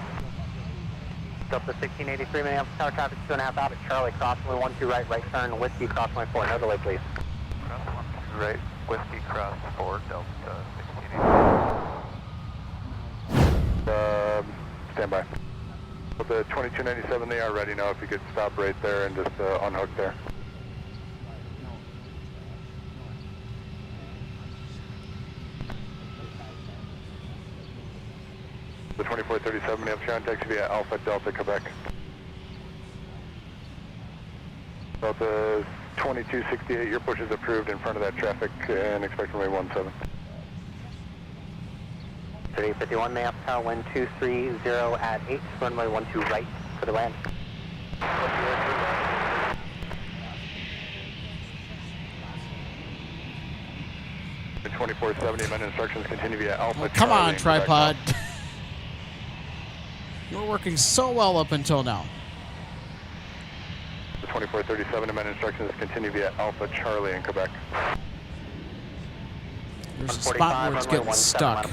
Delta 1683, Minneapolis Tower, traffic 2.5 out at Charlie, cross runway 12 right turn, Whiskey, cross runway 4, no delay please. Cross 12 right, Whiskey, cross 4, Delta 1683. Stand by. With the 2297, they are ready now. If you could stop right there and just unhook there. The 2437, Minneapolis contact via Alpha Delta, Quebec. Delta 2268, your push is approved in front of that traffic and expect runway 17. 3851, Minneapolis Tower, 1230 at 8, runway 12 right for the land. The 2470, amendment instructions continue via Alpha. Come on, tripod. You're working so well up until now. The 2437, amendment instructions continue via Alpha Charlie in Quebec. There's a spot where it's getting stuck.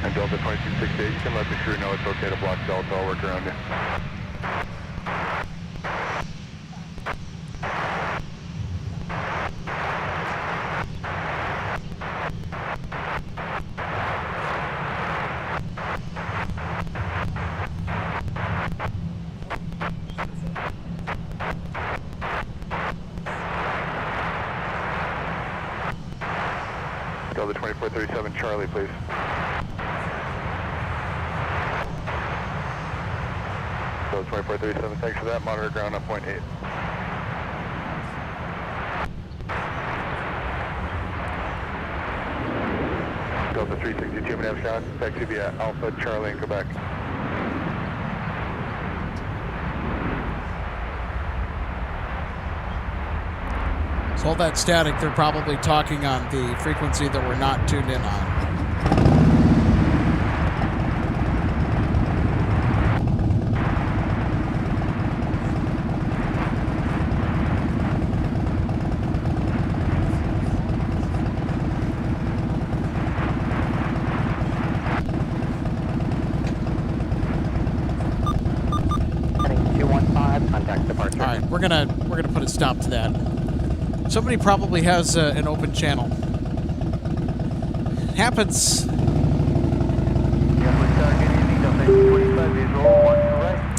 And Delta 2268, you can let the crew know it's okay to block Delta. I'll work around you. Delta 2437, Charlie, please. Delta 2437, thanks for that. Monitor ground on point 8. Delta 362, Minneapolis ground, taxi via Alpha Charlie in Quebec. So all that static, they're probably talking on the frequency that we're not tuned in on. Heading 215, contact departure. All right, we're gonna put a stop to that. Somebody probably has an open channel. Happens.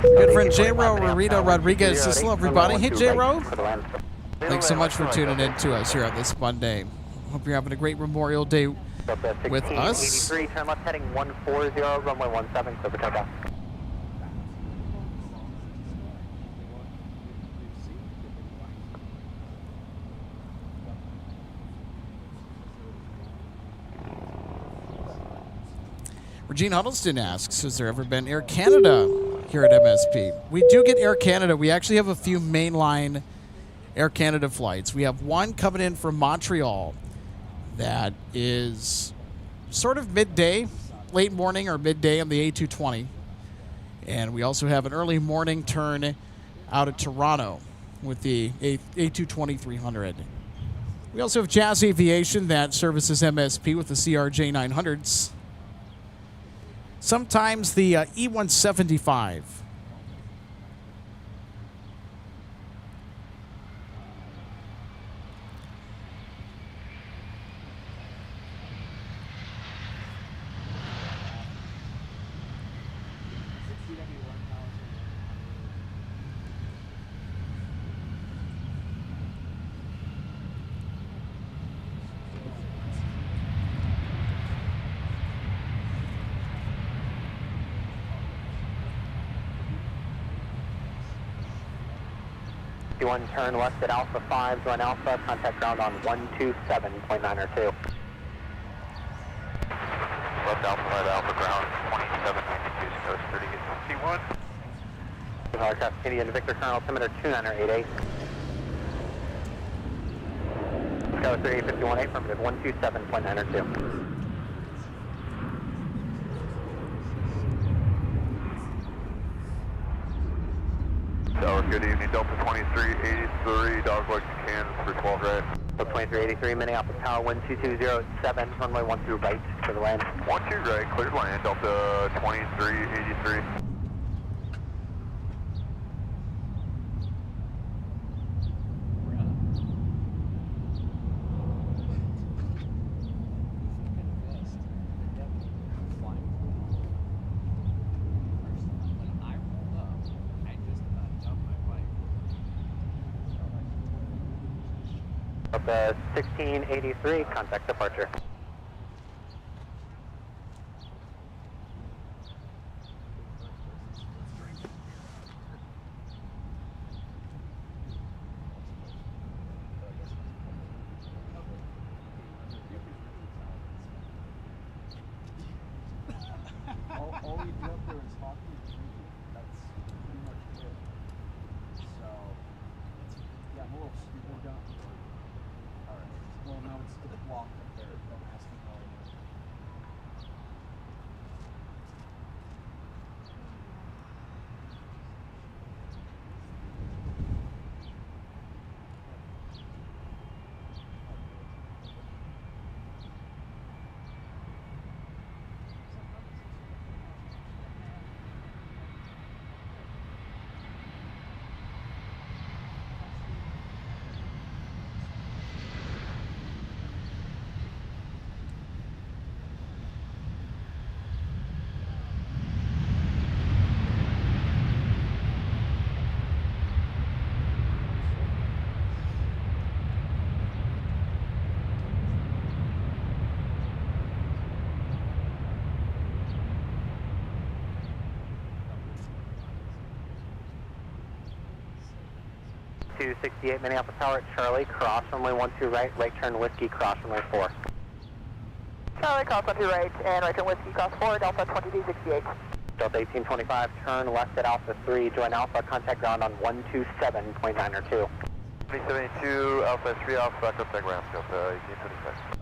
Good friend J-Ro Rorito Rodriguez says, hello everybody. Hey J-Ro. Thanks so much for tuning in to us here on this Monday. Hope you're having a great Memorial Day with us. 1683, turn left heading 140, runway 17, clear for takeoff. Regine Huddleston asks, has there ever been Air Canada here at MSP? We do get Air Canada. We actually have a few mainline Air Canada flights. We have one coming in from Montreal that is sort of midday, late morning or midday on the A220. And we also have an early morning turn out of Toronto with the A220-300. We also have Jazz Aviation that services MSP with the CRJ 900s. Sometimes the E175. One turn west at Alpha 5, join Alpha, contact ground on 127.902. Left Alpha 5, Alpha ground, 2792, coast 30, get T1. Aircraft Indian Victor Colonel, altimeter 2988. Sky 3851, affirmative, 127.902. Tower, good evening, Delta 2383, dogleg to Kansas for 12 right. Delta 2383, Minneapolis Tower, 12207, runway 12 right for the land. 12 right, cleared land, Delta 2383. Delta 1683, contact departure. All we do up there is hockey and drinking. That's pretty much it. So, yeah, I'm a little stupid down. Alright. Well, now it's the block up there. Don't ask me how I know. To 68 Minneapolis Tower at Charlie, cross runway 12 right, right turn whiskey, cross runway 4. Charlie, cross 12 right, and right turn whiskey, cross 4, Delta 2268. Delta 1825, turn left at Alpha 3, join Alpha, contact ground on 127.902. 2072, Alpha 3, Alpha, contact ground, Delta 1825.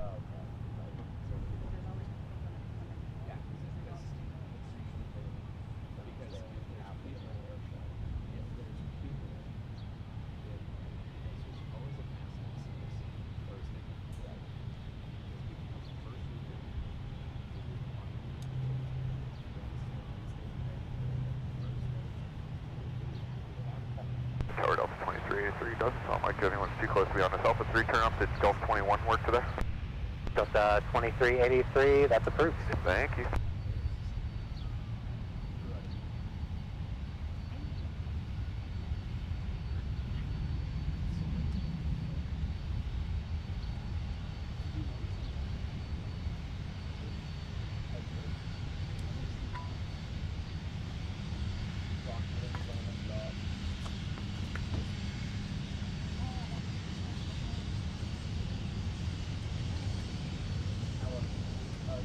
Tower Delta 2383, doesn't sound like anyone's too close to be on this Alpha 3 turn up. Did Delta 21 work today? Delta 2383, that's approved. Thank you.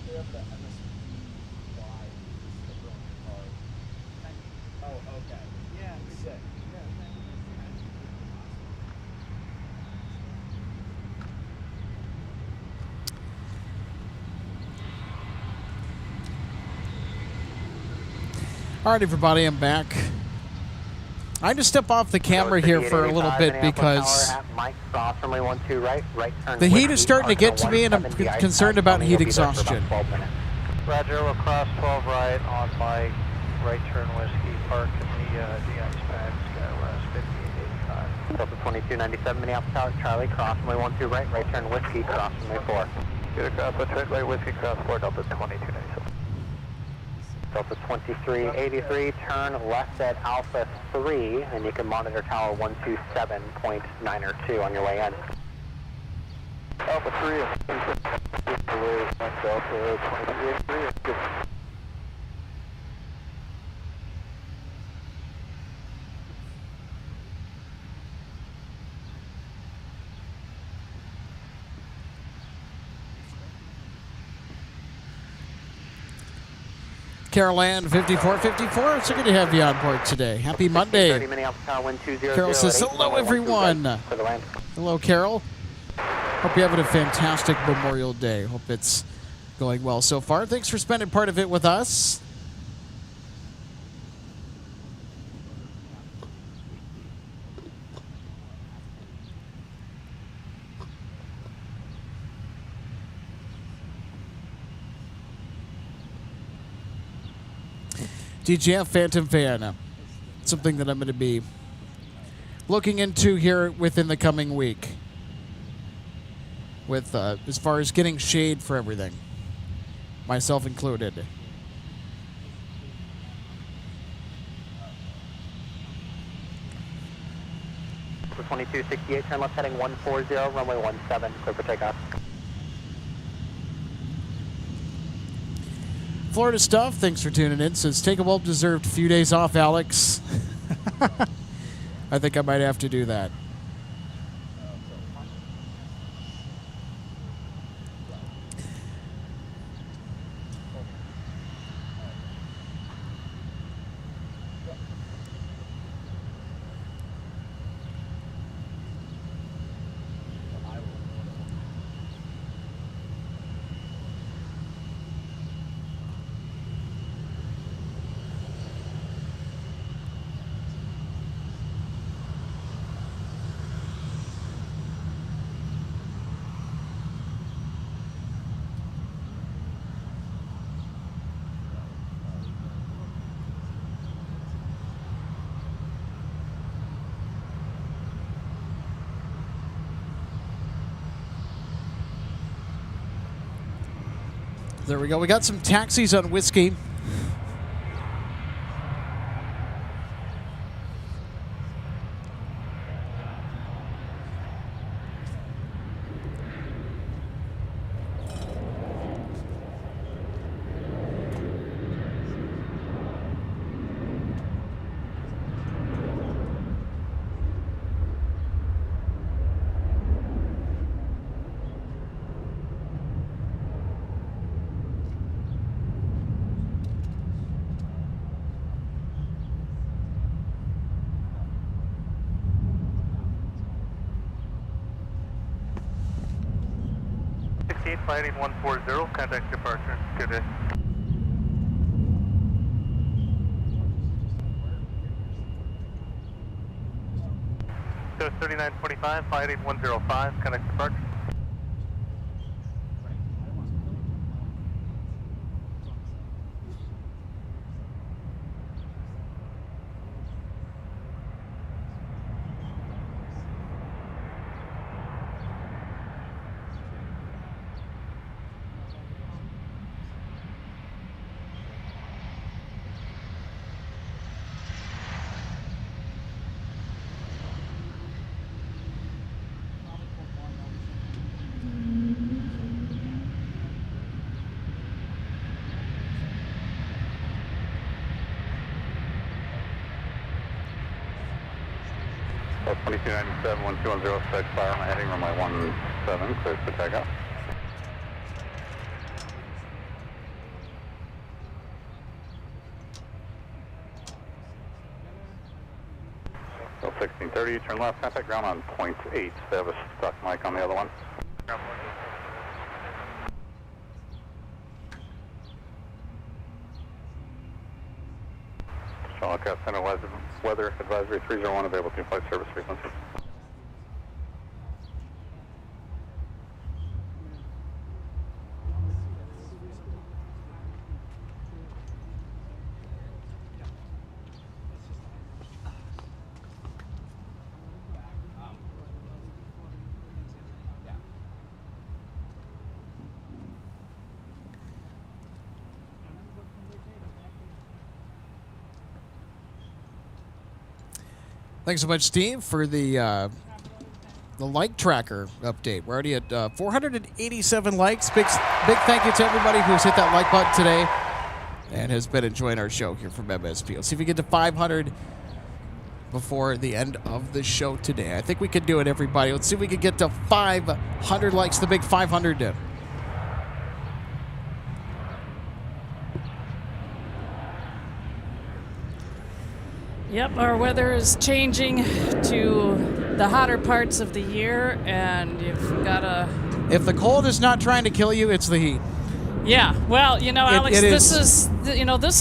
They have the MSP All right, everybody, I'm back. I had to step off the camera here for a little bit because the heat is starting to get to me, and I'm concerned about heat exhaustion. Roger, we'll cross 12 right on Mike, right turn whiskey, park in the DX pad, Skywest 5885. Delta 2297 Minneapolis Tower, Charlie, cross runway 12 right, right turn whiskey, cross runway 4. Good across, let's right whiskey, cross 4, Delta 2297. Delta 2383, turn left at Alpha 3, and you can monitor tower 127.9 or 2 on your way in. Alpha 3 is Delta 2383. Carol Ann, 5454. So good to have you on board today. Happy Monday. Carol says, hello, everyone. Hello, Carol. Hope you're having a fantastic Memorial Day. Hope it's going well so far. Thanks for spending part of it with us. DJF Phantom Fan, something that I'm going to be looking into here within the coming week, with as far as getting shade for everything, myself included. For 2268, turn left heading 140, runway 17, clear for takeoff. Florida Stuff, thanks for tuning in. Says, take a well-deserved few days off, Alex. I think I might have to do that. There we go. We got some taxis on Whiskey. Fighting 140, contact departure. Good day. So 3925, fighting 105, contact departure. Well, 2297, 1210, fire on heading runway 17, clear for takeoff. So 1630, turn left, contact ground on point 8. They have a stuck mic on the other one. National Aircraft Center Weather Advisory 301 available to flight service frequency. Thanks so much, Steve, for the like tracker update. We're already at 487 likes. Big thank you to everybody who's hit that like button today and has been enjoying our show here from MSP. Let's see if we get to 500 before the end of the show today. I think we can do it, everybody. Let's see if we can get to 500 likes, the big 500. Yep, our weather is changing to the hotter parts of the year, and you've got to... If the cold is not trying to kill you, it's the heat. Yeah, well, you know, Alex, this is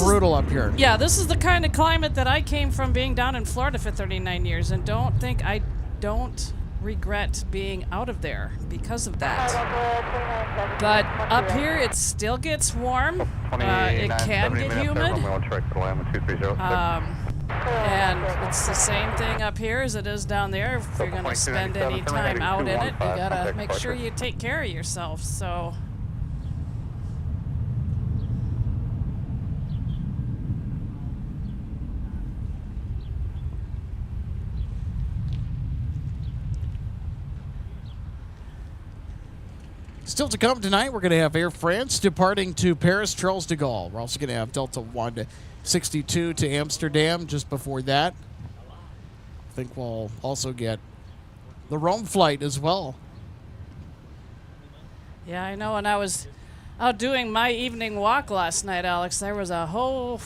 brutal up here. Yeah, this is the kind of climate that I came from being down in Florida for 39 years, and I don't regret being out of there because of that. But up here, it still gets warm. It can get humid. And it's the same thing up here as it is down there. If you're going to spend any time out in it, you got to make sure you take care of yourself. So. Still to come tonight, we're going to have Air France departing to Paris, Charles de Gaulle. We're also going to have Delta 162 to Amsterdam just before that. I think we'll also get the Rome flight as well. Yeah, I know. And I was out doing my evening walk last night, Alex. There was a whole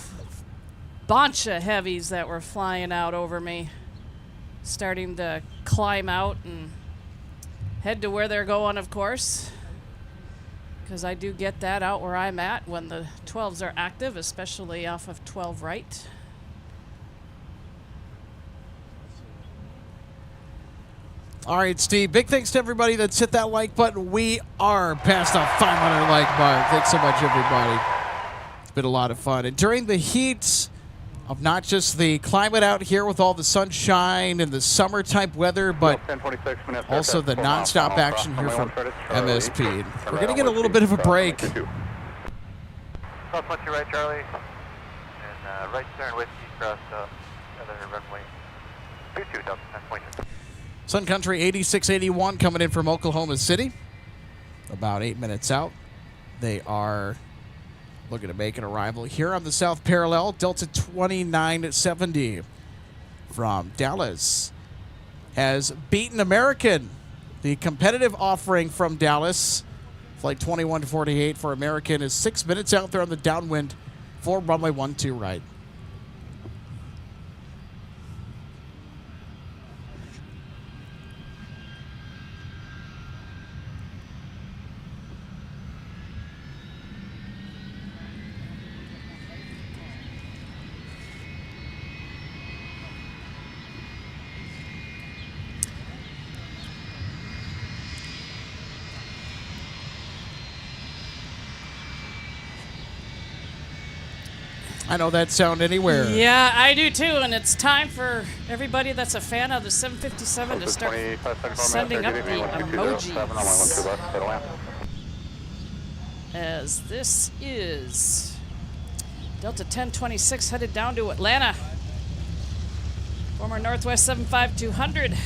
bunch of heavies that were flying out over me, starting to climb out and head to where they're going, of course. Because I do get that out where I'm at when the 12s are active, especially off of 12 right. All right, Steve, big thanks to everybody that's hit that like button. We are past the 500 like mark. Thanks so much, everybody. It's been a lot of fun. And during the heat of not just the climate out here with all the sunshine and the summer type weather, but also the nonstop action here from MSP. We're going to get a little bit of a break. Cross 12 right, Charlie, and right turn whiskey across other runway 22, Delta 10.2. Sun Country 8681 coming in from Oklahoma City. About 8 minutes out. They are looking to make an arrival here on the South Parallel, Delta 2970 from Dallas has beaten American. The competitive offering from Dallas, flight 2148 for American, is 6 minutes out there on the downwind for runway 12 right. I know that sound anywhere. Yeah, I do too, and it's time for everybody that's a fan of the 757 to start sending up the emojis. As this is Delta 1026 headed down to Atlanta. Former Northwest 75200.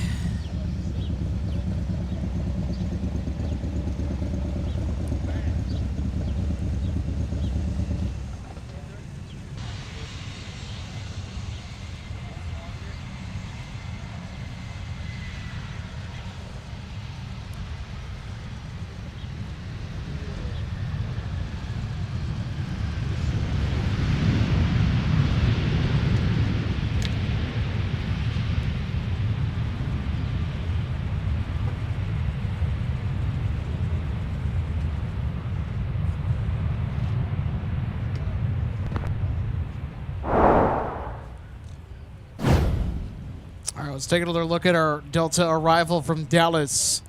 right, let's take another look at our Delta arrival from Dallas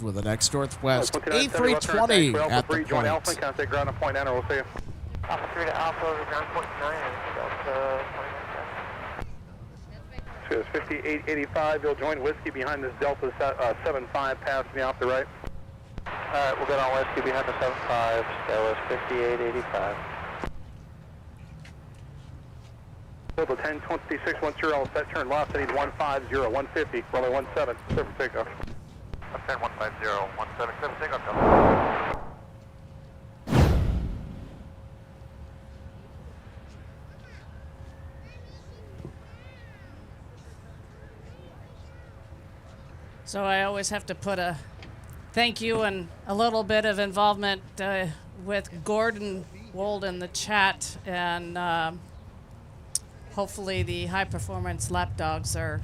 with the next Northwest A320 at the point. Alpha, contact ground on point 9, we'll see you. Alpha 3 to Alpha over ground point 9 and Delta 29. So it's 5885. You'll join Whiskey behind this Delta 75, passing me off the right. Alright, we'll get on Whiskey behind the 75. That was 5885. Delta 1026, once you're all set, turn left, I need 150, 150, runway 17, clear for takeoff. 10 150, 17, clear for takeoff, Delta. So I always have to put a thank you and a little bit of involvement with Gordon Wold in the chat, and hopefully the high performance lapdogs are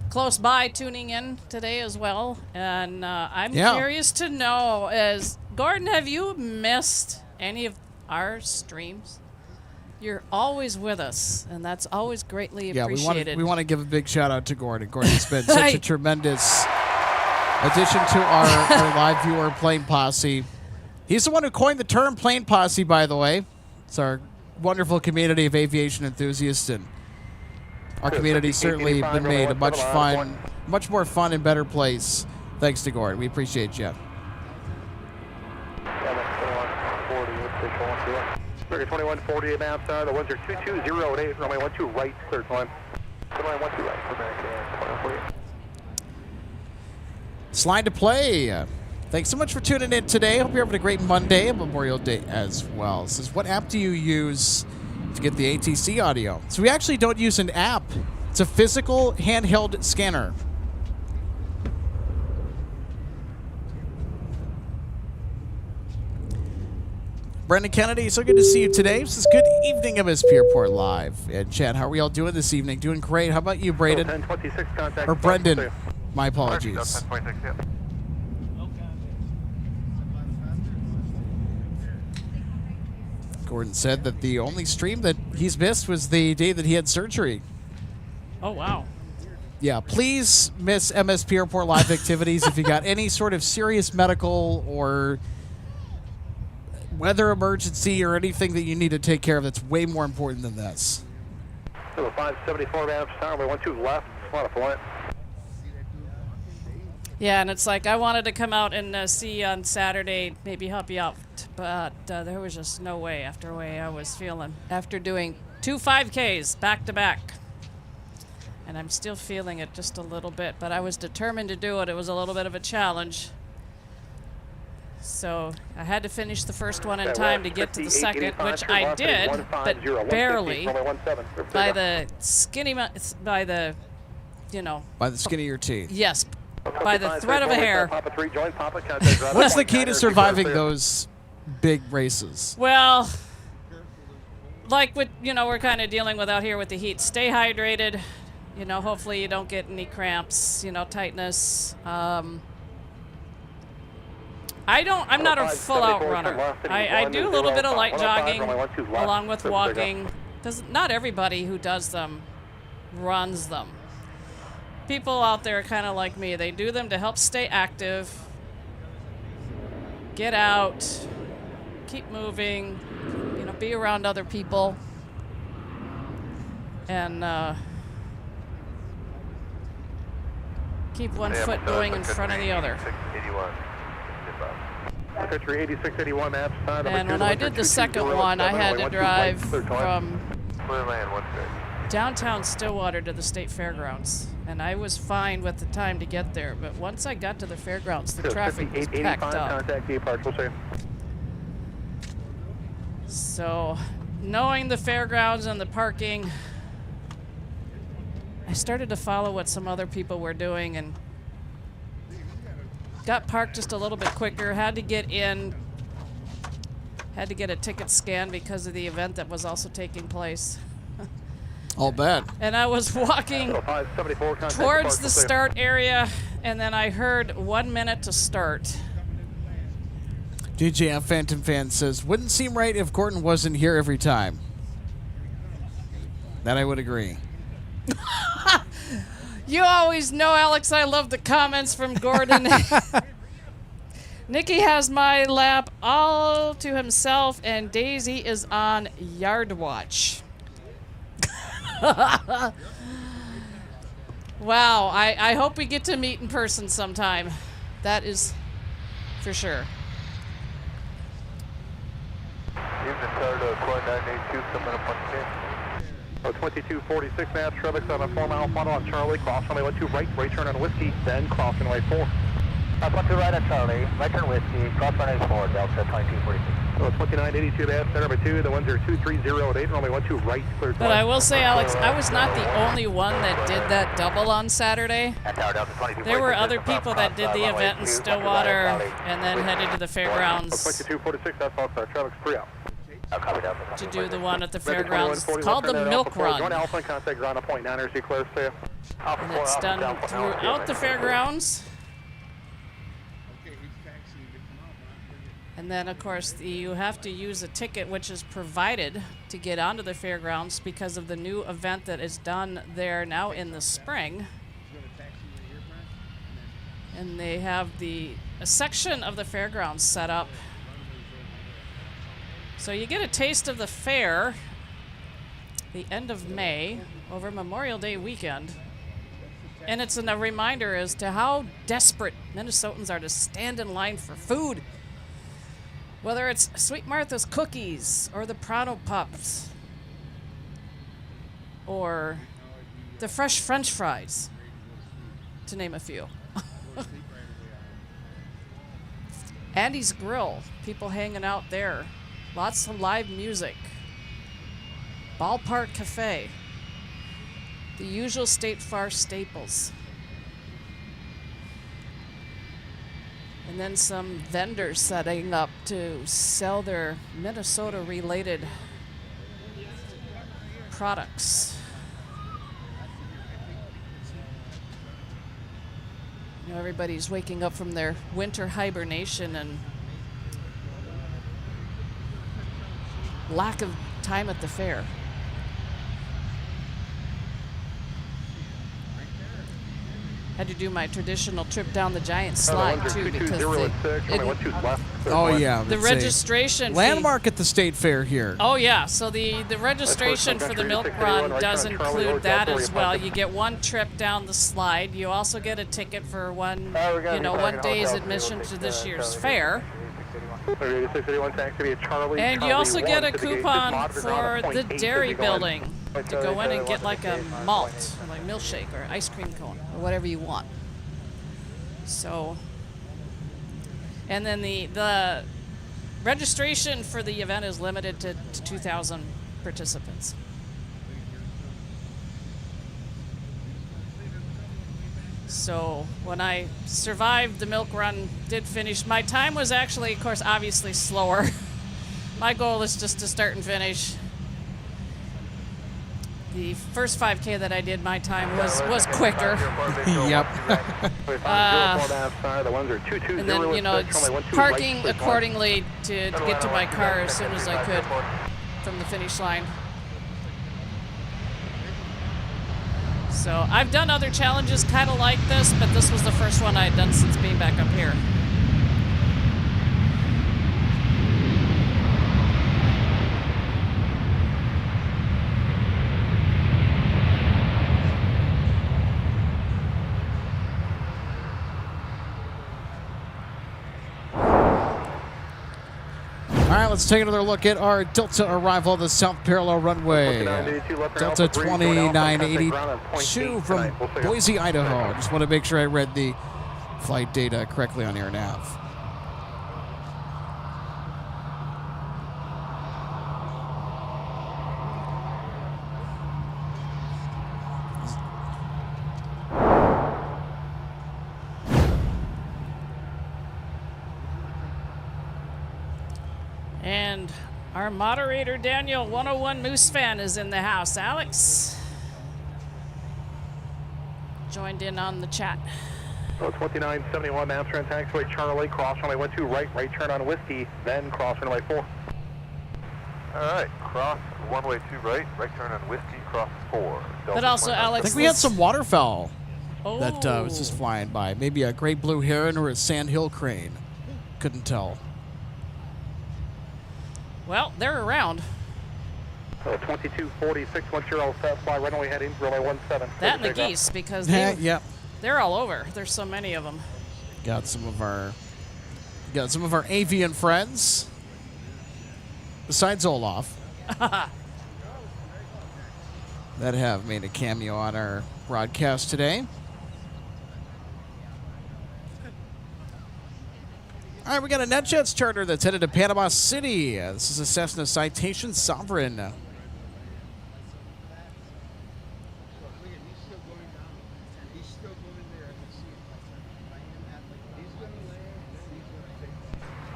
close by tuning in today as well. And I'm curious to know, Gordon, have you missed any of our streams? You're always with us, and that's always greatly appreciated. We want to give a big shout out to Gordon. Gordon's been such a tremendous addition to our live viewer plane posse. He's the one who coined the term plane posse, by the way. It's our wonderful community of aviation enthusiasts, and our community certainly been made a much more fun and better place thanks to Gordon. We appreciate you. American 2148 maps, the ones are 2208, runway 12 right, clear climb. Runway 12 right for American 2148. Slide to play. Thanks so much for tuning in today. Hope you're having a great Monday and Memorial Day as well. It says, what app do you use to get the ATC audio? So we actually don't use an app. It's a physical handheld scanner. Brendan Kennedy, so good to see you today. This is good evening, MSP Airport Live. And Chad, how are we all doing this evening? Doing great. How about you, Braden? 1026 contact. Or Brendan. My apologies. Gordon said that the only stream that he's missed was the day that he had surgery. Oh, wow. Yeah, please miss MSP Airport Live activities if you got any sort of serious medical or weather emergency or anything that you need to take care of that's way more important than this. 574 maps, tower, 12 left, a lot of flight. Yeah, and it's like I wanted to come out and see you on Saturday, maybe help you out, but there was just no way after the way I was feeling after doing 2 5Ks back to back. And I'm still feeling it just a little bit, but I was determined to do it. It was a little bit of a challenge. So I had to finish the first one in time to get to the second, which I did, but barely. By the skinny, by the skin of your teeth. Yes, by the thread of a hair. What's the key to surviving those big races? Well, like what we're kind of dealing with out here with the heat. Stay hydrated. Hopefully you don't get any cramps. Tightness. I'm not a full-out runner. I do a little bit of light jogging along with walking, because not everybody who does them runs them. People out there are kind of like me. They do them to help stay active, get out, keep moving, be around other people, and keep one foot going in front of the other. Country 8681 maps. And when I did the second one, I had to drive from downtown Stillwater to the state fairgrounds, and I was fine with the time to get there. But once I got to the fairgrounds, the traffic was packed up. So, knowing the fairgrounds and the parking, I started to follow what some other people were doing and got parked just a little bit quicker, had to get in, had to get a ticket scanned because of the event that was also taking place. All bad. And I was walking towards the start area, and then I heard 1 minute to start. DJF Phantom Fan says, wouldn't seem right if Gordon wasn't here every time. That I would agree. You always know, Alex, I love the comments from Gordon. Nikki has my lap all to himself, and Daisy is on yard watch. Wow, I hope we get to meet in person sometime. That is for sure. Oh, 2246 Mass traffic's on a 4-mile funnel on Charlie, cross runway 12 right turn on Whiskey, then cross runway 4. 12 right on Charlie, right turn Whiskey, cross runway 4, Delta 2246. Oh, 2982 Mass, center number 2, the winds are 230 runway 12 right, clear. But I will say, Alex, I was not the only one that did that double on Saturday. There were other people that did the event in Stillwater and then headed to the fairgrounds 2246, that's all traffic's 3 out. to do the one at the fairgrounds. It's called the Milk Run. And it's done throughout the fairgrounds. And then, of course, you have to use a ticket which is provided to get onto the fairgrounds because of the new event that is done there now in the spring. And they have a section of the fairgrounds set up. So you get a taste of the fair the end of May over Memorial Day weekend. And it's a reminder as to how desperate Minnesotans are to stand in line for food. Whether it's Sweet Martha's cookies or the Pronto Pups or the fresh French fries, to name a few. Andy's Grill, people hanging out there. Lots of live music. Ballpark Cafe. The usual State Farm staples. And then some vendors setting up to sell their Minnesota-related products. You know, everybody's waking up from their winter hibernation and lack of time at the fair. Had to do my traditional trip down the giant slide too because the registration landmark at the state fair here. Oh yeah, so the registration for the Milk Run does include that as well. You get one trip down the slide. You also get a ticket for one day's admission to this year's fair. And you also get a coupon for the dairy building to go in and get like a malt, or like milkshake or ice cream cone or whatever you want. So, and then the registration for the event is limited to 2,000 participants. So when I survived the Milk Run, did finish, my time was actually, of course, obviously slower. My goal is just to start and finish. The first 5K that I did, my time was quicker. Yep. And then, it's parking accordingly to get to my car as soon as I could from the finish line. So I've done other challenges kind of like this, but this was the first one I had done since being back up here. All right, let's take another look at our Delta arrival on the South Parallel Runway. Delta 2982 from Boise, Idaho. Just want to make sure I read the flight data correctly on AirNav. And our moderator, Daniel, 101 Moose Fan, is in the house. Alex joined in on the chat. 2971 Amsterdam taxiway Charlie, cross runway 12 right turn on Whiskey, then cross runway 4. All right, cross runway 2 right turn on Whiskey, cross 4. But also, Alex, I think we had some waterfowl. that was just flying by. Maybe a great blue heron or a sandhill crane. Couldn't tell. Well, they're around. 2246, once you're all set, fly runway heading, runway 17. That and the geese, because Yep. they're all over. There's so many of them. Got some of our avian friends. Besides Olaf. that have made a cameo on our broadcast today. All right, we got a NetJets charter that's headed to Panama City. This is a Cessna Citation Sovereign.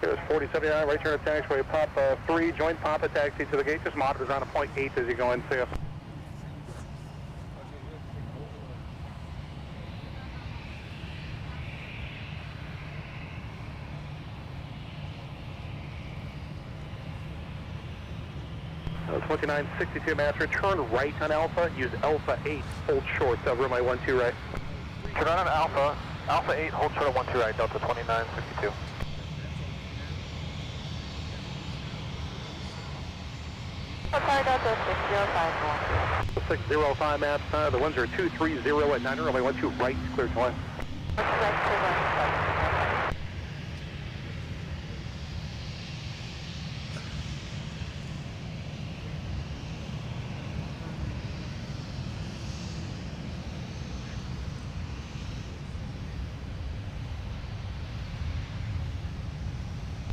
Here's 4079, right turn at taxiway, pop 3, join pop at taxi to the gate. Just monitor is on a .8 as you go in. See ya. 2962 master, turn right on Alpha, use Alpha 8, hold short, runway 12 right. Turn on Alpha, Alpha 8, hold short at 12 right, Delta 2962. Sorry, Delta 605. 605 map, the winds are 230 at 9, runway 12 right, clear to line.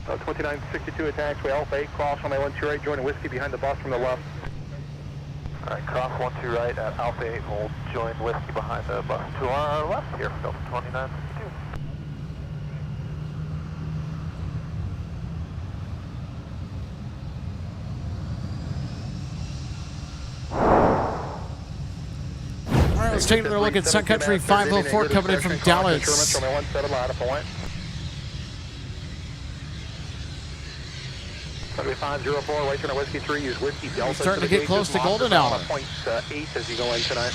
Uh, 2962 at taxiway, Alpha 8, cross runway 12 right, join a whiskey behind the bus from the left. Alright, cross 12 right at Alpha 8, hold, join whiskey behind the bus to our left here, Delta 2962. All right, let's take another look at Sun Country 504 coming in from Dallas. Runway 504, right turn at whiskey 3, use whiskey Delta. Starting to get close to golden hour. .8 as you go in tonight.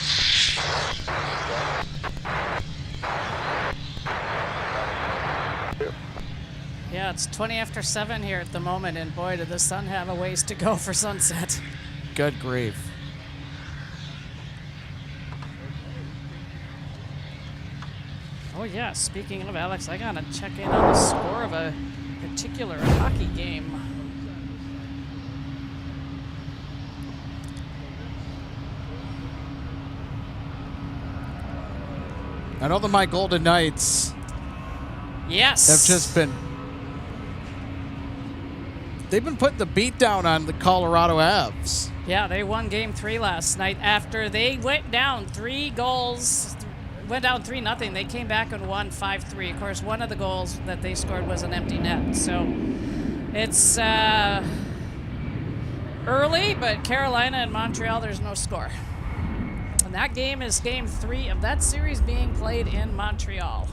Yeah, it's 20 after 7 here at the moment, and boy, did the sun have a ways to go for sunset. Good grief. Oh yeah, speaking of Alex, I gotta check in on the score of a particular hockey game. I know that my Golden Knights Yes. have just been... They've been putting the beat down on the Colorado Avs. Yeah, they won Game 3 last night after they went down 3 goals. Went down 3-0. They came back and won 5-3. Of course, one of the goals that they scored was an empty net. So it's early, but Carolina and Montreal, there's no score. And that game is Game 3 of that series being played in Montreal.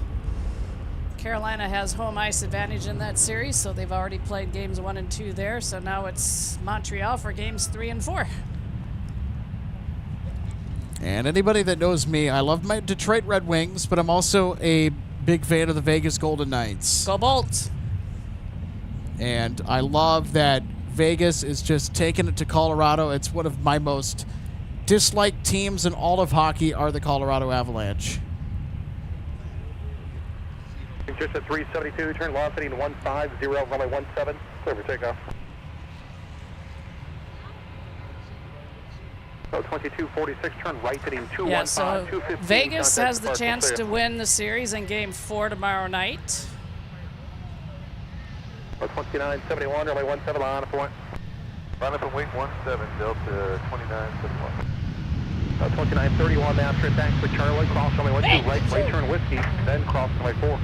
Carolina has home ice advantage in that series, so they've already played Games 1 and 2 there. So now it's Montreal for Games 3 and 4. And anybody that knows me, I love my Detroit Red Wings, but I'm also a big fan of the Vegas Golden Knights. Go Bolts! And I love that Vegas is just taking it to Colorado. It's one of my most disliked teams in all of hockey are the Colorado Avalanche. Just at 372, turn loft heading 150, runway 17, clear for takeoff. So 2246, turn right heading 215, Yeah, so 215. Vegas contact has the departure chance clear. to win the series in Game 4 tomorrow night. 2971, runway 17 on point. Line up and wait 17, Delta 2971. 2931, master attack for Charlie, cross runway 12 right turn whiskey, then cross runway 4.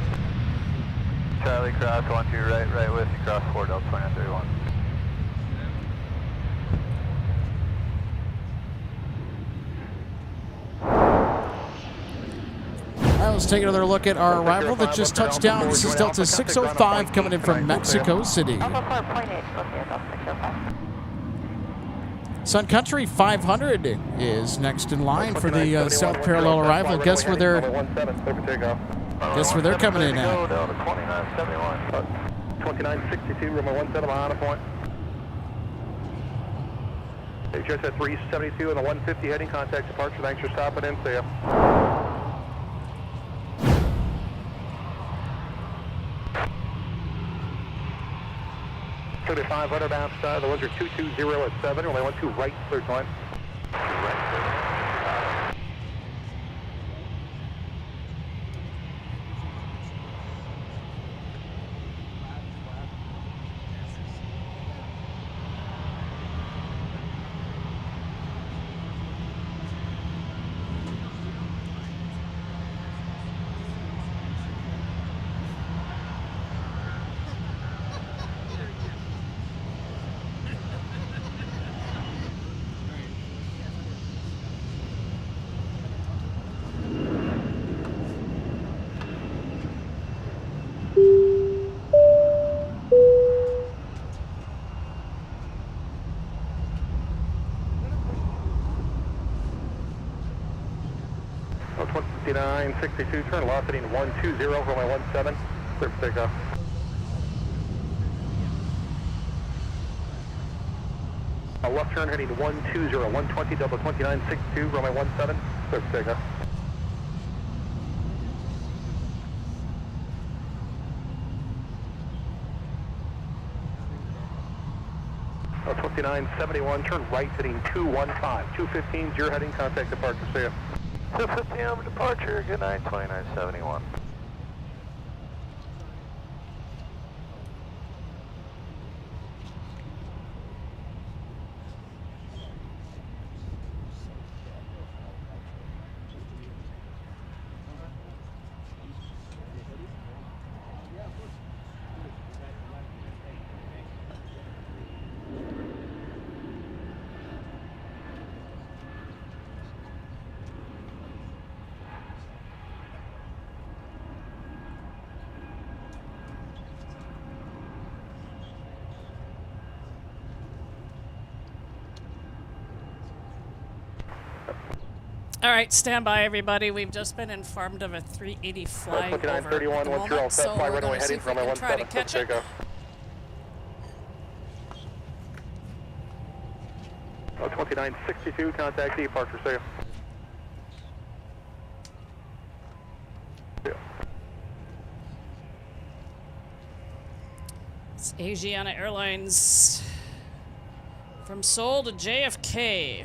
Charlie, cross 12 right whiskey, cross 4, Delta 2931. All right, let's take another look at our arrival that just touched down. This is Delta 605 coming in from Mexico City. Alpha 4.8, okay, Delta 605. Sun Country 500 is next in line for the south parallel arrival. Guess where they're coming in at? 2962, runway 17 on a point. Just at 372 and the 150 heading, contact departure. Thanks for stopping in. See ya. 3500 bound side. The ones are 220 at 7. Only 12 right, clear time. Oh, 2962, turn velocity 120, runway 17, clear for takeoff. A left turn heading 120, 120, double 2962, runway 17, clear for takeoff. Oh, 2971, turn right heading 215, 215, your heading, contact departure, see ya. 2:50 p.m. departure, good night, 2971. All right, stand by, everybody. We've just been informed of a 380 flying over at the moment, so we're going to see if we can try to catch it. Oh, 2962, contact departure, see ya. It's Aviation Airlines from Seoul to JFK.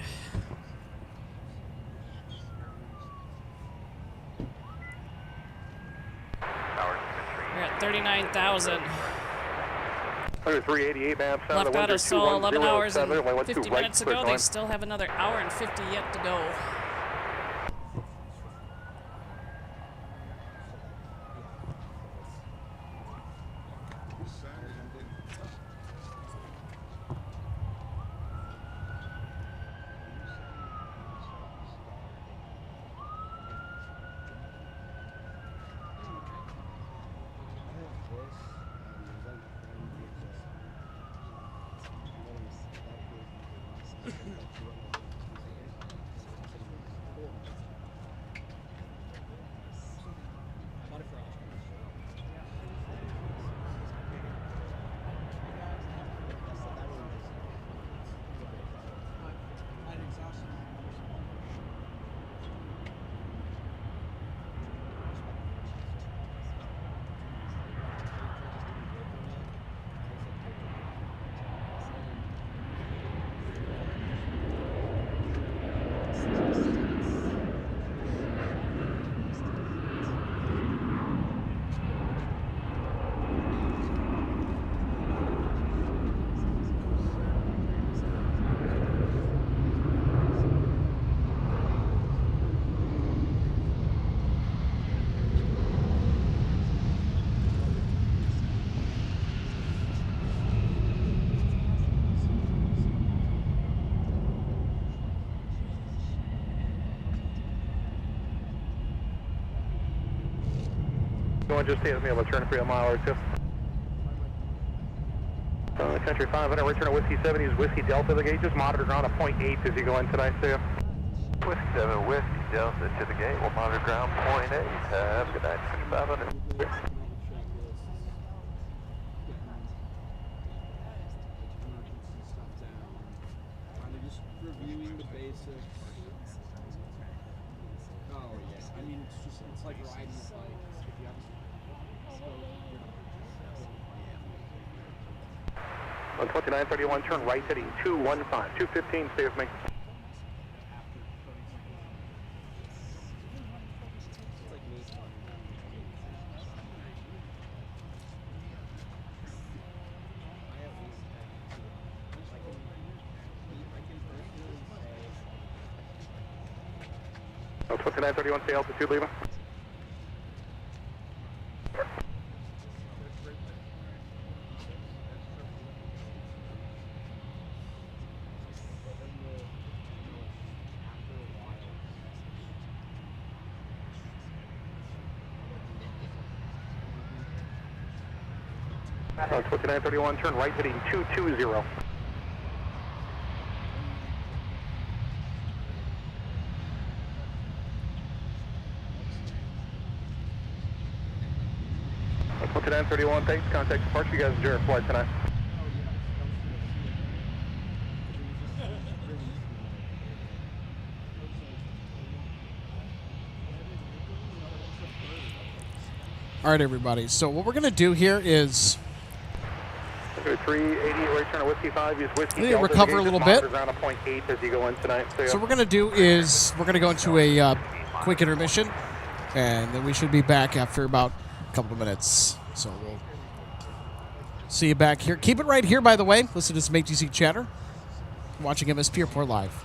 We're at 39,000. 388 maps. Left out of Seoul 11 hours and 50 minutes ago. They still have another hour and 50 yet to go. Just stay with me, I'll turn for you a mile or two. Country 500, return to Whiskey 7, use Whiskey Delta. The gauge is monitored around a .8 as you go in tonight, see ya. Whiskey 7, Whiskey Delta to the gate. We'll monitor ground .8. Have a good night, Country 500. Reviewing the basics. Oh yeah, I mean it's like riding a bike. If you have On 2931, turn right heading 215, 215, stay with me. On 2931, stay altitude, Lima. On 2931, turn right heading 220. On 2931, thanks. Contact departure. You guys enjoy your flight tonight. All right, everybody. So what we're going to do here is 380, return to Whiskey 5, use Whiskey we Delta. recover a little bit. Around a .8 as you go in tonight. So what we're going to do is we're going to go into a quick intermission, and then we should be back after about a couple of minutes. So we'll see you back here. Keep it right here, by the way. Listen to some ATC chatter. Watching MSP Airport Live.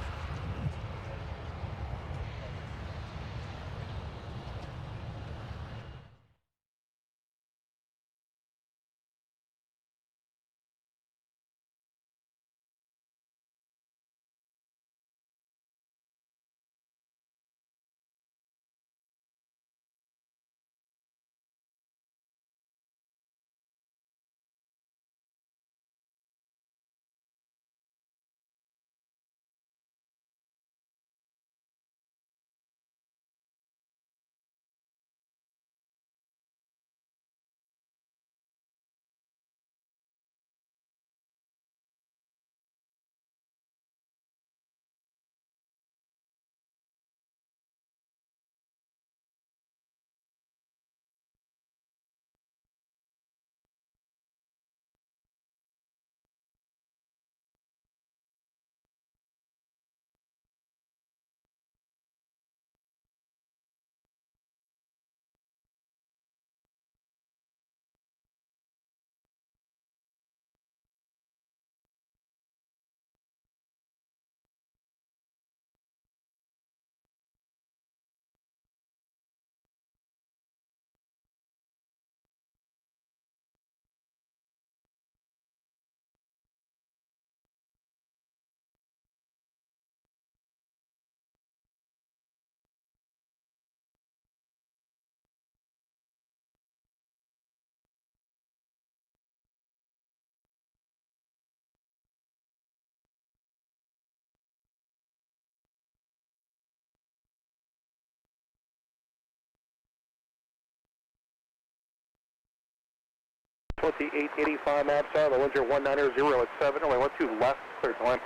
The 885 maps are the 190 at 7, only 12 left, clear to line.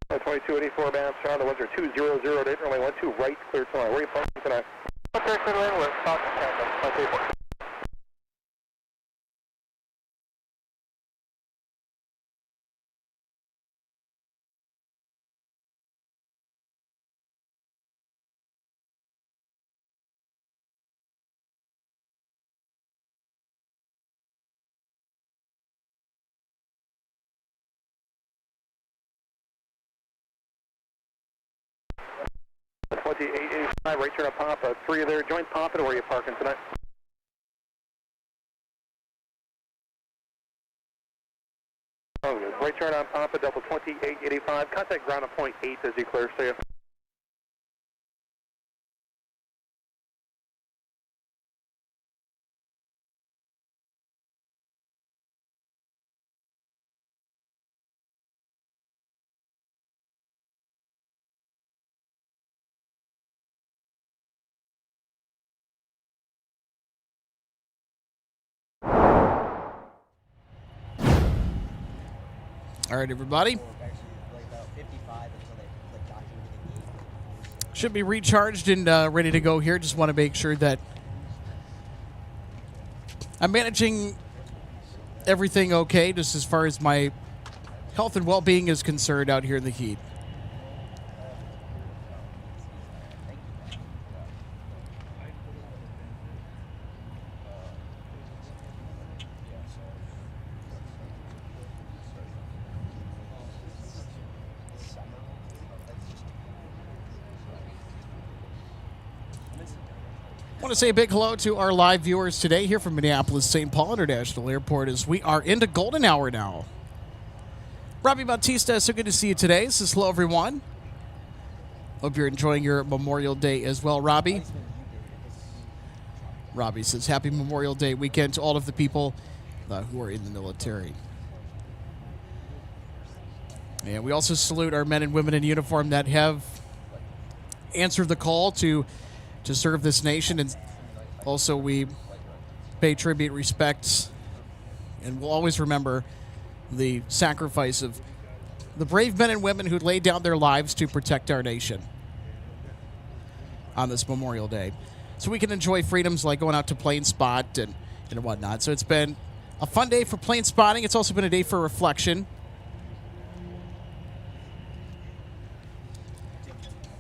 2284 bound, Sean, the winds are 200 at 8, runway 12 right, clear to line. Where are you parking tonight? Okay, clear line, we're Falcon Tango, 134. Right turn up Papa, 3 of there, join Papa to where you parking tonight. Oh, good. Right turn on Papa, double 2885, contact ground at point 8 as you clear, see ya. All right, everybody. Should be recharged and ready to go here. Just want to make sure that I'm managing everything okay, just as far as my health and well-being is concerned out here in the heat. I want to say a big hello to our live viewers today here from Minneapolis St. Paul International Airport as we are into golden hour now. Robbie Bautista, so good to see you today. This is hello, everyone. Hope you're enjoying your Memorial Day as well, Robbie. Robbie says, happy Memorial Day weekend to all of the people who are in the military. And we also salute our men and women in uniform that have answered the call to serve this nation, and also we pay tribute, respect, and we'll always remember the sacrifice of the brave men and women who laid down their lives to protect our nation on this Memorial Day, so we can enjoy freedoms like going out to plane spot and whatnot. So it's been a fun day for plane spotting. It's also been a day for reflection.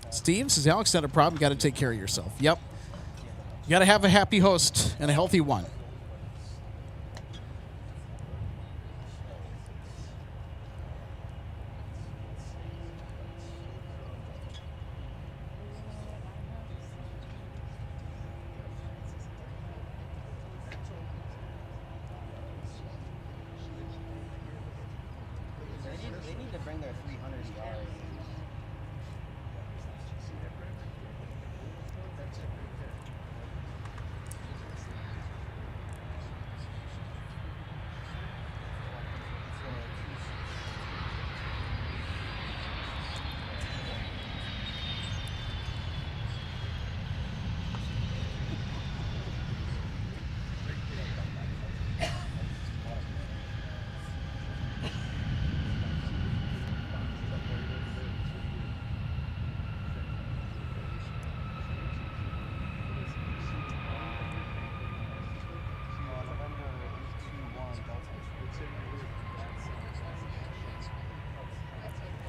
Steve says, Alex, not a problem. You got to take care of yourself. Yep. You got to have a happy host and a healthy one. They need to bring their 300 yards.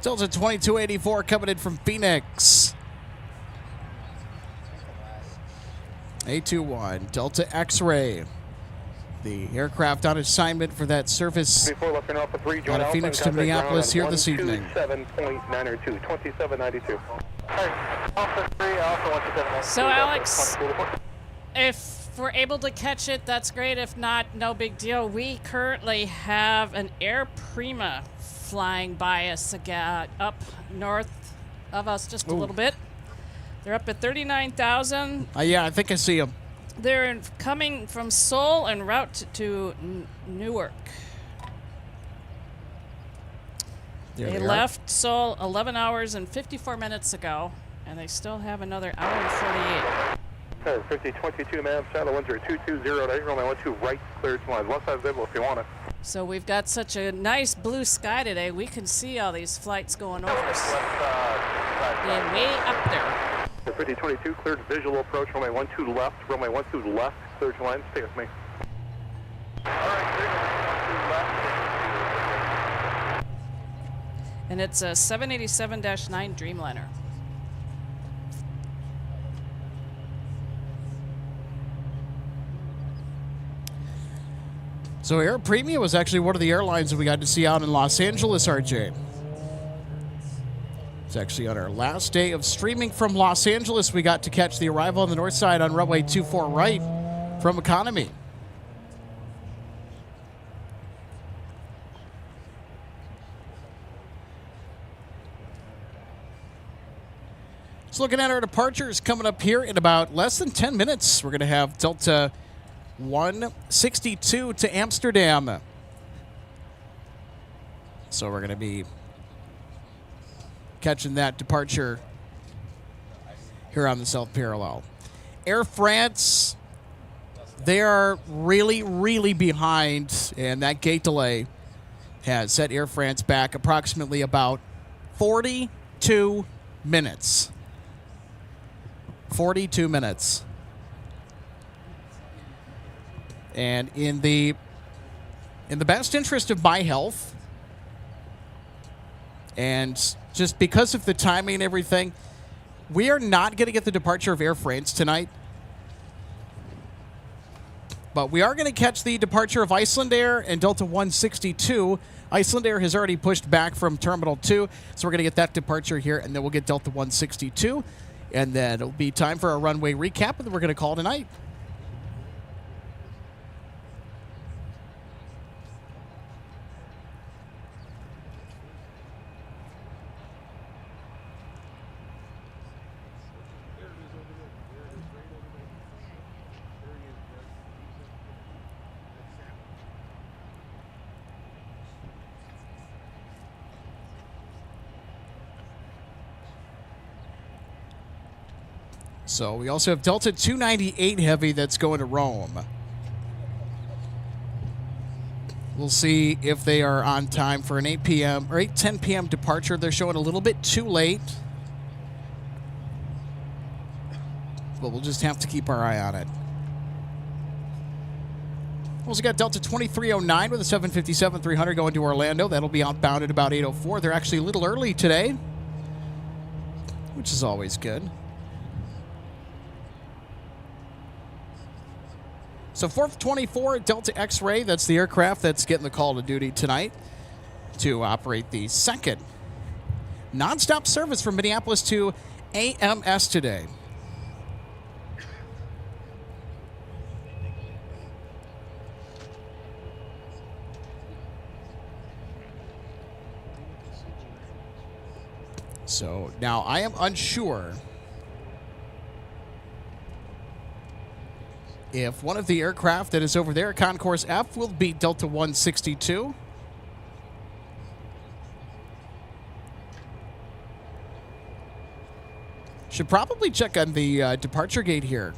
Delta 2284 coming in from Phoenix. 821 Delta X-Ray. The aircraft on assignment for that service out of Phoenix to Minneapolis here this evening. 27.902, 2792. So, Alex, if we're able to catch it, that's great. If not, no big deal. We currently have an Air Prima flying by us up north of us just a little bit. They're up at 39,000. Yeah, I think I see them. They're coming from Seoul en route to Newark. They left Seoul 11 hours and 54 minutes ago, and they still have another hour and 48. 5022 man, shadow winds are 220 at 8, runway 12 right, clear to line. Left side visible if you want it. So we've got such a nice blue sky today, we can see all these flights going over us. Being way up there. The 5022 cleared visual approach, runway 12 left, runway 12 left, cleared to line, stay with me. And it's a 787-9 Dreamliner. So Air Premium was actually one of the airlines that we got to see out in Los Angeles, RJ. It's actually on our last day of streaming from Los Angeles. We got to catch the arrival on the north side on runway 24 right from economy. So looking at our departures coming up here in about less than 10 minutes. We're going to have Delta 162 to Amsterdam. So we're going to be catching that departure here on the South Parallel. Air France, they are really, really behind, and that gate delay has set Air France back approximately about 42 minutes. 42 minutes. And in the best interest of my health, and just because of the timing and everything, we are not going to get the departure of Air France tonight. But we are going to catch the departure of Icelandair and Delta 162. Icelandair has already pushed back from Terminal 2, so we're going to get that departure here, and then we'll get Delta 162. And then it'll be time for a runway recap, and then we're going to call tonight. So we also have Delta 298 Heavy that's going to Rome. We'll see if they are on time for an 8 p.m. or 8:10 p.m. departure. They're showing a little bit too late. But we'll just have to keep our eye on it. Also got Delta 2309 with a 757-300 going to Orlando. That'll be outbound at about 8:04. They're actually a little early today, which is always good. So 424 Delta X-Ray, that's the aircraft that's getting the call to duty tonight to operate the second nonstop service from Minneapolis to AMS today. So now I am unsure if one of the aircraft that is over there at Concourse F will be Delta 162. Should probably check on the departure gate here.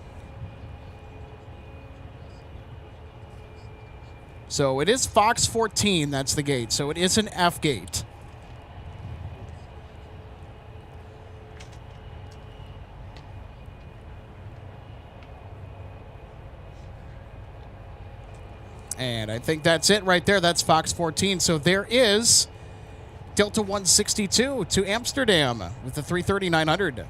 So it is Fox 14, that's the gate. So it is an F gate. And I think that's it right there. That's Fox 14. So there is Delta 162 to Amsterdam with the 330-900.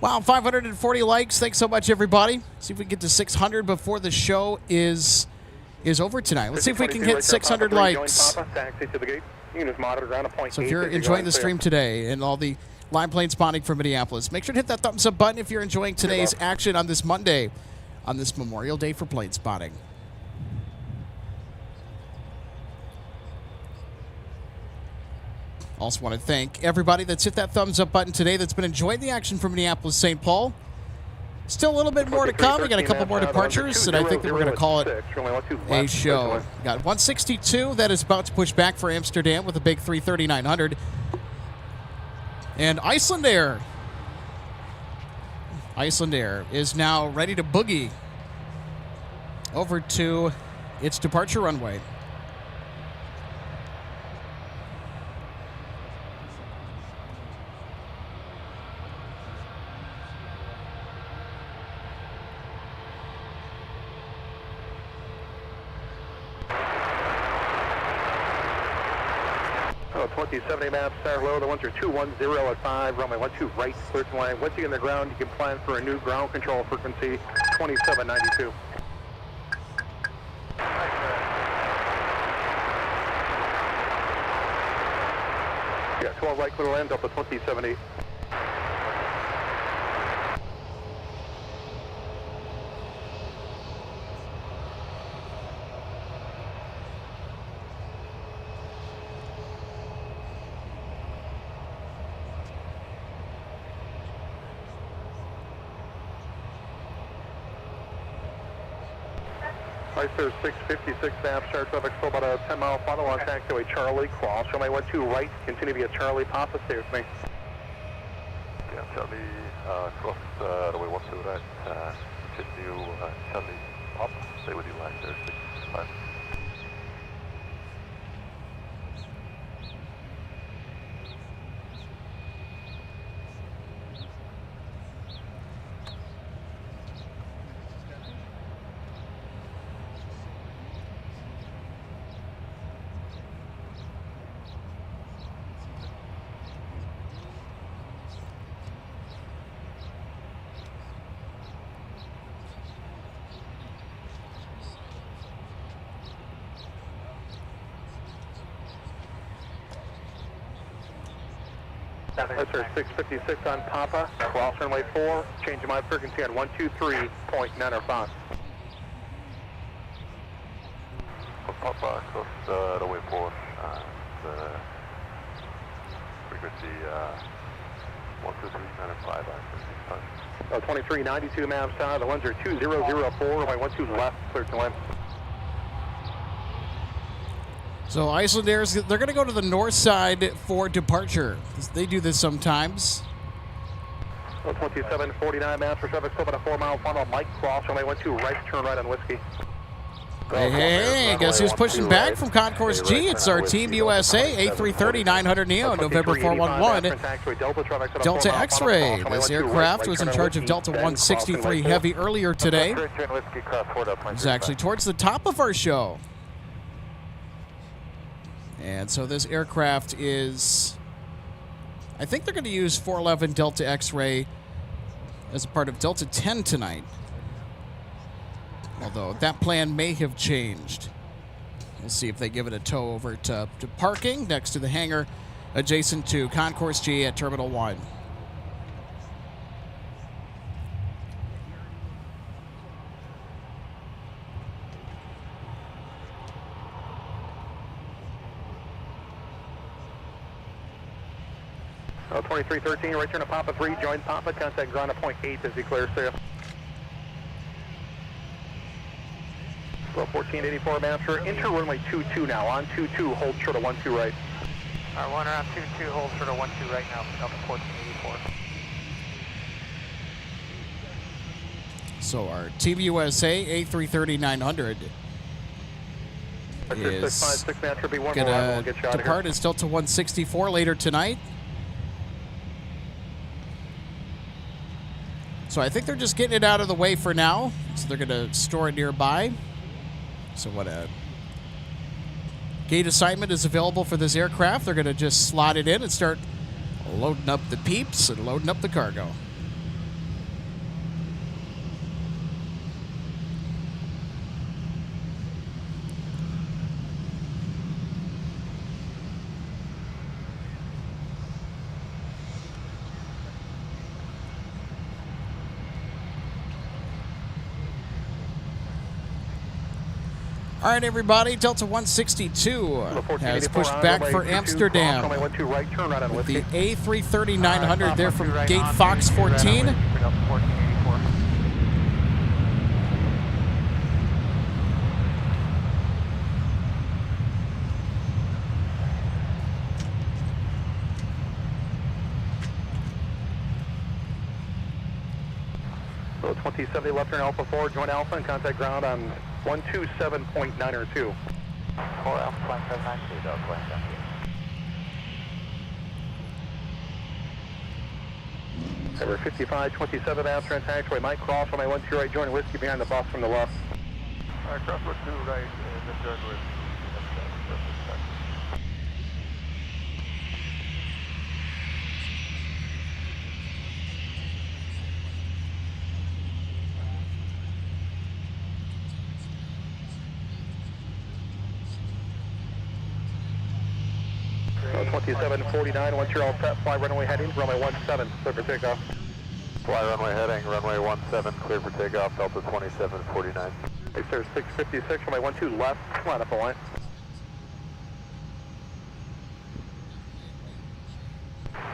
Wow, 540 likes. Thanks so much, everybody. See if we can get to 600 before the show is over tonight. Let's see if we can hit 600 likes. So if you're enjoying the stream today and all the line plane spotting from Minneapolis, make sure to hit that thumbs up button if you're enjoying today's action on this Monday, on this Memorial Day for plane spotting. Also want to thank everybody that's hit that thumbs up button today that's been enjoying the action from Minneapolis, St. Paul. Still a little bit more to come. We got a couple more departures, and I think that we're going to call it a show. Got 162 that is about to push back for Amsterdam with a big 330-900. And Iceland Air is now ready to boogie over to its departure runway. Oh, 2070 maps, start low. The ones are 210 at 5, runway 12 right, clear to line. Once you get in the ground, you can plan for a new ground control frequency, 2792. Yeah, 12 right, clear to land, Delta 2070. Icer 656 nav, start traffic, still about a 10-mile funnel on taxiway Charlie, cross, runway 12 right, continue to be a Charlie, Papa, stay with me. Yeah, Charlie, cross runway 12 right, continue Charlie up, stay with you line there, 665. Icer 656 on Papa, cross runway 4, changing my frequency on 123.905. Papa, cross runway 4, the frequency 123.905, Oh, 2392 maps south, the ones are 2004, runway 12 left, clear to land. So Iceland Air, they're going to go to the north side for departure. They do this sometimes. 2749 maps for traffic, still about a 4-mile funnel. Mike cross, runway 12 right, turn right on Whiskey. Hey, guess who's pushing back from Concourse G? It's our Team USA A330-900 Neo, November 411, Delta X-Ray. This aircraft was in charge of Delta 163 Heavy earlier today. It's actually towards the top of our show. And so this aircraft is, I think they're going to use 411 Delta X-Ray as a part of Delta 10 tonight. Although that plan may have changed. We'll see if they give it a tow over to parking next to the hangar adjacent to Concourse G at Terminal 1. Oh, 2313, right turn to Papa 3, join Papa, contact ground at point 8 as he clears through. So 1484 maps for enter runway 22 now, on 22, hold short of 12 right. One around 22, hold short of 12 right now, Delta 1484. So our Team USA A330-900 is going to depart as Delta 164 later tonight. So I think they're just getting it out of the way for now. So they're going to store it nearby. So what a gate assignment is available for this aircraft. They're going to just slot it in and start loading up the peeps and loading up the cargo. All right, everybody. Delta 162 has pushed back for Amsterdam with the A330-900 there from Gate Fox 14. So 2070 left turn Alpha 4, join Alpha and contact ground on 127.902. 4 Alpha 2792, Delta West. Number 5527 after and taxiway, Mike cross on my 12 right, join Whiskey behind the bus from the left. Cross 12 right, then join Whiskey. So 2749, once you're all set, fly runway heading, runway 17, clear for takeoff. Fly runway heading, runway 17, clear for takeoff, Delta 2749. Hey, sir, 656, runway 12 left, line up the line.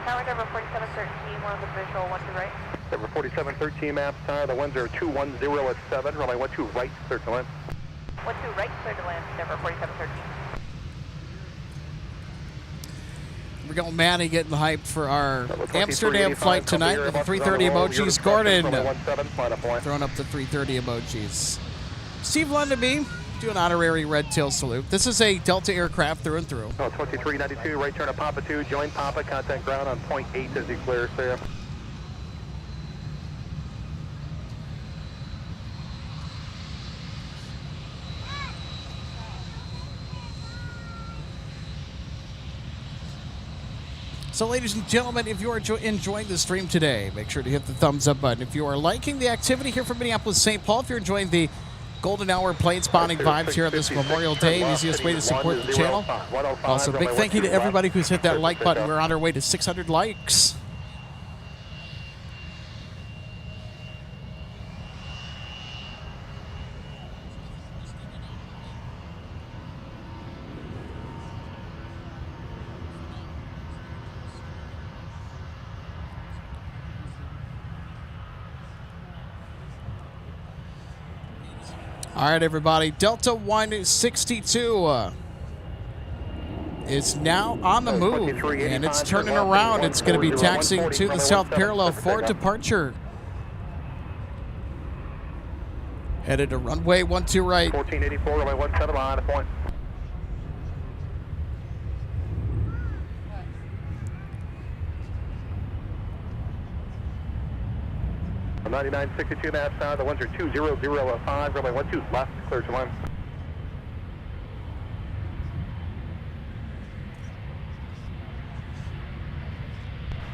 Tower number 4713, one of the visual, 12 right. Number 4713 maps, tower, the winds are 210 at 7, runway 12 right, clear to land. 12 right, clear to land, number 4713. We're going Manny getting hyped for our Amsterdam flight tonight with the 330 emojis. Gordon throwing up the 330 emojis. Steve Lundaby doing honorary red tail salute. This is a Delta aircraft through and through. 2392, right turn to Papa 2, join Papa, contact ground on point 8 as he clears there. So, ladies and gentlemen, if you are enjoying the stream today, make sure to hit the thumbs up button. If you are liking the activity here from Minneapolis, St. Paul, if you're enjoying the golden hour plane spawning vibes here on this Memorial Day, easiest way to support the channel. Also, big thank you to everybody who's hit that like button. We're on our way to 600 likes. All right, everybody. Delta 162 is now on the move, and it's turning around. It's going to be taxiing to the south parallel for departure. Headed to runway 12 right. 1484, runway 17 behind the point. 9962 maps now, the ones are 2005, runway 12 left, clear to line.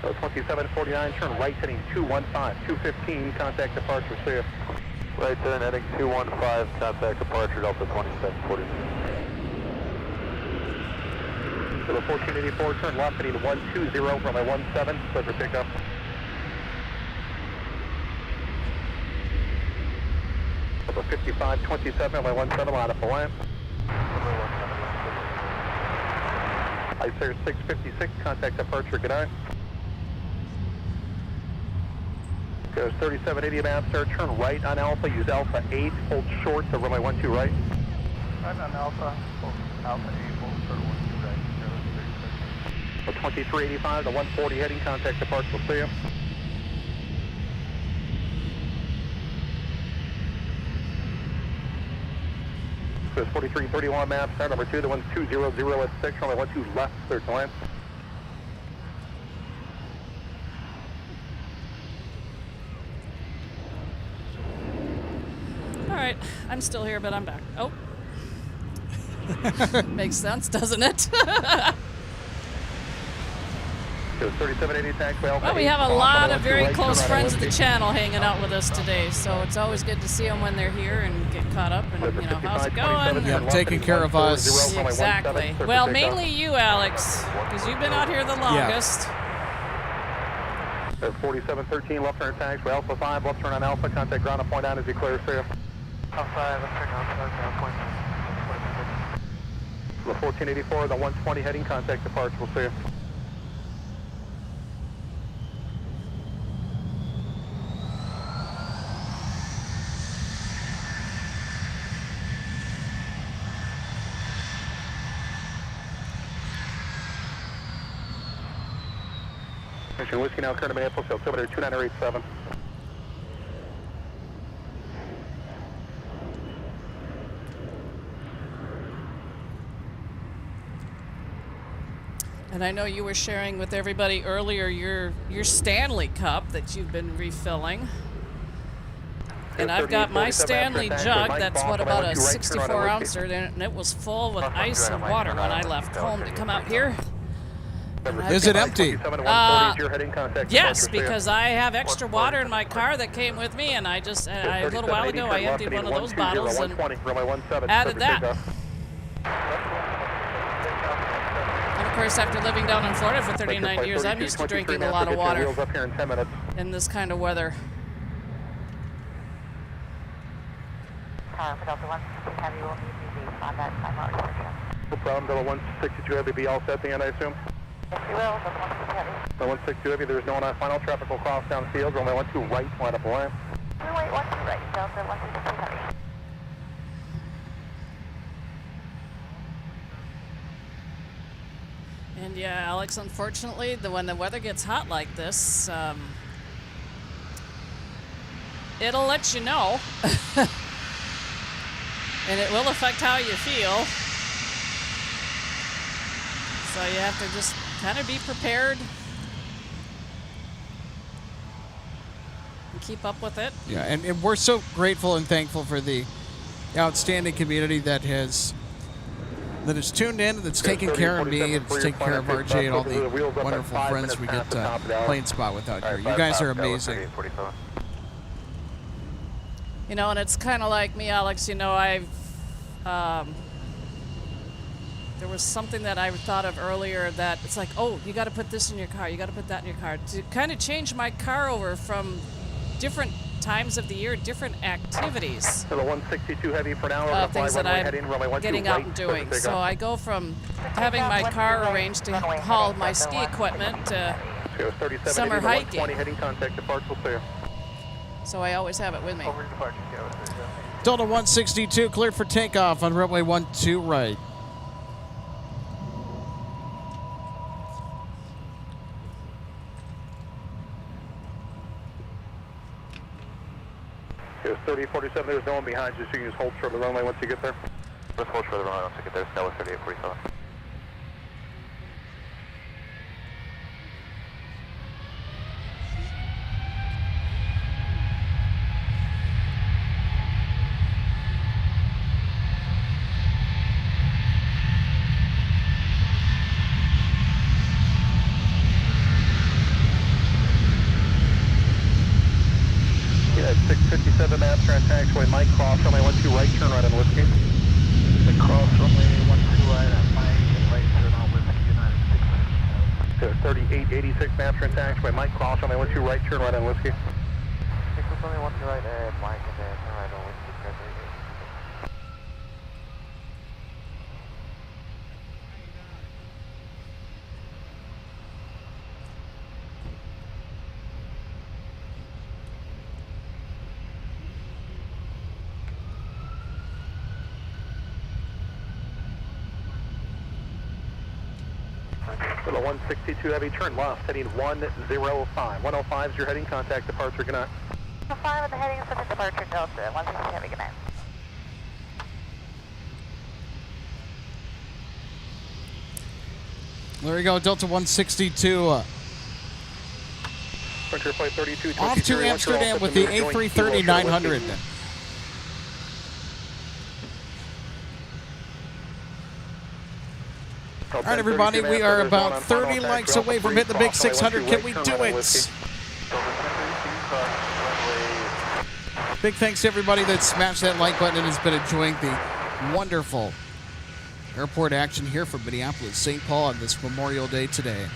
So 2749, turn right heading 215, 215, contact departure, see ya. Right turn heading 215, contact departure, Delta 2749. So the 1484, turn left heading 120, runway 17, clear for pickup. So 5527, runway 17, line up the line. ICER 656, contact departure, good night. Goes 3780 maps, sir, turn right on Alpha, use Alpha 8, hold short to runway 12 right. Right on Alpha, Alpha 8, hold short 12 right. So 2385 to 140 heading, contact departure, we'll see you. So 4331 maps, sir, number 2, the one's 200 at 6, runway 12 left, clear to land. All right, I'm still here, but I'm back. Oh. Makes sense, doesn't it? So 3780 taxiway. Well, we have a lot of very close friends of the channel hanging out with us today, so it's always good to see them when they're here and get caught up and, you know, how's it going? Yeah, taking care of us. Exactly. Well, mainly you, Alex, because you've been out here the longest. 4713, left turn taxiway, Alpha 5, left turn on Alpha, contact ground at point 9 as you clear, see ya. Alpha 5, left turn on point 9. The 1484, the 120 heading, contact departure, we'll see you. Mission Whiskey now, current Minneapolis, altimeter 2987. And I know you were sharing with everybody earlier your Stanley Cup that you've been refilling. And I've got my Stanley jug that's what, about a 64 ouncer, and it was full with ice and water when I left home to come out here. Is it empty? Yes, because I have extra water in my car that came with me, and a little while ago I emptied one of those bottles and added that. And of course, after living down in Florida for 39 years, I'm used to drinking a lot of water in this kind of weather. No problem, Delta 162 Heavy, be all set then, I assume? Yes, you will. Delta 162 Heavy. 162 Heavy, there's no one on final traffic will cross down field, runway 12 right, line up the line. Runway 12 right, Delta 162 Heavy. And yeah, Alex, unfortunately, when the weather gets hot like this, it'll let you know. And it will affect how you feel. So you have to just kind of be prepared and keep up with it. Yeah, and we're so grateful and thankful for the outstanding community that is tuned in, that's taking care of me, and it's taking care of RJ and all the wonderful friends we get Plane Spot without here. You guys are amazing. You know, and it's kind of like me, Alex. You know, there was something that I thought of earlier that it's like, oh, you got to put this in your car, you got to put that in your car. To kind of change my car over from different times of the year, different activities. So the 162 Heavy for now. Things that I'm getting out and doing. So I go from having my car arranged to haul my ski equipment to summer hiking. Heading contact departure clear. So I always have it with me. Delta 162 cleared for takeoff on runway 12 right. It's 3047, there's no one behind you, so you can just hold short of the runway once you get there. Let's hold short of the runway once we get there. Stella 3847. Yeah, 657 Abstract taxiway, Mike, cross runway 12 right, turn right on Whiskey. Cross runway 12 right on Mike, and right turn on Whiskey, United 6. 3886 Abstract taxiway, Mike, cross runway 12 right, turn right on Whiskey. 6 runway 12 right at Mike, and then turn right on Whiskey, 3886. For the 162 Heavy, turn left, heading 105. 105 is your heading, contact departure, good night. 105 with the heading for the departure, Delta 162 Heavy, good night. There we go, Delta 162. Frontier Flight 32, Off to Amsterdam with the A330-900. All right, everybody, we are about 30 likes away from hitting the big 600. Can we do it? Big thanks to everybody that smashed that like button and has been enjoying the wonderful airport action here from Minneapolis, St. Paul on this Memorial Day today.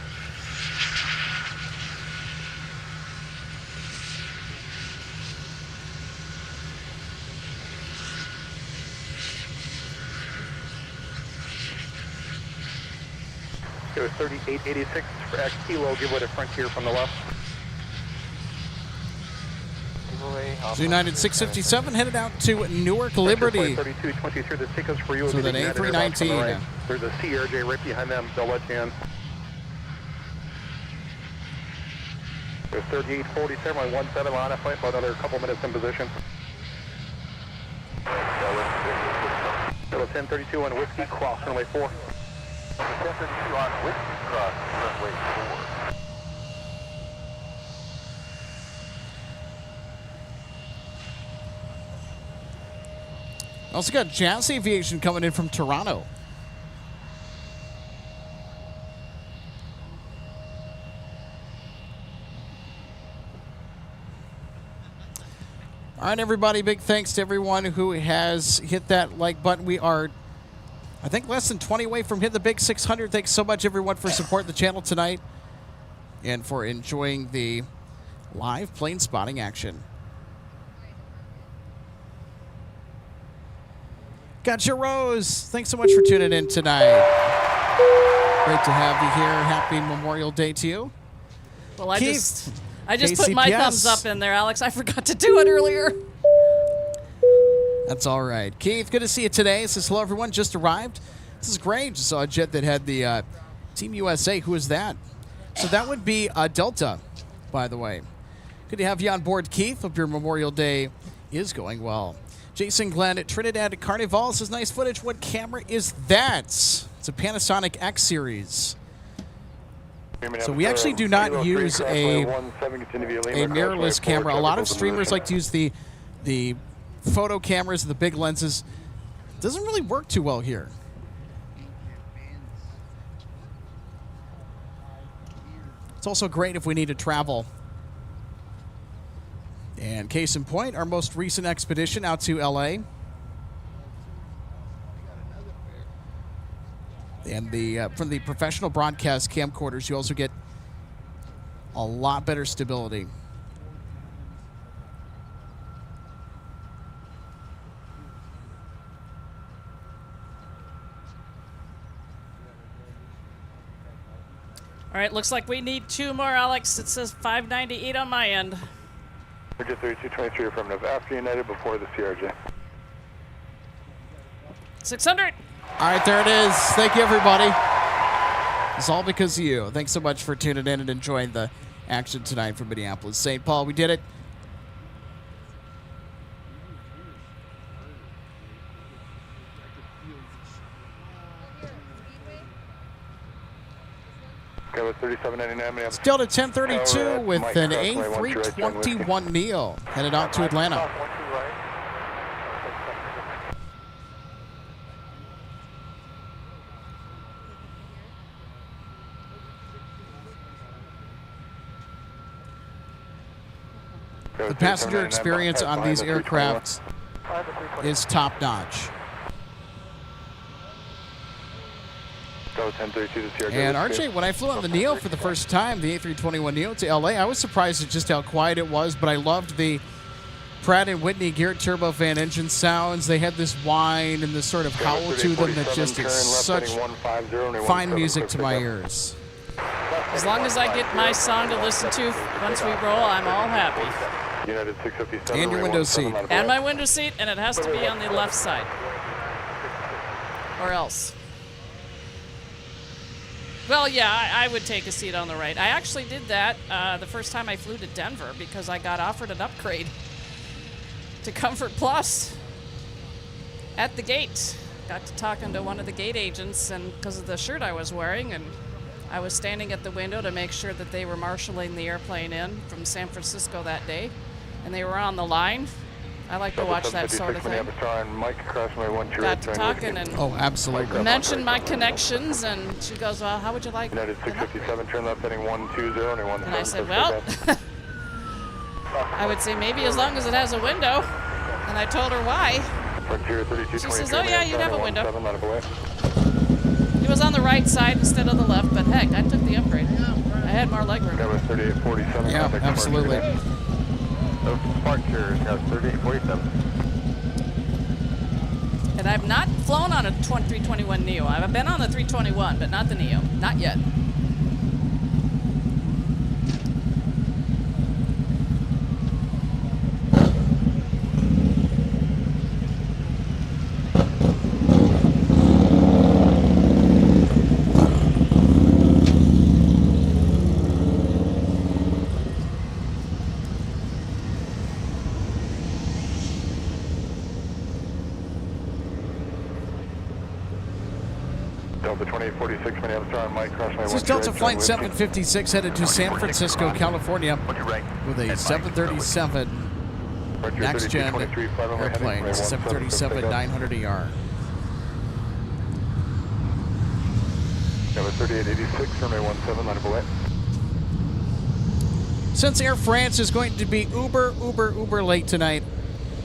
It was 3886 for X Kilo, give way to Frontier from the left. So United 657 headed out to Newark Liberty. 3223, the tickets for you. So that A319. There's a CRJ right behind them, they'll let you in. There's 3847 on 17 line of flight, about another couple minutes in position. Delta 1032 on Whiskey, cross runway 4. 1032 on Whiskey, cross Also got Jazz Aviation coming in from Toronto. All right, everybody, big thanks to everyone who has hit that like button. We are, I think, less than 20 away from hitting the big 600. Thanks so much, everyone, for supporting the channel tonight and for enjoying the live plane spotting action. Gotcha, Rose. Thanks so much for tuning in tonight. Great to have you here. Happy Memorial Day to you. Well, I Keith, just put my KCPS. thumbs up in there, Alex. I forgot to do it earlier. That's all right. Keith, good to see you today. Says, hello, everyone. Just arrived. This is great. Just saw a jet that had the Team USA. Who is that? So that would be Delta, by the way. Good to have you on board, Keith. Hope your Memorial Day is going well. Jason Glenn at Trinidad Carnival says, nice footage. What camera is that? It's a Panasonic X series. So we actually do not use a mirrorless camera. A lot of streamers like to use the photo cameras, the big lenses. It doesn't really work too well here. It's also great if we need to travel. And case in point, our most recent expedition out to LA. And from the professional broadcast camcorders, you also get a lot better stability. All right, looks like we need 2 more, Alex. It says 598 on my end. Bridget 3223 affirmative. After United before the CRJ. 600. All right, there it is. Thank you, everybody. It's all because of you. Thanks so much for tuning in and enjoying the action tonight from Minneapolis. St. Paul, we did it. It's Delta 1032 with an A321 Neo headed out to Atlanta. The passenger experience on these aircrafts is top-notch. And RJ, when I flew on the Neo for the first time, the A321 Neo to LA, I was surprised at just how quiet it was, but I loved the Pratt & Whitney geared turbofan engine sounds. They had this whine and this sort of howl to them that just is such fine music to my ears. As long as I get my song to listen to once we roll, I'm all happy. And your window seat. And my window seat, and it has to be on the left side. Or else. Well, yeah, I would take a seat on the right. I actually did that the first time I flew to Denver because I got offered an upgrade to Comfort Plus at the gate. Got to talking to one of the gate agents, and because of the shirt I was wearing, and I was standing at the window to make sure that they were marshaling the airplane in from San Francisco that day, and they were on the line. I like to watch that sort of thing. Got to talking and mentioned my connections, and she goes, well, how would you like it? And I said, well, I would say maybe as long as it has a window. And I told her why. She says, oh yeah, you'd have a window. It was on the right side instead of the left, but heck, I took the upgrade. I had more legroom. Yeah, absolutely. Departure, 3847. And I've not flown on a 321 Neo. I've been on the 321, but not the Neo. Not yet. This is Delta Flight 756 headed to San Francisco, California with a 737. next gen airplane, 737-900 ER. Number 3886, runway 17, line of away. Since Air France is going to be uber late tonight,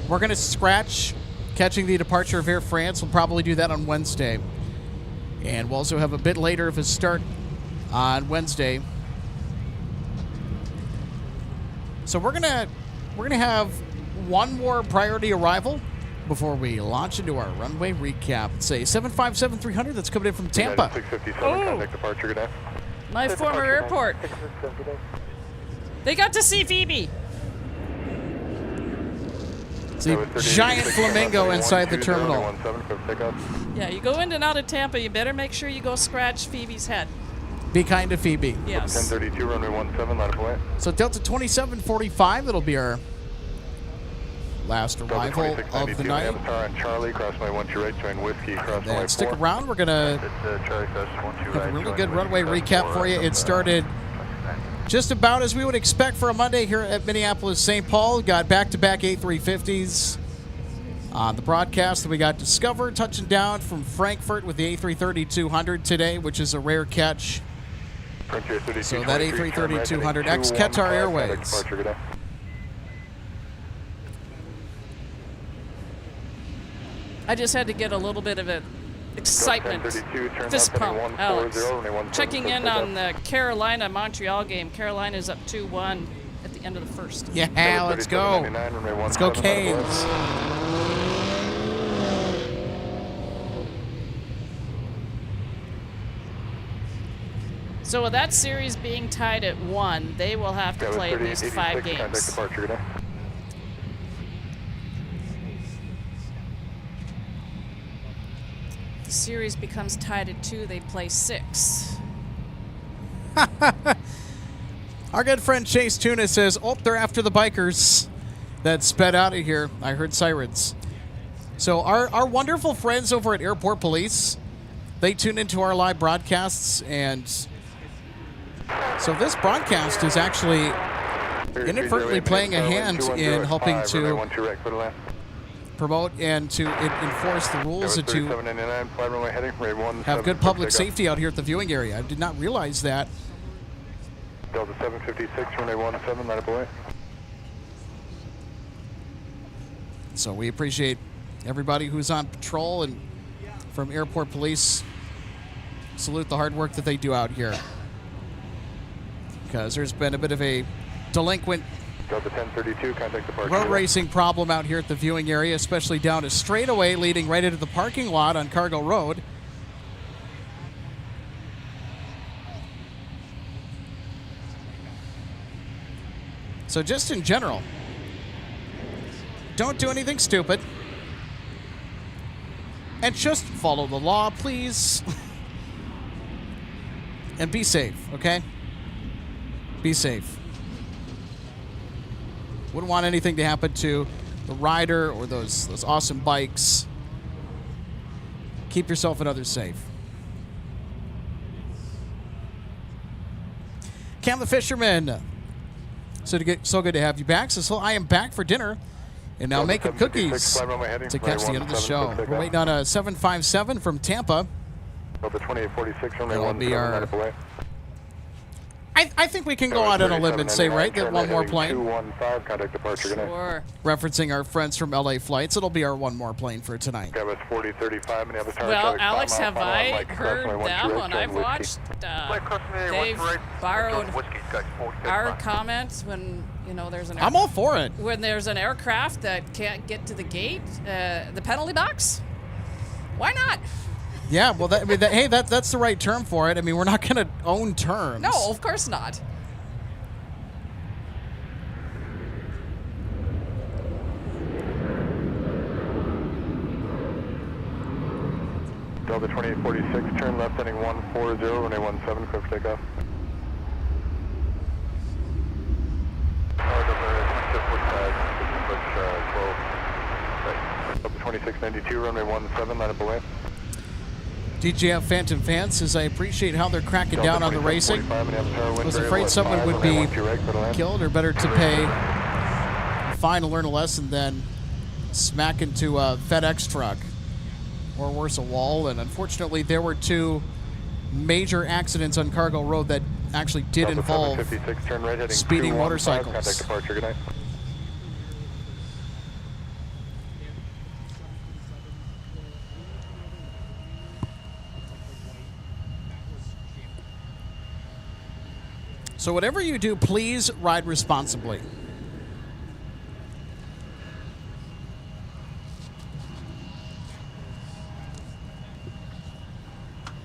we're going to scratch catching the departure of Air France. We'll probably do that on Wednesday. And we'll also have a bit later of a start on Wednesday. So we're gonna have one more priority arrival before we launch into our runway recap. It's a 757-300 that's coming in from Tampa. 657, contact departure, good day. My former airport. They got to see Phoebe. It's a giant flamingo inside the terminal. Yeah, you go in and out of Tampa, you better make sure you go scratch Phoebe's head. Be kind to Phoebe. Yes. 1032, runway 17, line of away. So Delta 2745, that'll be our last arrival of the night. Avatar on Charlie, cross my 12 right, join Whiskey, cross my 4. Stick around, we're gonna have a really good runway recap for you. It started just about as we would expect for a Monday here at Minneapolis St. Paul. Got back-to-back A350s on the broadcast. We got Discover touching down from Frankfurt with the A330-200 today, which is a rare catch. So that A330-200 ex-Qatar Airways. I just had to get a little bit of an excitement fist pump, Alex. Checking in on the Carolina-Montreal game. Carolina's up 2-1 at the end of the first. Yeah, let's go. Let's go Canes. So with that series being tied at 1, they will have to play at least 5 games. The series becomes tied at 2, they play 6. Our good friend Chase Tuna says, oh, they're after the bikers that sped out of here. I heard sirens. So our wonderful friends over at Airport Police, they tune into our live broadcasts, and so this broadcast is actually inadvertently playing a hand in helping to promote and to enforce the rules and to have good public safety out here at the viewing area. I did not realize that. Delta 756, runway 17, line up away. So we appreciate everybody who's on patrol, and from Airport Police, salute the hard work that they do out here. Because there's been a bit of a delinquent Delta 1032, contact departure. road racing problem out here at the viewing area, especially down a straightaway leading right into the parking lot on Cargo Road. So just in general, don't do anything stupid. And just follow the law, please. And be safe, okay? Be safe. Wouldn't want anything to happen to the rider or those awesome bikes. Keep yourself and others safe. Cam the Fisherman. So good to have you back. So I am back for dinner and now making cookies to catch the end of the show. We're waiting on a 757 from Tampa. That'll be our... I think we can go out on a limb and say, right, that one more plane. Sure. Referencing our friends from LA Flights, it'll be our one more plane for tonight. Well, Alex, have I heard them when I've watched? They've borrowed our comments when, you know, there's an... I'm all for it. When there's an aircraft that can't get to the gate, the penalty box. Why not? Yeah, well, hey, that's the right term for it. I mean, we're not going to own terms. No, of course not. Delta 2846, turn left heading 140, runway 17, clear for takeoff. Delta 2692, runway 17, line up away. DJF Phantom Fans says, I appreciate how they're cracking down on the racing. I was afraid someone would be killed, or better to pay fine to learn a lesson than smack into a FedEx truck or worse, a wall. And unfortunately, there were 2 major accidents on Cargo Road that actually did involve speeding motorcycles. Contact departure, good night. So whatever you do, please ride responsibly.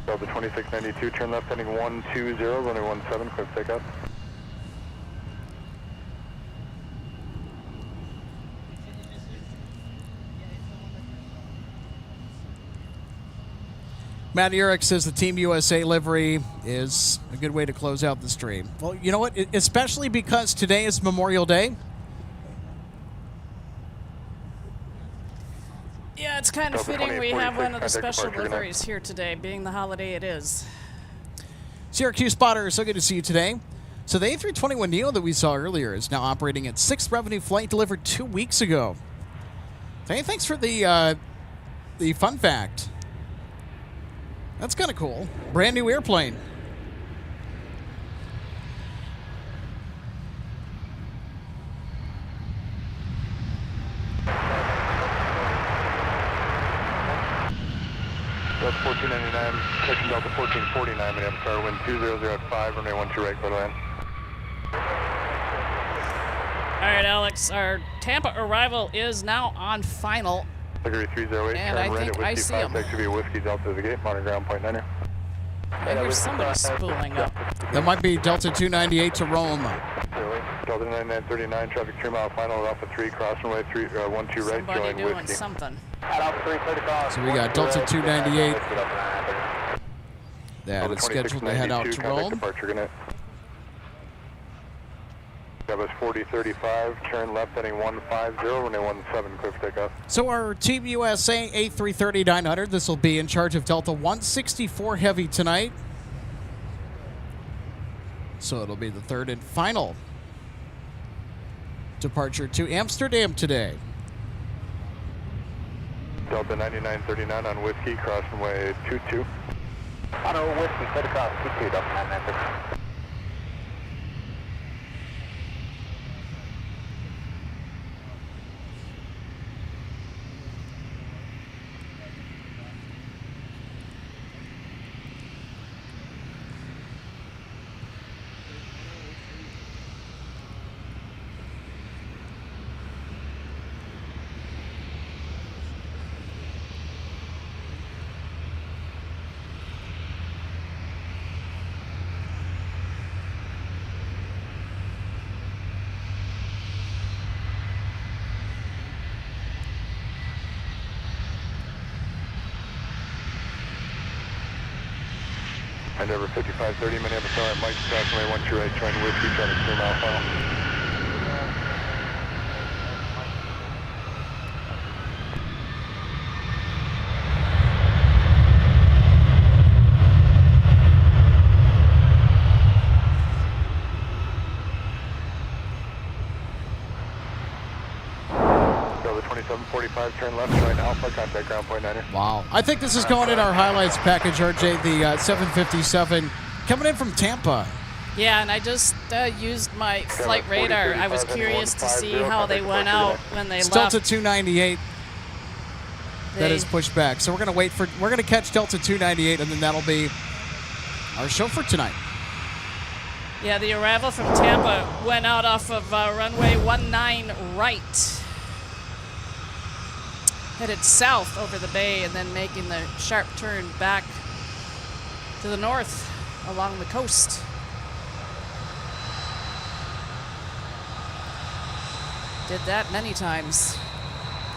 Delta 2692, turn left heading 120, runway 17, clear for takeoff. Matt Urich says the Team USA livery is a good way to close out the stream. Well, you know what? Especially because today is Memorial Day. Yeah, it's kind of fitting we have one of the special liveries here today, being the holiday it is. Syracuse spotter, so good to see you today. So the A321neo that we saw earlier is now operating its 6th revenue flight delivered 2 weeks ago. Hey, thanks for the fun fact. That's kind of cool. Brand new airplane. Delta 1499, section Delta 1449, Minneapolis Tower, wind 200 at 5, runway 12 right, clear to land. All right, Alex, our Tampa arrival is now on final. Figure 308, And turn I right think at I Whiskey see 5, him. taxi via Whiskey Delta to the gate, monitor ground point 90. I hear somebody spooling up. That might be Delta 298 to Rome. Delta 9939, traffic 3 mile final, Alpha 3, cross runway 12 right, Somebody join doing Whiskey. something. So we got Delta 298 that is scheduled to head out to Rome. Departure, good night. That was 4035, turn left heading 150, runway 17, clear for takeoff. So our Team USA A330-900, this will be in charge of Delta 164 Heavy tonight. So it'll be the 3rd and final departure to Amsterdam today. Delta 9939 on Whiskey, cross runway 22. Auto Whiskey, clear to cross 22, Delta 9939. Endeavor 5530, Minneapolis Tower, Mike, cross runway 12 right, join Whiskey, traffic 3 mile final. Delta 2745, turn left, join Alpha, contact ground point 90. Wow. I think this is going in our highlights package, RJ, the 757 coming in from Tampa. Yeah, and I just used my flight radar. I was curious to see how they went out when they It's left. Delta 298 that is pushed back. So we're going to catch Delta 298, and then that'll be our show for tonight. Yeah, the arrival from Tampa went out off of runway 19 right. Headed south over the bay and then making the sharp turn back to the north along the coast. Did that many times.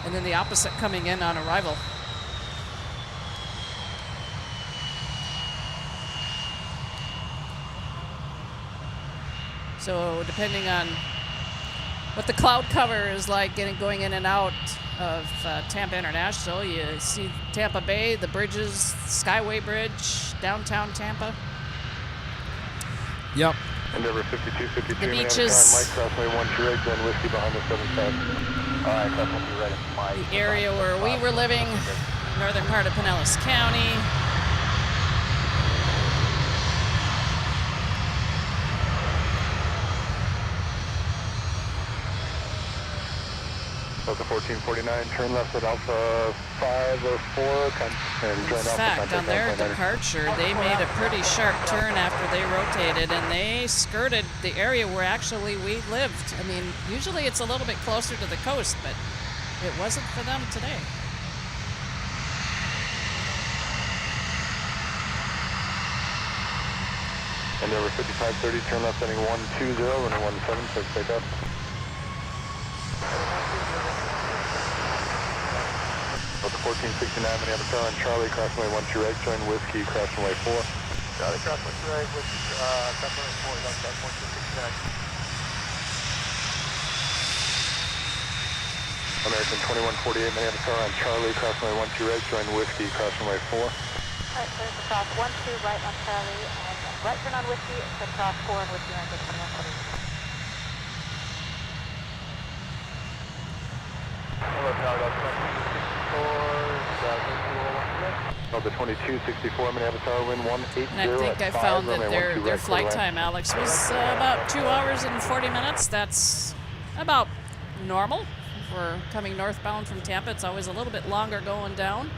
And then the opposite coming in on arrival. So depending on what the cloud cover is like going in and out of Tampa International, you see Tampa Bay, the bridges, Skyway Bridge, downtown Tampa. Yep. Endeavor 5252, The Minneapolis, beaches. Mike, crossway 12 right, Glen Whiskey behind the 75. Alright, cross 12 right, Mike. The area where we were living, northern part of Pinellas County. Delta 1449, turn left at Alpha 504, and join In Alpha fact, contact on their Alpha 9. departure, they made a pretty sharp turn after they rotated, and they skirted the area where actually we lived. I mean, usually it's a little bit closer to the coast, but it wasn't for them today. Endeavor 5530, turn left heading 120, running 17, please take off. Delta 1469, Minneapolis on Charlie, crossing way 12 right, join Whiskey, crossing way 4. Charlie, cross 12 right, Whiskey, crossing way 4, that's 1469. American 2148, Minneapolis on Charlie, crossing way 12 right, join Whiskey, crossing way 4. Alright, clear to cross 12 right on Charlie, and right turn on Whiskey, to cross 4 on Whiskey, American 2148. Hello, Charlie, that's 2264, Delta 2264, Minneapolis, wind 180. And I think I found that their flight time, Alex, was about 2 hours and 40 minutes. That's about normal for coming northbound from Tampa. It's always a little bit longer going down.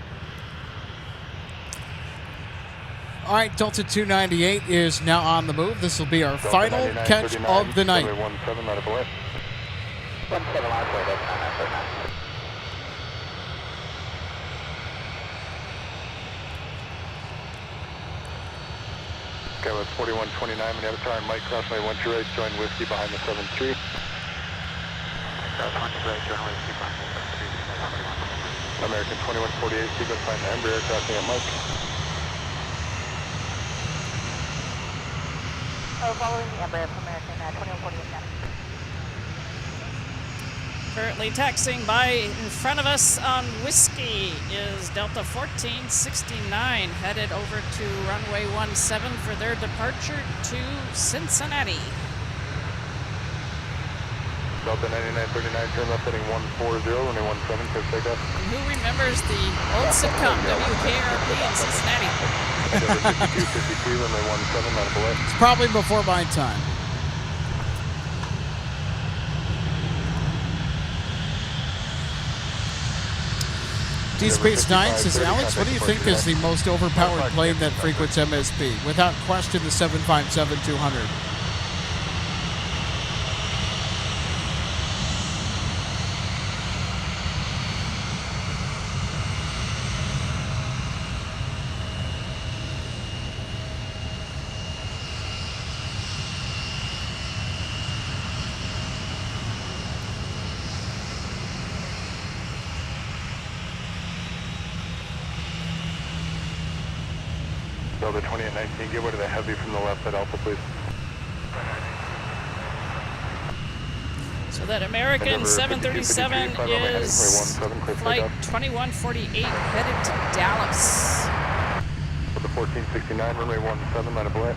All right, Delta 298 is now on the move. This will be our final catch of the night. 17, not a belay. 17 last way, that's 9939. Okay, with 4129, Minneapolis on Mike, crossing way 12 right, join Whiskey behind the 73. Cross 12 right, join Whiskey behind the 73. American 2148, sequence behind the Embraer, crossing at Mike. Oh, following the Embraer from American 2148 now. Currently taxiing by in front of us on Whiskey is Delta 1469, headed over to runway 17 for their departure to Cincinnati. Delta 9939, turn left heading 140, running 17, clear takeoff. And who remembers the old sitcom WKRP in Cincinnati? Endeavor 5252, runway 17, not a belay. It's probably before my time. D Space 9 says, Alex, what do you think is the most overpowered plane that frequents MSP? Without question, the 757-200. Delta 2819, give way to the heavy from the left at Alpha, please. So that American 737 is flight 2148 headed to Dallas. Delta 1469, runway 17, not a belay.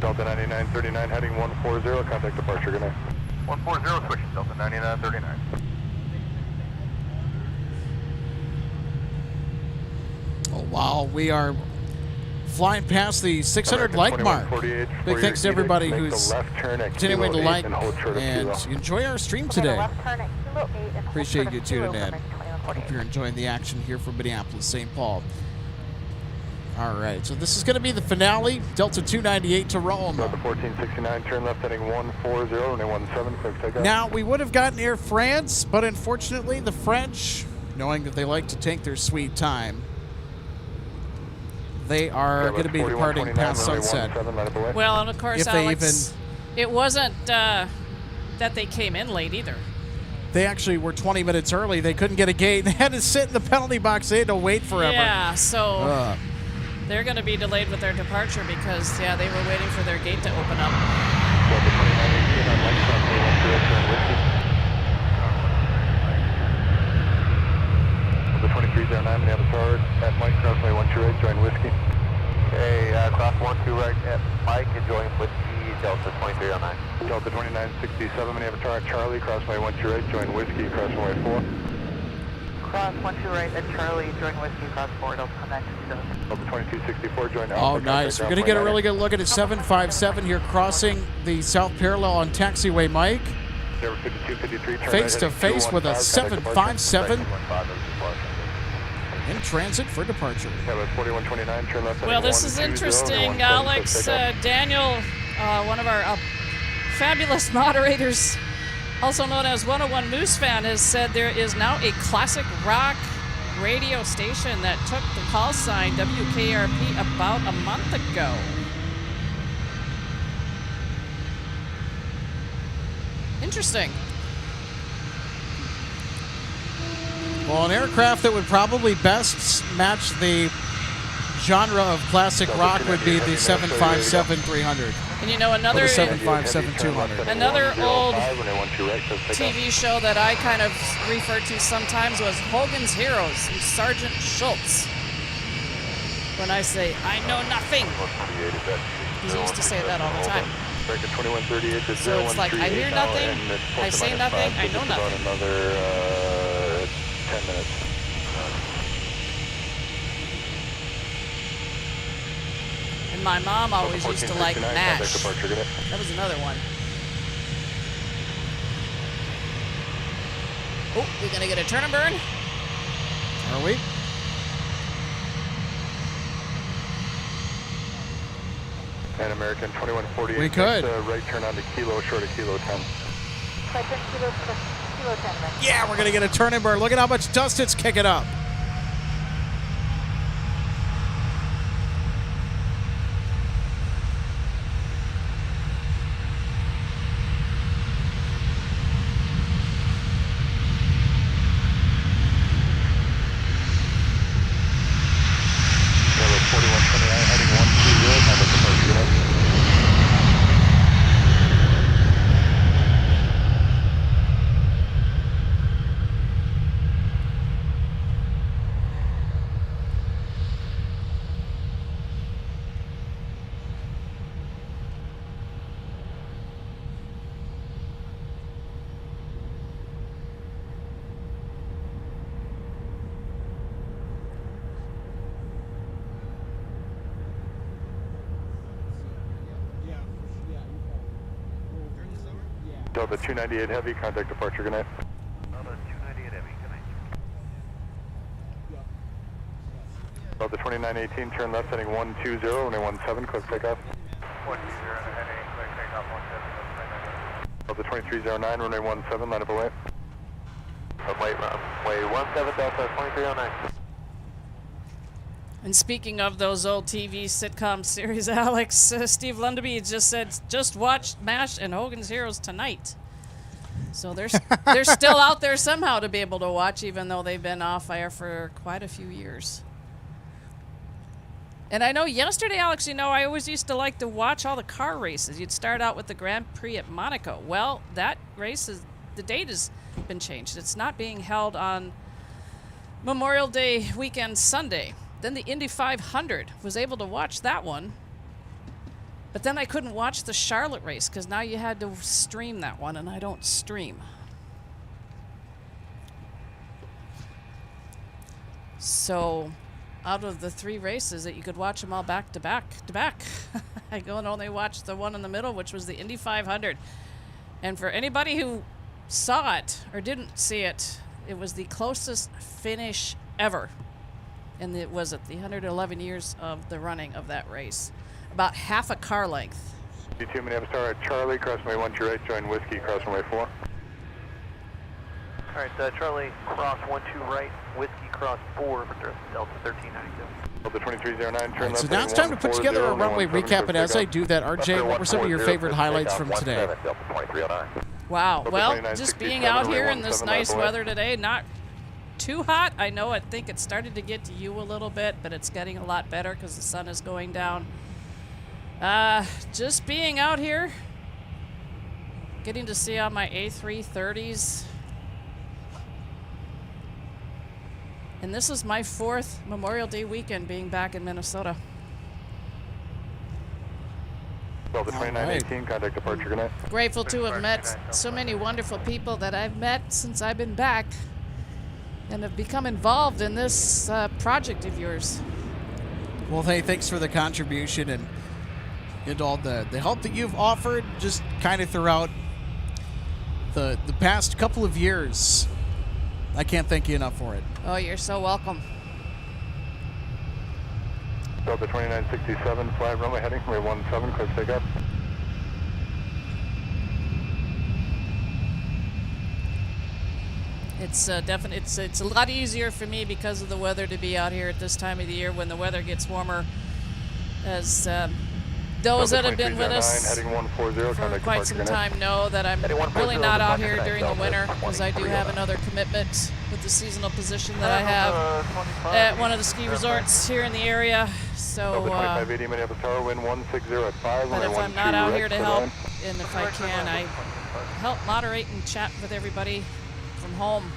Delta 9939, heading 140, contact departure, good night. 140, switch, Delta 9939. Oh, wow. We are flying past the 600 like mark. Big thanks to everybody who's continuing to like and enjoy our stream today. Appreciate you tuning in. Hope you're enjoying the action here from Minneapolis, St. Paul. All right, so this is going to be the finale. Delta 298 to Rome. Delta 1469, turn left heading 140, runway 17, quick takeoff. Now, we would have gotten Air France, but unfortunately the French, knowing that they like to take their sweet time, they are going to be departing past sunset. Well, and of course, If they Alex, it wasn't that they came in late either. They actually were 20 minutes early. They couldn't get a gate. They had to sit in the penalty box. They had to wait forever. Yeah, so they're going to be delayed with their departure because, yeah, they were waiting for their gate to open up. The 2309, Minneapolis at Mike. Delta 2309. Delta 2967, Minneapolis Charlie, cross runway 12 right, join Whiskey, cross runway 4. Cross 12 right at Charlie, join Whiskey, cross 4, Delta connect. Delta 2264, join Oh, Alpha. nice. We're going to get a really good look at a 757 here crossing the south parallel on taxiway Mike. Face to face with a 757 in transit for departure. Well, this is interesting. Alex, Daniel, one of our fabulous moderators, also known as 101 Moose Fan, has said there is now a classic rock radio station that took the call sign WKRP about a month ago. Interesting. Well, an aircraft that would probably best match the genre of classic rock would be the 757-300. And you know, another 757-200. Another old TV show that I kind of referred to sometimes was Hogan's Heroes and Sergeant Schultz. When I say, I know nothing. He used to say that all the time. So it's like, I hear nothing, I say nothing, I know nothing. Another 10 minutes. And my mom always used to like MASH. That was another one. Oh, we're gonna get a turn and burn. Are we? Pan American 2148. We could. Right turn on to Kilo, short of Kilo 10. Right turn Kilo 10, right. Yeah, we're going to get a turn and burn. Look at how much dust it's kicking up. Delta 298 Heavy, contact departure, good night. Delta 298 Heavy, good night. Delta 2918, turn left heading 120, runway 17, clear for takeoff. 120 heading, clear takeoff 17, Delta 2309, runway 17, line up away. Runway 17, Delta 2309. And speaking of those old TV sitcom series, Alex, Steve Lundaby just said, just watch MASH and Hogan's Heroes tonight. So they're still out there somehow to be able to watch, even though they've been off air for quite a few years. And I know yesterday, Alex, you know, I always used to like to watch all the car races. You'd start out with the Grand Prix at Monaco. Well, that race the date has been changed. It's not being held on Memorial Day weekend Sunday. Then the Indy 500, was able to watch that one. But then I couldn't watch the Charlotte race because now you had to stream that one, and I don't stream. So out of the 3 races that you could watch them all back to back to back, I go and only watch the one in the middle, which was the Indy 500. And for anybody who saw it or didn't see it, it was the closest finish ever. And it was at the 111 years of the running of that race. About half a car length. D2 Minneapolis Charlie, cross runway 12 right, join Whiskey, cross runway 4. Alright, Charlie, cross 12 right, Whiskey, cross 4 for Delta 1392. Delta 2309, turn left. So now it's time to put together a runway recap, and as I do that, RJ, what were some of your favorite highlights from today? Wow, well, just being out here in this nice weather today, not too hot. I think it started to get to you a little bit, but it's getting a lot better because the sun is going down. Just being out here, getting to see all my A330s. And this is my 4th Memorial Day weekend being back in Minnesota. Delta 2918, contact departure, good night. Grateful to have met so many wonderful people that I've met since I've been back and have become involved in this project of yours. Well, hey, thanks for the contribution and all the help that you've offered just kind of throughout the past couple of years. I can't thank you enough for it. Oh, you're so welcome. Delta 2967, flight runway heading, runway 17, clear takeoff. It's definitely it's a lot easier for me because of the weather to be out here at this time of the year when the weather gets warmer. As those that have been with us for quite some time know that I'm really not out here during the winter because I do have another commitment with the seasonal position that I have at one of the ski resorts here in the area. So, but if I'm not out here to help, and if I can, I help moderate and chat with everybody from home.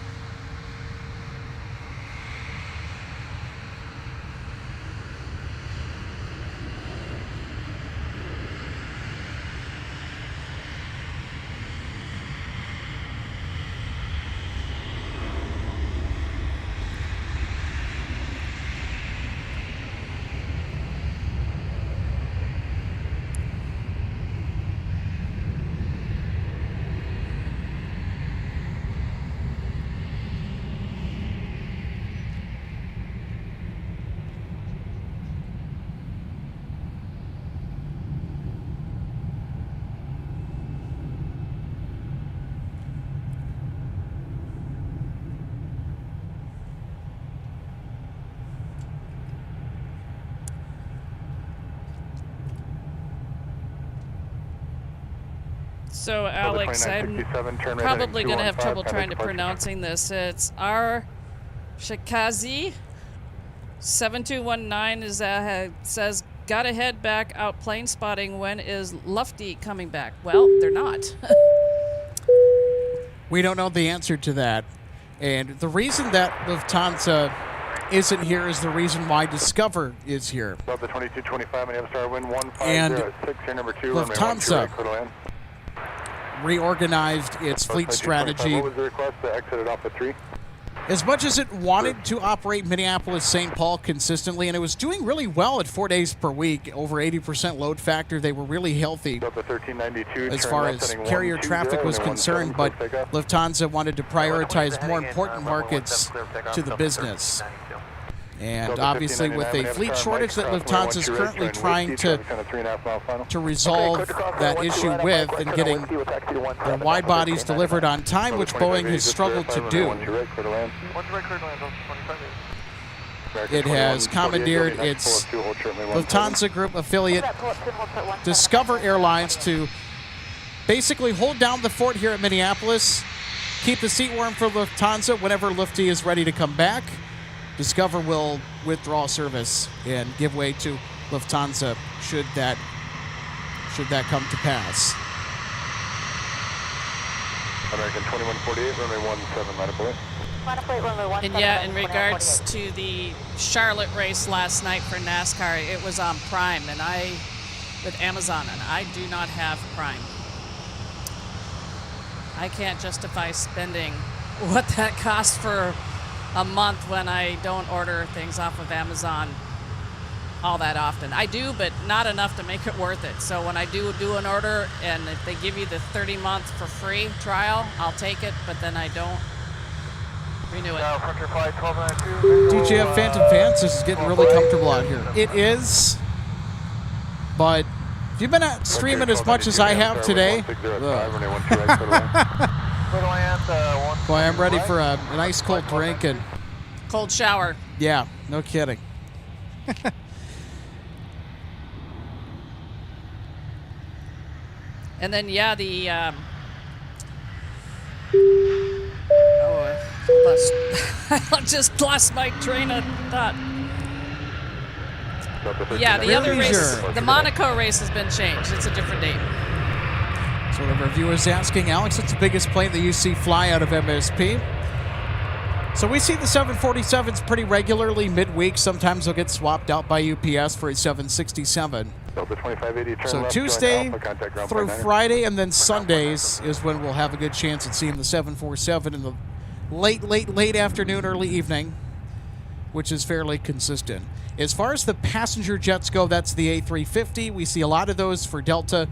So, Alex, I'm probably going to have trouble trying to pronouncing this. It's Shikazi 7219 says, gotta head back out plane spotting. When is Lufty coming back? Well, they're not. We don't know the answer to that. And the reason that Lufthansa isn't here is the reason why Discover is here. Delta 2225, Minneapolis, wind 1506, here number 2, Lufthansa reorganized its fleet strategy. What was the request to exit it off at 3? As much as it wanted to operate Minneapolis-St. Paul consistently, and it was doing really well at 4 days per week, over 80% load factor, they were really healthy as far as carrier traffic was concerned, but Lufthansa wanted to prioritize more important markets to the business. And obviously with a fleet shortage that Lufthansa is currently trying to resolve that issue with and getting their wide bodies delivered on time, which Boeing has struggled to do. It has commandeered its Lufthansa Group affiliate, Discover Airlines, to basically hold down the fort here at Minneapolis, keep the seat warm for Lufthansa whenever Lufty is ready to come back. Discover will withdraw service and give way to Lufthansa should that come to pass. American 2148, runway 17, line of And yeah, in regards to the Charlotte race last night for NASCAR, it was on Prime, and with Amazon, and I do not have Prime. I can't justify spending what that costs for a month when I don't order things off of Amazon all that often. I do, but not enough to make it worth it. So when I do an order, and if they give you the 30-month for free trial, I'll take it, but then I don't renew it. DJF Phantom fans, this is getting really comfortable out here. It is, but if you've been out streaming as much as I have today, boy, I'm ready for a nice cold drink and cold shower. Yeah, no kidding. And then yeah, the I just lost my train of thought. Yeah, the other race, the Monaco race, has been changed. It's a different date. So the reviewer's asking, Alex, what's the biggest plane that you see fly out of MSP? So we see the 747s pretty regularly midweek. Sometimes they'll get swapped out by UPS for a 767. Delta 2580, turn So left, Tuesday join Alpha, contact ground through 59er. Friday, and then Sundays is when we'll have a good chance at seeing the 747 in the late afternoon, early evening, which is fairly consistent. As far as the passenger jets go, that's the A350. We see a lot of those for Delta,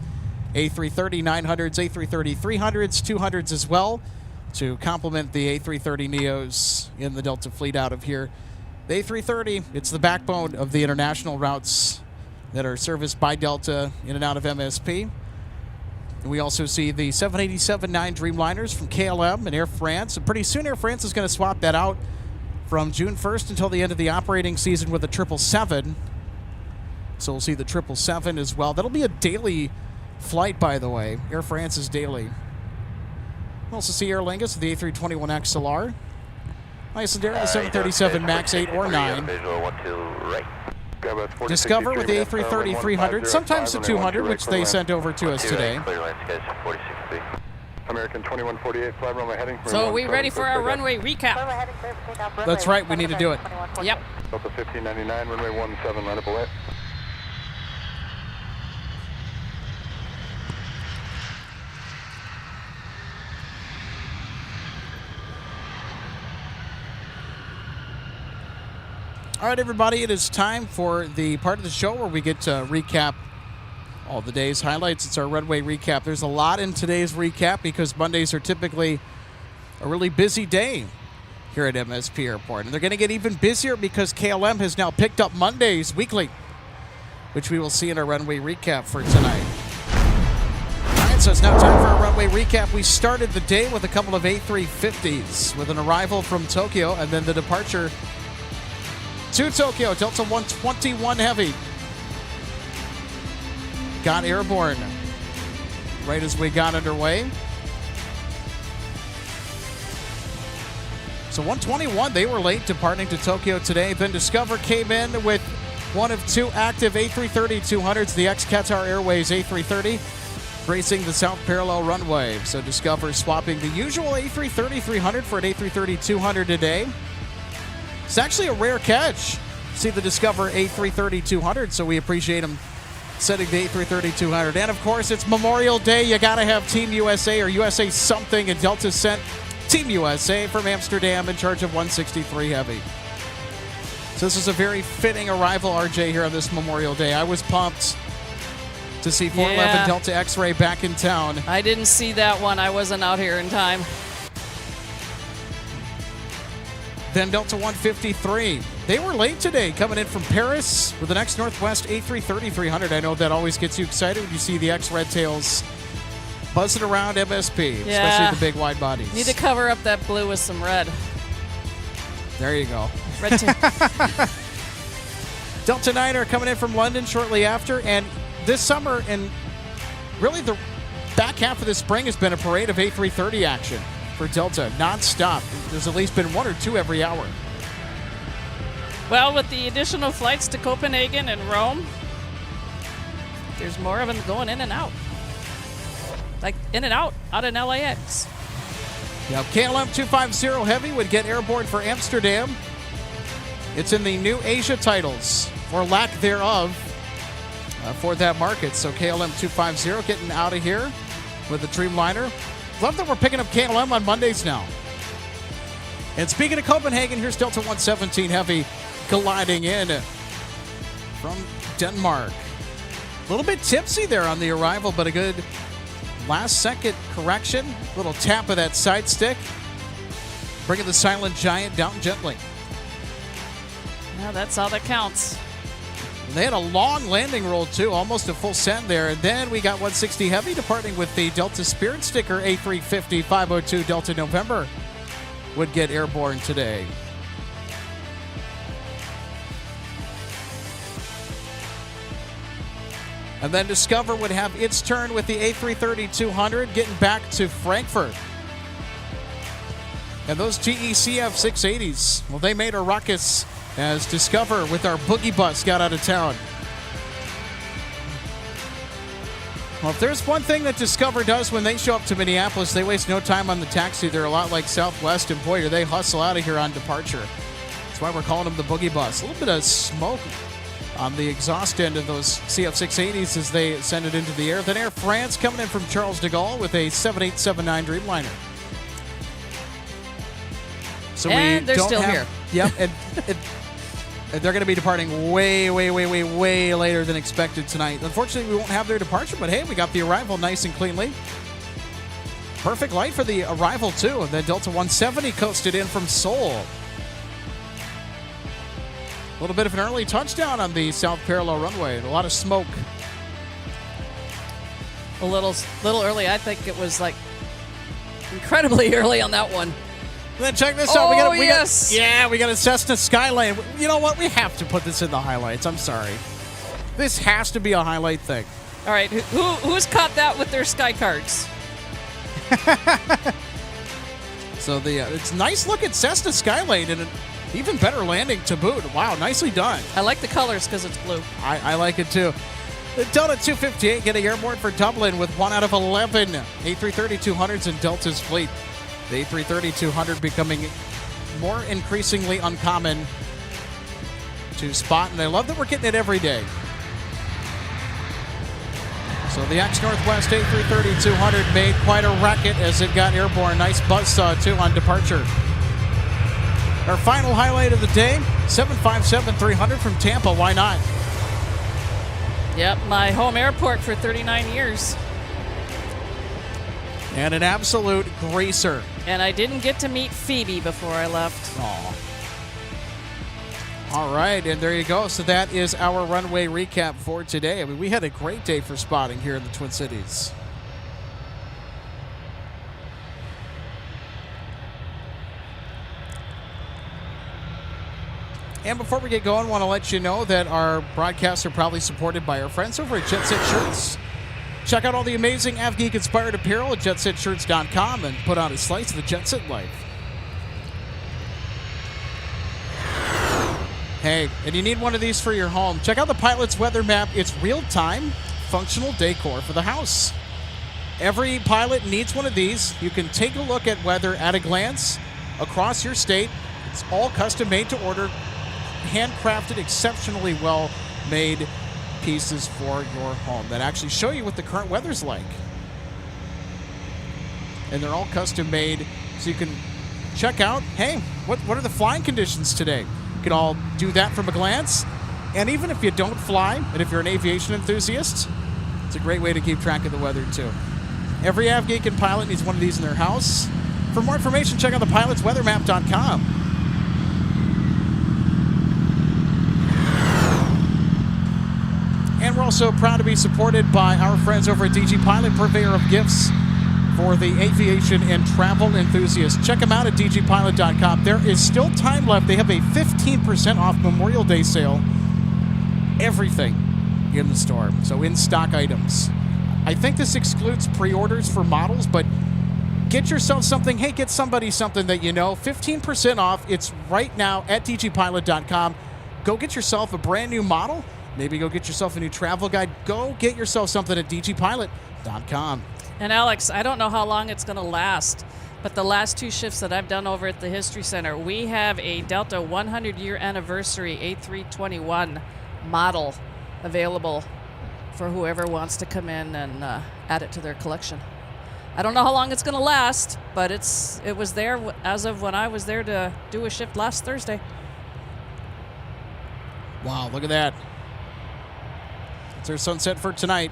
A330 900s, A330 300s, 200s as well, to complement the A330 Neos in the Delta fleet out of here. The A330, it's the backbone of the international routes that are serviced by Delta in and out of MSP. We also see the 787-9 Dreamliners from KLM and Air France. And pretty soon Air France is going to swap that out from June 1st until the end of the operating season with a 777. So we'll see the 777 as well. That'll be a daily flight, by the way. Air France is daily. We'll also see Aer Lingus, the A321XLR. Icelandair, the 737 MAX 8 or 9. Visual 12 right. Discover with the A330 300, sometimes the 200, which they sent over to us today. Clear line, guys, 46 feet. American 2148, fly runway heading. So are we ready for our runway recap? That's right, we need to do it. Yep. Delta 1599, runway 17, line up away. All right, everybody, it is time for the part of the show where we get to recap all the day's highlights. It's our runway recap. There's a lot in today's recap because Mondays are typically a really busy day here at MSP Airport. And they're going to get even busier because KLM has now picked up Mondays weekly, which we will see in our runway recap for tonight. All right, so it's now time for our runway recap. We started the day with a couple of A350s with an arrival from Tokyo and then the departure to Tokyo. Delta 121 Heavy got airborne right as we got underway. So 121, they were late departing to Tokyo today. Then Discover came in with one of two active A330-200s, the ex-Qatar Airways A330, gracing the south parallel runway. So Discover swapping the usual A330-300 for an A330-200 today. It's actually a rare catch. See the Discover A330-200, so we appreciate them setting the A330-200. And, of course, it's Memorial Day. You got to have Team USA or USA something, and Delta sent Team USA from Amsterdam in charge of 163 Heavy. So this is a very fitting arrival, RJ, here on this Memorial Day. I was pumped to see 411 Delta X-Ray back in town. I didn't see that one. I wasn't out here in time. Then Delta 153. They were late today, coming in from Paris with the next Northwest A330-300. I know that always gets you excited when you see the X-Red tails buzzing around MSP, especially the big wide bodies. Need to cover up that blue with some red. There you go. Red tail. Delta 9 are coming in from London shortly after, and this summer and really the back half of the spring has been a parade of A330 action for Delta, nonstop. There's at least been one or two every hour. Well, with the additional flights to Copenhagen and Rome, there's more of them going in and out. Like in and out in LAX. Yeah, KLM 250 Heavy would get airborne for Amsterdam. It's in the new Asia titles, or lack thereof, for that market. So KLM 250 getting out of here with the Dreamliner. Love that we're picking up KLM on Mondays now. And speaking of Copenhagen, here's Delta 117 Heavy gliding in from Denmark. A little bit tipsy there on the arrival, but a good last-second correction. Little tap of that side stick, bringing the Silent Giant down gently. Yeah, that's all that counts. They had a long landing roll, too, almost a full send there. And then we got 160 Heavy departing with the Delta Spirit sticker A350 502 Delta November would get airborne today. And then Discover would have its turn with the A330-200 getting back to Frankfurt. And those GECF 680s, well, they made a ruckus as Discover with our boogie bus got out of town. Well, if there's one thing that Discover does when they show up to Minneapolis, they waste no time on the taxi. They're a lot like Southwest, and boy, do they hustle out of here on departure. That's why we're calling them the Boogie Bus. A little bit of smoke on the exhaust end of those CF680s as they send it into the air. Then Air France coming in from Charles de Gaulle with a 7879 Dreamliner. So and we they're don't still have, here. Yep, and they're going to be departing way later than expected tonight. Unfortunately, we won't have their departure, but hey, we got the arrival nice and cleanly. Perfect light for the arrival, too. And then Delta 170 coasted in from Seoul. A little bit of an early touchdown on the south parallel runway. A lot of smoke. A little early. I think it was like incredibly early on that one. And then check this out. We got a Cessna Skylane. You know what? We have to put this in the highlights. I'm sorry. This has to be a highlight thing. All right. Who's caught that with their Sky Cards? So it's nice looking Cessna Skylane and an even better landing to boot. Wow, nicely done. I like the colors because it's blue. I like it too. The Delta 258 getting airborne for Dublin with 1 out of 11 A330-200s in Delta's fleet. The A330-200 becoming more increasingly uncommon to spot, and I love that we're getting it every day. So the ex-Northwest A330-200 made quite a racket as it got airborne. Nice buzzsaw, too, on departure. Our final highlight of the day, 757-300 from Tampa. Why not? Yep, my home airport for 39 years. And an absolute greaser. And I didn't get to meet Phoebe before I left. Aw. All right, and there you go. So that is our runway recap for today. I mean, we had a great day for spotting here in the Twin Cities. And before we get going, I want to let you know that our broadcasts are proudly supported by our friends over at Jet Set Shirts. Check out all the amazing AvGeek-inspired apparel at jetsetshirts.com and put on a slice of the Jet Set life. Hey, and you need one of these for your home. Check out the Pilot's Weather Map. It's real-time, functional decor for the house. Every pilot needs one of these. You can take a look at weather at a glance across your state. It's all custom-made to order, handcrafted, exceptionally well-made pieces for your home that actually show you what the current weather's like. And they're all custom made, so you can check out, hey, what are the flying conditions today? You can all do that from a glance. And even if you don't fly, and if you're an aviation enthusiast, it's a great way to keep track of the weather too. Every AvGeek and pilot needs one of these in their house. For more information, check out thepilotsweathermap.com. And we're also proud to be supported by our friends over at DG Pilot, purveyor of gifts for the aviation and travel enthusiasts. Check them out at dgpilot.com. There is still time left. They have a 15% off Memorial Day sale. Everything in the store. So in-stock items. I think this excludes pre-orders for models, but get yourself something. Hey, get somebody something that you know. 15% off. It's right now at dgpilot.com. Go get yourself a brand new model. Maybe go get yourself a new travel guide. Go get yourself something at dgpilot.com. And Alex, I don't know how long it's going to last, but the last 2 shifts that I've done over at the History Center, we have a Delta 100-year anniversary A321 model available for whoever wants to come in and add it to their collection. I don't know how long it's going to last, but it was there as of when I was there to do a shift last Thursday. Wow, look at that. It's our sunset for tonight.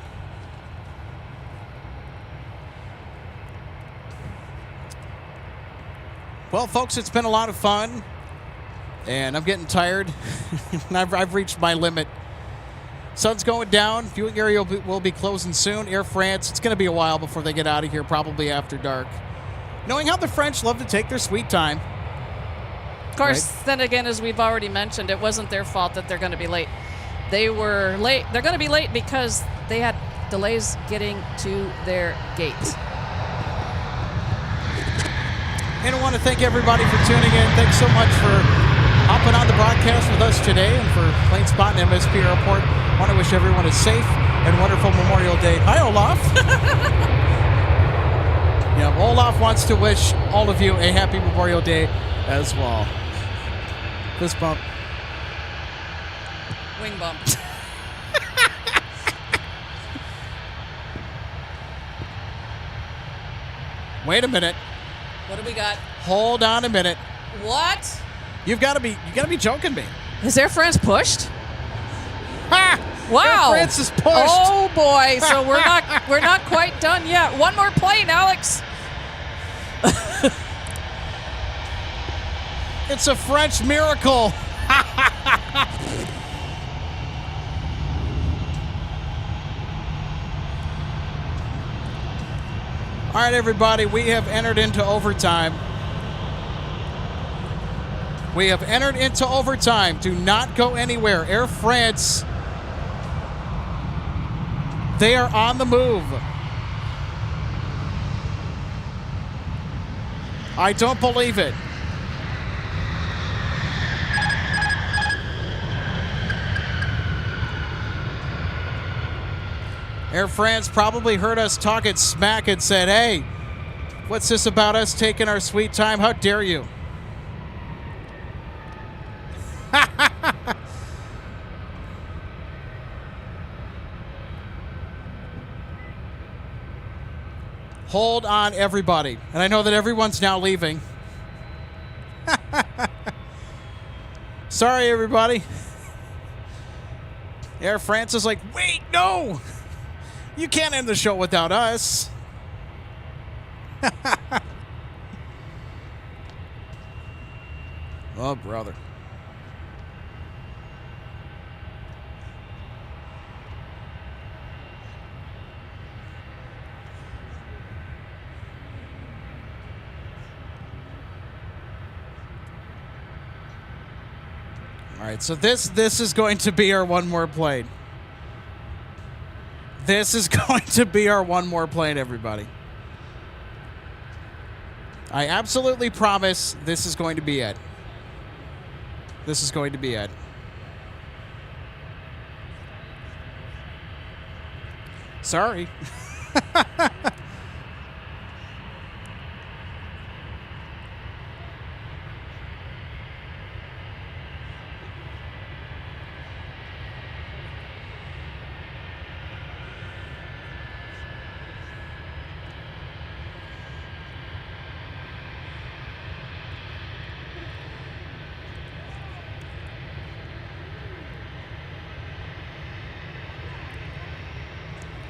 Well, folks, it's been a lot of fun, and I'm getting tired. I've reached my limit. Sun's going down. Viewing area will be closing soon. Air France, it's going to be a while before they get out of here, probably after dark. Knowing how the French love to take their sweet time. Of course, right? Then again, as we've already mentioned, it wasn't their fault that they're going to be late. They were late. They're going to be late because they had delays getting to their gate. And I want to thank everybody for tuning in. Thanks so much for hopping on the broadcast with us today and for plane spotting MSP Airport. I want to wish everyone a safe and wonderful Memorial Day. Hi, Olaf. Yeah, Olaf wants to wish all of you a happy Memorial Day as well. Fist bump. Wing bump. Wait a minute. What do we got? Hold on a minute. What? You gotta be joking me. Is Air France pushed? Ha! Wow. Air France is pushed. Oh boy. So we're not quite done yet. One more plane, Alex. It's a French miracle. All right, everybody, we have entered into overtime. We have entered into overtime. Do not go anywhere. Air France, they are on the move. I don't believe it. Air France probably heard us talking smack and said, hey, what's this about us taking our sweet time? How dare you? Hold on, everybody. And I know that everyone's now leaving. Sorry, everybody. Air France is like, wait, no! You can't end the show without us. Oh, brother. All right, so this is going to be our one more plane. This is going to be our one more plane, everybody. I absolutely promise this is going to be it. This is going to be it. Sorry.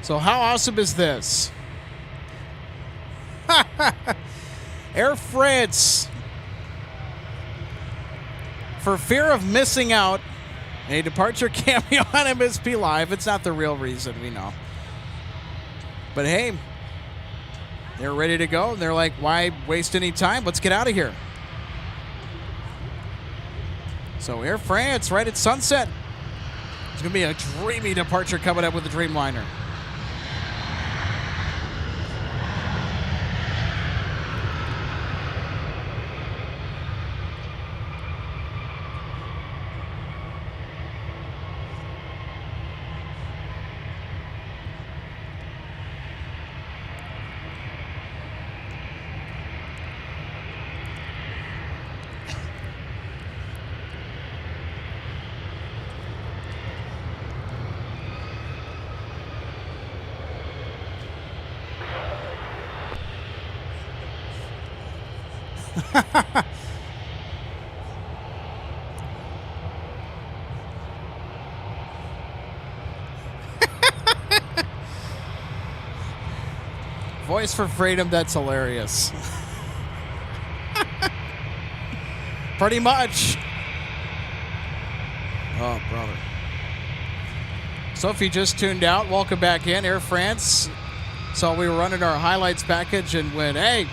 So how awesome is this? Air France, for fear of missing out a departure cameo on MSP Live. It's not the real reason, we know. But hey, they're ready to go. They're like, why waste any time? Let's get out of here. So Air France, right at sunset. It's going to be a dreamy departure coming up with the Dreamliner. Voice for freedom, that's hilarious. Pretty much. Oh, brother. So if you just tuned out, welcome back in. Air France. So we were running our highlights package and went, hey.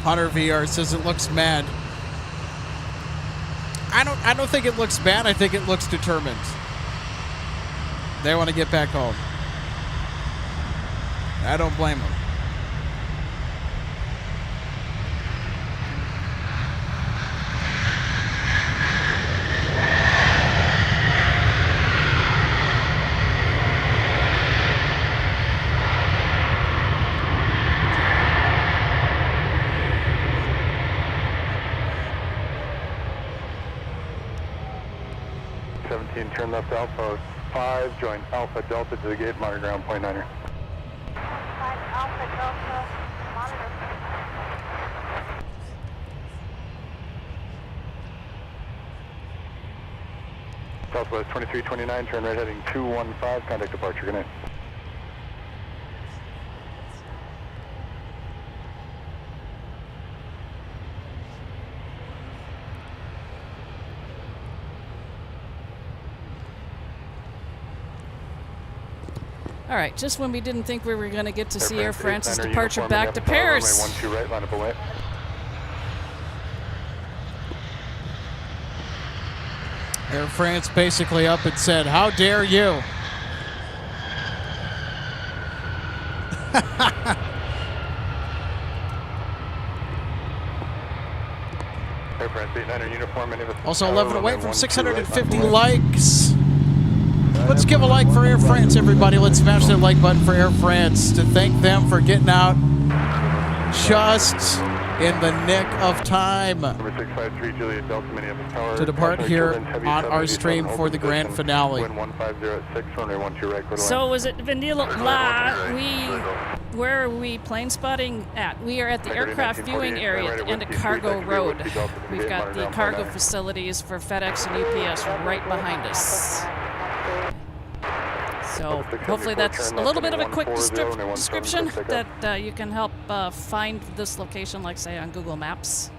Hunter VR says it looks mad. I don't think it looks bad. I think it looks determined. They want to get back home. I don't blame them. Turn left Alpha 5, join Alpha Delta to the gate, monitor ground point 9er. 5 Alpha Delta, monitor. Southwest 2329, turn right heading 215, contact departure, good night. All right, just when we didn't think we were going to get to see Air France's departure back to Paris. Runway 12 right, line up away. Air France basically up and said, "How dare you?" Air France 89er uniform. Also 11 away from 650 likes. Let's give a like for Air France, everybody. Let's smash that like button for Air France to thank them for getting out just in the nick of time to depart here on our stream for the grand finale. So is it Vanilla? Where are we plane spotting at? We are at the aircraft viewing area at the end of Cargo Road. We've got the cargo facilities for FedEx and UPS right behind us. So hopefully that's a little bit of a quick description that you can help find this location, like say on Google Maps.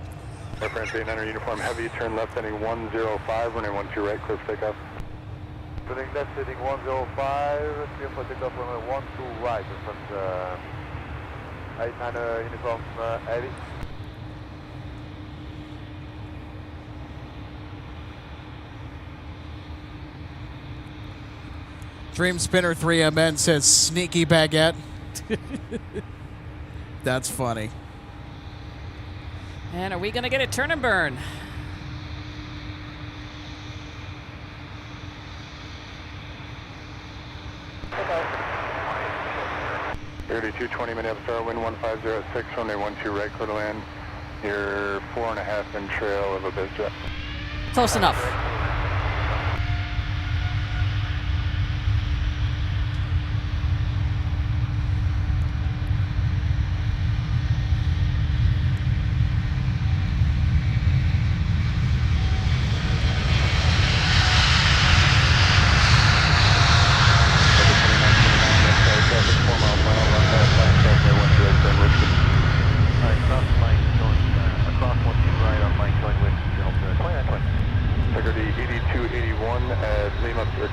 Air France 89er uniform heavy, turn left heading 105, runway 12 right, clear for takeoff. Turning left heading 105, clear for takeoff, runway 12 right, that's 89er uniform heavy. Dream Spinner 3MN says sneaky baguette. That's funny. And are we going to get a turn and burn? Early 220 Minneapolis, wind 1506, runway 12 right, clear to land. You're 4.5 in trail of a biz jet. Close enough.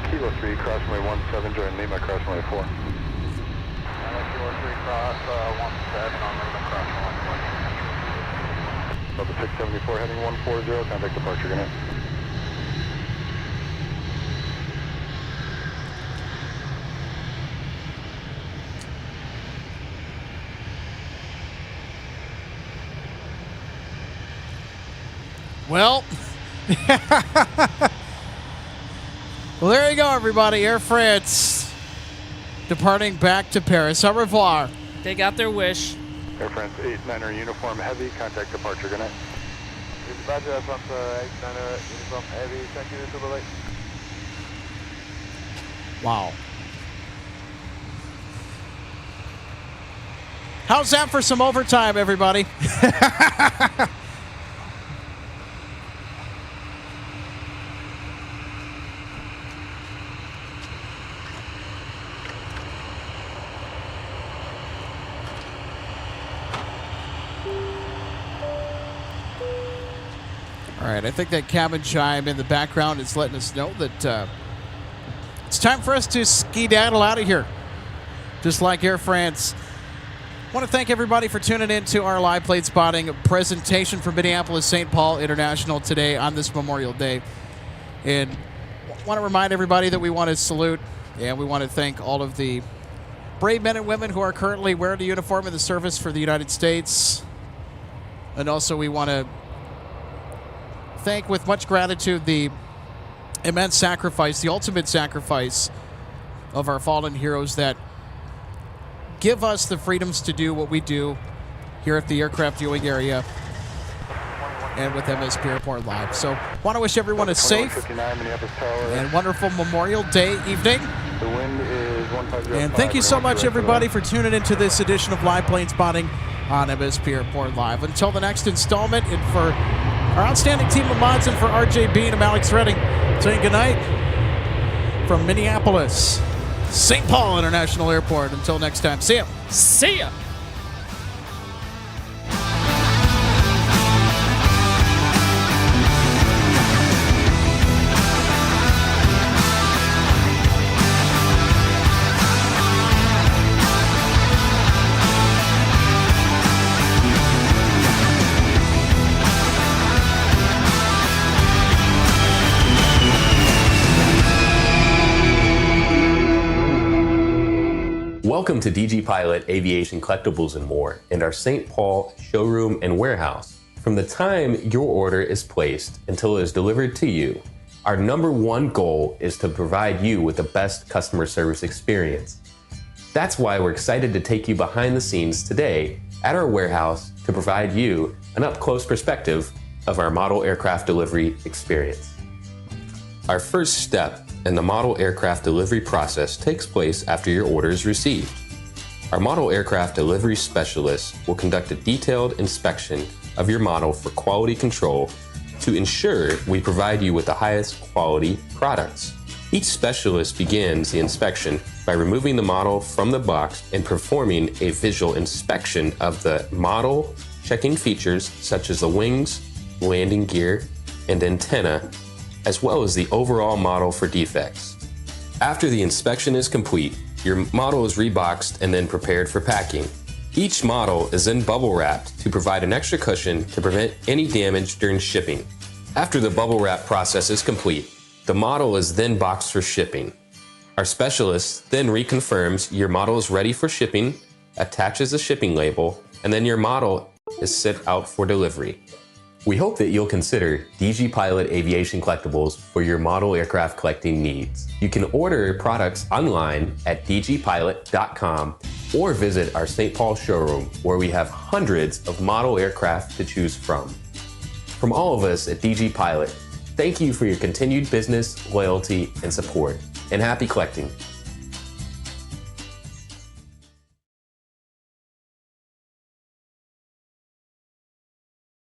Kilo 3, cross runway 17, join Lima, cross runway 4. Kilo 3, cross 17 on Lima, cross runway 4. Delta 674 heading 140, contact departure, good night. Well, well, there you go, everybody. Air France departing back to Paris. Au revoir. They got their wish. Air France 89er uniform heavy, contact departure, good night. Dispatch Air France 89er uniform heavy, thank you, super late. Wow. How's that for some overtime, everybody? All right, I think that cabin chime in the background is letting us know that it's time for us to skedaddle out of here. Just like Air France want to thank everybody for tuning in to our live plate spotting presentation for Minneapolis St. Paul International today on this Memorial Day. And want to remind everybody that we want to salute and we want to thank all of the brave men and women who are currently wearing the uniform in the service for the United States. And also we want to thank with much gratitude the immense sacrifice, the ultimate sacrifice of our fallen heroes that give us the freedoms to do what we do here at the aircraft viewing area and with MSP Airport Live. So want to wish everyone a safe and wonderful Memorial Day evening. The wind is 1505. And thank you so much, everybody, for tuning into this edition of Live Plane Spotting on MSP Airport Live. Until the next installment, and for our outstanding team of mods and for RJ Bean, I'm Alex Redding saying goodnight from Minneapolis St. Paul International Airport. Until next time, see ya. See ya. Welcome to DG Pilot, Aviation, Collectibles, and more, and our St. Paul showroom and warehouse. From the time your order is placed until it is delivered to you, our #1 goal is to provide you with the best customer service experience. That's why we're excited to take you behind the scenes today at our warehouse to provide you an up-close perspective of our model aircraft delivery experience. Our first step in the model aircraft delivery process takes place after your order is received. Our model aircraft delivery specialist will conduct a detailed inspection of your model for quality control to ensure we provide you with the highest quality products. Each specialist begins the inspection by removing the model from the box and performing a visual inspection of the model, checking features such as the wings, landing gear, and antenna, as well as the overall model for defects. After the inspection is complete, your model is reboxed and then prepared for packing. Each model is then bubble wrapped to provide an extra cushion to prevent any damage during shipping. After the bubble wrap process is complete, the model is then boxed for shipping. Our specialist then reconfirms your model is ready for shipping, attaches a shipping label, and then your model is sent out for delivery. We hope that you'll consider DG Pilot Aviation Collectibles for your model aircraft collecting needs. You can order products online at dgpilot.com or visit our St. Paul showroom where we have hundreds of model aircraft to choose from. From all of us at DG Pilot, thank you for your continued business, loyalty, and support, and happy collecting.